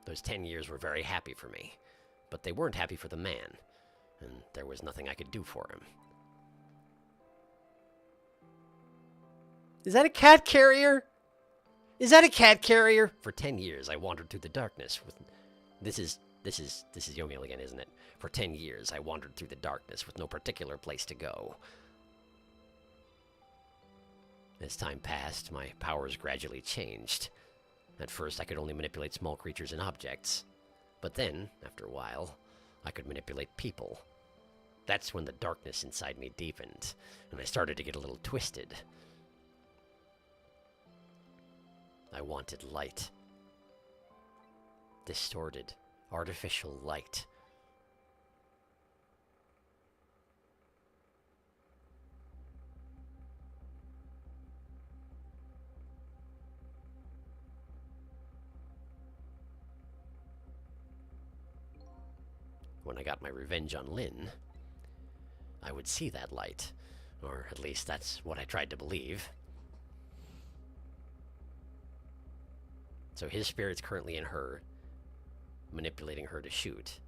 Those 10 years were very happy for me, but they weren't happy for the man, and there was nothing I could do for him. Is that a cat carrier? Is that a cat carrier? For 10 years, I wandered through the darkness with... This is Yomiel again, isn't it? For 10 years, I wandered through the darkness with no particular place to go. As time passed, my powers gradually changed. At first, I could only manipulate small creatures and objects. But then, after a while, I could manipulate people. That's when the darkness inside me deepened, and I started to get a little twisted. I wanted light. Distorted, artificial light. When I got my revenge on Lynn, I would see that light. Or at least that's what I tried to believe. So his spirit's currently in her, manipulating her to shoot.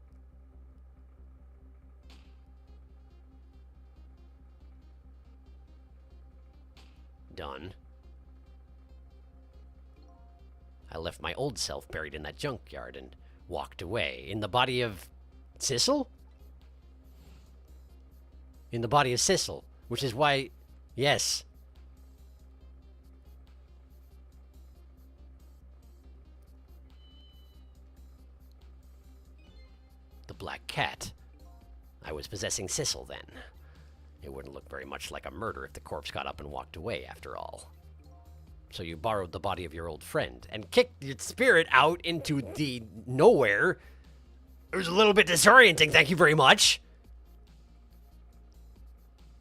Done. I left my old self buried in that junkyard and walked away in the body of Sissel? In the body of Sissel, which is why, yes. The black cat. I was possessing Sissel then. It wouldn't look very much like a murder if the corpse got up and walked away, after all. So you borrowed the body of your old friend and kicked your spirit out into the nowhere. It was a little bit disorienting, thank you very much.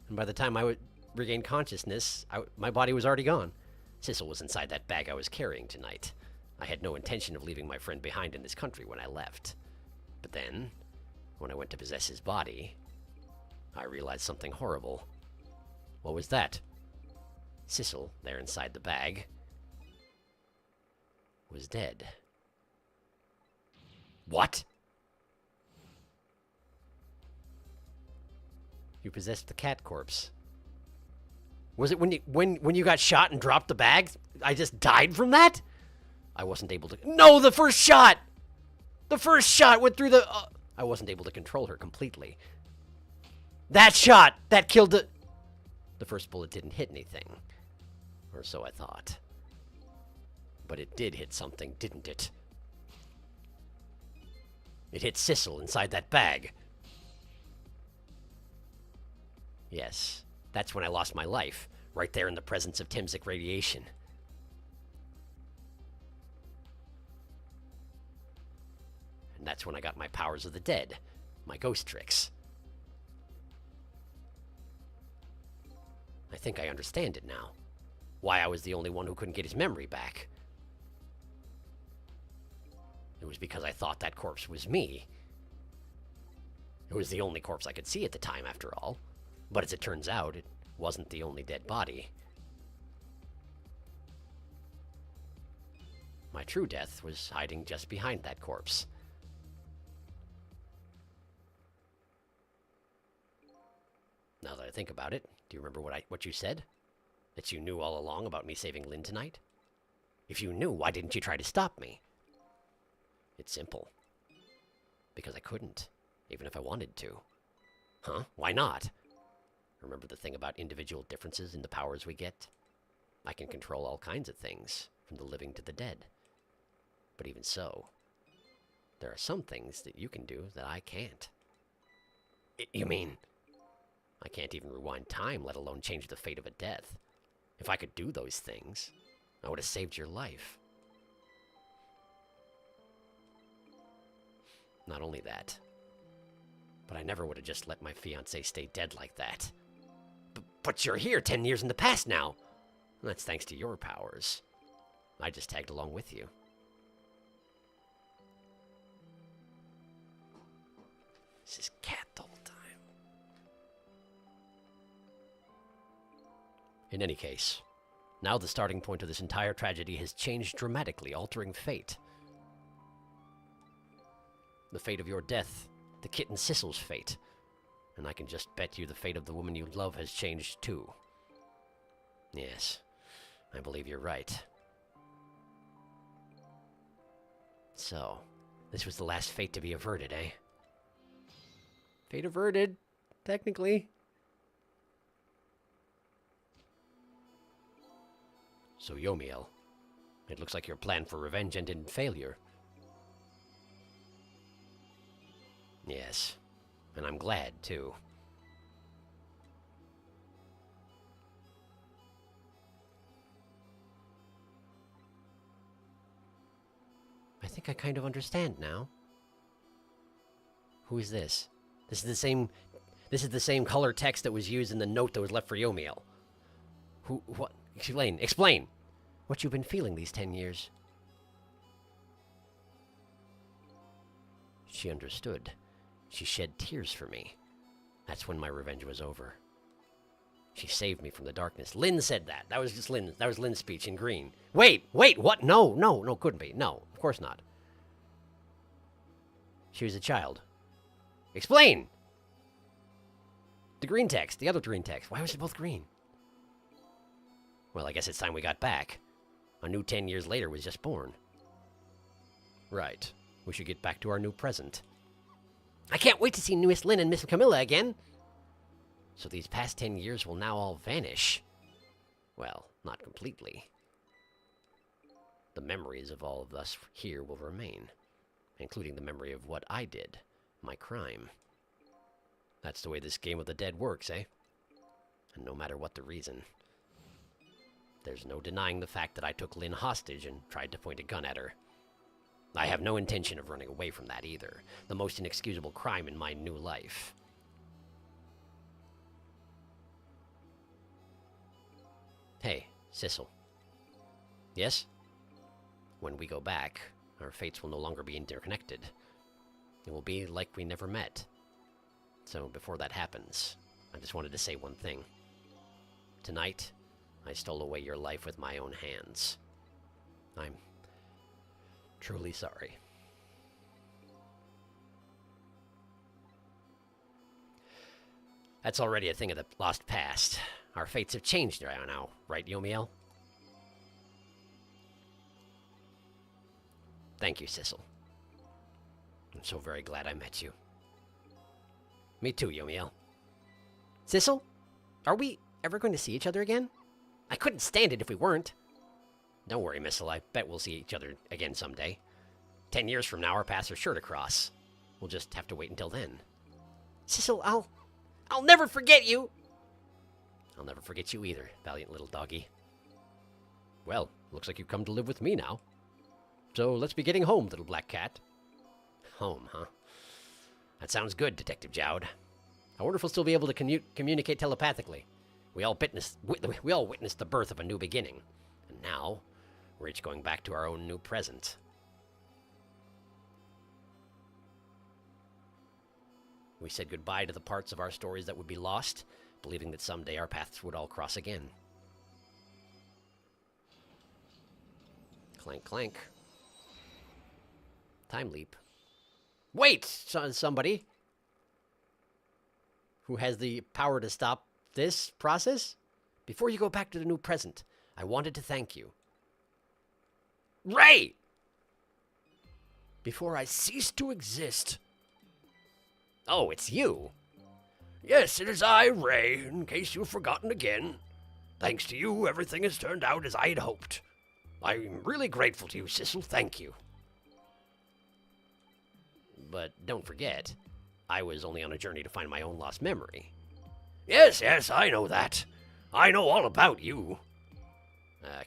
And by the time I would regain consciousness, my body was already gone. Sissel was inside that bag I was carrying tonight. I had no intention of leaving my friend behind in this country when I left. But then, when I went to possess his body, I realized something horrible. What was that? Sissel, there inside the bag, was dead. What? You possessed the cat corpse. Was it when you got shot and dropped the bag? I just died from that? I wasn't able to... No, the first shot! The first shot went through the... I wasn't able to control her completely. That shot! That killed the... The first bullet didn't hit anything. Or so I thought. But it did hit something, didn't it? It hit Sissel inside that bag. Yes, that's when I lost my life. Right there in the presence of Timsic radiation. And that's when I got my powers of the dead. My ghost tricks. I think I understand it now. Why I was the only one who couldn't get his memory back. It was because I thought that corpse was me. It was the only corpse I could see at the time, after all. But as it turns out, it wasn't the only dead body. My true death was hiding just behind that corpse. Now that I think about it, do you remember what you said? That you knew all along about me saving Lynn tonight? If you knew, why didn't you try to stop me? It's simple. Because I couldn't, even if I wanted to. Huh? Why not? Remember the thing about individual differences in the powers we get? I can control all kinds of things, from the living to the dead. But even so, there are some things that you can do that I can't. You mean... I can't even rewind time, let alone change the fate of a death. If I could do those things, I would have saved your life. Not only that, but I never would have just let my fiancée stay dead like that. But you're here 10 years in the past now. That's thanks to your powers. I just tagged along with you. This is cat the whole time. In any case, now the starting point of this entire tragedy has changed dramatically, altering fate. The fate of your death, the kitten Sissel's fate. And I can just bet you the fate of the woman you love has changed too. Yes, I believe you're right. So, this was the last fate to be averted, eh? Fate averted, technically. So, Yomiel, it looks like your plan for revenge ended in failure. Yes, and I'm glad, too. I think I kind of understand now. Who is this? This is the same color text that was used in the note that was left for Yomiel. What? Explain! What you've been feeling these 10 years. She understood. She shed tears for me. That's when my revenge was over. She saved me from the darkness. Lynn said that. That was just Lynn. That was Lynn's speech in green. Wait, what? No, couldn't be. No, of course not. She was a child. Explain! The green text, the other green text. Why was it both green? Well, I guess it's time we got back. A new 10 years later was just born. Right. We should get back to our new present. I can't wait to see newest Lynn and Miss Camilla again. So these past 10 years will now all vanish. Well, not completely. The memories of all of us here will remain, including the memory of what I did, my crime. That's the way this game of the dead works, eh? And no matter what the reason, there's no denying the fact that I took Lynn hostage and tried to point a gun at her. I have no intention of running away from that either. The most inexcusable crime in my new life. Hey, Sissel. Yes? when we go back, our fates will no longer be interconnected. It will be like we never met. So before that happens, I just wanted to say one thing. Tonight, I stole away your life with my own hands. I'm truly sorry. That's already a thing of the lost past. Our fates have changed right now, right, Yomiel? Thank you, Sissel. I'm so very glad I met you. Me too, Yomiel. Sissel, are we ever going to see each other again? I couldn't stand it if we weren't. Don't worry, Missile. I bet we'll see each other again someday. 10 years from now, our paths are sure to cross. We'll just have to wait until then. Sissel, I'll never forget you. I'll never forget you either, valiant little doggy. Well, looks like you've come to live with me now. So let's be getting home, little black cat. Home, huh? That sounds good, Detective Jowd. I wonder if we'll still be able to communicate telepathically. We all witnessed the birth of a new beginning. And now, we're each going back to our own new present. We said goodbye to the parts of our stories that would be lost, believing that someday our paths would all cross again. Clank, clank. Time leap. Wait, somebody who has the power to stop this process? Before you go back to the new present, I wanted to thank you. Ray! Before I cease to exist. Oh, it's you. Yes, it is I, Ray, in case you've forgotten again. Thanks to you, everything has turned out as I had hoped. I'm really grateful to you, Sissel. Thank you. But don't forget, I was only on a journey to find my own lost memory. Yes, I know that. I know all about you.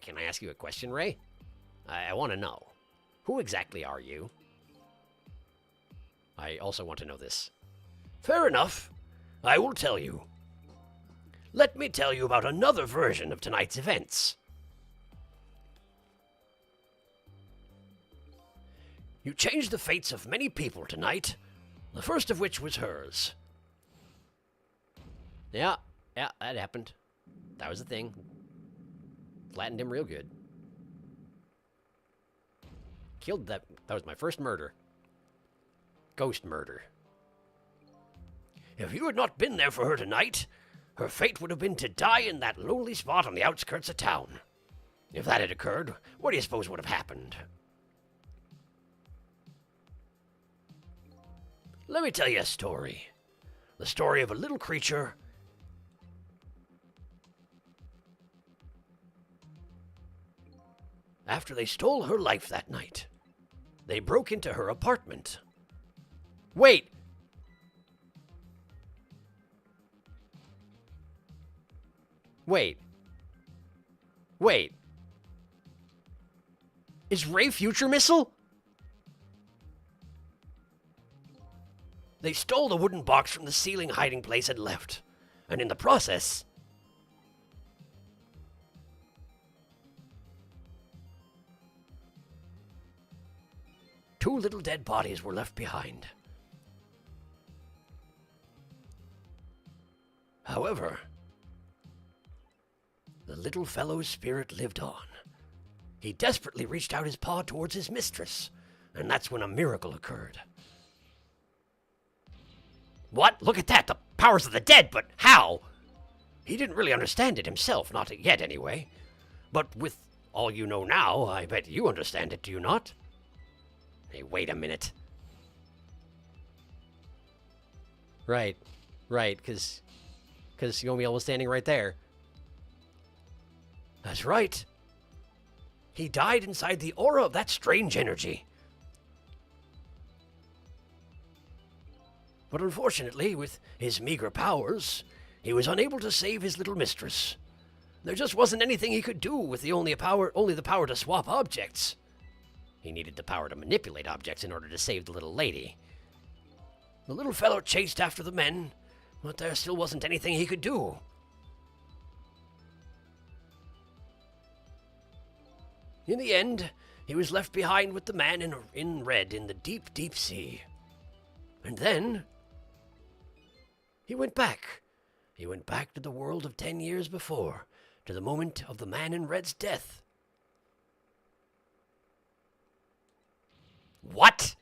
Can I ask you a question, Ray? I want to know. Who exactly are you? I also want to know this. Fair enough. I will tell you. Let me tell you about another version of tonight's events. You changed the fates of many people tonight, the first of which was hers. Yeah, that happened. That was the thing. Flattened him real good. Killed that. That was my first murder. Ghost murder. If you had not been there for her tonight, her fate would have been to die in that lonely spot on the outskirts of town. If that had occurred, what do you suppose would have happened? Let me tell you a story. The story of a little creature. After they stole her life that night, they broke into her apartment. Wait! Is Ray Future Missile? They stole the wooden box from the ceiling hiding place and left. And in the process... two little dead bodies were left behind. However, the little fellow's spirit lived on. He desperately reached out his paw towards his mistress, and that's when a miracle occurred. What? Look at that! The powers of the dead, but how? He didn't really understand it himself, not yet anyway. But with all you know now, I bet you understand it, do you not? Hey, wait a minute. Right, because Yomiel was standing right there. That's right. He died inside the aura of that strange energy. But unfortunately, with his meager powers, he was unable to save his little mistress. There just wasn't anything he could do with only the power to swap objects. He needed the power to manipulate objects in order to save the little lady. The little fellow chased after the men, but there still wasn't anything he could do. In the end, he was left behind with the man in red in the deep, deep sea. And then he went back. He went back to the world of 10 years before, to the moment of the man in red's death. What?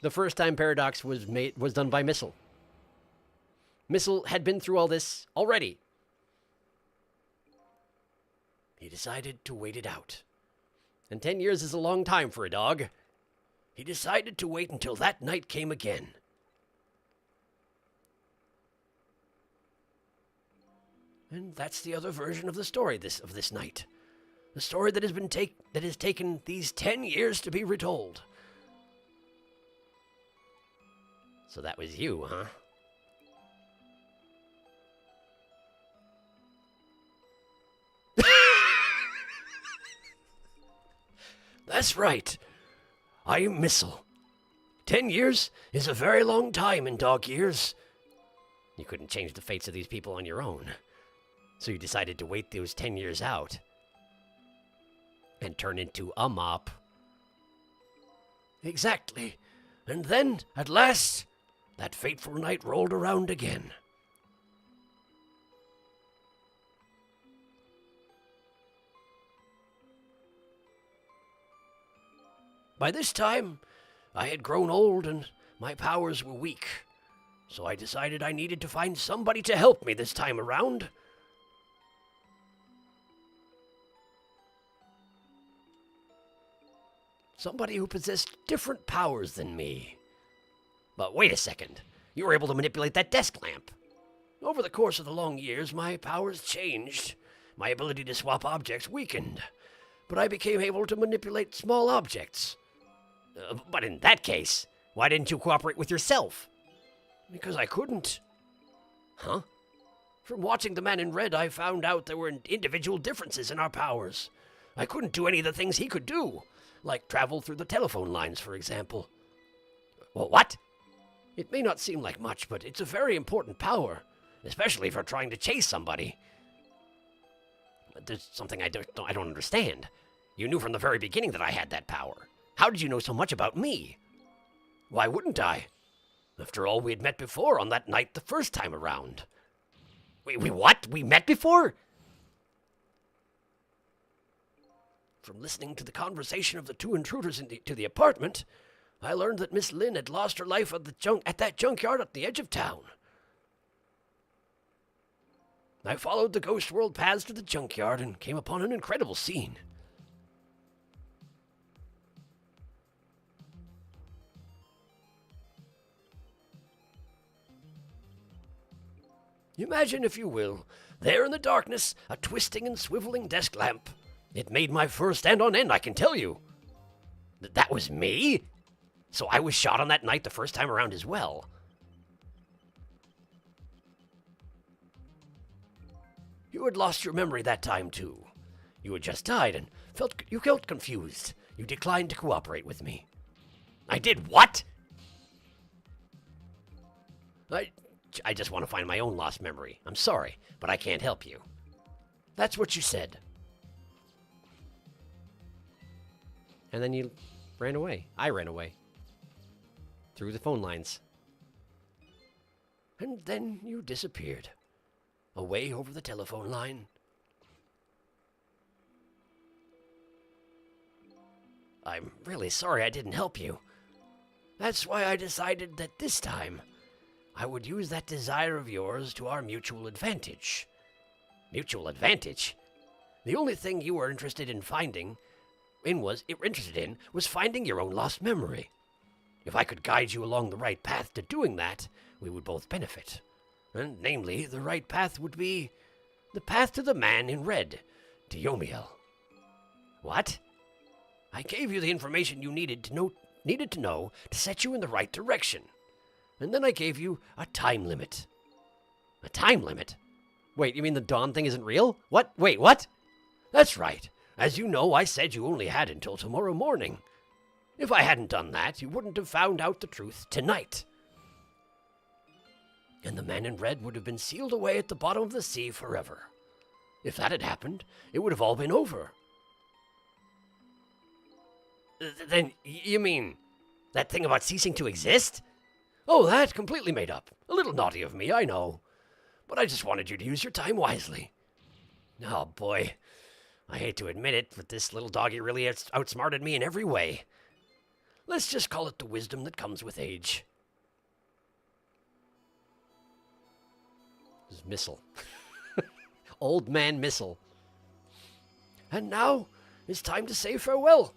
The first time Paradox was done by Missile. Missile had been through all this already. He decided to wait it out. And 10 years is a long time for a dog. He decided to wait until that night came again. And that's the other version of the story of this night. The story that has taken these 10 years to be retold. So that was you, huh? That's right. I'm Missile. 10 years is a very long time in dog years. You couldn't change the fates of these people on your own. So you decided to wait those 10 years out. And turn into a mop. Exactly. And then, at last, that fateful night rolled around again. By this time, I had grown old and my powers were weak, so I decided I needed to find somebody to help me this time around. Somebody who possessed different powers than me. But wait a second, you were able to manipulate that desk lamp. Over the course of the long years, my powers changed. My ability to swap objects weakened, but I became able to manipulate small objects. But in that case, why didn't you cooperate with yourself? Because I couldn't. Huh? From watching the man in red, I found out there were individual differences in our powers. I couldn't do any of the things he could do, like travel through the telephone lines, for example. Well, what? It may not seem like much, but it's a very important power, especially for trying to chase somebody. But there's something I don't understand. You knew from the very beginning that I had that power. How did you know so much about me? Why wouldn't I? After all, we had met before on that night the first time around. We what? We met before? From listening to the conversation of the two intruders into the apartment, I learned that Miss Lynn had lost her life at that junkyard at the edge of town. I followed the ghost world paths to the junkyard and came upon an incredible scene. Imagine, if you will, there in the darkness, a twisting and swiveling desk lamp. It made my fur stand on end, I can tell you. That was me? So I was shot on that night the first time around as well. You had lost your memory that time too. You had just died and you felt confused. You declined to cooperate with me. I did what? I just want to find my own lost memory. I'm sorry, but I can't help you. That's what you said. And then you ran away. I ran away. Through the phone lines. And then you disappeared. Away over the telephone line. I'm really sorry I didn't help you. That's why I decided that this time I would use that desire of yours to our mutual advantage. Mutual advantage? The only thing you were interested in was finding your own lost memory. If I could guide you along the right path to doing that, we would both benefit. And namely, the right path would be the path to the man in red, to Yomiel. What? I gave you the information you needed to know to set you in the right direction. And then I gave you a time limit. A time limit? Wait, you mean the dawn thing isn't real? What? Wait, what? That's right. As you know, I said you only had until tomorrow morning. If I hadn't done that, you wouldn't have found out the truth tonight. And the man in red would have been sealed away at the bottom of the sea forever. If that had happened, it would have all been over. Then you mean that thing about ceasing to exist? Oh, that completely made up. A little naughty of me, I know. But I just wanted you to use your time wisely. Oh, boy. I hate to admit it, but this little doggy really outsmarted me in every way. Let's just call it the wisdom that comes with age. This is Missile. Old man Missile. And now, it's time to say farewell.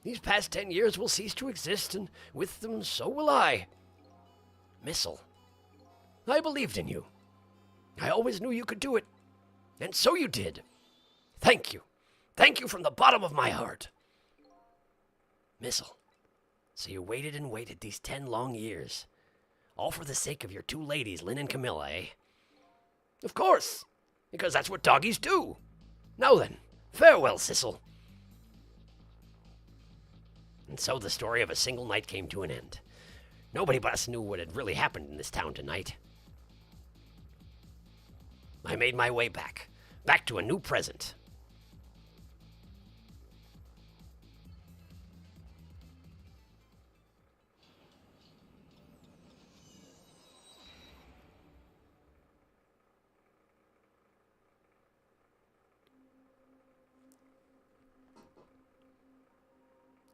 These past 10 years will cease to exist, and with them, so will I. Missile, I believed in you. I always knew you could do it. And so you did. Thank you. Thank you from the bottom of my heart. Missile, so you waited and waited these 10 long years. All for the sake of your two ladies, Lynn and Camilla, eh? Of course, because that's what doggies do. Now then, farewell, Sissel. And so the story of a single night came to an end. Nobody but us knew what had really happened in this town tonight. I made my way back to a new present.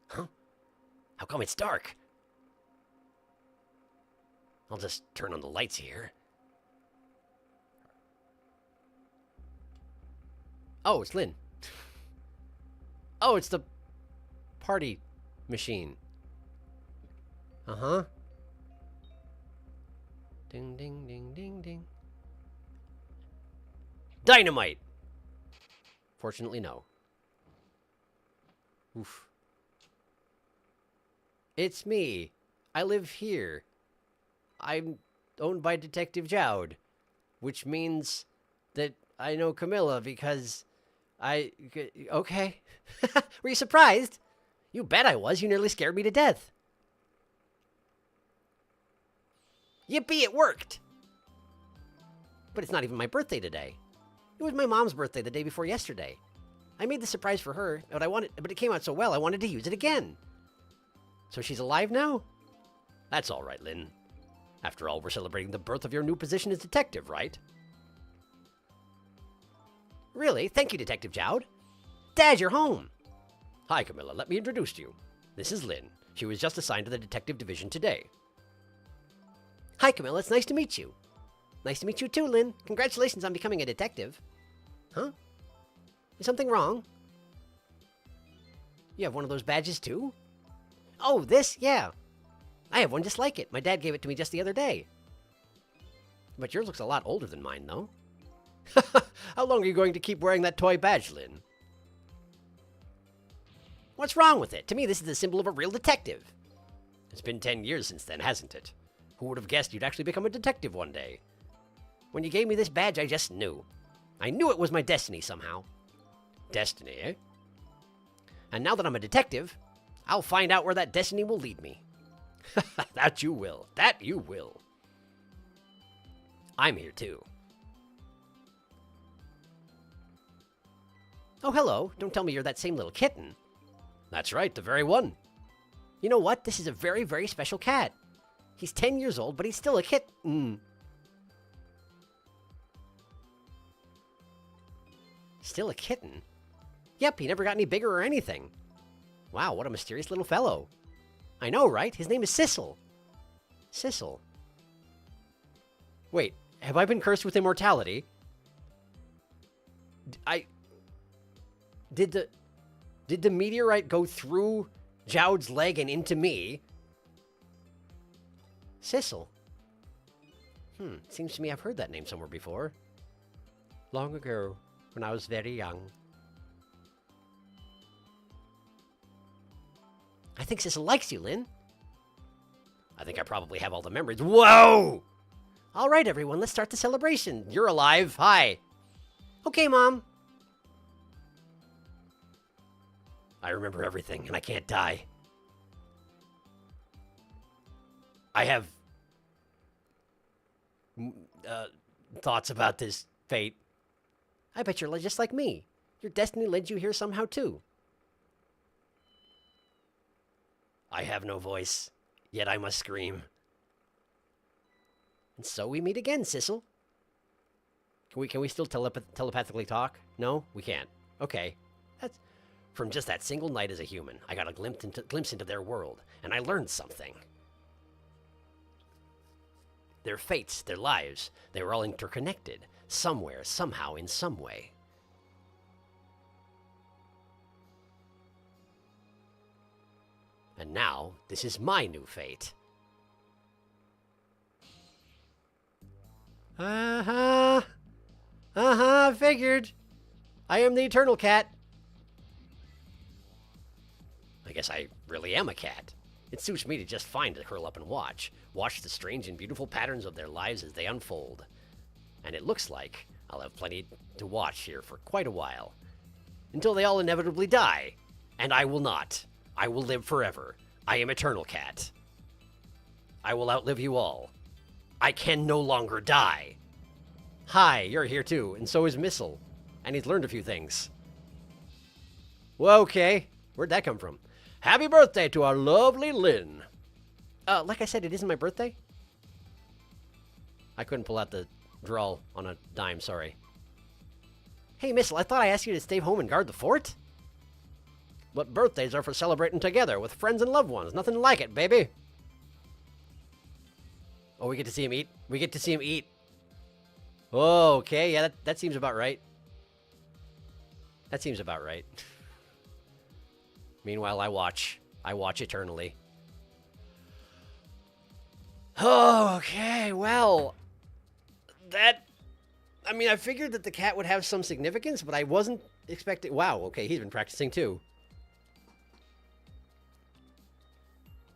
Huh? How come it's dark? I'll just turn on the lights here. Oh, it's Lynn. Oh, it's the party machine. Uh-huh. Ding, ding, ding, ding, ding. Dynamite! Fortunately, no. Oof. It's me. I live here. I'm owned by Detective Jowd, which means that I know Camilla because okay. Were you surprised? You bet I was. You nearly scared me to death. Yippee, it worked! But it's not even my birthday today. It was my mom's birthday the day before yesterday. I made the surprise for her, but it came out so well I wanted to use it again. So she's alive now? That's all right, Lynn. After all, we're celebrating the birth of your new position as detective, right? Really? Thank you, Detective Jowd. Dad, you're home. Hi, Camilla. Let me introduce you. This is Lynn. She was just assigned to the detective division today. Hi, Camilla. It's nice to meet you. Nice to meet you too, Lynn. Congratulations on becoming a detective. Huh? Is something wrong? You have one of those badges too? Oh, this? Yeah. I have one just like it. My dad gave it to me just the other day. But yours looks a lot older than mine, though. How long are you going to keep wearing that toy badge, Lynn? What's wrong with it? To me, this is the symbol of a real detective. It's been 10 years since then, hasn't it? Who would have guessed you'd actually become a detective one day? When you gave me this badge, I just knew. I knew it was my destiny somehow. Destiny, eh? And now that I'm a detective, I'll find out where that destiny will lead me. That you will. That you will. I'm here too. Oh, hello. Don't tell me you're that same little kitten. That's right, the very one. You know what? This is a very, very special cat. He's 10 years old, but he's still a kitten. Still a kitten? Yep, he never got any bigger or anything. Wow, what a mysterious little fellow. I know, right? His name is Sissel. Sissel. Wait, have I been cursed with immortality? Did the meteorite go through Jowd's leg and into me? Sissel. Seems to me I've heard that name somewhere before. Long ago, when I was very young. I think Sissel likes you, Lynn. I think I probably have all the memories. Whoa! All right, everyone, let's start the celebration. You're alive. Hi. Okay, Mom. I remember everything, and I can't die. I have thoughts about this fate. I bet you're just like me. Your destiny led you here somehow, too. I have no voice, yet I must scream. And so we meet again, Sissel. Can we still telepathically talk? No, we can't. Okay. That's from just that single night as a human. I got a glimpse into their world, and I learned something. Their fates, their lives, they were all interconnected. Somewhere, somehow, in some way. And now, this is my new fate. Figured. I am the Eternal Cat. I guess I really am a cat. It suits me to just fine to curl up and watch the strange and beautiful patterns of their lives as they unfold. And it looks like I'll have plenty to watch here for quite a while. Until they all inevitably die. And I will not. I will live forever. I am Eternal Cat. I will outlive you all. I can no longer die. Hi, you're here too, and so is Missile. And he's learned a few things. Well, okay. Where'd that come from? Happy birthday to our lovely Lynn. Like I said, it isn't my birthday. I couldn't pull out the drawl on a dime, sorry. Hey, Missile, I thought I asked you to stay home and guard the fort? But birthdays are for celebrating together with friends and loved ones. Nothing like it, baby. Oh, we get to see him eat? We get to see him eat. Oh, okay. Yeah, that seems about right. That seems about right. Meanwhile, I watch. I watch eternally. Oh, okay. Well, I mean, I figured that the cat would have some significance, but I wasn't expecting... Wow, okay, he's been practicing too.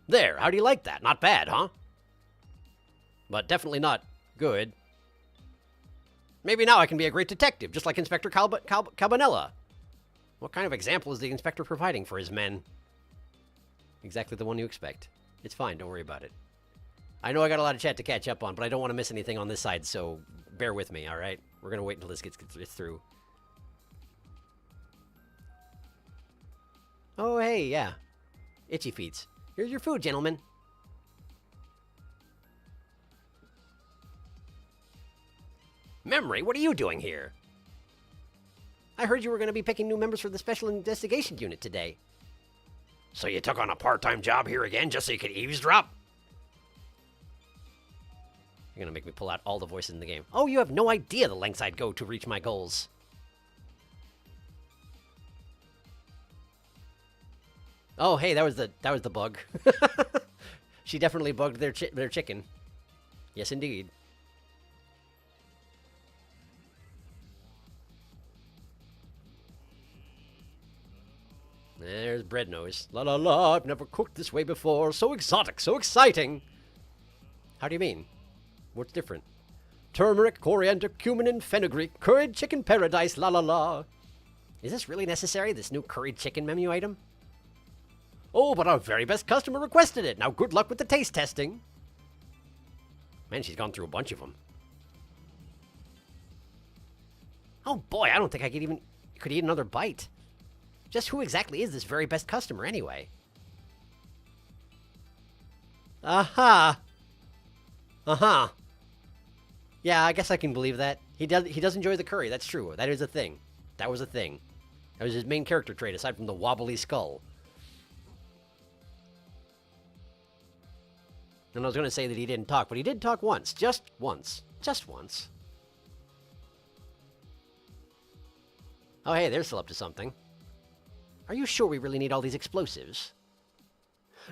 There, how do you like that? Not bad, huh? But definitely not good. Maybe now I can be a great detective, just like Inspector Cabanella. What kind of example is the inspector providing for his men? Exactly the one you expect. It's fine, don't worry about it. I know I got a lot of chat to catch up on, but I don't want to miss anything on this side, so bear with me, alright? We're going to wait until this gets through. Oh, hey, yeah. Itchy feets. Here's your food, gentlemen. Memory, what are you doing here? I heard you were going to be picking new members for the Special Investigation Unit today. So you took on a part-time job here again just so you could eavesdrop? You're going to make me pull out all the voices in the game. Oh, you have no idea the lengths I'd go to reach my goals. Oh, hey, that was the bug. She definitely bugged their chicken. Yes, indeed. There's Bread Nose. La la la, I've never cooked this way before. So exotic, so exciting. How do you mean? What's different? Turmeric, coriander, cumin, and fenugreek. Curried chicken paradise, la la la. Is this really necessary, this new curried chicken menu item? Oh, but our very best customer requested it. Now good luck with the taste testing. Man, she's gone through a bunch of them. Oh boy, I don't think I could eat another bite. Just who exactly is this very best customer, anyway? Aha! Uh-huh. Yeah, I guess I can believe that. He does enjoy the curry, that's true. That is a thing. That was a thing. That was his main character trait, aside from the wobbly skull. And I was going to say that he didn't talk, but he did talk once. Just once. Just once. Oh, hey, they're still up to something. Are you sure we really need all these explosives?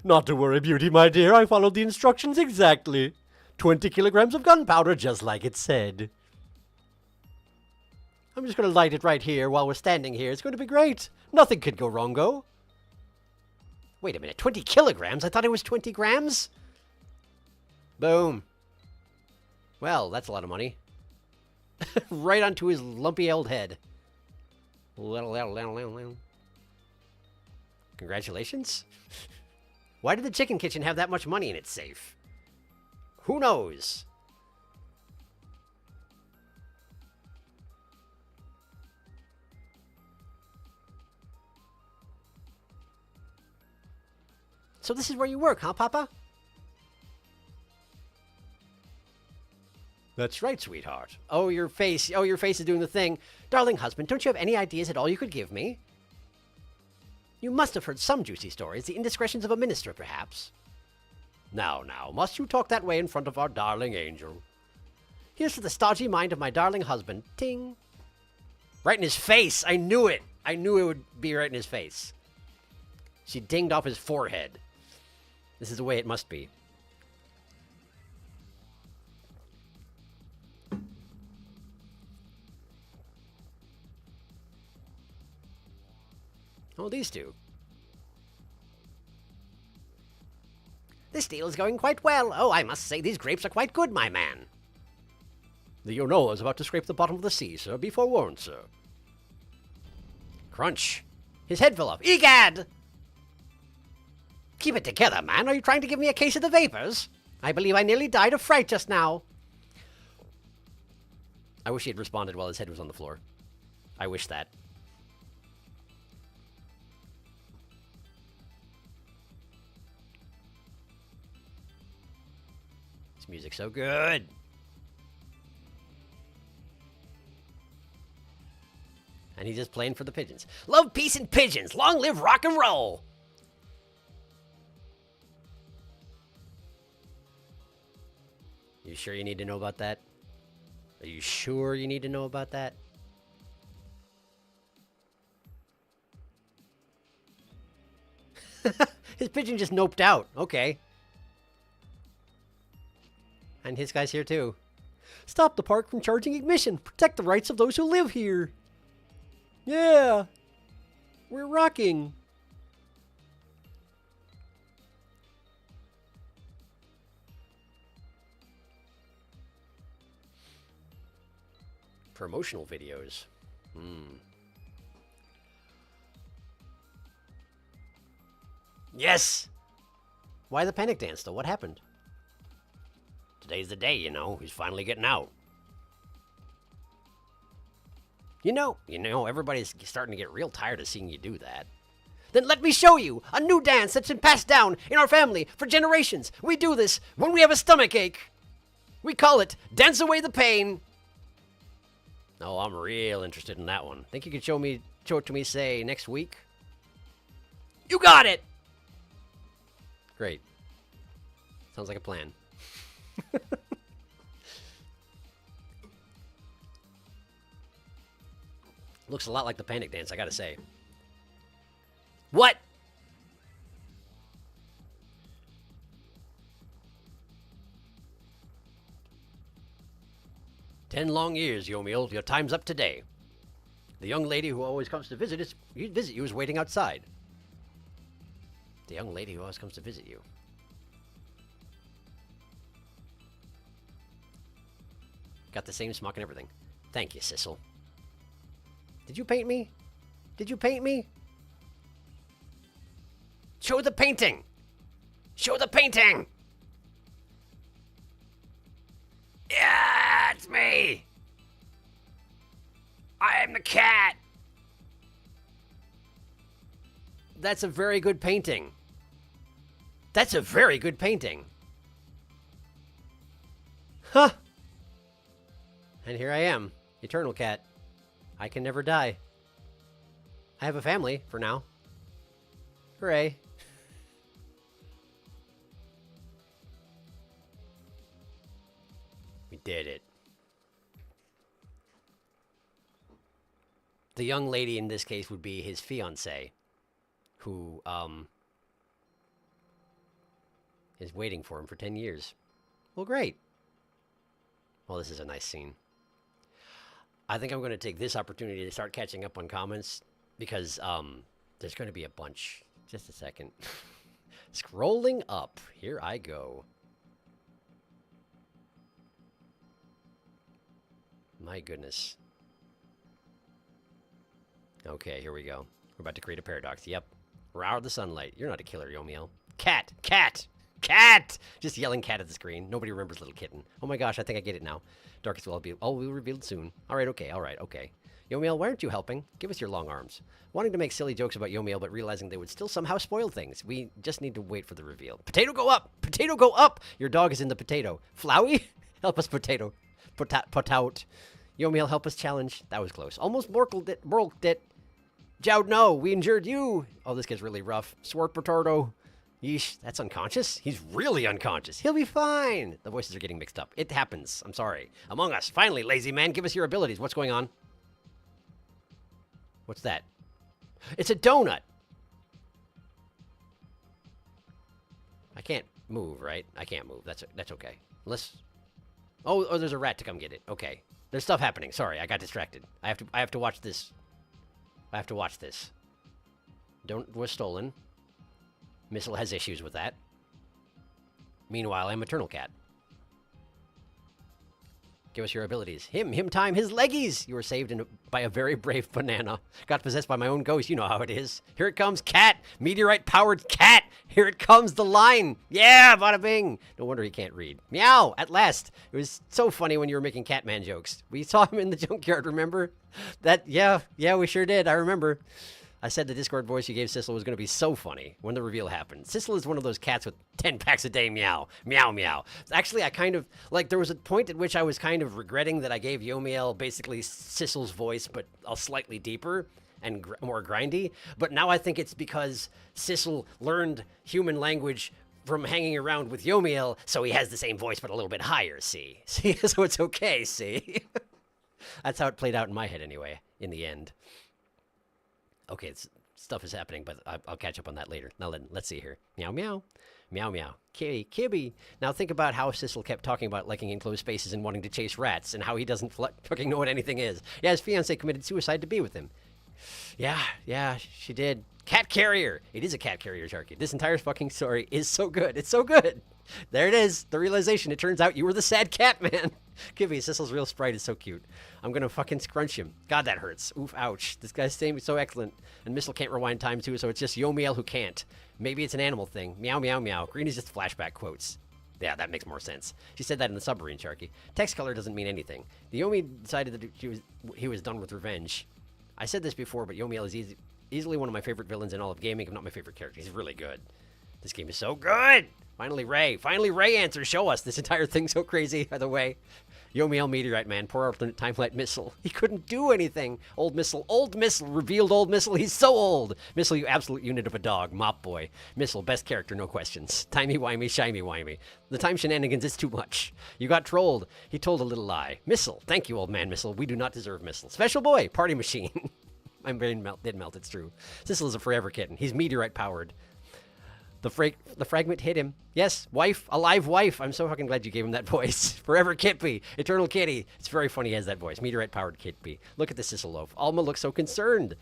Not to worry, Beauty, my dear. I followed the instructions exactly. 20 kilograms of gunpowder, just like it said. I'm just going to light it right here while we're standing here. It's going to be great. Nothing could go wrongo. Wait a minute, 20 kilograms? I thought it was 20 grams? Boom. Well, that's a lot of money. Right onto his lumpy old head. Congratulations. Why did the chicken kitchen have that much money in its safe? Who knows? So this is where you work, huh, Papa? That's right, sweetheart. Oh, your face. Oh, your face is doing the thing. Darling husband, don't you have any ideas at all you could give me? You must have heard some juicy stories. The indiscretions of a minister, perhaps. Now, must you talk that way in front of our darling angel? Here's to the stodgy mind of my darling husband. Ting. Right in his face. I knew it. I knew it would be right in his face. She dinged off his forehead. This is the way it must be. Oh, these two. This deal is going quite well. Oh, I must say these grapes are quite good, my man. The Yonoa is about to scrape the bottom of the sea, sir. Be forewarned, sir. Crunch. His head fell off. Egad! Keep it together, man. Are you trying to give me a case of the vapors? I believe I nearly died of fright just now. I wish he had responded while his head was on the floor. I wish that. This music's so good. And he's just playing for the pigeons. Love, peace, and pigeons. Long live rock and roll. You sure you need to know about that? Are you sure you need to know about that? His pigeon just noped out. Okay. And his guy's here too. Stop the park from charging admission. Protect the rights of those who live here. Yeah. We're rocking. Promotional videos. Yes! Why the panic dance, though? What happened? Today's the day, you know. He's finally getting out. You know, everybody's starting to get real tired of seeing you do that. Then let me show you a new dance that's been passed down in our family for generations. We do this when we have a stomach ache. We call it Dance Away the Pain. Oh, I'm real interested in that one. Think you could show it to me, say, next week? You got it! Great. Sounds like a plan. Looks a lot like the panic dance, I gotta say. What? "10 long years, Yomiel. Your time's up today. The young lady who always comes to visit you is waiting outside." The young lady who always comes to visit you. Got the same smock and everything. Thank you, Sissel. Did you paint me? Did you paint me? Show the painting! Show the painting! Yeah, it's me! I am the cat! That's a very good painting. That's a very good painting. Huh! And here I am, eternal cat. I can never die. I have a family, for now. Hooray. We did it. The young lady in this case would be his fiancée, who, is waiting for him for 10 years. Well, great. Well, this is a nice scene. I think I'm going to take this opportunity to start catching up on comments, because, there's going to be a bunch. Just a second. Scrolling up. Here I go. My goodness. Okay, here we go. We're about to create a paradox. Yep. We're out of the sunlight. You're not a killer, Yomiel. Cat! Cat! Cat! Just yelling cat at the screen. Nobody remembers little kitten. Oh my gosh, I think I get it now. Darkest will be revealed soon. Alright, okay, alright, okay. Yomiel, why aren't you helping? Give us your long arms. Wanting to make silly jokes about Yomiel, but realizing they would still somehow spoil things. We just need to wait for the reveal. Potato, go up! Potato, go up! Your dog is in the potato. Flowey? Help us, potato. Put out. Yomiel, help us challenge. That was close. Almost morkled it. Jowd, no, we injured you. Oh, this gets really rough. Swart potato. Yeesh, that's unconscious? He's really unconscious. He'll be fine. The voices are getting mixed up. It happens. I'm sorry. Among Us. Finally, lazy man, give us your abilities. What's going on? What's that? It's a donut. I can't move, right? I can't move. That's okay. Unless... Oh, there's a rat to come get it. Okay. There's stuff happening. Sorry, I got distracted. I have to watch this. I have to watch this. Don't was stolen. Missile has issues with that. Meanwhile, I'm Eternal Cat. Give us your abilities. Him time, his leggies! You were saved by a very brave banana. Got possessed by my own ghost, you know how it is. Here it comes, cat! Meteorite-powered cat! Here it comes, the line! Yeah, bada bing! No wonder he can't read. Meow! At last! It was so funny when you were making Catman jokes. We saw him in the junkyard, remember? Yeah, we sure did, I remember. I said the Discord voice you gave Sissel was going to be so funny when the reveal happened. Sissel is one of those cats with 10 packs a day meow. Meow, meow. Actually, I kind of, like, there was a point at which I was kind of regretting that I gave Yomiel basically Sissel's voice, but slightly deeper and more grindy. But now I think it's because Sissel learned human language from hanging around with Yomiel, so he has the same voice, but a little bit higher, see? So it's okay, see? That's how it played out in my head anyway, in the end. Okay, stuff is happening, but I'll catch up on that later. Now let's see here. Meow, meow. Meow, meow. Kitty, Kibby. Now think about how Sissel kept talking about liking enclosed spaces and wanting to chase rats, and how he doesn't fucking know what anything is. Yeah, his fiancée committed suicide to be with him. Yeah, she did. Cat carrier. It is a cat carrier, Sharky. This entire fucking story is so good. It's so good. There it is. The realization. It turns out you were the sad cat man. Kibby, Sissel's real sprite is so cute. I'm gonna fucking scrunch him. God, that hurts. Oof, ouch. This guy's saying so excellent. And Missile can't rewind time too, so it's just Yomiel who can't. Maybe it's an animal thing. Meow, meow, meow. Green is just flashback quotes. Yeah, that makes more sense. She said that in the submarine, Sharky. Text color doesn't mean anything. The Yomi decided that he was done with revenge. I said this before, but Yomiel is easily one of my favorite villains in all of gaming, if not my favorite character. He's really good. This game is so good! Finally, Ray answers. Show us. This entire thing's so crazy, by the way. Yomiel Meteorite Man, poor alternate timeline Missile. He couldn't do anything. Old Missile, revealed Old Missile. He's so old. Missile, you absolute unit of a dog. Mop boy. Missile, best character, no questions. Timey-wimey, shimey-wimey. The time shenanigans is too much. You got trolled. He told a little lie. Missile, thank you, old man Missile. We do not deserve Missile. Special boy, party machine. My brain did melt, it's true. Sissel is a forever kitten. He's meteorite-powered. The fragment hit him. Yes, wife, alive wife. I'm so fucking glad you gave him that voice. Forever Kitby, eternal kitty. It's very funny he has that voice. Meteorite-powered Kitby. Look at the Sissel loaf. Alma looks so concerned.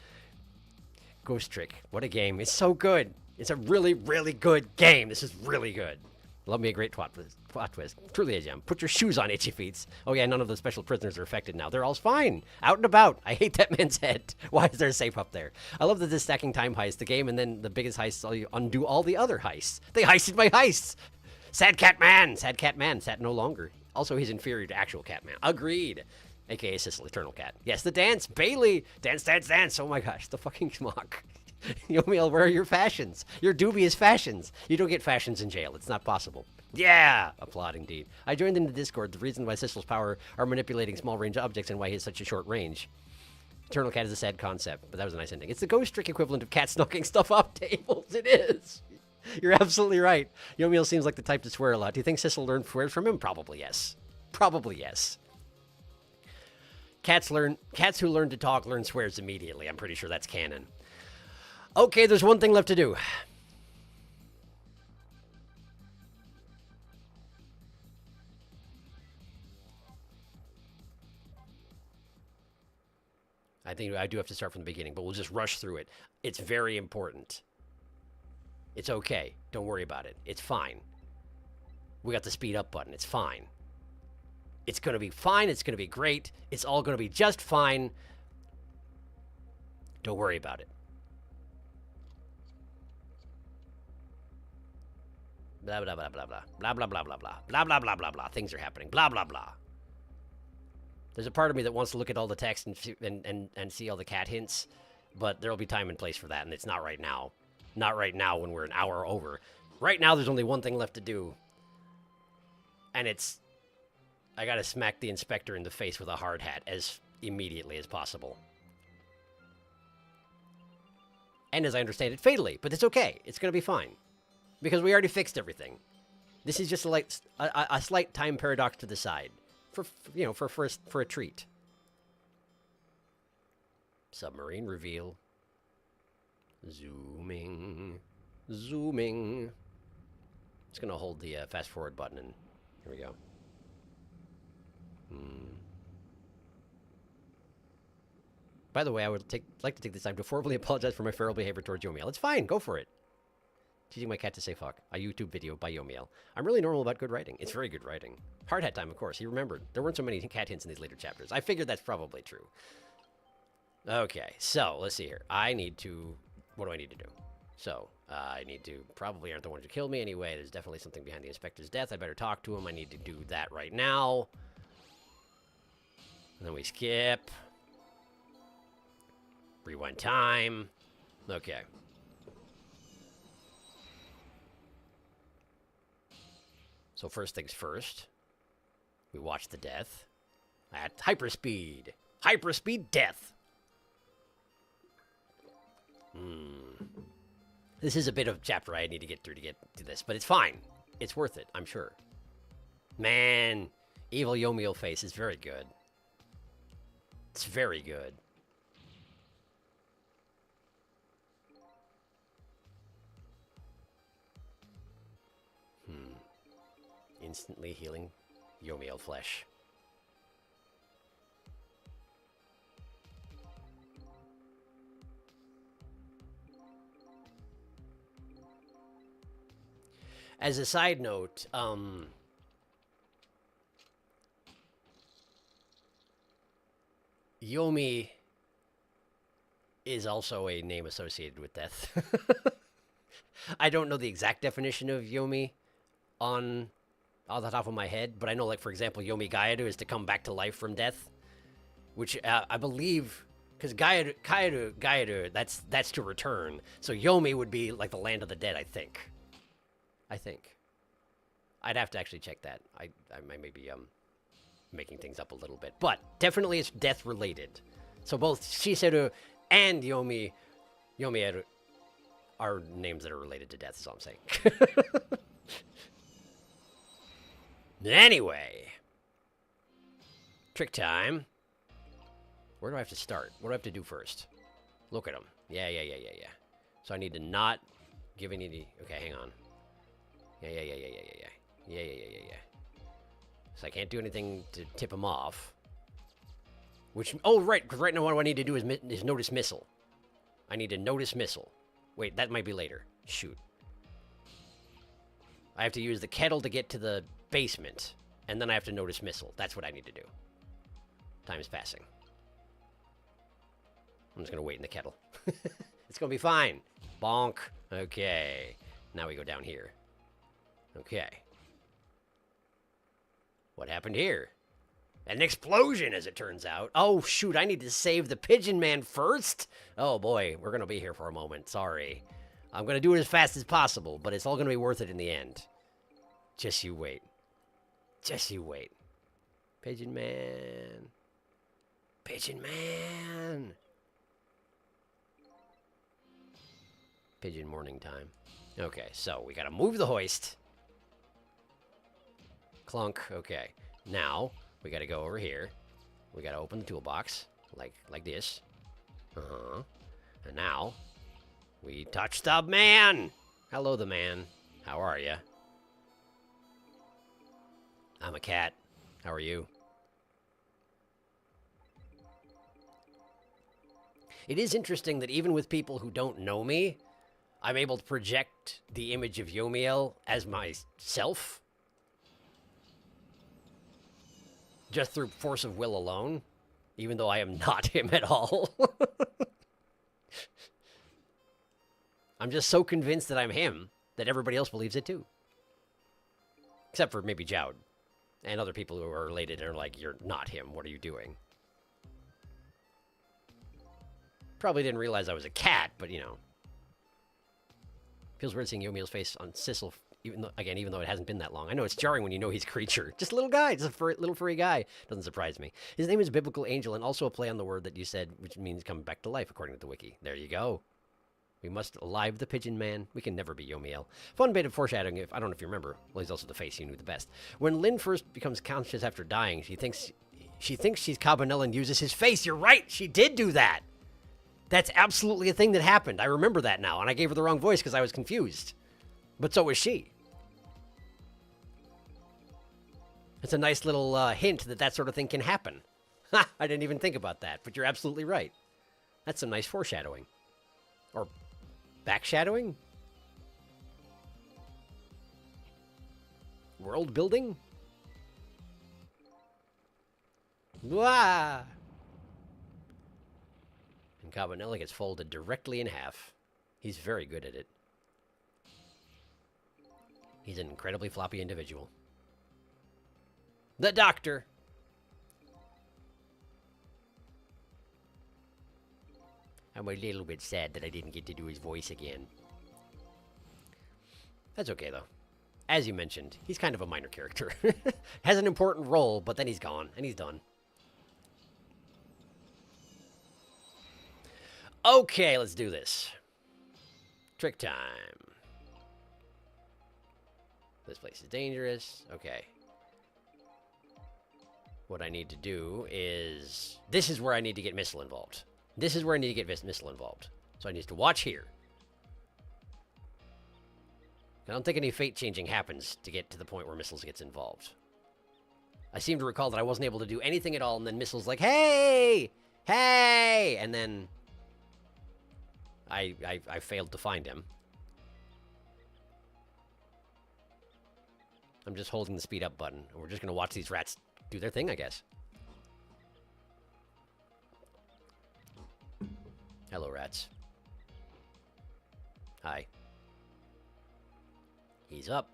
Ghost Trick. What a game. It's so good. It's a really, really good game. This is really good. Love me a great twat twist. Truly a gem. Put your shoes on, itchy feets. Oh yeah, none of the special prisoners are affected now. They're all fine. Out and about. I hate that man's head. Why is there a safe up there? I love that this stacking time heist, the game, and then the biggest heist, you undo all the other heists. They heisted my heists. Sad cat man. Sad cat man. Sad no longer. Also, he's inferior to actual cat man. Agreed. AKA Sissel, eternal cat. Yes, the dance. Bailey. Dance, dance, dance. Oh my gosh, the fucking schmuck. Yomiel, where are your fashions? Your dubious fashions. You don't get fashions in jail. It's not possible. Yeah! Applaud indeed. I joined in the Discord. The reason why Sissel's power are manipulating small range objects and why he has such a short range. Eternal Cat is a sad concept, but that was a nice ending. It's the Ghost Trick equivalent of cats knocking stuff off tables. It is. You're absolutely right. Yomiel seems like the type to swear a lot. Do you think Sissel learned swears from him? Probably yes. Probably yes. Cats who learn to talk learn swears immediately. I'm pretty sure that's canon. Okay, there's one thing left to do. I think I do have to start from the beginning, but we'll just rush through it. It's very important. It's okay. Don't worry about it. It's fine. We got the speed up button. It's fine. It's going to be fine. It's going to be great. It's all going to be just fine. Don't worry about it. Blah, blah, blah, blah, blah. Blah, blah, blah, blah, blah. Blah, blah, blah, blah, blah. Things are happening. Blah, blah, blah. There's a part of me that wants to look at all the text and see all the cat hints, but there'll be time and place for that, and it's not right now. Not right now when we're an hour over. Right now, there's only one thing left to do, and it's I gotta smack the inspector in the face with a hard hat as immediately as possible. And as I understand it, fatally, but it's okay. It's gonna be fine. Because we already fixed everything. This is just a slight time paradox to the side. For a treat. Submarine reveal. Zooming. Zooming. Just gonna hold the fast forward button and here we go. By the way, I would like to take this time to formally apologize for my feral behavior towards Yomiel. It's fine, go for it. Teaching my cat to say fuck. A YouTube video by Yomiel. I'm really normal about good writing. It's very good writing. Hard hat time, of course. He remembered. There weren't so many cat hints in these later chapters. I figured that's probably true. Okay, so let's see here. What do I need to do? So, I need to, probably aren't the ones who killed me anyway. There's definitely something behind the inspector's death. I better talk to him. I need to do that right now. And then we skip. Rewind time. Okay. So first things first. We watch the death. At hyperspeed. Hyperspeed death. This is a bit of a chapter I need to get through to get to this, but it's fine. It's worth it, I'm sure. Man, evil Yomiel face is very good. It's very good. Instantly healing Yomiel flesh. As a side note, Yomi is also a name associated with death. I don't know the exact definition of Yomi on the top of my head, but I know, like, for example, Yomi Gaiadu is to come back to life from death, which I believe, because Gaiadu, that's to return. So Yomi would be like the land of the dead, I think. I'd have to actually check that. I may be making things up a little bit, but definitely it's death related. So both Shiseru and Yomi are names that are related to death, is all I'm saying. Anyway, trick time. Where do I have to start? What do I have to do first? Look at him. Yeah. So I need to not give any. Okay, hang on. Yeah. So I can't do anything to tip him off. Which, oh right, because right now what I need to do is notice missile. I need to notice missile. Wait, that might be later. Shoot. I have to use the kettle to get to the basement, and then I have to notice missile. That's what I need to do. Time is passing. I'm just gonna wait in the kettle. It's gonna be fine. Bonk. Okay. Now we go down here. Okay. What happened here? An explosion, as it turns out. Oh, shoot, I need to save the Pigeon Man first? Oh, boy, we're gonna be here for a moment. Sorry. I'm gonna do it as fast as possible, but it's all gonna be worth it in the end. Just you wait. Just you wait. Pigeon Man. Pigeon Man. Pigeon morning time. Okay, so we gotta move the hoist. Clunk. Okay. Now, we gotta go over here. We gotta open the toolbox. Like this. And now, we touch the man! Hello, the man. How are ya? I'm a cat. How are you? It is interesting that even with people who don't know me, I'm able to project the image of Yomiel as myself. Just through force of will alone. Even though I am not him at all. I'm just so convinced that I'm him that everybody else believes it too. Except for maybe Jowd. And other people who are related are like, you're not him. What are you doing? Probably didn't realize I was a cat, but you know. Feels weird seeing Yomiel's face on Sissel, even though it hasn't been that long. I know it's jarring when you know he's a creature. Just a little guy, just a little furry guy. Doesn't surprise me. His name is Biblical Angel, and also a play on the word that you said, which means come back to life, according to the wiki. There you go. We must alive the pigeon man. We can never be Yomiel. Fun bit of foreshadowing, I don't know if you remember. Well, he's also the face you knew the best. When Lynn first becomes conscious after dying, she thinks she's Cabanel and uses his face. You're right, she did do that. That's absolutely a thing that happened. I remember that now, and I gave her the wrong voice because I was confused. But so was she. It's a nice little hint that that sort of thing can happen. Ha! I didn't even think about that, but you're absolutely right. That's some nice foreshadowing. Or backshadowing? World building? Wah! And Cabanela gets folded directly in half. He's very good at it. He's an incredibly floppy individual. The Doctor! I'm a little bit sad that I didn't get to do his voice again. That's okay, though. As you mentioned, he's kind of a minor character. Has an important role, but then he's gone, and he's done. Okay, let's do this. Trick time. This place is dangerous. Okay. What I need to do is... This is where I need to get Missile involved. This is where I need to get Missile involved. So I need to watch here. I don't think any fate changing happens to get to the point where Missiles gets involved. I seem to recall that I wasn't able to do anything at all, and then Missile's like, hey! Hey! And then... I failed to find him. I'm just holding the speed up button, and we're just going to watch these rats do their thing, I guess. Hello, rats. Hi. He's up.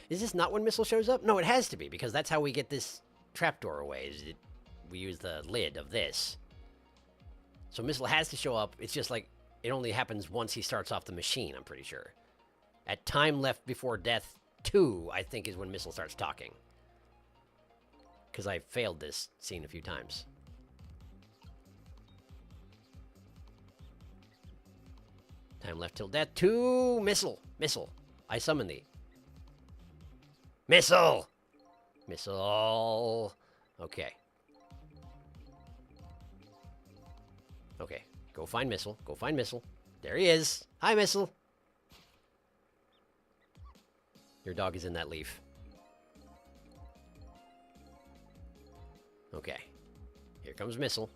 Is this not when Missile shows up? No, it has to be, because that's how we get this trapdoor away. We use the lid of this. So Missile has to show up. It's just like, it only happens once he starts off the machine, I'm pretty sure. At Time Left Before Death 2, I think, is when Missile starts talking. Because I failed this scene a few times. Time Left Till Death 2, Missile. Missile. I summon thee. Missile! Missile. Okay. Okay. Go find Missile. Go find Missile. There he is. Hi, Missile. Your dog is in that leaf. Okay. Here comes Missile.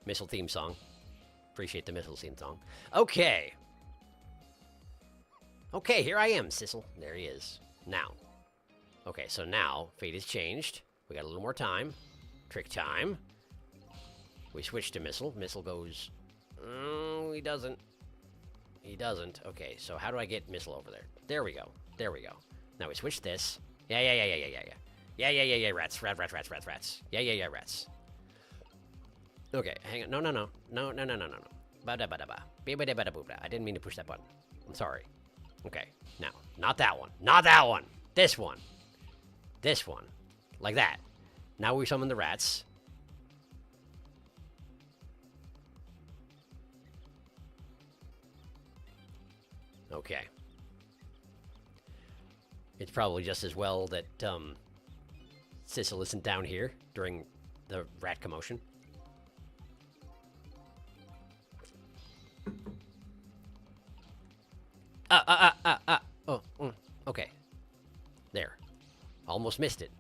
Missile theme song. Appreciate the Missile theme song. Okay. Okay, here I am, Sissel. There he is. Now. Okay, so now, fate has changed. We got a little more time. Trick time. We switch to Missile. Missile goes... Oh, he doesn't. He doesn't. Okay, so how do I get Missile over there? There we go. There we go. Now we switch this. Yeah, rats. Rats. Yeah, rats. Okay, hang on. No. Ba-da-ba-da-ba. Be-ba-da-ba-da-boo-da. I didn't mean to push that button. I'm sorry. Okay, now. Not that one. Not that one. This one. This one. Like that. Now we summon the rats. Okay. It's probably just as well that Sissel isn't down here during the rat commotion. Oh, okay. There. Almost missed it.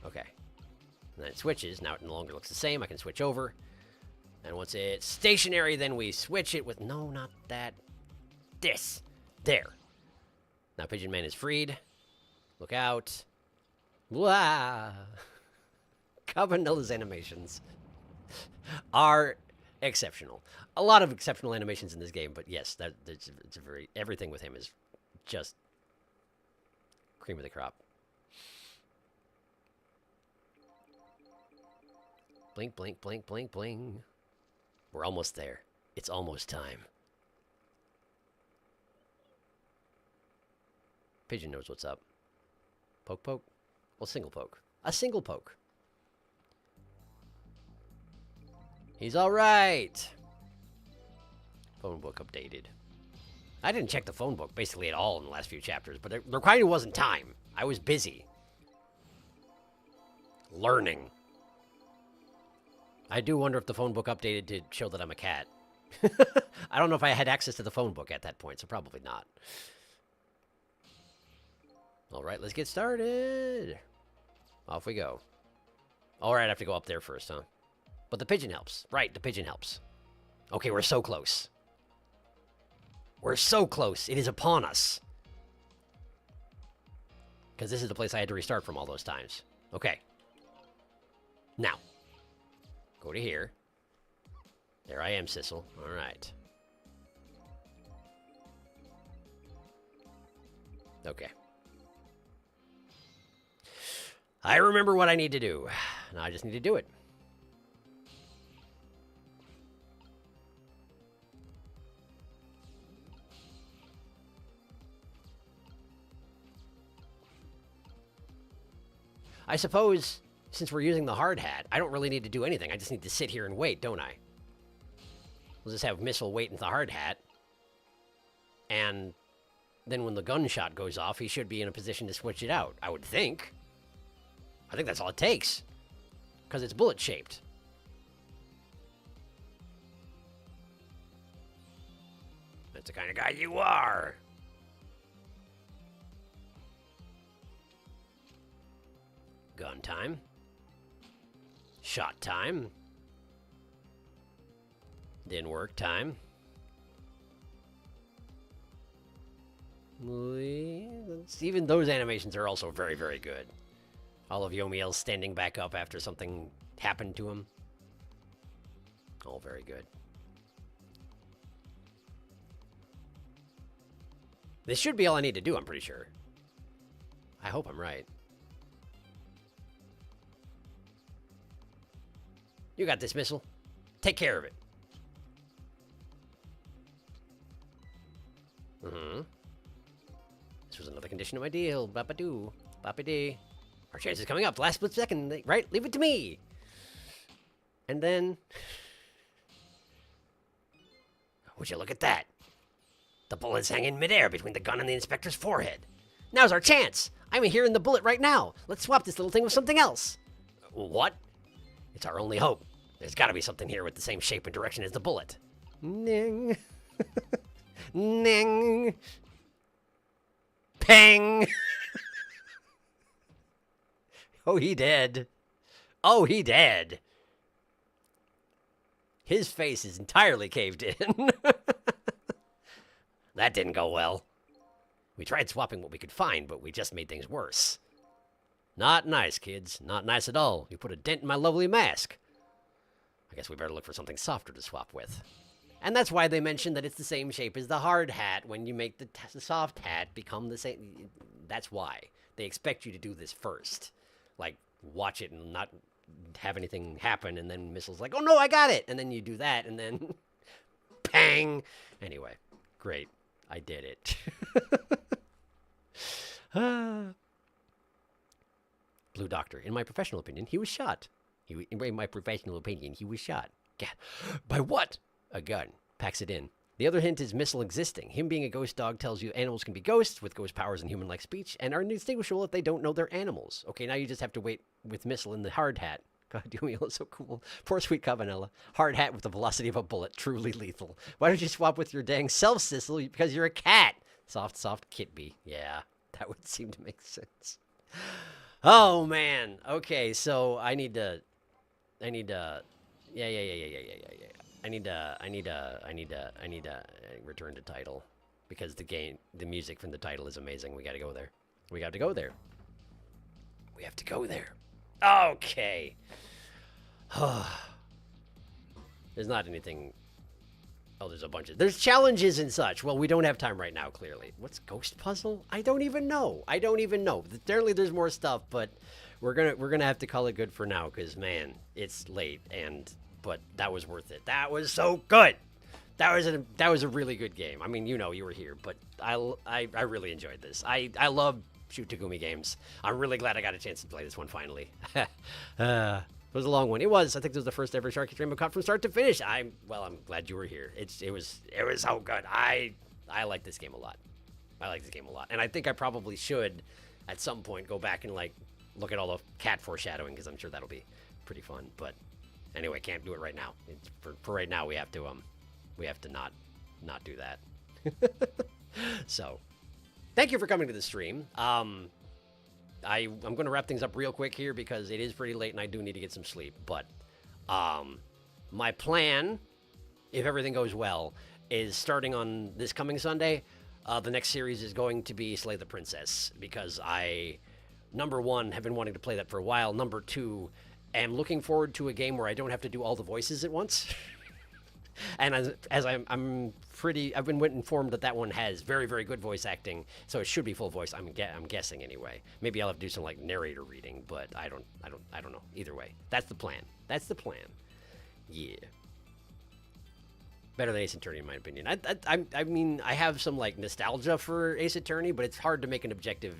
Okay. And then it switches. Now it no longer looks the same. I can switch over. And once it's stationary, then we switch it with... No, not that. This. There. Now Pigeon Man is freed. Look out. Wow. Cabanilla's animations are exceptional. A lot of exceptional animations in this game, but yes, it's a very... Everything with him is just Cream of the crop. Blink, blink, blink, blink, bling. We're almost there. It's almost time. Pigeon knows what's up. Poke, poke. Well, single poke. A single poke. He's all right. Phone book updated. I didn't check the phone book basically at all in the last few chapters, but there kind of wasn't time. I was busy. Learning. I do wonder if the phone book updated to show that I'm a cat. I don't know if I had access to the phone book at that point, so probably not. All right, let's get started. Off we go. All right, I have to go up there first, huh? But the pigeon helps. Right, the pigeon helps. Okay, we're so close. We're so close. It is upon us. Because this is the place I had to restart from all those times. Okay. Now. Go to here. There I am, Sissel. All right. Okay. I remember what I need to do. Now I just need to do it. I suppose, since we're using the hard hat, I don't really need to do anything. I just need to sit here and wait, don't I? We'll just have Missile wait in the hard hat. And then when the gunshot goes off, he should be in a position to switch it out, I would think. I think that's all it takes. Because it's bullet-shaped. That's the kind of guy you are. Gun time. Shot time. Didn't work time. Even those animations are also very, very good. All of Yomiel standing back up after something happened to him. All very good. This should be all I need to do, I'm pretty sure. I hope I'm right. You got this, Missile. Take care of it. This was another condition of my deal. Bapa-doo. Bapa-dee. Our chance is coming up. Last split second, right? Leave it to me. And then... Would you look at that? The bullet's hanging midair between the gun and the inspector's forehead. Now's our chance. I'm hearing the bullet right now. Let's swap this little thing with something else. What? It's our only hope. There's got to be something here with the same shape and direction as the bullet. Ning. Ning. Pang. Oh, he did. Oh, he did. His face is entirely caved in. That didn't go well. We tried swapping what we could find, but we just made things worse. Not nice, kids. Not nice at all. You put a dent in my lovely mask. I guess we better look for something softer to swap with. And that's why they mentioned that it's the same shape as the hard hat when you make the soft hat become the same. That's why. They expect you to do this first. Like, watch it and not have anything happen, and then Missile's like, oh no, I got it! And then you do that, and then... Pang! Anyway, great. I did it. Blue Doctor. In my professional opinion, he was shot. In my professional opinion, he was shot. God. By what? A gun. Packs it in. The other hint is Missile existing. Him being a ghost dog tells you animals can be ghosts with ghost powers and human-like speech and are indistinguishable if they don't know they're animals. Okay, now you just have to wait with Missile in the hard hat. God, Yomiel is so cool. Poor sweet Cabanella. Hard hat with the velocity of a bullet. Truly lethal. Why don't you swap with your dang self, Sissel? Because you're a cat. Soft, soft Kitby. Yeah, that would seem to make sense. Oh, man. Okay, so I need to... Yeah. I need to return to title because the music from the title is amazing. We got to go there. We have to go there. Okay. There's not anything Oh, there's a bunch of... There's challenges and such. Well, we don't have time right now, clearly. What's Ghost Puzzle? I don't even know. Apparently there's more stuff, but we're gonna have to call it good for now, because, man, it's late, but that was worth it. That was so good! That was a really good game. I mean, you were here, but I really enjoyed this. I love Shoot Tagumi games. I'm really glad I got a chance to play this one finally. It was a long one. It was. I think this was the first ever Sharky stream I caught from start to finish. I'm glad you were here. It was so good. I like this game a lot. And I think I probably should at some point go back and like look at all the cat foreshadowing, because I'm sure that'll be pretty fun. But anyway, can't do it right now. For right now, we have to not do that. So, thank you for coming to the stream. I'm going to wrap things up real quick here because it is pretty late and I do need to get some sleep. But my plan, if everything goes well, is starting on this coming Sunday. The next series is going to be Slay the Princess, because I, number one, have been wanting to play that for a while. Number two, am looking forward to a game where I don't have to do all the voices at once. And as I've been informed that one has very, very good voice acting, so it should be full voice. I'm guessing anyway. Maybe I'll have to do some like narrator reading, but I don't know. Either way, that's the plan. Yeah. Better than Ace Attorney, in my opinion. I mean, I have some like nostalgia for Ace Attorney, but it's hard to make an objective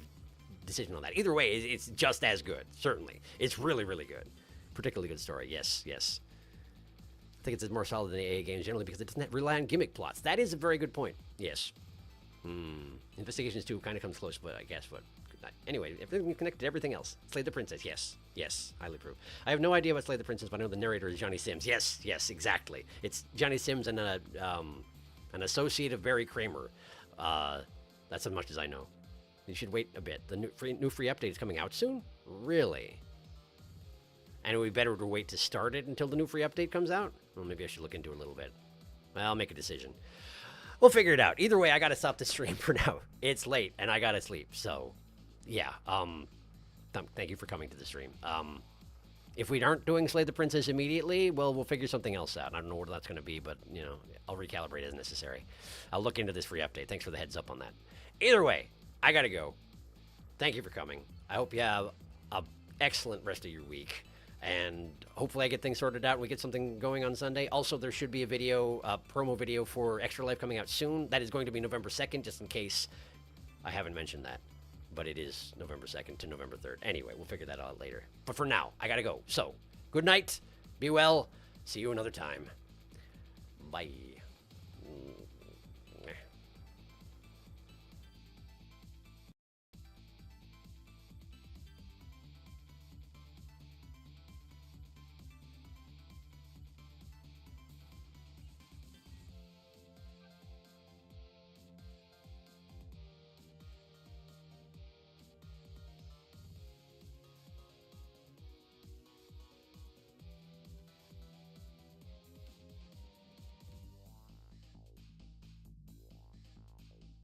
decision on that. Either way, it's just as good. Certainly, it's really, really good. Particularly good story. Yes. I think it's more solid than the AA games generally because it doesn't rely on gimmick plots. That is a very good point. Yes. Investigations 2 kind of comes close, but I guess what. Anyway, everything connected to everything else. Slay the Princess, yes, highly approve. I have no idea about Slay the Princess, but I know the narrator is Johnny Sims. Yes, exactly. It's Johnny Sims and an associate of Barry Kramer. That's as much as I know. You should wait a bit. The new free update is coming out soon? Really? And it would be better to wait to start it until the new free update comes out? Well, maybe I should look into it a little bit. Well, I'll make a decision. We'll figure it out. Either way, I gotta stop the stream for now. It's late, and I gotta sleep, so... Yeah, thank you for coming to the stream. If we aren't doing Slay the Princess immediately, well, we'll figure something else out. I don't know what that's gonna be, but, I'll recalibrate as necessary. I'll look into this free update. Thanks for the heads up on that. Either way, I gotta go. Thank you for coming. I hope you have an excellent rest of your week. And hopefully I get things sorted out and we get something going on Sunday. Also, there should be a promo video for Extra Life coming out soon. That is going to be November 2nd, just in case I haven't mentioned that. But it is November 2nd to November 3rd. Anyway, we'll figure that out later. But for now, I gotta go. So, good night, be well, see you another time. Bye.